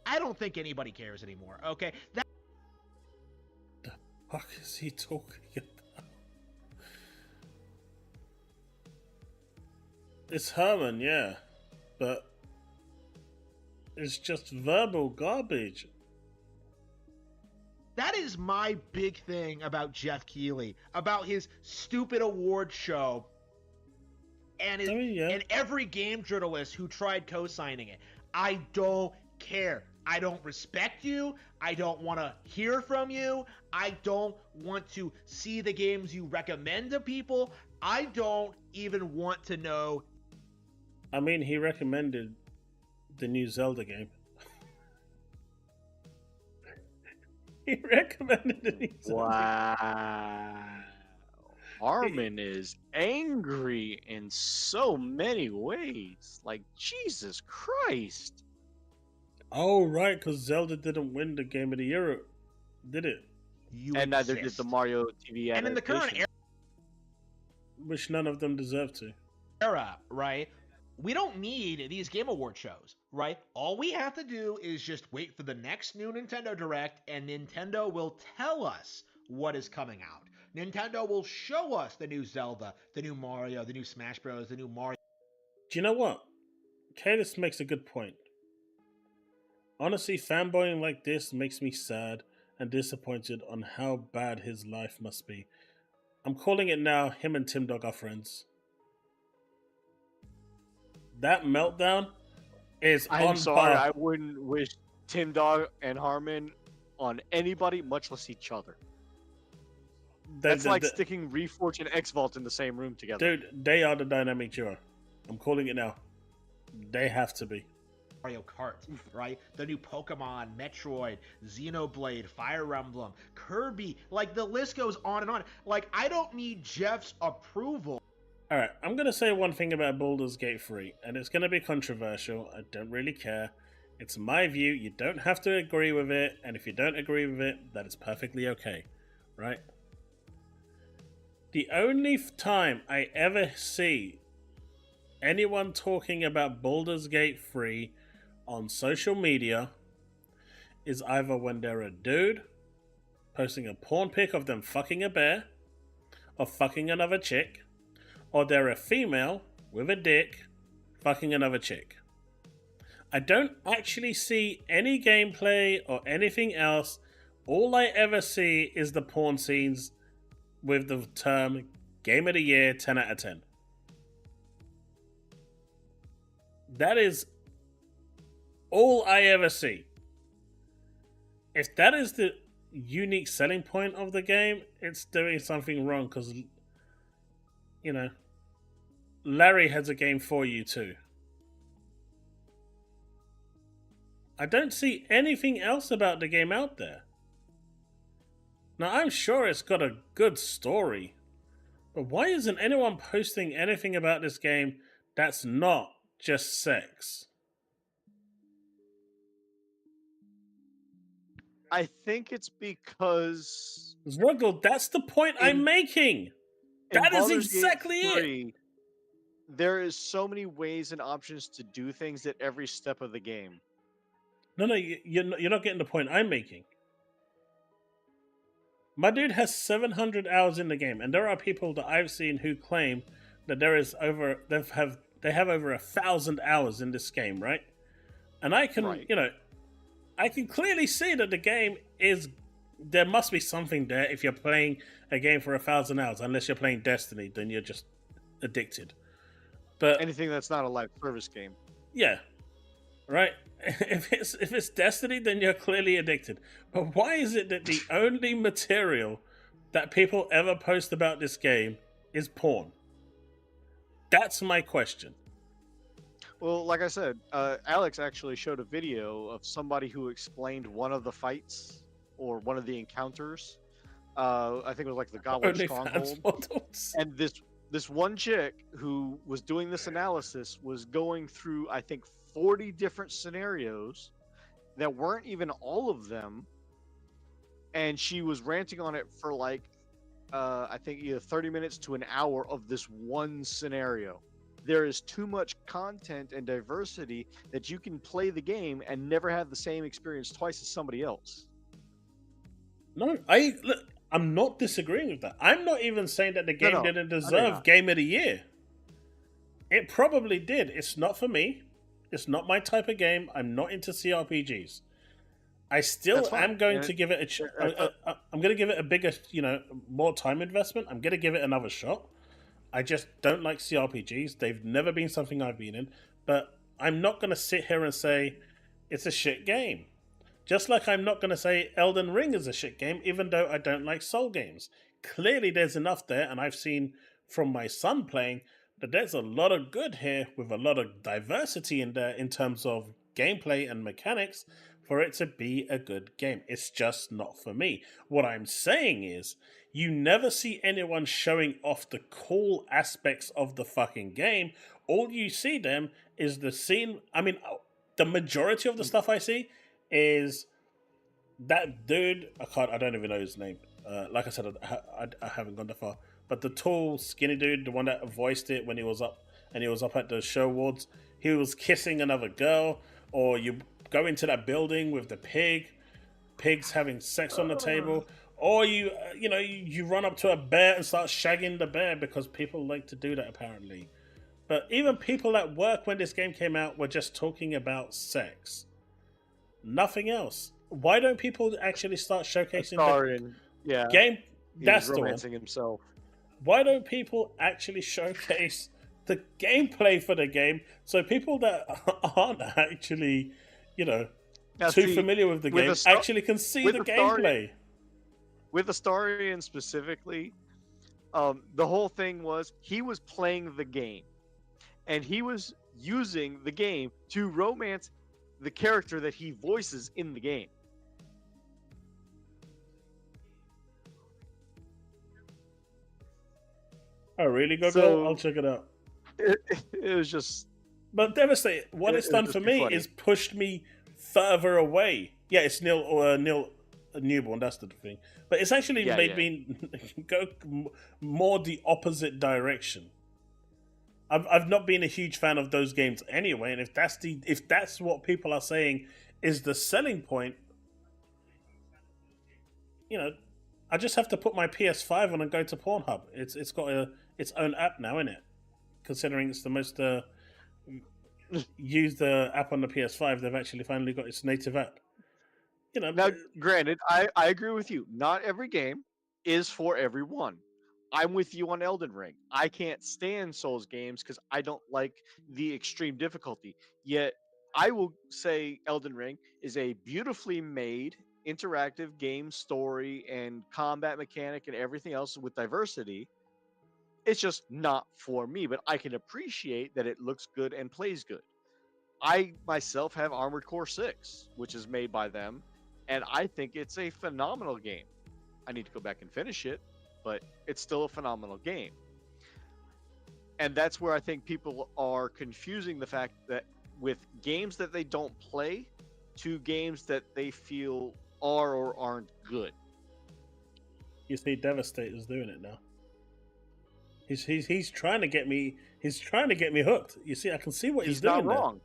[SPEAKER 6] I don't think anybody cares anymore, okay?
[SPEAKER 1] The fuck is he talking about? It's Herman, yeah, but it's just verbal garbage.
[SPEAKER 6] That is my big thing about Jeff Keighley, about his stupid award show, and and every game journalist who tried co-signing it. I don't care. I don't respect you. I don't want to hear from you. I don't want to see the games you recommend to people. I don't even want to know.
[SPEAKER 1] I mean, he recommended the new Zelda game. He recommended the new Zelda game.
[SPEAKER 2] Wow. Harmon is angry in so many ways. Like, Jesus Christ.
[SPEAKER 1] Oh, right, because Zelda didn't win the Game of the Year, did it?
[SPEAKER 2] And neither did the Mario TV adaptation.
[SPEAKER 6] And in the current era,
[SPEAKER 1] which none of them deserve to.
[SPEAKER 6] Right? We don't need these Game Award shows, right? All we have to do is just wait for the next new Nintendo Direct, and Nintendo will tell us what is coming out. Nintendo will show us the new Zelda, the new Mario, the new Smash Bros, the new Mario.
[SPEAKER 1] Do you know what? Cadence makes a good point. Honestly, fanboying like this makes me sad and disappointed on how bad his life must be. I'm calling it now, him and Tim Dog are friends. That meltdown is on
[SPEAKER 2] I'm sorry,
[SPEAKER 1] par.
[SPEAKER 2] I wouldn't wish Tim Dog and Harmon on anybody, much less each other. That's like sticking Reforge and X-Vault in the same room together.
[SPEAKER 1] Dude, they are the dynamic duo. I'm calling it now. They have to be.
[SPEAKER 6] Mario Kart, right? The new Pokemon, Metroid, Xenoblade, Fire Emblem, Kirby. Like, the list goes on and on. Like, I don't need Jeff's approval.
[SPEAKER 1] Alright, I'm going to say one thing about Baldur's Gate 3, and it's going to be controversial. I don't really care. It's my view. You don't have to agree with it, and if you don't agree with it, that is perfectly okay, right? The only time I ever see anyone talking about Baldur's Gate 3 on social media is either when they're a dude posting a porn pic of them fucking a bear or fucking another chick, or they're a female with a dick fucking another chick. I don't actually see any gameplay or anything else. All I ever see is the porn scenes with the term Game of the Year 10 out of 10. That is all I ever see. If that is the unique selling point of the game, it's doing something wrong, because, you know, Larry has a game for you too. I don't see anything else about the game out there. Now, I'm sure it's got a good story, but why isn't anyone posting anything about this game that's not just sex?
[SPEAKER 2] I think it's because...
[SPEAKER 1] Ruggle, that's the point I'm making! That is exactly it!
[SPEAKER 2] There is so many ways and options to do things at every step of the game.
[SPEAKER 1] No, you're not getting the point I'm making. My dude has 700 hours in the game, and there are people that I've seen who claim that they have over 1,000 hours in this game, right? And I can, I can clearly see that the game there must be something there if you're playing a game for 1,000 hours, unless you're playing Destiny, then you're just addicted. But
[SPEAKER 2] Anything that's not a live service game.
[SPEAKER 1] yeah, right. If it's Destiny, then you're clearly addicted. But why is it that the only material that people ever post about this game is porn? That's my question.
[SPEAKER 2] Well, like I said, Alex actually showed a video of somebody who explained one of the fights or one of the encounters. I think it was like the Goblin Stronghold.
[SPEAKER 1] Models.
[SPEAKER 2] And this one chick who was doing this analysis was going through, I think, 40 different scenarios that weren't even all of them. And she was ranting on it for like, I think either 30 minutes to an hour of this one scenario. There is too much content and diversity that you can play the game and never have the same experience twice as somebody else.
[SPEAKER 1] No, I'm not disagreeing with that. I'm not even saying that the game didn't deserve Game of the Year. It probably did. It's not for me. It's not my type of game. I'm not into CRPGs. I still am going to give it I'm going to give it a bigger, more time investment. I'm going to give it another shot. I just don't like CRPGs. They've never been something I've been in. But I'm not going to sit here and say it's a shit game. Just like I'm not going to say Elden Ring is a shit game, even though I don't like Soul games. Clearly there's enough there, and I've seen from my son playing that there's a lot of good here with a lot of diversity in there in terms of gameplay and mechanics for it to be a good game. It's just not for me. What I'm saying is, you never see anyone showing off the cool aspects of the fucking game. All you see them is the scene. I mean, the majority of the stuff I see is that dude. I don't even know his name. Like I said, I haven't gone that far. But the tall, skinny dude, the one that voiced it when he was up at the show awards, he was kissing another girl. Or you go into that building with the pigs having sex on the table. Or you run up to a bear and start shagging the bear because people like to do that apparently. But even people at work when this game came out were just talking about sex. Nothing else. Why don't people actually start showcasing the game? That's the one.
[SPEAKER 2] Romancing himself.
[SPEAKER 1] Why don't people actually showcase the gameplay for the game so people that aren't actually, familiar with the game actually can see the gameplay?
[SPEAKER 2] With Astarion specifically, the whole thing was he was playing the game, and he was using the game to romance the character that he voices in the game.
[SPEAKER 1] Oh, really, Gogo? I'll check it out.
[SPEAKER 2] It was just...
[SPEAKER 1] But devastating. What it's done for me is pushed me further away. Yeah, it's Neil Newborn, that's the thing. But it's actually made me go more the opposite direction. I've not been a huge fan of those games anyway, and if that's what people are saying is the selling point, I just have to put my PS5 on and go to Pornhub. It's got its own app now, isn't it? Considering it's the most used app on the PS5, they've actually finally got its native app.
[SPEAKER 2] Now, granted, I agree with you. Not every game is for everyone. I'm with you on Elden Ring. I can't stand Souls games because I don't like the extreme difficulty. Yet, I will say Elden Ring is a beautifully made, interactive game story and combat mechanic and everything else with diversity. It's just not for me, but I can appreciate that it looks good and plays good. I myself have Armored Core 6, which is made by them, and I think it's a phenomenal game. I need to go back and finish it, but it's still a phenomenal game. And that's where I think people are confusing the fact that with games that they don't play to games that they feel are or aren't good.
[SPEAKER 1] You see, Devastator's doing it now. He's trying to get me. He's trying to get me hooked. You see, I can see what he's doing.
[SPEAKER 2] He's not wrong.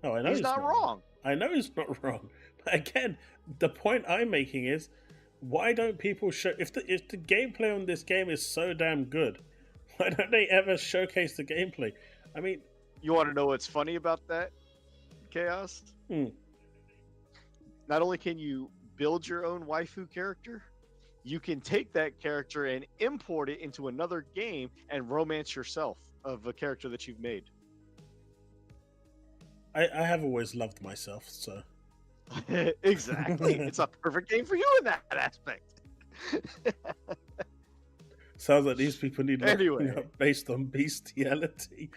[SPEAKER 1] No, I know
[SPEAKER 2] he's not wrong.
[SPEAKER 1] I know he's not wrong. But again, the point I'm making is, why don't people show if the gameplay on this game is so damn good? Why don't they ever showcase the gameplay? I mean,
[SPEAKER 2] you want to know what's funny about that, Chaos? Not only can you build your own waifu character, you can take that character and import it into another game and romance yourself of a character that you've made.
[SPEAKER 1] I have always loved myself, so.
[SPEAKER 2] Exactly. It's a perfect game for you in that aspect.
[SPEAKER 1] Sounds like these people need
[SPEAKER 2] Anyway.
[SPEAKER 1] looking up based on bestiality.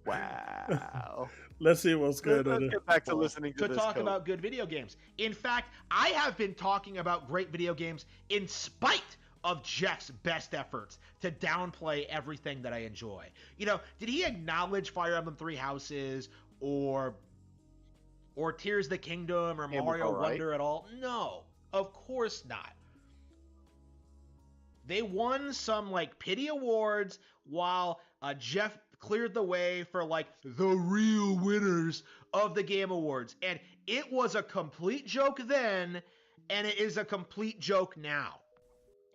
[SPEAKER 2] Wow.
[SPEAKER 1] Let's see what's going
[SPEAKER 2] Let's
[SPEAKER 1] on.
[SPEAKER 2] get back to listening to
[SPEAKER 6] To
[SPEAKER 2] this
[SPEAKER 6] talk
[SPEAKER 2] code.
[SPEAKER 6] about good video games. In fact, I have been talking about great video games in spite of Jeff's best efforts to downplay everything that I enjoy. You know, did he acknowledge Fire Emblem Three Houses or Tears of the Kingdom or
[SPEAKER 2] Game
[SPEAKER 6] Mario
[SPEAKER 2] Boy, right?
[SPEAKER 6] Wonder at all? No, of course not. They won some like pity awards while Jeff cleared the way for like the real winners of the Game Awards. And it was a complete joke then, and it is a complete joke now.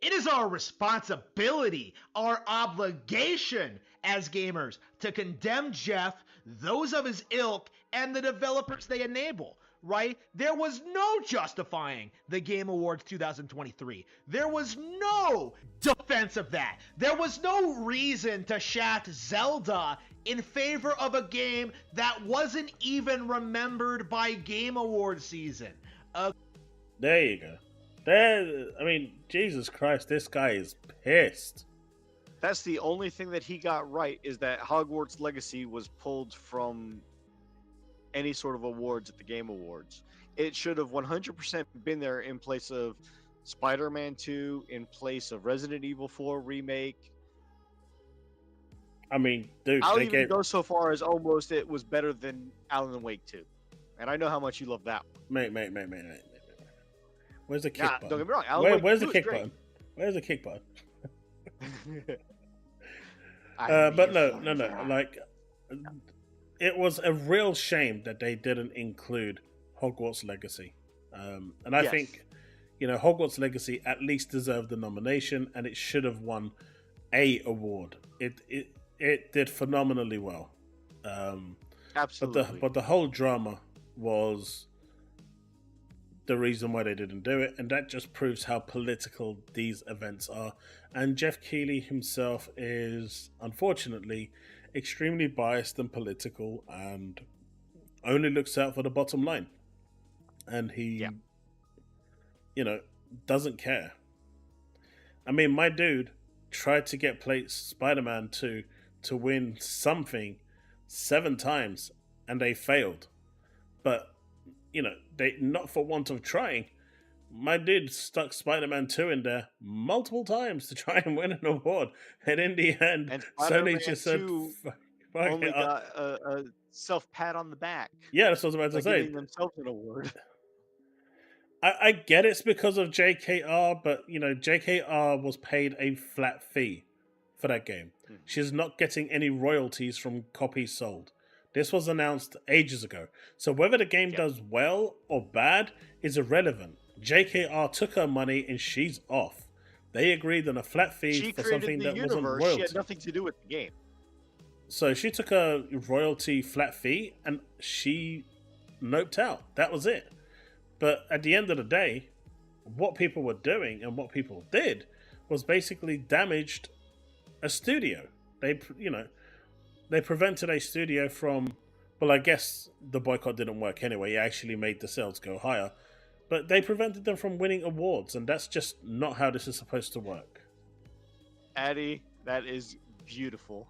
[SPEAKER 6] It is our responsibility, our obligation as gamers to condemn Jeff, those of his ilk, and the developers they enable, right? There was no justifying the Game Awards 2023. There was no defense of that. There was no reason to shaft Zelda in favor of a game that wasn't even remembered by Game Awards season.
[SPEAKER 1] There you go. I mean, Jesus Christ, this guy is pissed.
[SPEAKER 2] That's the only thing that he got right, is that Hogwarts Legacy was pulled from any sort of awards at the Game Awards. It should have 100% been there in place of Spider-Man 2, in place of Resident Evil 4 remake.
[SPEAKER 1] I mean, dude,
[SPEAKER 2] I'll
[SPEAKER 1] they
[SPEAKER 2] even
[SPEAKER 1] gave...
[SPEAKER 2] go so far as almost it was better than Alan Wake 2. And I know how much you love that one.
[SPEAKER 1] Mate. Where's the kick
[SPEAKER 2] Nah,
[SPEAKER 1] button?
[SPEAKER 2] don't get me wrong. Alan Wake
[SPEAKER 1] Where's
[SPEAKER 2] 2
[SPEAKER 1] the
[SPEAKER 2] is
[SPEAKER 1] kick
[SPEAKER 2] great.
[SPEAKER 1] button? Where's the kick button?
[SPEAKER 2] I'm
[SPEAKER 1] But
[SPEAKER 2] here
[SPEAKER 1] no.
[SPEAKER 2] for you.
[SPEAKER 1] Like, it was a real shame that they didn't include Hogwarts Legacy. And I
[SPEAKER 2] Yes.
[SPEAKER 1] think, Hogwarts Legacy at least deserved the nomination, and it should have won a award. It did phenomenally well.
[SPEAKER 2] Absolutely.
[SPEAKER 1] But the whole drama was the reason why they didn't do it, and that just proves how political these events are. And Jeff Keighley himself is, unfortunately, extremely biased and political, and only looks out for the bottom line. And he, doesn't care. I mean, my dude tried to get Spider-Man 2 to win something 7 times, and they failed. But they, not for want of trying, my dude stuck Spider-Man 2 in there multiple times to try and win an award, and in the end,
[SPEAKER 2] And
[SPEAKER 1] Sony
[SPEAKER 2] Spider-Man
[SPEAKER 1] just said,
[SPEAKER 2] 2
[SPEAKER 1] "Fuck
[SPEAKER 2] only
[SPEAKER 1] it."
[SPEAKER 2] got a self-pat on the back.
[SPEAKER 1] Yeah, that's what I was about
[SPEAKER 2] By
[SPEAKER 1] to say.
[SPEAKER 2] giving themselves an award.
[SPEAKER 1] I get it's because of JKR, but JKR was paid a flat fee for that game. She's not getting any royalties from copies sold. This was announced ages ago. So whether the game does well or bad is irrelevant. JKR took her money and she's off. They agreed on a flat fee
[SPEAKER 2] She
[SPEAKER 1] for
[SPEAKER 2] created
[SPEAKER 1] something
[SPEAKER 2] the
[SPEAKER 1] that wasn't
[SPEAKER 2] universe.
[SPEAKER 1] royalty.
[SPEAKER 2] She had nothing to do with the game.
[SPEAKER 1] So she took a royalty flat fee and she noped out. That was it. But at the end of the day, what people were doing and what people did was basically damaged a studio. They prevented a studio from, well, I guess the boycott didn't work anyway. It actually made the sales go higher. But they prevented them from winning awards, and that's just not how this is supposed to work.
[SPEAKER 2] Addy, that is beautiful.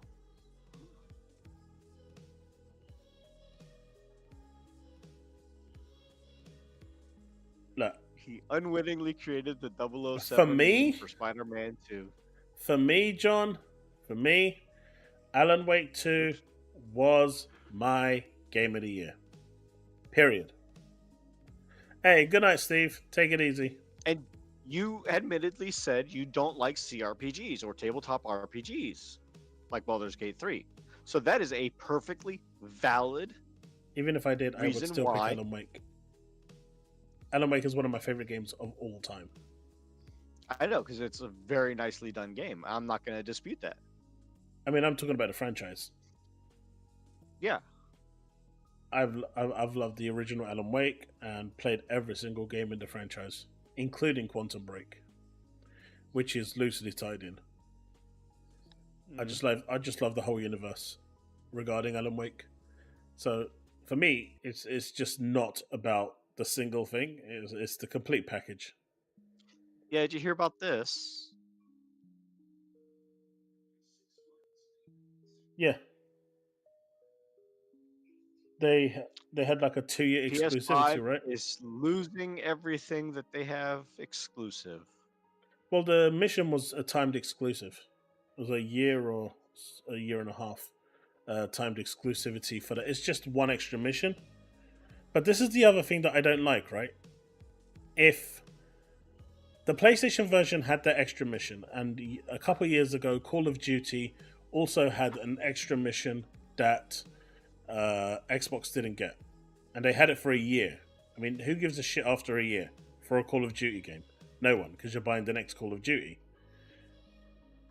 [SPEAKER 1] Look,
[SPEAKER 2] He unwittingly created the 007
[SPEAKER 1] For me?
[SPEAKER 2] for Spider-Man 2.
[SPEAKER 1] for me, John, Alan Wake 2 was my game of the year. Period. Hey, good night, Steve. Take it easy.
[SPEAKER 2] And you admittedly said you don't like CRPGs or tabletop RPGs like Baldur's Gate 3. So that is a perfectly valid.
[SPEAKER 1] Even if I did, I would
[SPEAKER 2] Reason
[SPEAKER 1] still
[SPEAKER 2] why-
[SPEAKER 1] pick Alan Wake. Alan Wake is one of my favorite games of all time.
[SPEAKER 2] I know, because it's a very nicely done game. I'm not going to dispute that.
[SPEAKER 1] I mean, I'm talking about the franchise.
[SPEAKER 2] Yeah.
[SPEAKER 1] I've loved the original Alan Wake and played every single game in the franchise, including Quantum Break, which is loosely tied in. I just love the whole universe regarding Alan Wake. So for me, it's just not about the single thing. It's the complete package.
[SPEAKER 2] Yeah, did you hear about this?
[SPEAKER 1] Yeah. They had like a 2-year exclusivity,
[SPEAKER 2] PS5
[SPEAKER 1] right?
[SPEAKER 2] is losing everything that they have exclusive.
[SPEAKER 1] Well, the mission was a timed exclusive. It was a year or a year and a half timed exclusivity for that. It's just one extra mission. But this is the other thing that I don't like, right? If the PlayStation version had that extra mission, and a couple years ago, Call of Duty also had an extra mission that Xbox didn't get, and they had it for a year. I mean, who gives a shit after a year for a Call of Duty game? No one, because you're buying the next Call of Duty.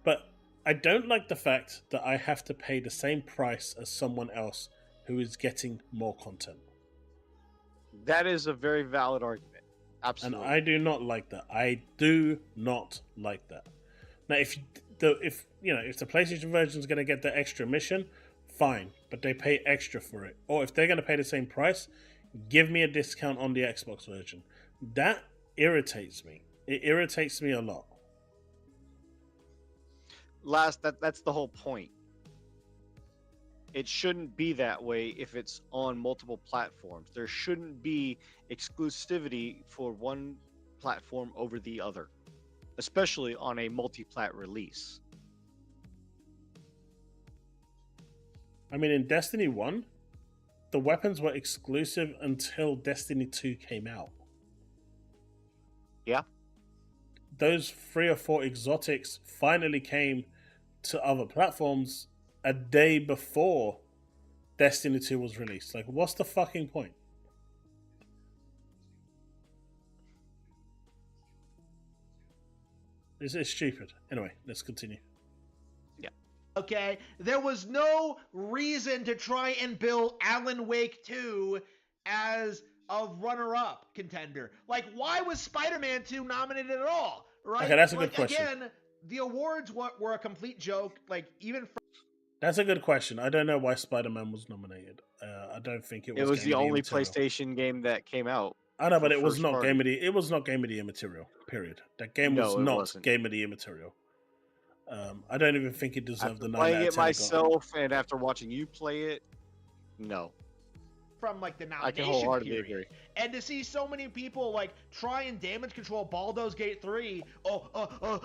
[SPEAKER 1] But I don't like the fact that I have to pay the same price as someone else who is getting more content.
[SPEAKER 2] That is a very valid argument. Absolutely.
[SPEAKER 1] And I do not like that. I do not like that. Now, if the PlayStation version is going to get the extra mission, fine, but they pay extra for it. Or if they're going to pay the same price, give me a discount on the Xbox version. That irritates me. It irritates me a lot.
[SPEAKER 2] That's the whole point. It shouldn't be that way if it's on multiple platforms. There shouldn't be exclusivity for one platform over the other, especially on a multi-plat release.
[SPEAKER 1] I mean, in Destiny 1, the weapons were exclusive until Destiny 2 came out.
[SPEAKER 2] Yeah.
[SPEAKER 1] Those 3 or 4 exotics finally came to other platforms a day before Destiny 2 was released. Like, what's the fucking point? It's stupid. Anyway, let's continue.
[SPEAKER 6] Okay, there was no reason to try and bill Alan Wake 2 as a runner-up contender. Like, why was Spider-Man 2 nominated at all? Right?
[SPEAKER 1] Okay, that's a good question.
[SPEAKER 6] Again, the awards were a complete joke. Like, even for...
[SPEAKER 1] That's a good question. I don't know why Spider-Man was nominated. I don't think it was.
[SPEAKER 2] It was the only
[SPEAKER 1] material.
[SPEAKER 2] PlayStation game that came out.
[SPEAKER 1] I know, but it was not Game of the. It was not Game of the Year material. Period. That game was not
[SPEAKER 2] wasn't.
[SPEAKER 1] Game of the Year material. I don't even think it deserved the 9 out of 10.
[SPEAKER 2] Playing it myself, and after watching you play it, no.
[SPEAKER 6] From like the nomination
[SPEAKER 2] I can wholeheartedly
[SPEAKER 6] period.
[SPEAKER 2] agree.
[SPEAKER 6] And to see so many people like try and damage control Baldur's Gate 3.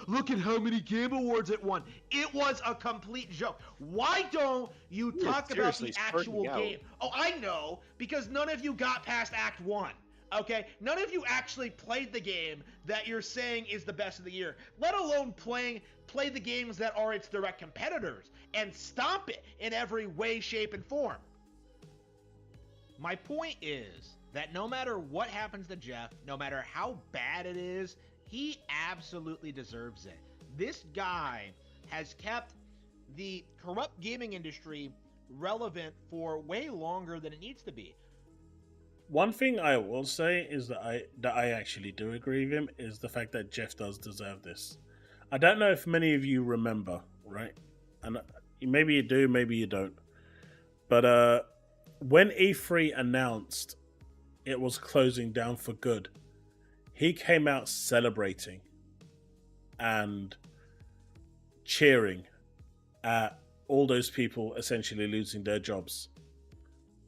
[SPEAKER 6] Look at how many game awards it won. It was a complete joke. Why don't you talk about the actual game? Oh, I know, because none of you got past Act 1. Okay, none of you actually played the game that you're saying is the best of the year, let alone play the games that are its direct competitors and stomp it in every way, shape, and form. My point is that no matter what happens to Jeff, no matter how bad it is, he absolutely deserves it. This guy has kept the corrupt gaming industry relevant for way longer than it needs to be.
[SPEAKER 1] One thing I will say is that I actually do agree with him is the fact that Jeff does deserve this. I don't know if many of you remember, right? And maybe you do, maybe you don't. But when E3 announced it was closing down for good, he came out celebrating and cheering at all those people essentially losing their jobs.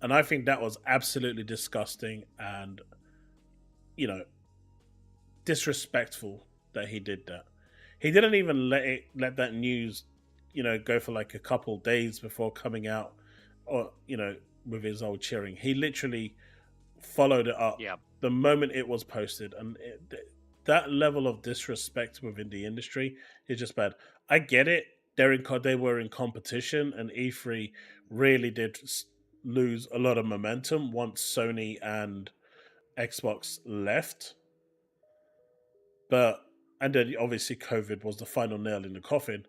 [SPEAKER 1] And I think that was absolutely disgusting and, disrespectful that he did that. He didn't even let that news, go for like a couple days before coming out, or with his old cheering. He literally followed it up the moment it was posted, and that level of disrespect within the industry is just bad. I get it; they were in competition, and E3 really did lose a lot of momentum once Sony and Xbox left. And then obviously COVID was the final nail in the coffin.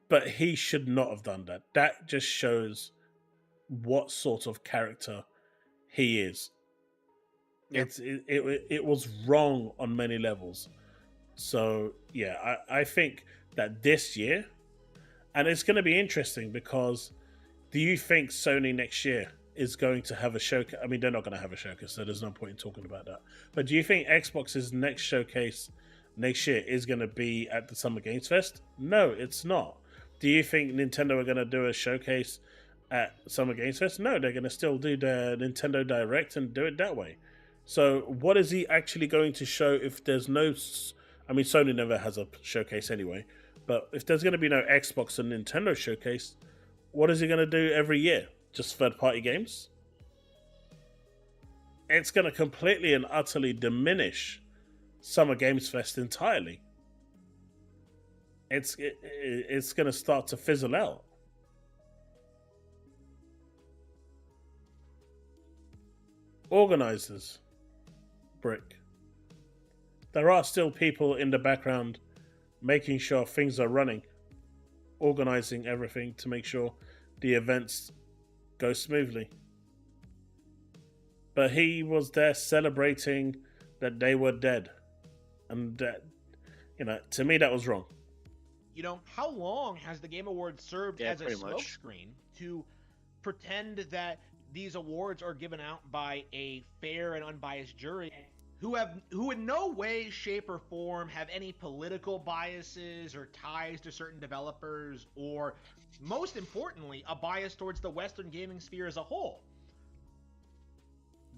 [SPEAKER 1] But he should not have done that. That just shows what sort of character he is.
[SPEAKER 2] Yep.
[SPEAKER 1] It was wrong on many levels. So yeah, I think that this year, and it's going to be interesting because do you think Sony next year is going to have a showcase? I mean, they're not going to have a showcase, so there's no point in talking about that. But do you think Xbox's next showcase next year is going to be at the Summer Games Fest? No, it's not. Do you think Nintendo are going to do a showcase at Summer Games Fest? No, they're going to still do their Nintendo Direct and do it that way. So what is he actually going to show if there's no... I mean, Sony never has a showcase anyway, but if there's going to be no Xbox and Nintendo showcase, what is he going to do every year? Just third-party games? It's going to completely and utterly diminish Summer Games Fest entirely. It's going to start to fizzle out. Organizers, Brick. There are still people in the background making sure things are running, organizing everything to make sure the events go smoothly. But he was there celebrating that they were dead. And that, to me, that was wrong.
[SPEAKER 6] How long has the Game Awards served as a smokescreen to pretend that these awards are given out by a fair and unbiased jury who in no way, shape, or form have any political biases or ties to certain developers, or, most importantly, a bias towards the Western gaming sphere as a whole?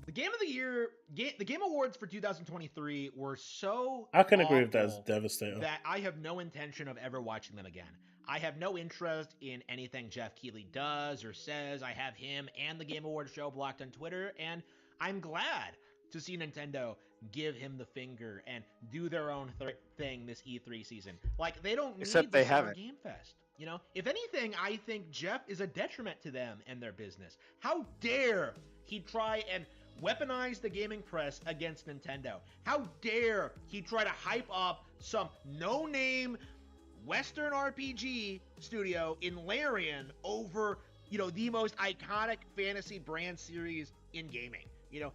[SPEAKER 6] The Game of the Year, the Game Awards for 2023 were so
[SPEAKER 1] I can agree with that as devastating
[SPEAKER 6] that I have no intention of ever watching them again. I have no interest in anything Jeff Keighley does or says. I have him and the Game Awards show blocked on Twitter, and I'm glad to see Nintendo give him the finger and do their own thing this E3 season. Like, they don't need the Summer Game Fest. If anything, I think Jeff is a detriment to them and their business. How dare he try and weaponize the gaming press against Nintendo? How dare he try to hype up some no-name Western RPG studio in Larian over, the most iconic fantasy brand series in gaming?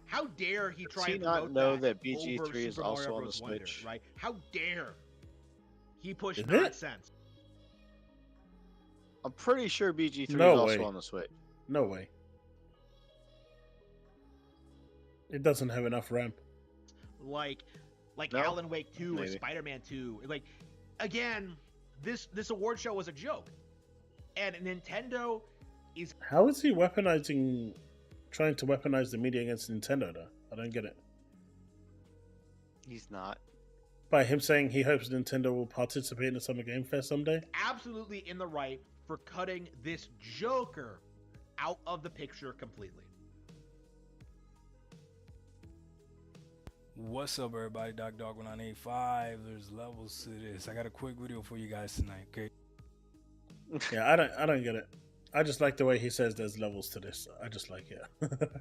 [SPEAKER 6] How dare he try and promote that BG3 is also on the Switch? Right? How dare he push nonsense?
[SPEAKER 2] I'm pretty sure BG3 is also on the Switch.
[SPEAKER 1] No way. It doesn't have enough RAM.
[SPEAKER 6] Like Alan Wake 2 or Spider-Man 2. Like, again, this award show was a joke. And Nintendo is...
[SPEAKER 1] How is he trying to weaponize the media against Nintendo, though? I don't get it.
[SPEAKER 2] He's not.
[SPEAKER 1] By him saying he hopes Nintendo will participate in the Summer Game Fest someday?
[SPEAKER 6] Absolutely in the right for cutting this joker out of the picture completely.
[SPEAKER 7] What's up, everybody? Dog1985. There's levels to this. I got a quick video for you guys tonight, okay?
[SPEAKER 1] Yeah, I don't get it. I just like the way he says there's levels to this. I just like it.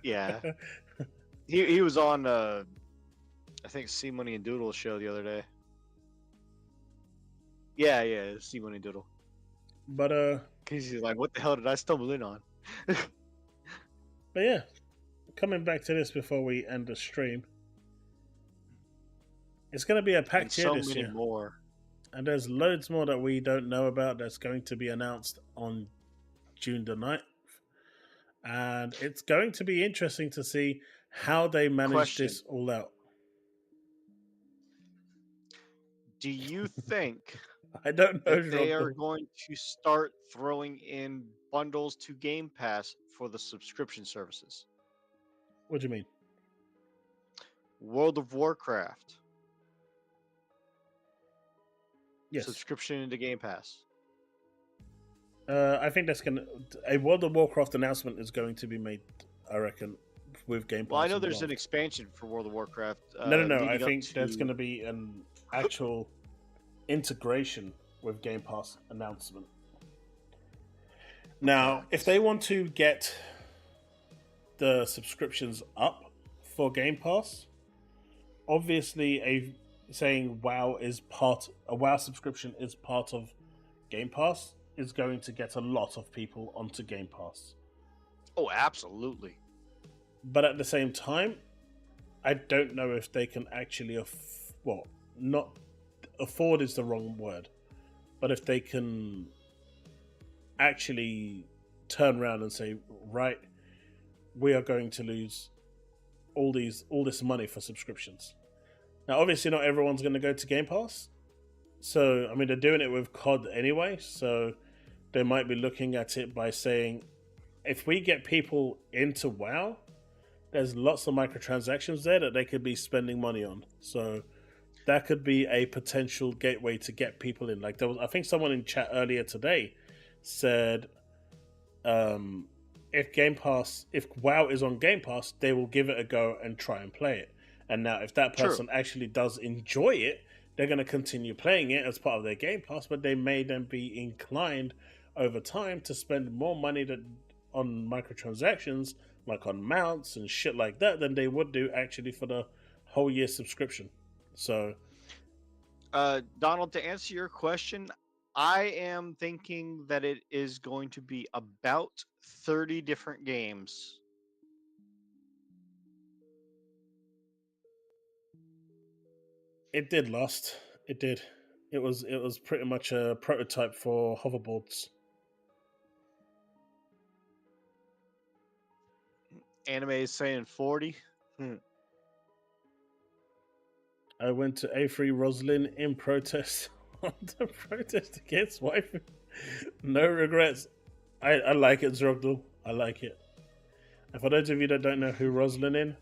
[SPEAKER 2] Yeah. He was on, I think, C Money and Doodle's show the other day. Yeah, C Money and Doodle.
[SPEAKER 1] But,
[SPEAKER 2] because he's like, what the hell did I stumble in on?
[SPEAKER 1] But yeah, coming back to this before we end the stream. It's going to be a packed year this year.
[SPEAKER 2] More.
[SPEAKER 1] And there's loads more that we don't know about that's going to be announced on June the 9th. And it's going to be interesting to see how they manage this all out.
[SPEAKER 2] Do you think
[SPEAKER 1] I don't know
[SPEAKER 2] that they are going to start throwing in bundles to Game Pass for the subscription services?
[SPEAKER 1] What do you mean?
[SPEAKER 2] World of Warcraft.
[SPEAKER 1] Yes.
[SPEAKER 2] Subscription into Game Pass.
[SPEAKER 1] I think that's a World of Warcraft announcement is going to be made, I reckon, with Game Pass.
[SPEAKER 2] Well, I know there's an expansion for World of Warcraft.
[SPEAKER 1] No. I think there's going to be an actual integration with Game Pass announcement. Now, if they want to get the subscriptions up for Game Pass, obviously saying a WoW subscription is part of Game Pass is going to get a lot of people onto Game Pass.
[SPEAKER 2] Oh, absolutely.
[SPEAKER 1] But at the same time, I don't know if they can actually, not afford is the wrong word, but if they can actually turn around and say, right, we are going to lose all this money for subscriptions. Now, obviously, not everyone's going to go to Game Pass. So, I mean, they're doing it with COD anyway. So, they might be looking at it by saying, if we get people into WoW, there's lots of microtransactions there that they could be spending money on. So, that could be a potential gateway to get people in. Like, I think someone in chat earlier today said, if WoW is on Game Pass, they will give it a go and try and play it. And now, if that person actually does enjoy it, they're going to continue playing it as part of their Game Pass, but they may then be inclined over time to spend more money on microtransactions, like on mounts and shit like that, than they would do actually for the whole year subscription. So,
[SPEAKER 2] Donald, to answer your question, I am thinking that it is going to be about 30 different games.
[SPEAKER 1] It did last. It did. It was pretty much a prototype for hoverboards.
[SPEAKER 2] Anime is saying 40.
[SPEAKER 1] I went to A3 Roslyn in protest on the protest against waifu. No regrets. I like it, Zrogdul. I like it. And for those of you that don't know who Roslyn is,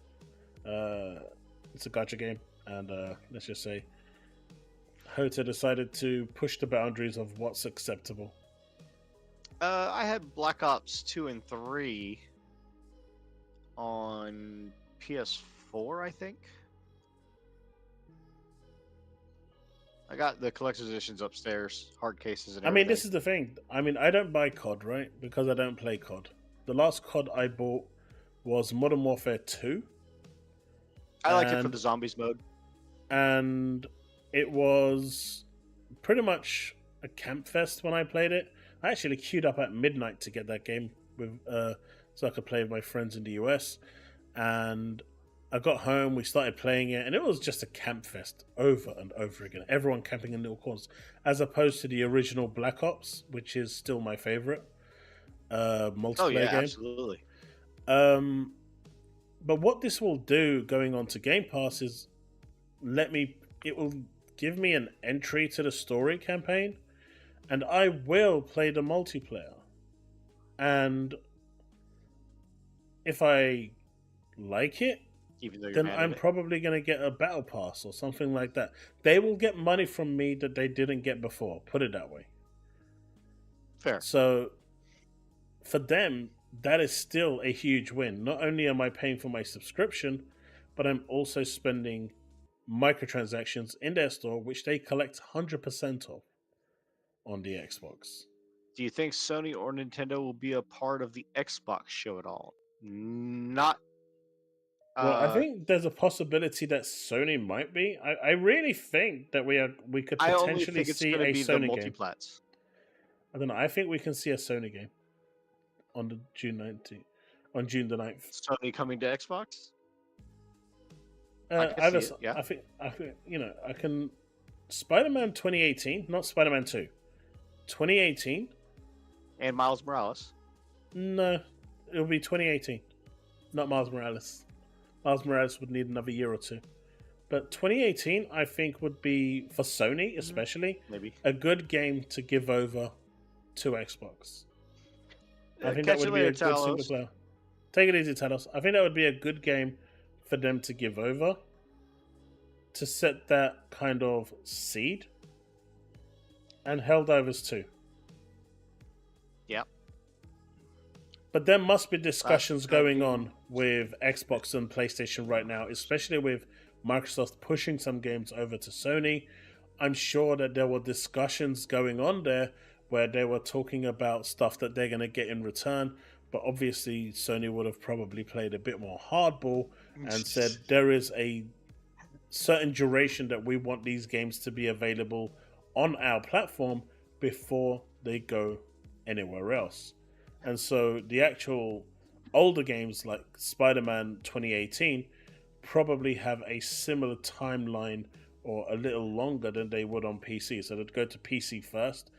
[SPEAKER 1] it's a gacha game. And let's just say Hota decided to push the boundaries of what's acceptable.
[SPEAKER 2] I had Black Ops 2 and 3 on PS4, I think. I got the collector's editions upstairs, hard cases and everything.
[SPEAKER 1] I mean, this is the thing. I mean, I don't buy COD, right? Because I don't play COD. The last COD I bought was Modern Warfare 2.
[SPEAKER 2] I liked it for the zombies mode.
[SPEAKER 1] And it was pretty much a camp fest when I played it. I actually queued up at midnight to get that game with so I could play with my friends in the US. And I got home, we started playing it, and it was just a camp fest over and over again. Everyone camping in little corners, as opposed to the original Black Ops, which is still my favorite multiplayer game.
[SPEAKER 2] Absolutely.
[SPEAKER 1] But what this will do going on to Game Pass is it will give me an entry to the story campaign, and I will play the multiplayer. And if I like it, then I'm probably going to get a battle pass or something like that. They will get money from me that they didn't get before, put it that way.
[SPEAKER 2] Fair.
[SPEAKER 1] So for them, that is still a huge win. Not only am I paying for my subscription, but I'm also spending microtransactions in their store, which they collect 100% of on the Xbox.
[SPEAKER 2] Do you think Sony or Nintendo will be a part of the Xbox show at all? Not.
[SPEAKER 1] Well, I think there's a possibility that Sony might be. I really think that we could potentially see a Sony game. I don't know. I think we can see a Sony game on the June the 9th.
[SPEAKER 2] Sony coming to Xbox?
[SPEAKER 1] I think I can. Spider-Man 2018, not Spider-Man 2. 2018.
[SPEAKER 2] And Miles Morales.
[SPEAKER 1] No, it'll be 2018, not Miles Morales. Miles Morales would need another year or two. But 2018, I think, would be, for Sony especially,
[SPEAKER 2] maybe
[SPEAKER 1] a good game to give over to Xbox. I think that would be a good single player. Take it easy, Talos. I think that would be a good game for them to give over, to set that kind of seed. And Helldivers 2.
[SPEAKER 2] Yep.
[SPEAKER 1] But there must be discussions going on with Xbox and PlayStation right now, especially with Microsoft pushing some games over to Sony. I'm sure that there were discussions going on there where they were talking about stuff that they're going to get in return. But obviously, Sony would have probably played a bit more hardball and said there is a certain duration that we want these games to be available on our platform before they go anywhere else. And so the actual older games like Spider-Man 2018 probably have a similar timeline or a little longer than they would on PC. So they'd go to PC first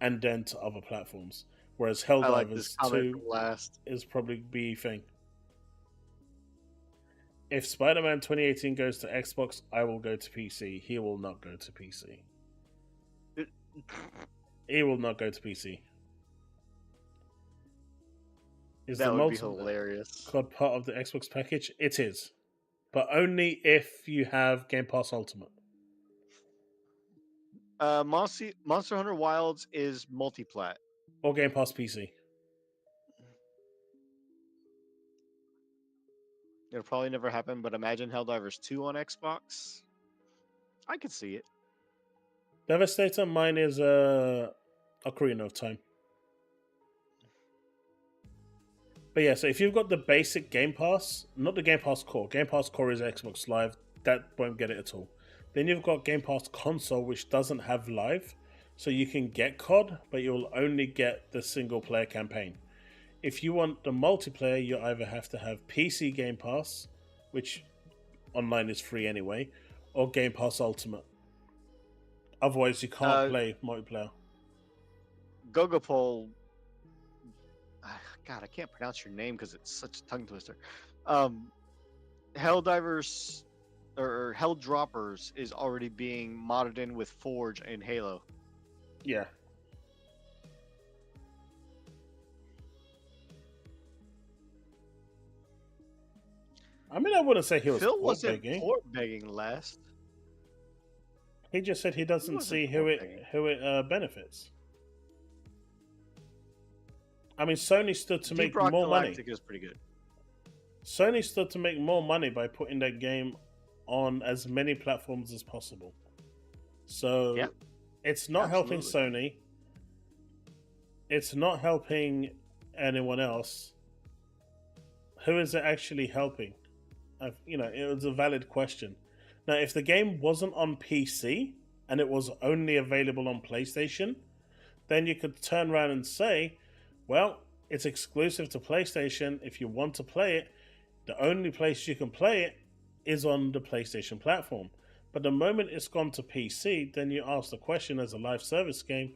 [SPEAKER 1] and then to other platforms. Whereas
[SPEAKER 2] I like this
[SPEAKER 1] Helldivers
[SPEAKER 2] comment
[SPEAKER 1] 2
[SPEAKER 2] from last.
[SPEAKER 1] is probably be a thing. If Spider-Man 2018 goes to Xbox, I will go to PC. He will not go to PC. He will not go to PC. Is
[SPEAKER 2] That
[SPEAKER 1] the
[SPEAKER 2] would be
[SPEAKER 1] multi
[SPEAKER 2] hilarious.
[SPEAKER 1] COD part of the Xbox package? It is. But only if you have Game Pass Ultimate.
[SPEAKER 2] Monster Hunter Wilds is multiplat.
[SPEAKER 1] Or Game Pass PC.
[SPEAKER 2] It'll probably never happen, but imagine Helldivers 2 on Xbox. I could see it.
[SPEAKER 1] Devastator, mine is Ocarina of Time. But yeah, so if you've got the basic Game Pass, not the Game Pass Core. Game Pass Core is Xbox Live. That won't get it at all. Then you've got Game Pass Console, which doesn't have Live. So you can get COD, but you'll only get the single player campaign. If you want the multiplayer, you either have to have PC Game Pass, which online is free anyway, or Game Pass Ultimate. Otherwise, you can't play multiplayer.
[SPEAKER 2] Gogopol. God, I can't pronounce your name because it's such a tongue twister. Helldivers or Helldroppers is already being modded in with Forge in Halo.
[SPEAKER 1] Yeah. I mean, I wouldn't say he was
[SPEAKER 2] Phil
[SPEAKER 1] port
[SPEAKER 2] wasn't
[SPEAKER 1] begging.
[SPEAKER 2] port begging last.
[SPEAKER 1] He just said he doesn't
[SPEAKER 2] wasn't
[SPEAKER 1] see
[SPEAKER 2] port begging.
[SPEAKER 1] who it benefits. I mean, Sony stood to make
[SPEAKER 2] Deep Rock
[SPEAKER 1] more money.
[SPEAKER 2] Galactic is pretty good.
[SPEAKER 1] Sony stood to make more money by putting that game on as many platforms as possible. So
[SPEAKER 2] Yeah,
[SPEAKER 1] it's not helping Sony. It's not helping anyone else. Who is it actually helping? It was a valid question. Now, if the game wasn't on PC and it was only available on PlayStation, then you could turn around and say, well, it's exclusive to PlayStation. If you want to play it, the only place you can play it is on the PlayStation platform. But the moment it's gone to PC, then you ask the question as a live service game,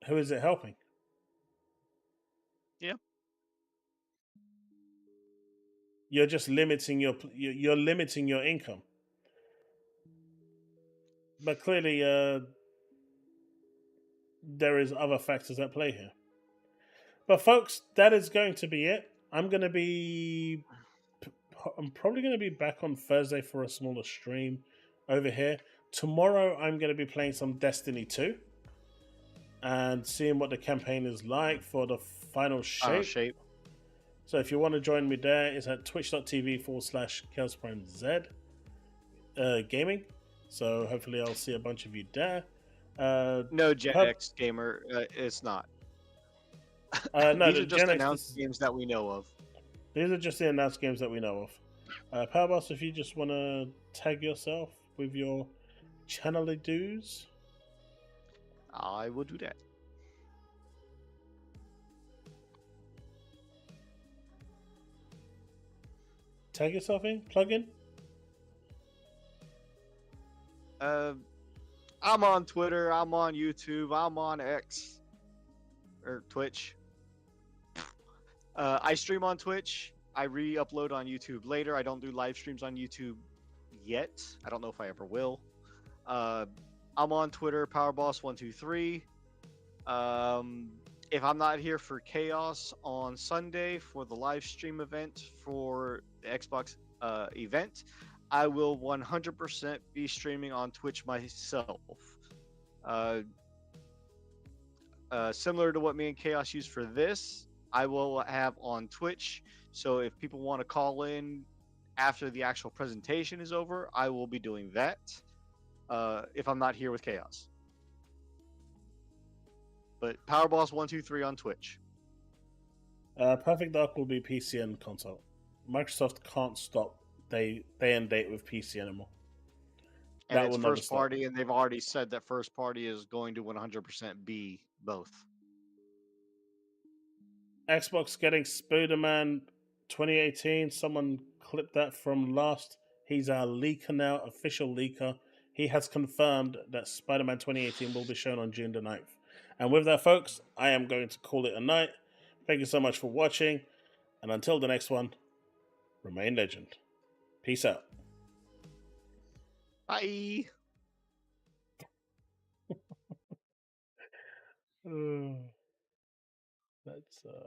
[SPEAKER 1] who is it helping?
[SPEAKER 2] Yeah.
[SPEAKER 1] You're just limiting you're limiting your income. But clearly, there is other factors at play here. But folks, that is going to be it. I'm probably going to be back on Thursday for a smaller stream over here. Tomorrow, I'm going to be playing some Destiny 2 and seeing what the campaign is like for the final shape. So if you want to join me there, it's at twitch.tv/ChaosPrimeZ gaming. So hopefully I'll see a bunch of you there.
[SPEAKER 2] No, Gen X Gamer, it's not.
[SPEAKER 1] No,
[SPEAKER 2] These are just
[SPEAKER 1] Gen X
[SPEAKER 2] announced games that we know of.
[SPEAKER 1] These are just the announced games that we know of. Powerboss, if you just want to tag yourself with your channel dues.
[SPEAKER 2] I will do that.
[SPEAKER 1] Tag yourself in? Plug in?
[SPEAKER 2] I'm on Twitter, I'm on YouTube, I'm on X. Or Twitch. I stream on Twitch. I re-upload on YouTube later. I don't do live streams on YouTube yet. I don't know if I ever will. I'm on Twitter, Powerboss123. If I'm not here for Chaos on Sunday for the live stream event for the Xbox event, I will 100% be streaming on Twitch myself. Similar to what me and Chaos use for this, I will have on Twitch. So if people want to call in after the actual presentation is over, I will be doing that if I'm not here with Chaos. But Powerboss123 on Twitch.
[SPEAKER 1] Perfect Dark will be PC and console. Microsoft can't stop day and date with PC anymore.
[SPEAKER 2] And it's first party, and they've already said that first party is going to 100% be both.
[SPEAKER 1] Xbox getting Spider-Man 2018. Someone clipped that from last. He's our leaker now, official leaker. He has confirmed that Spider-Man 2018 will be shown on June the 9th. And with that, folks, I am going to call it a night. Thank you so much for watching. And until the next one, remain legend. Peace out.
[SPEAKER 2] Bye.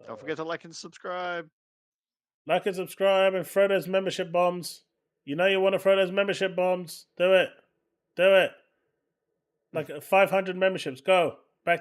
[SPEAKER 2] Don't forget to like and subscribe.
[SPEAKER 1] Like and subscribe and throw those membership bombs. You know you want to throw those membership bombs. Do it. Do it. Like 500 memberships. Go.